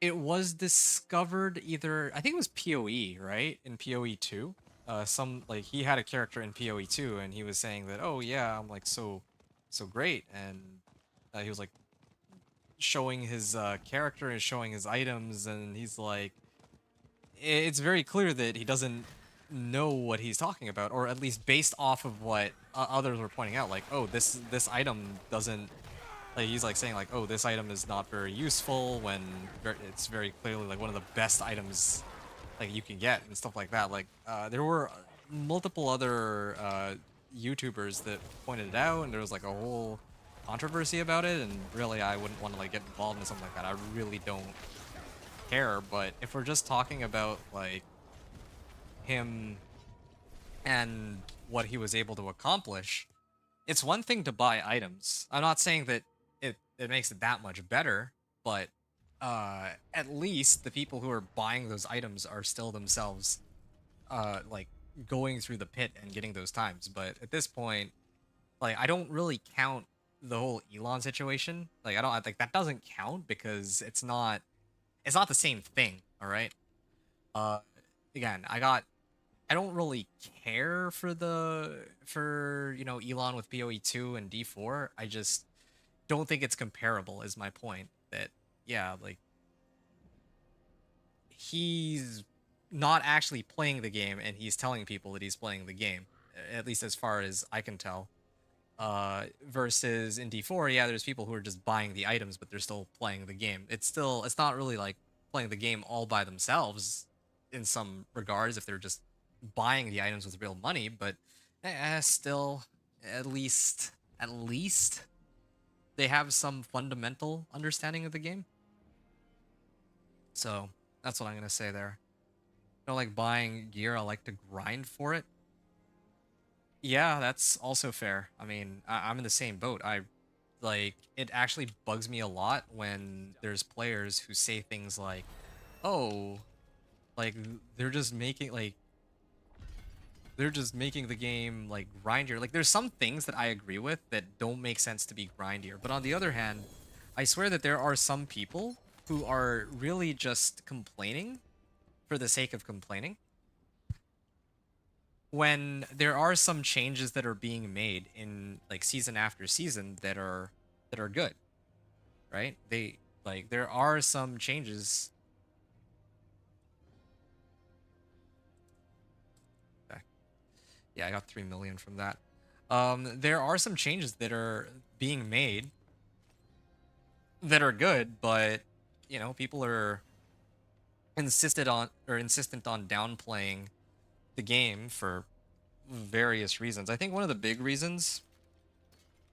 it was discovered either, I think it was PoE, right? In PoE 2. Some, like, he had a character in PoE 2 and he was saying that, oh yeah, I'm like so great, and he was like showing his character and showing his items, and he's like, it's very clear that he doesn't know what he's talking about, or at least based off of what others were pointing out, like, oh, this item doesn't, like, he's like saying like, oh, this item is not very useful, when it's very clearly like one of the best items like you can get and stuff like that. Like, there were multiple other YouTubers that pointed it out, and there was like a whole controversy about it, and really I wouldn't want to like get involved in something like that. I really don't care. But if we're just talking about like him and what he was able to accomplish, it's one thing to buy items. I'm not saying that it makes it that much better, but at least the people who are buying those items are still themselves like going through the pit and getting those times. But at this point, like, I don't really count the whole Elon situation. Like, I think that doesn't count because it's not the same thing, all right? Again, I don't really care for you know, Elon with PoE 2 and D4. I just don't think it's comparable, is my point. That, yeah, like, he's not actually playing the game and he's telling people that he's playing the game, at least as far as I can tell. Versus in D4, yeah, there's people who are just buying the items, but they're still playing the game. It's not really like playing the game all by themselves in some regards if they're just buying the items with real money, but still, at least they have some fundamental understanding of the game. So that's what I'm gonna say there. I don't like buying gear, I like to grind for it. Yeah, that's also fair. I mean, I'm in the same boat. Like, it actually bugs me a lot when there's players who say things like, oh, like, they're just making the game like grindier. Like, there's some things that I agree with that don't make sense to be grindier. But on the other hand, I swear that there are some people who are really just complaining for the sake of complaining, when there are some changes that are being made in like season after season that are good. right? There are some changes. Okay. Yeah, I got 3 million from that. There are some changes that are being made that are good, but you know, people are insistent on downplaying the game for various reasons. I think one of the big reasons,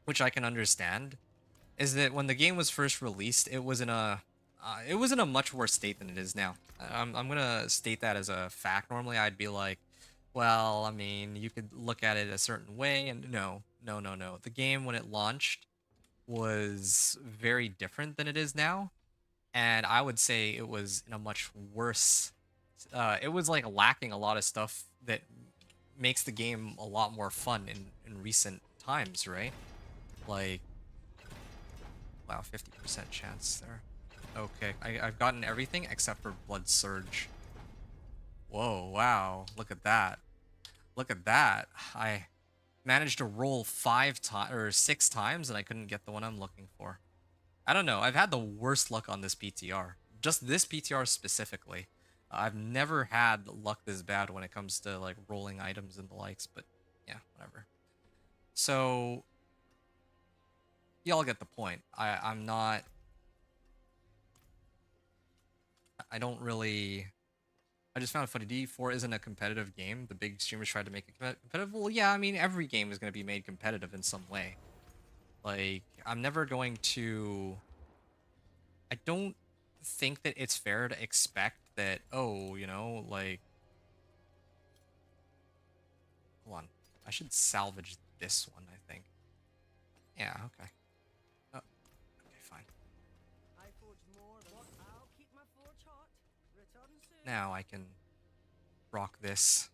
which I can understand, is that when the game was first released, it was in a much worse state than it is now. I'm gonna state that as a fact. Normally, I'd be like, well, I mean, you could look at it a certain way, and no, no, no, no. The game when it launched was very different than it is now, and I would say it was in a much worse. It was like lacking a lot of stuff that makes the game a lot more fun in recent times, right? Like, wow, 50% chance there. Okay, I've gotten everything except for Blood Surge. Whoa, wow, look at that. Look at that. I managed to roll 5 times or 6 times and I couldn't get the one I'm looking for. I don't know, I've had the worst luck on this PTR. Just this PTR specifically. I've never had luck this bad when it comes to like rolling items and the likes, but yeah, whatever. So y'all get the point. I don't really. I just found it funny. D4 isn't a competitive game. The big streamers tried to make it competitive. Well, yeah, I mean, every game is going to be made competitive in some way. Like, I'm never going to. I don't think that it's fair to expect that, oh, you know, like. Hold on. I should salvage this one, I think. Yeah, okay. Oh, okay, fine. Now I can rock this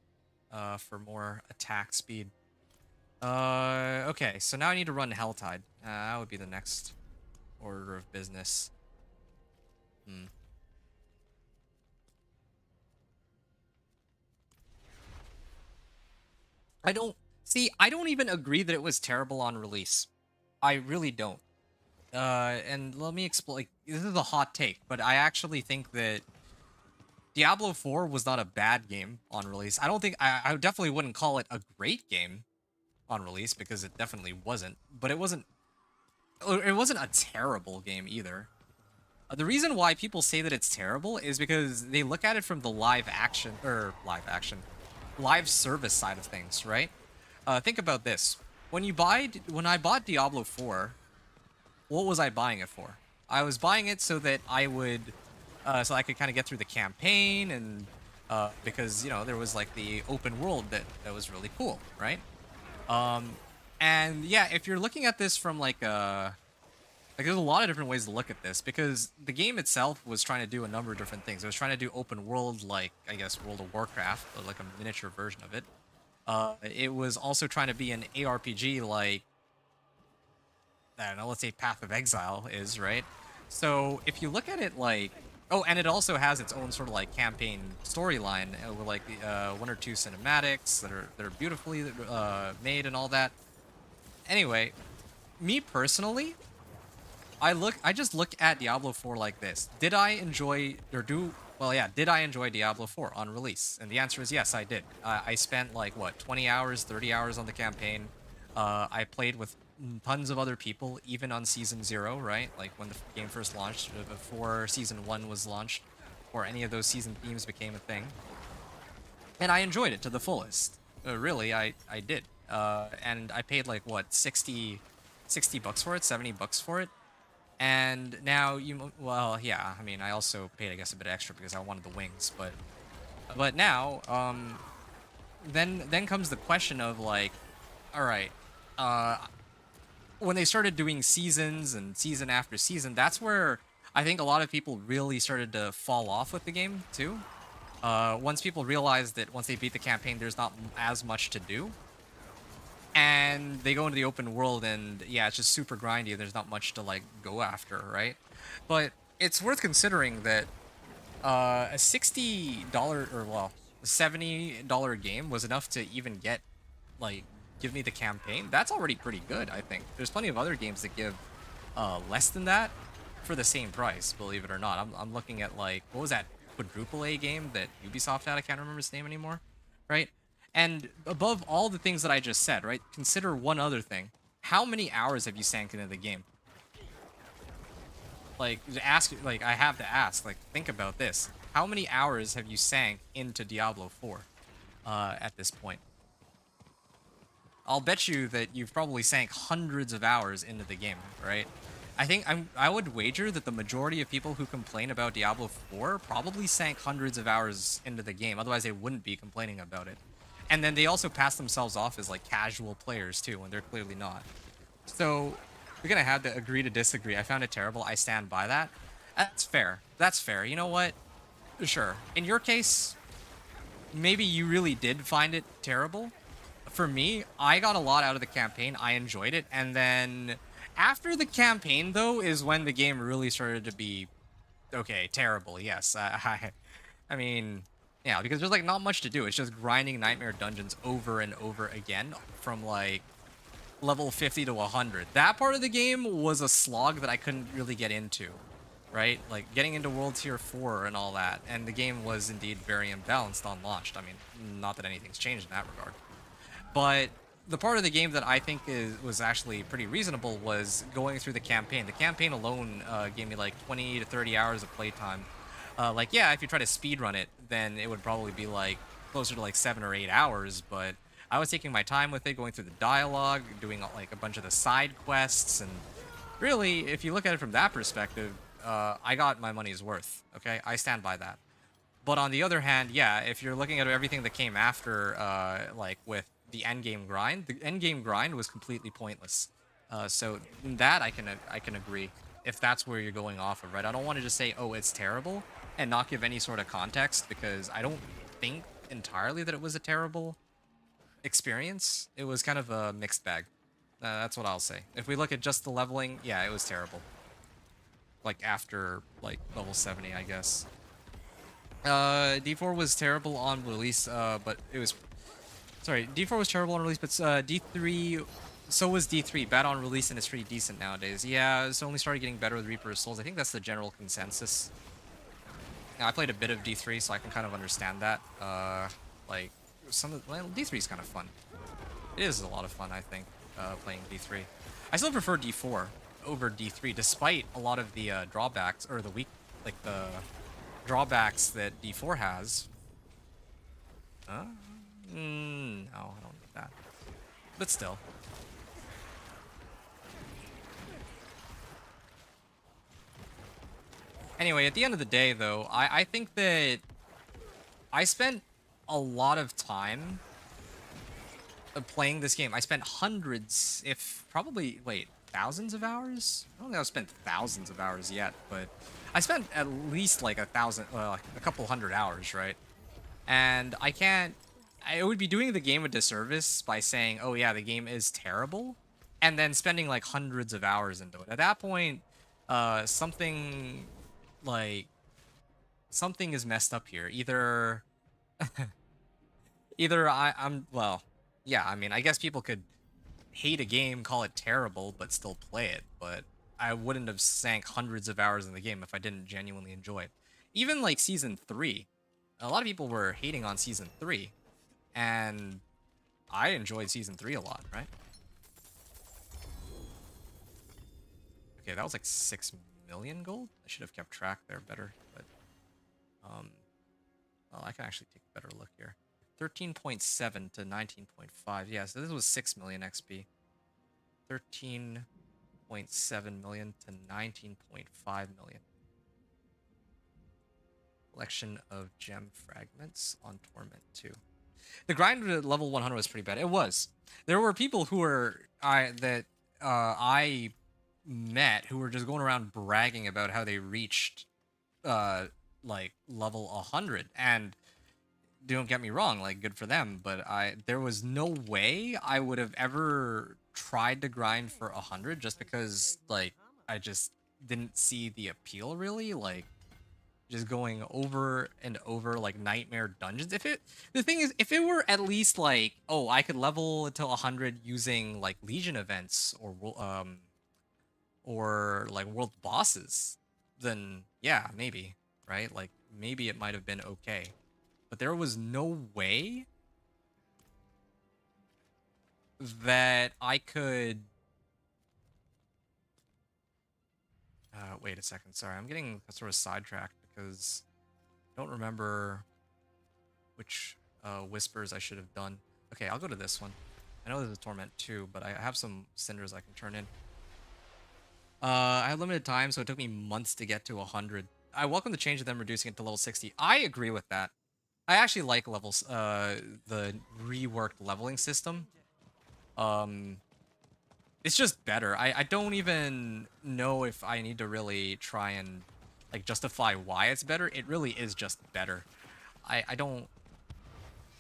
for more attack speed. Okay, so now I need to run Helltide. That would be the next order of business. I don't even agree that it was terrible on release. I really don't. And let me explain. This is a hot take, but I actually think that Diablo 4 was not a bad game on release. I don't think I definitely wouldn't call it a great game on release because it definitely wasn't, but it wasn't a terrible game either. The reason why people say that it's terrible is because they look at it from the live service side of things, right? Think about this. When I bought Diablo 4, what was I buying it for? I was buying it so that I would so I could kind of get through the campaign, and because, you know, there was like the open world that was really cool, right? And yeah, if you're looking at this from like there's a lot of different ways to look at this, because the game itself was trying to do a number of different things. It was trying to do open world, like, I guess, World of Warcraft, or like a miniature version of it. It was also trying to be an ARPG, like, I don't know, let's say Path of Exile is, right? So if you look at it like, oh, and it also has its own sort of like campaign storyline with like the 1 or 2 cinematics that are beautifully made and all that. Anyway, me personally, I just look at Diablo 4 like this. Did I enjoy Diablo 4 on release? And the answer is yes, I did. I spent like, what, 20 hours, 30 hours on the campaign. I played with tons of other people, even on Season 0, right? Like when the game first launched, before Season 1 was launched, or any of those season themes became a thing. And I enjoyed it to the fullest. Really, I did. And I paid like, what, 60 bucks for it, 70 bucks for it. And now well, yeah, I mean, I also paid, I guess, a bit extra because I wanted the wings, but now, then comes the question of like, all right, when they started doing seasons and season after season, that's where I think a lot of people really started to fall off with the game too. Once people realized that once they beat the campaign, there's not as much to do. And they go into the open world, and yeah, it's just super grindy. There's not much to like go after, right? But it's worth considering that a $60 or, well, a $70 game was enough to even get, like, give me the campaign. That's already pretty good, I think. There's plenty of other games that give less than that. for the same price, believe it or not. I'm looking at, like, what was that quadruple A game that Ubisoft had? I can't remember its name anymore, right? And above all the things that I just said, right, consider one other thing. How many hours have you sank into the game? Like, I have to ask, like, think about this. How many hours have you sank into Diablo 4 at this point? I'll bet you that you've probably sank hundreds of hours into the game, right? I would wager that the majority of people who complain about Diablo 4 probably sank hundreds of hours into the game, otherwise they wouldn't be complaining about it. And then they also pass themselves off as, like, casual players too, when they're clearly not. So we're gonna have to agree to disagree. I found it terrible. I stand by that. That's fair. That's fair. You know what? Sure. In your case, maybe you really did find it terrible. For me, I got a lot out of the campaign. I enjoyed it. And then after the campaign, though, is when the game really started to be, okay, terrible. Yes. I mean, yeah, because there's, like, not much to do. It's just grinding nightmare dungeons over and over again from, like, level 50 to 100. That part of the game was a slog that I couldn't really get into, right? Like, getting into World Tier 4 and all that. And the game was indeed very imbalanced on launch. I mean, not that anything's changed in that regard. But the part of the game that I think was actually pretty reasonable was going through the campaign. The campaign alone gave me like 20 to 30 hours of playtime. Like, yeah, if you try to speedrun it, then it would probably be like closer to like 7 or 8 hours. But I was taking my time with it, going through the dialogue, doing like a bunch of the side quests. And really, if you look at it from that perspective, I got my money's worth. Okay, I stand by that. But on the other hand, yeah, if you're looking at everything that came after, like with the endgame grind was completely pointless. So in that I can agree if that's where you're going off of, right? I don't want to just say, oh, it's terrible and not give any sort of context, because I don't think entirely that it was a terrible experience. It was kind of a mixed bag. That's what I'll say. If we look at just the leveling, yeah, it was terrible. Like after like level 70, I guess. D4 was terrible on release, but it was... Sorry, D4 was terrible on release, but D3... So was D3. Bad on release, and it's pretty decent nowadays. Yeah, it's only started getting better with Reaper of Souls. I think that's the general consensus. Now, I played a bit of D3, so I can kind of understand that. Like, well, D3 is kind of fun. It is a lot of fun, I think, playing D3. I still prefer D4 over D3, despite a lot of the drawbacks, or the drawbacks that D4 has. No, I don't need that. But still. Anyway, at the end of the day, though, I think that I spent a lot of time playing this game. I spent hundreds, if probably, wait, thousands of hours? I don't think I've spent thousands of hours yet, but I spent at least like a couple hundred hours, right? And I would be doing the game a disservice by saying, oh yeah, the game is terrible, and then spending like hundreds of hours into it. At that point, something is messed up here. Either well, yeah, I mean, I guess people could hate a game, call it terrible, but still play it, but I wouldn't have sank hundreds of hours in the game if I didn't genuinely enjoy it. Even like Season 3, a lot of people were hating on Season 3, and I enjoyed Season 3 a lot, right? Okay, that was like 6 million gold? I should have kept track there better, but... well, I can actually take a better look here. 13.7 to 19.5. Yeah, so this was 6 million XP. 13.7 million to 19.5 million. Collection of gem fragments on Torment 2. The grind at level 100 was pretty bad. It was. There were people who were I met who were just going around bragging about how they reached like level 100, and don't get me wrong, like, good for them, but there was no way I would have ever tried to grind for 100, just because, like, I just didn't see the appeal, really. Like, just going over and over like nightmare dungeons. The thing is, if it were at least like, oh, I could level until 100 using like Legion events or or like world bosses, then yeah, maybe, right? Like maybe it might have been okay. But there was no way that I could wait a second. Sorry, I'm getting sort of sidetracked because I don't remember which whispers I should have done. Okay, I'll go to this one. I know there's a Torment too, but I have some cinders I can turn in. I had limited time, so it took me months to get to 100. I welcome the change of them reducing it to level 60. I agree with that. I actually like levels, the reworked leveling system. It's just better. I don't even know if I need to really try and like justify why it's better. It really is just better. I don't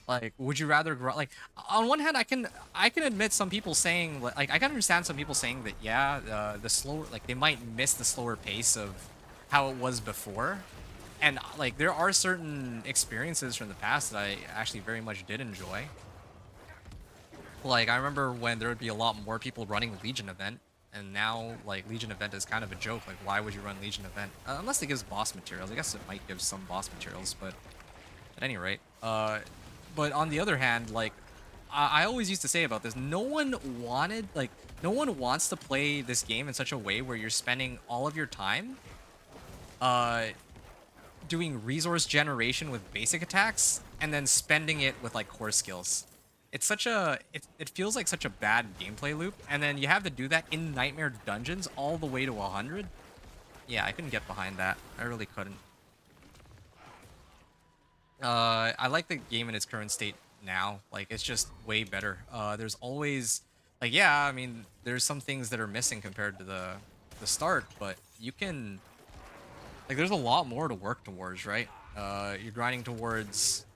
like. Would you rather like? On one hand, I can admit some people saying like I can understand some people saying that yeah, the slower like they might miss the slower pace of how it was before, and like there are certain experiences from the past that I actually very much did enjoy. Like, I remember when there would be a lot more people running Legion event, and now, like, Legion event is kind of a joke. Like, why would you run Legion event? Unless it gives boss materials. I guess it might give some boss materials, but at any rate. But on the other hand, like, I always used to say about this, no one wants to play this game in such a way where you're spending all of your time, doing resource generation with basic attacks, and then spending it with, like, core skills. It's such a it feels like such a bad gameplay loop, and then you have to do that in nightmare dungeons all the way to 100. Yeah, I couldn't get behind that. I really couldn't. I like the game in its current state now. Like, it's just way better. There's always like, yeah, I mean, there's some things that are missing compared to the start, but you can like there's a lot more to work towards, right? You're grinding towards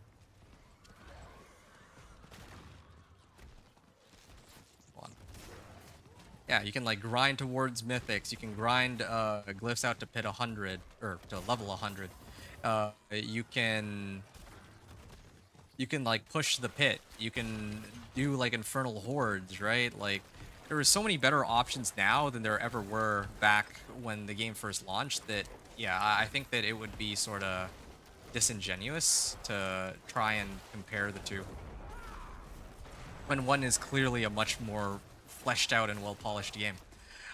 yeah, you can like grind towards mythics. You can grind glyphs out to pit 100 or to level 100. You can like push the pit. You can do like infernal hordes, right? Like there are so many better options now than there ever were back when the game first launched. That yeah, I think that it would be sort of disingenuous to try and compare the two when one is clearly a much more fleshed out and well-polished game.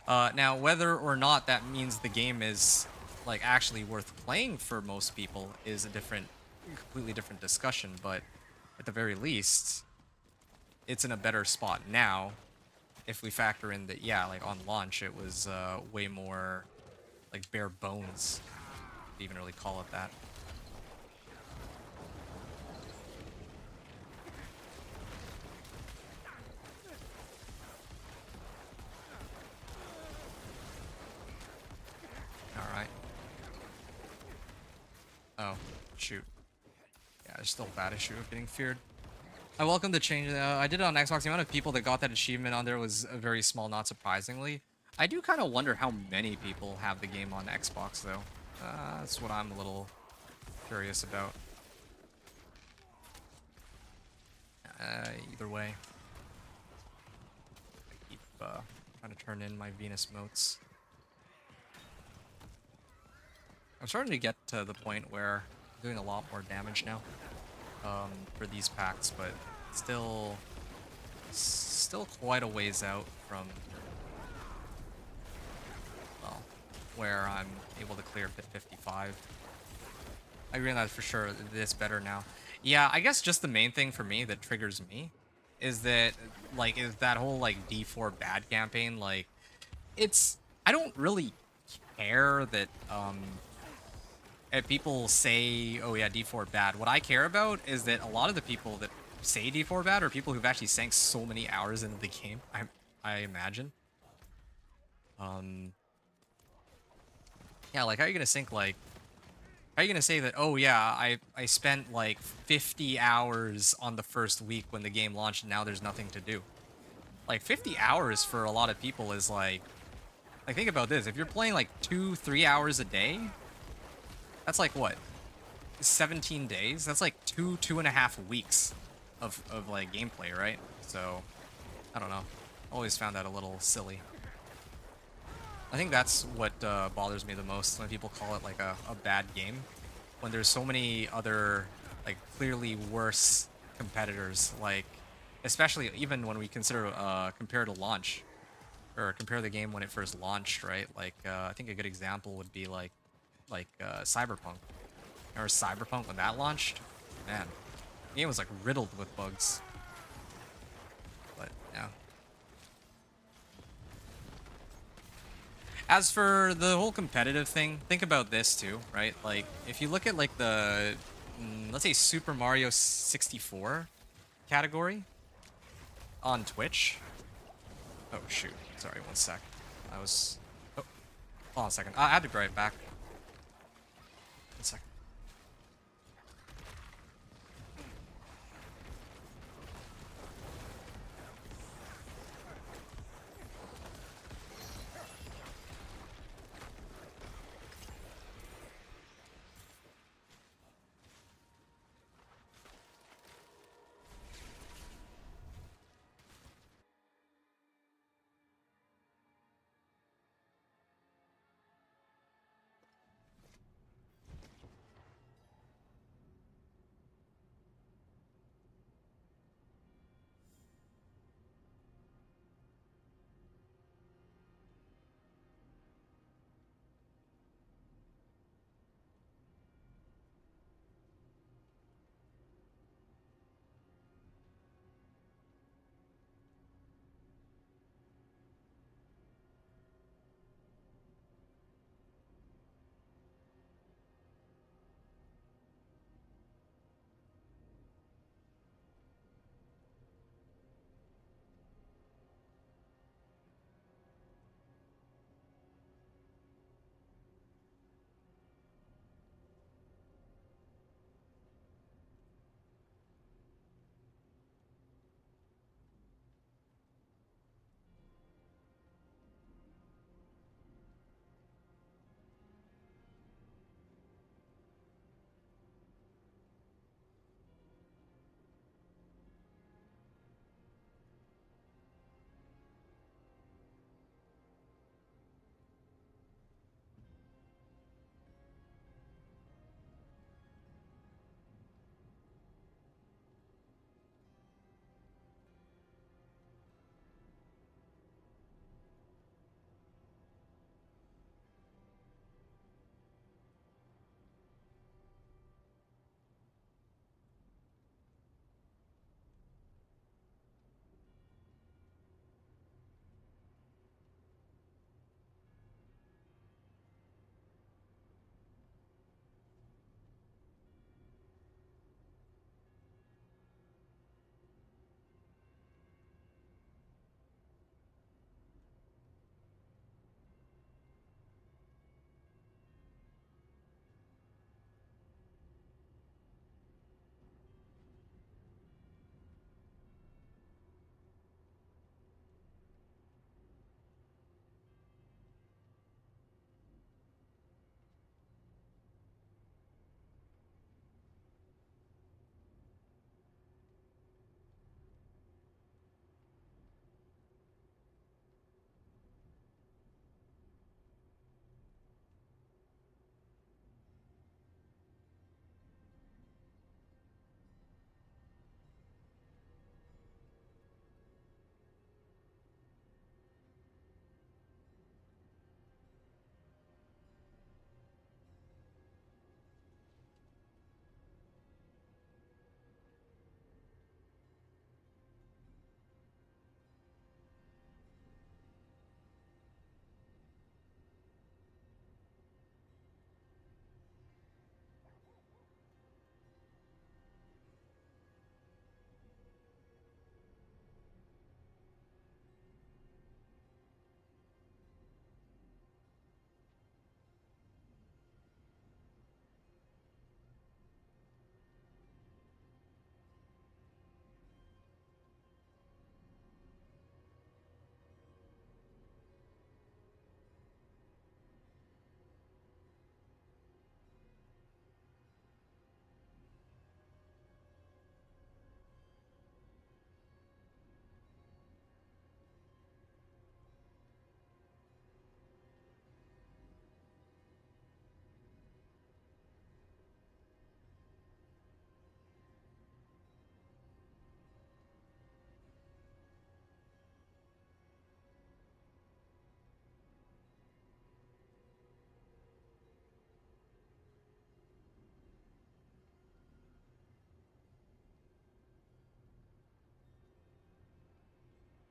Now, whether or not that means the game is like actually worth playing for most people is a completely different discussion. But at the very least, it's in a better spot now. If we factor in that, yeah, like on launch, it was way more like bare bones, to even really call it that. Alright. Oh, shoot. Yeah, there's still a bad issue of getting feared. I welcome the change. I did it on Xbox. The amount of people that got that achievement on there was very small, not surprisingly. I do kind of wonder how many people have the game on Xbox, though. That's what I'm a little curious about. Either way. I keep trying to turn in my Venus motes. I'm starting to get to the point where I'm doing a lot more damage now for these packs, but still quite a ways out from, well, where I'm able to clear pit 55. I agree on that for sure. It's better now. Yeah, I guess just the main thing for me that triggers me is that, like, is that whole, like, D4 bad campaign. Like, I don't really care that, if people say, oh yeah, D4 bad. What I care about is that a lot of the people that say D4 bad are people who've actually sank so many hours into the game, I imagine. Yeah, like, how are you gonna sink, like, how are you gonna say that, oh yeah, I spent like 50 hours on the first week when the game launched and now there's nothing to do? Like, 50 hours for a lot of people is like think about this. If you're playing like 2-3 hours a day, that's like what? 17 days? That's like 2.5 weeks of like gameplay, right? So, I don't know. Always found that a little silly. I think that's what bothers me the most when people call it like a bad game. When there's so many other like clearly worse competitors, like especially even when we consider compare to launch or compare the game when it first launched, right? Like I think a good example would be like Cyberpunk. Or Cyberpunk when that launched, man, the game was like riddled with bugs. But yeah. As for the whole competitive thing, think about this too, right? Like, if you look at like the, let's say Super Mario 64 category on Twitch. Oh shoot, sorry, one sec. I was, oh, hold on a second. I had to be right back. One second.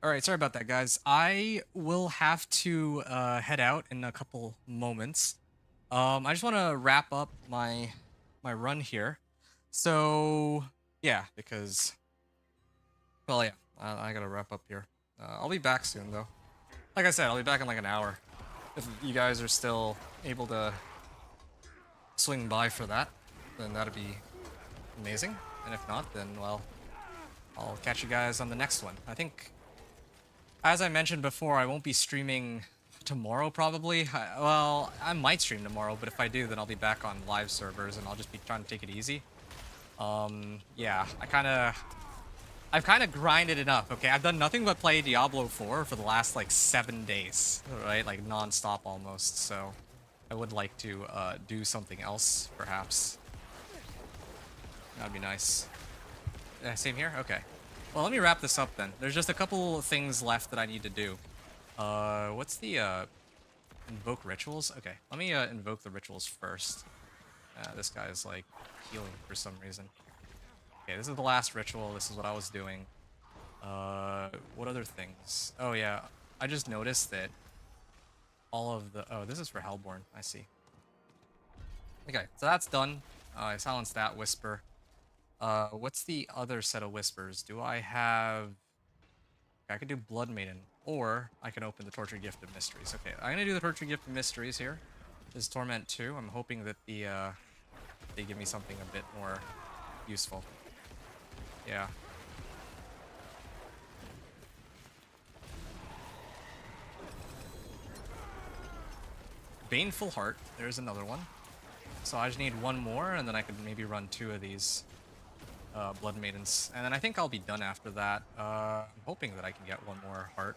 All right, sorry about that, guys. I will have to head out in a couple moments. I just want to wrap up my run here. So yeah, because well, yeah, I gotta wrap up here. I'll be back soon, though. Like I said, I'll be back in like an hour. If you guys are still able to swing by for that, then that'd be amazing. And if not, then well, I'll catch you guys on the next one. I think, as I mentioned before, I won't be streaming tomorrow probably. Well, I might stream tomorrow, but if I do, then I'll be back on live servers and I'll just be trying to take it easy. Yeah, I've kind of grinded it up, okay? I've done nothing but play Diablo 4 for the last, like, 7 days, right? Like, non-stop almost, so I would like to do something else, perhaps. That'd be nice. Same here? Okay. Well, let me wrap this up then. There's just a couple things left that I need to do. What's the, invoke rituals? Okay, let me, invoke the rituals first. This guy's, like, healing for some reason. Okay, this is the last ritual. This is what I was doing. What other things? Oh, yeah. I just noticed that all of the... Oh, this is for Hellborn. I see. Okay, so that's done. I silenced that whisper. What's the other set of whispers? Do I have... I could do Blood Maiden, or I can open the Tortured Gift of Mysteries. Okay, I'm gonna do the Tortured Gift of Mysteries here. This is Torment 2. I'm hoping that the, they give me something a bit more useful. Yeah. Baneful Heart. There's another one. So I just need one more, and then I could maybe run 2 of these Blood Maidens. And then I think I'll be done after that. I'm hoping that I can get one more heart.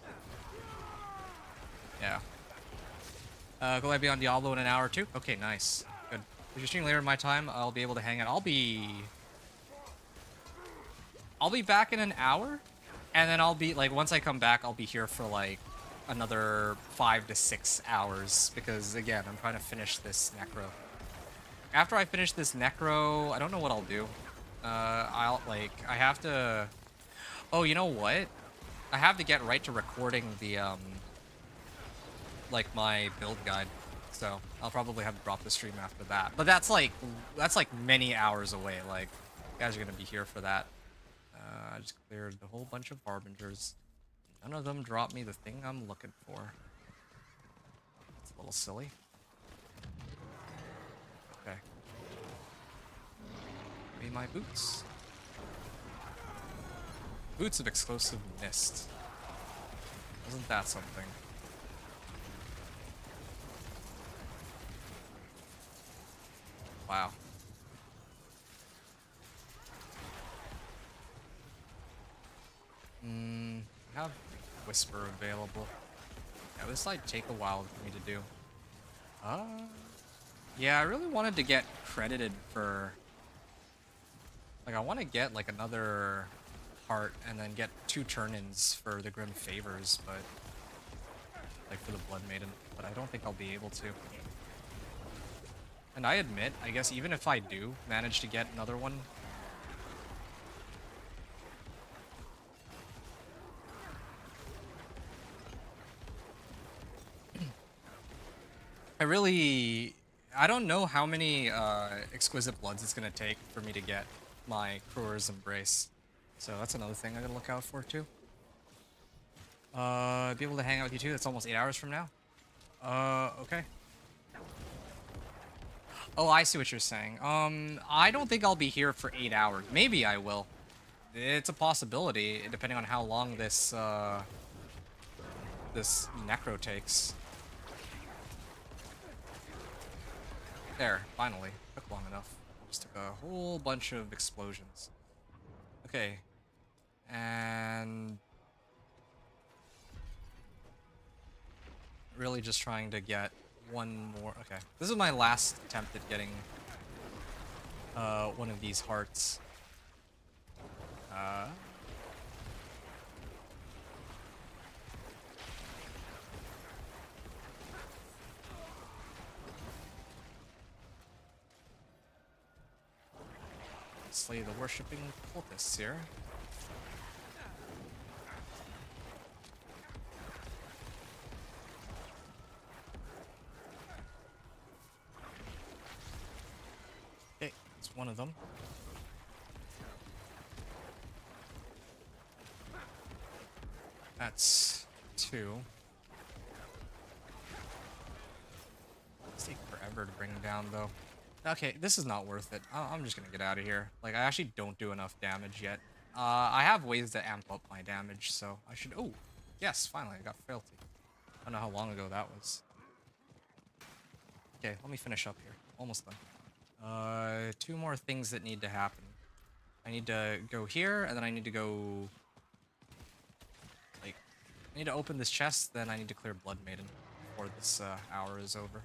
Yeah. Go live beyond Diablo in an hour or 2? Okay, nice. Good. If you're streaming later in my time, I'll be able to hang out. I'll be back in an hour, and then I'll be, like, once I come back, I'll be here for, like, another 5 to 6 hours, because, again, I'm trying to finish this Necro. After I finish this Necro, I don't know what I'll do. I have to... Oh, you know what? I have to get right to recording the, like, my build guide, so I'll probably have to drop the stream after that. But that's, like, many hours away, like, you guys are gonna be here for that. I just cleared a whole bunch of Harbingers. None of them dropped me the thing I'm looking for. It's a little silly. Okay. Give me my boots. Boots of Explosive Mist. Wasn't that something? Wow. I have Whisper available. Yeah, this might take a while for me to do. Yeah, I really wanted to get credited for... Like, I want to get, like, another heart and then get 2 turn-ins for the Grim Favors, but... Like, for the Blood Maiden, but I don't think I'll be able to. And I admit, I guess even if I do manage to get another one... I don't know how many Exquisite Bloods it's gonna take for me to get my Crewers Embrace. So that's another thing I gotta look out for too. Be able to hang out with you too, that's almost 8 hours from now. Okay. Oh, I see what you're saying. I don't think I'll be here for 8 hours. Maybe I will. It's a possibility, depending on how long this, this Necro takes. There, finally. Took long enough. Just took a whole bunch of explosions. Okay. And... really just trying to get one more... Okay. This is my last attempt at getting one of these hearts. Slay the worshipping cultists here. one of them. That's 2. It's taking forever to bring him down, though. Okay, this is not worth it. I'm just gonna get out of here. Like, I actually don't do enough damage yet. I have ways to amp up my damage, so I should... Oh, yes, finally, I got frailty. I don't know how long ago that was. Okay, let me finish up here. Almost done. 2 more things that need to happen. I need to go here, and then I need to go... Like, I need to open this chest, then I need to clear Blood Maiden before this hour is over.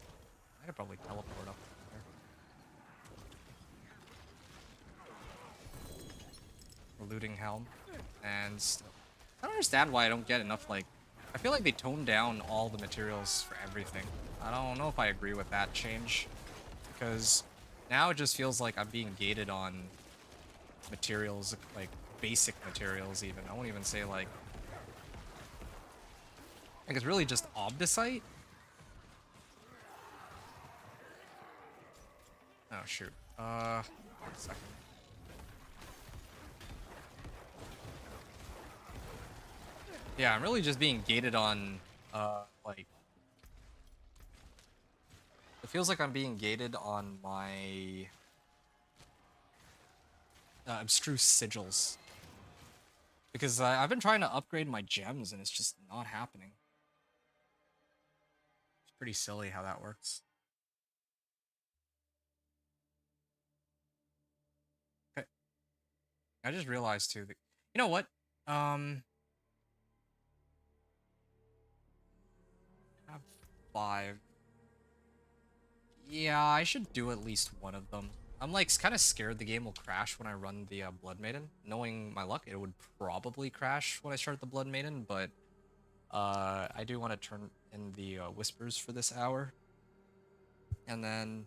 I could probably teleport up there. Looting Helm. And I don't understand why I don't get enough, like... I feel like they toned down all the materials for everything. I don't know if I agree with that change. Because now it just feels like I'm being gated on materials, like basic materials even. I won't even say like it's really just obdicite. Oh shoot. 1 second. Yeah, I'm really just being gated on like it feels like I'm being gated on my abstruse sigils. Because I've been trying to upgrade my gems and it's just not happening. It's pretty silly how that works. Okay. I just realized too that, you know what? Have 5. Yeah, I should do at least one of them. I'm like kind of scared the game will crash when I run the Blood Maiden. Knowing my luck, it would probably crash when I start the Blood Maiden, but I do want to turn in the Whispers for this hour. And then,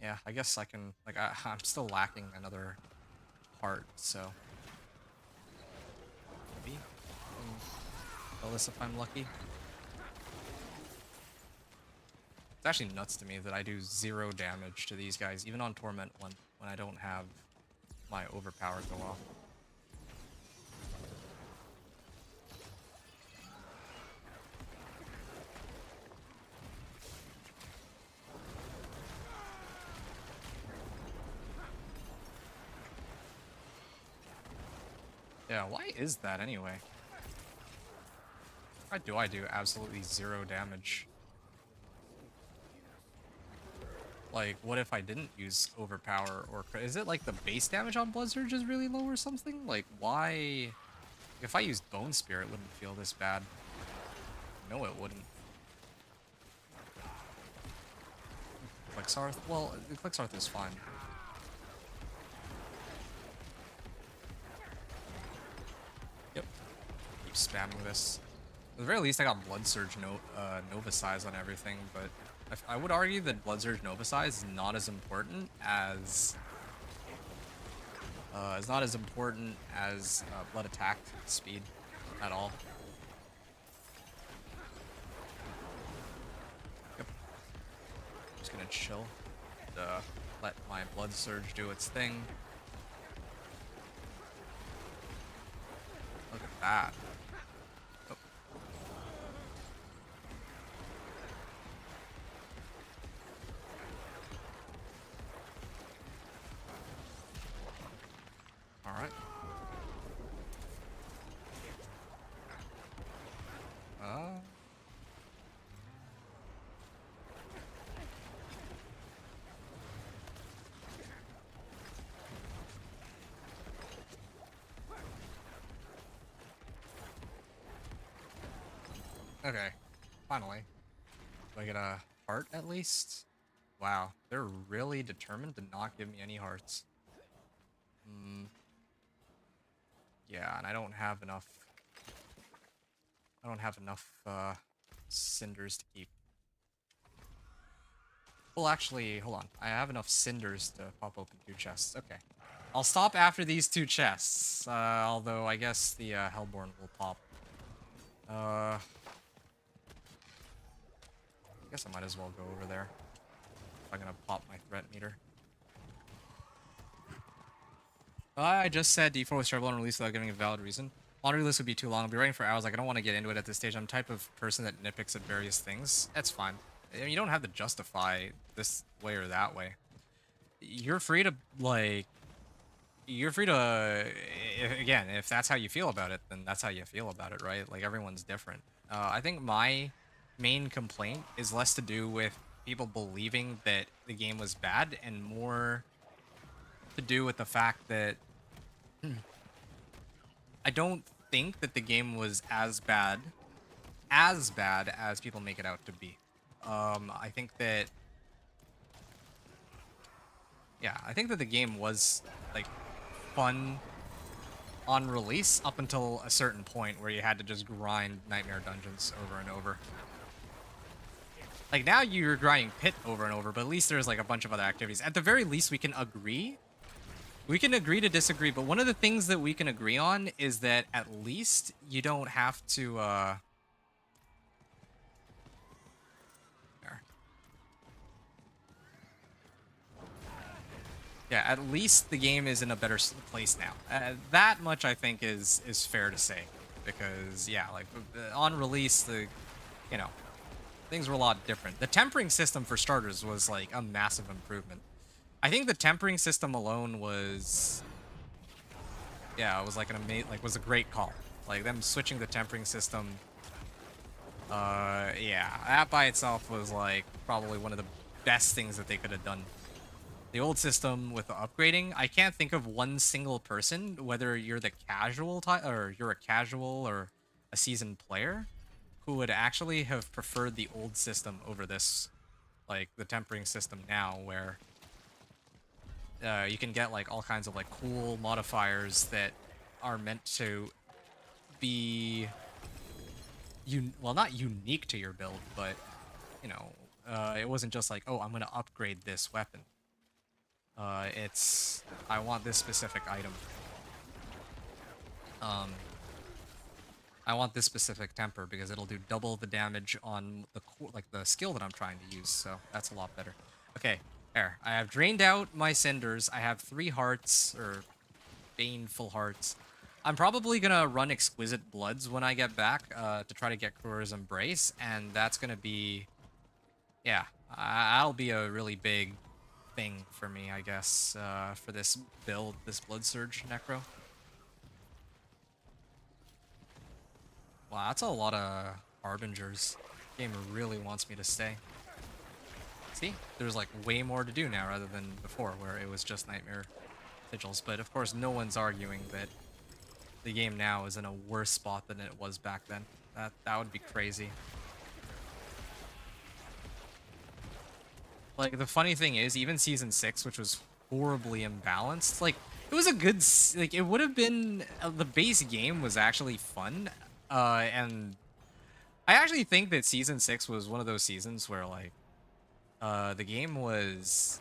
yeah, I guess I can, like, I'm still lacking another heart, so maybe kill this if I'm lucky. It's actually nuts to me that I do 0 damage to these guys, even on Torment when I don't have my overpower go off. Yeah, why is that anyway? Why do I do absolutely 0 damage? Like, what if I didn't use overpower or... Is it like the base damage on Blood Surge is really low or something? Like, why... If I used Bone Spear, it wouldn't feel this bad. No, it wouldn't. Clixarth? Well, Clixarth is fine. Yep. Keep spamming this. At the very least, I got Blood Surge Nova Size on everything, but I would argue that Blood Surge Nova Size is not as important as Blood Attack speed at all. Yep. Just gonna chill. Let my Blood Surge do its thing. Look at that. Oh. All right. Okay, finally. Do I get a heart at least? Wow, they're really determined to not give me any hearts. Yeah, and I don't have enough cinders to keep. Well, actually, hold on. I have enough cinders to pop open 2 chests. Okay. I'll stop after these 2 chests. Although I guess the Hellborn will pop. I guess I might as well go over there. If I'm gonna pop my threat meter. I just said D4 was terrible on release without giving a valid reason. Laundry list would be too long. I'll be writing for hours. Like, I don't want to get into it at this stage. I'm the type of person that nitpicks at various things. That's fine. I mean, you don't have to justify this way or that way. You're free to, like... You're free to... Again, if that's how you feel about it, then that's how you feel about it, right? Like, everyone's different. I think my main complaint is less to do with people believing that the game was bad and more to do with the fact that I don't think that the game was as bad as people make it out to be. I think that, yeah, I think that the game was like fun on release up until a certain point where you had to just grind Nightmare Dungeons over and over. Like, now you're grinding Pit over and over, but at least there's like a bunch of other activities. At the very least, we can agree. We can agree to disagree, but one of the things that we can agree on is that at least you don't have to, there. Yeah, at least the game is in a better place now. That much I think is fair to say, because yeah, like on release, you know, things were a lot different. The tempering system for starters was like a massive improvement. I think the tempering system alone was, yeah, it was like was a great call. Like them switching the tempering system, yeah, that by itself was like probably one of the best things that they could have done. The old system with the upgrading, I can't think of one single person, whether you're the casual type or you're a casual or a seasoned player, who would actually have preferred the old system over this, like the tempering system now, where you can get like all kinds of like cool modifiers that are meant to be, well, not unique to your build, but you know, it wasn't just like, oh, I'm gonna upgrade this weapon. It's, I want this specific item. I want this specific temper because it'll do double the damage on the the skill that I'm trying to use, so that's a lot better. Okay, there. I have drained out my cinders. I have 3 hearts, or baneful hearts. I'm probably gonna run Exquisite Bloods when I get back, to try to get Kruger's Embrace, and that's gonna be, yeah, that'll be a really big thing for me, I guess, for this build, this Blood Surge Necro. Wow, that's a lot of Harbingers. Game really wants me to stay. See? There's like way more to do now rather than before, where it was just Nightmare Vigils. But of course, no one's arguing that the game now is in a worse spot than it was back then. That would be crazy. Like, the funny thing is, even Season 6, which was horribly imbalanced, like, it was a good, like, it would have been, the base game was actually fun, and I actually think that Season 6 was one of those seasons where, like, the game was,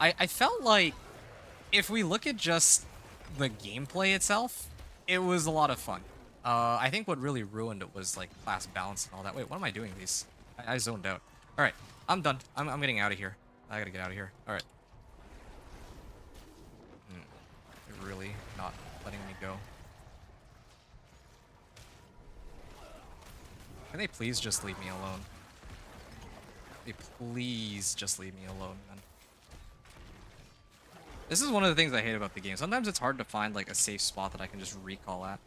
I felt like, if we look at just the gameplay itself, it was a lot of fun. I think what really ruined it was, like, class balance and all that. Wait, what am I doing these? I zoned out. Alright, I'm done. I'm getting out of here. I gotta get out of here. Alright. They're really not letting me go. Can they please just leave me alone? They please just leave me alone, man. This is one of the things I hate about the game. Sometimes it's hard to find like a safe spot that I can just recall at.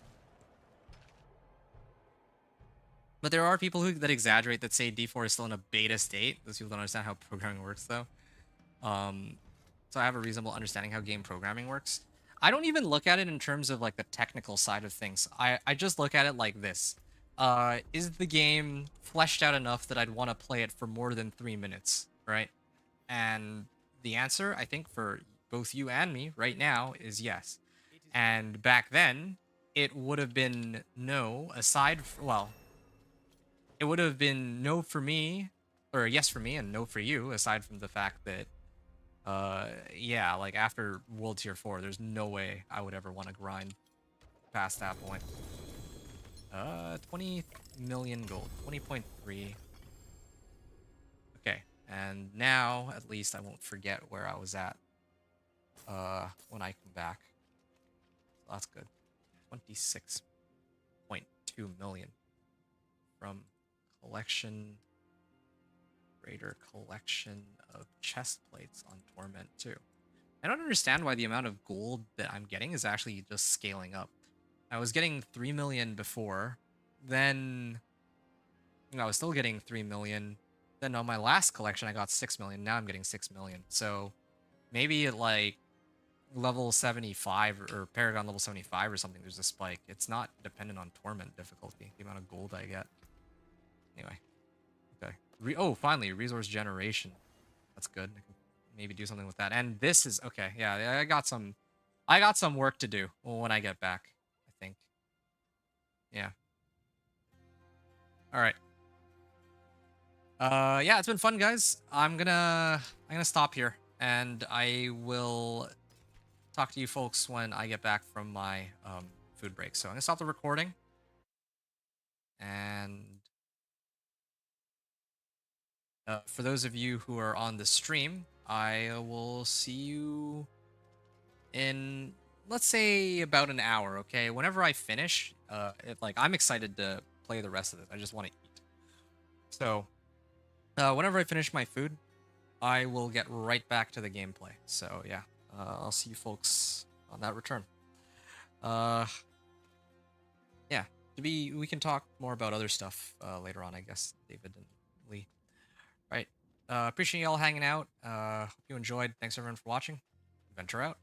But there are people that exaggerate, that say D4 is still in a beta state. Those people don't understand how programming works, though. So I have a reasonable understanding how game programming works. I don't even look at it in terms of like the technical side of things. I just look at it like this. Is the game fleshed out enough that I'd want to play it for more than 3 minutes, right? And the answer, I think, for both you and me right now is yes. And back then, it would have been no, aside from, well, it would have been no for me, or yes for me and no for you, aside from the fact that, yeah, like after World Tier 4, there's no way I would ever want to grind past that point. 20 million gold, 20.3. Okay, and now at least I won't forget where I was at. when I come back. So that's good. 26.2 million from collection, greater collection of chest plates on Torment too. I don't understand why the amount of gold that I'm getting is actually just scaling up. I was getting 3 million before, then I was still getting 3 million. Then on my last collection, I got 6 million. Now I'm getting 6 million. So maybe at like level 75 or Paragon level 75 or something, there's a spike. It's not dependent on Torment difficulty, the amount of gold I get. Anyway. Okay. Oh, finally, resource generation. That's good. I can maybe do something with that. And this is okay. Yeah, I got some work to do when I get back, I think. Yeah. All right. Yeah, it's been fun, guys. I'm gonna stop here, and I will talk to you folks when I get back from my food break. So I'm gonna stop the recording, and for those of you who are on the stream, I will see you in, let's say, about an hour. Okay, whenever I finish, I'm excited to play the rest of this. I just want to eat. So whenever I finish my food, I will get right back to the gameplay. So yeah, I'll see you folks on that return. Yeah, we can talk more about other stuff later on, I guess, David and Lee. Right. Appreciate y'all hanging out. Hope you enjoyed. Thanks everyone for watching. Venture out.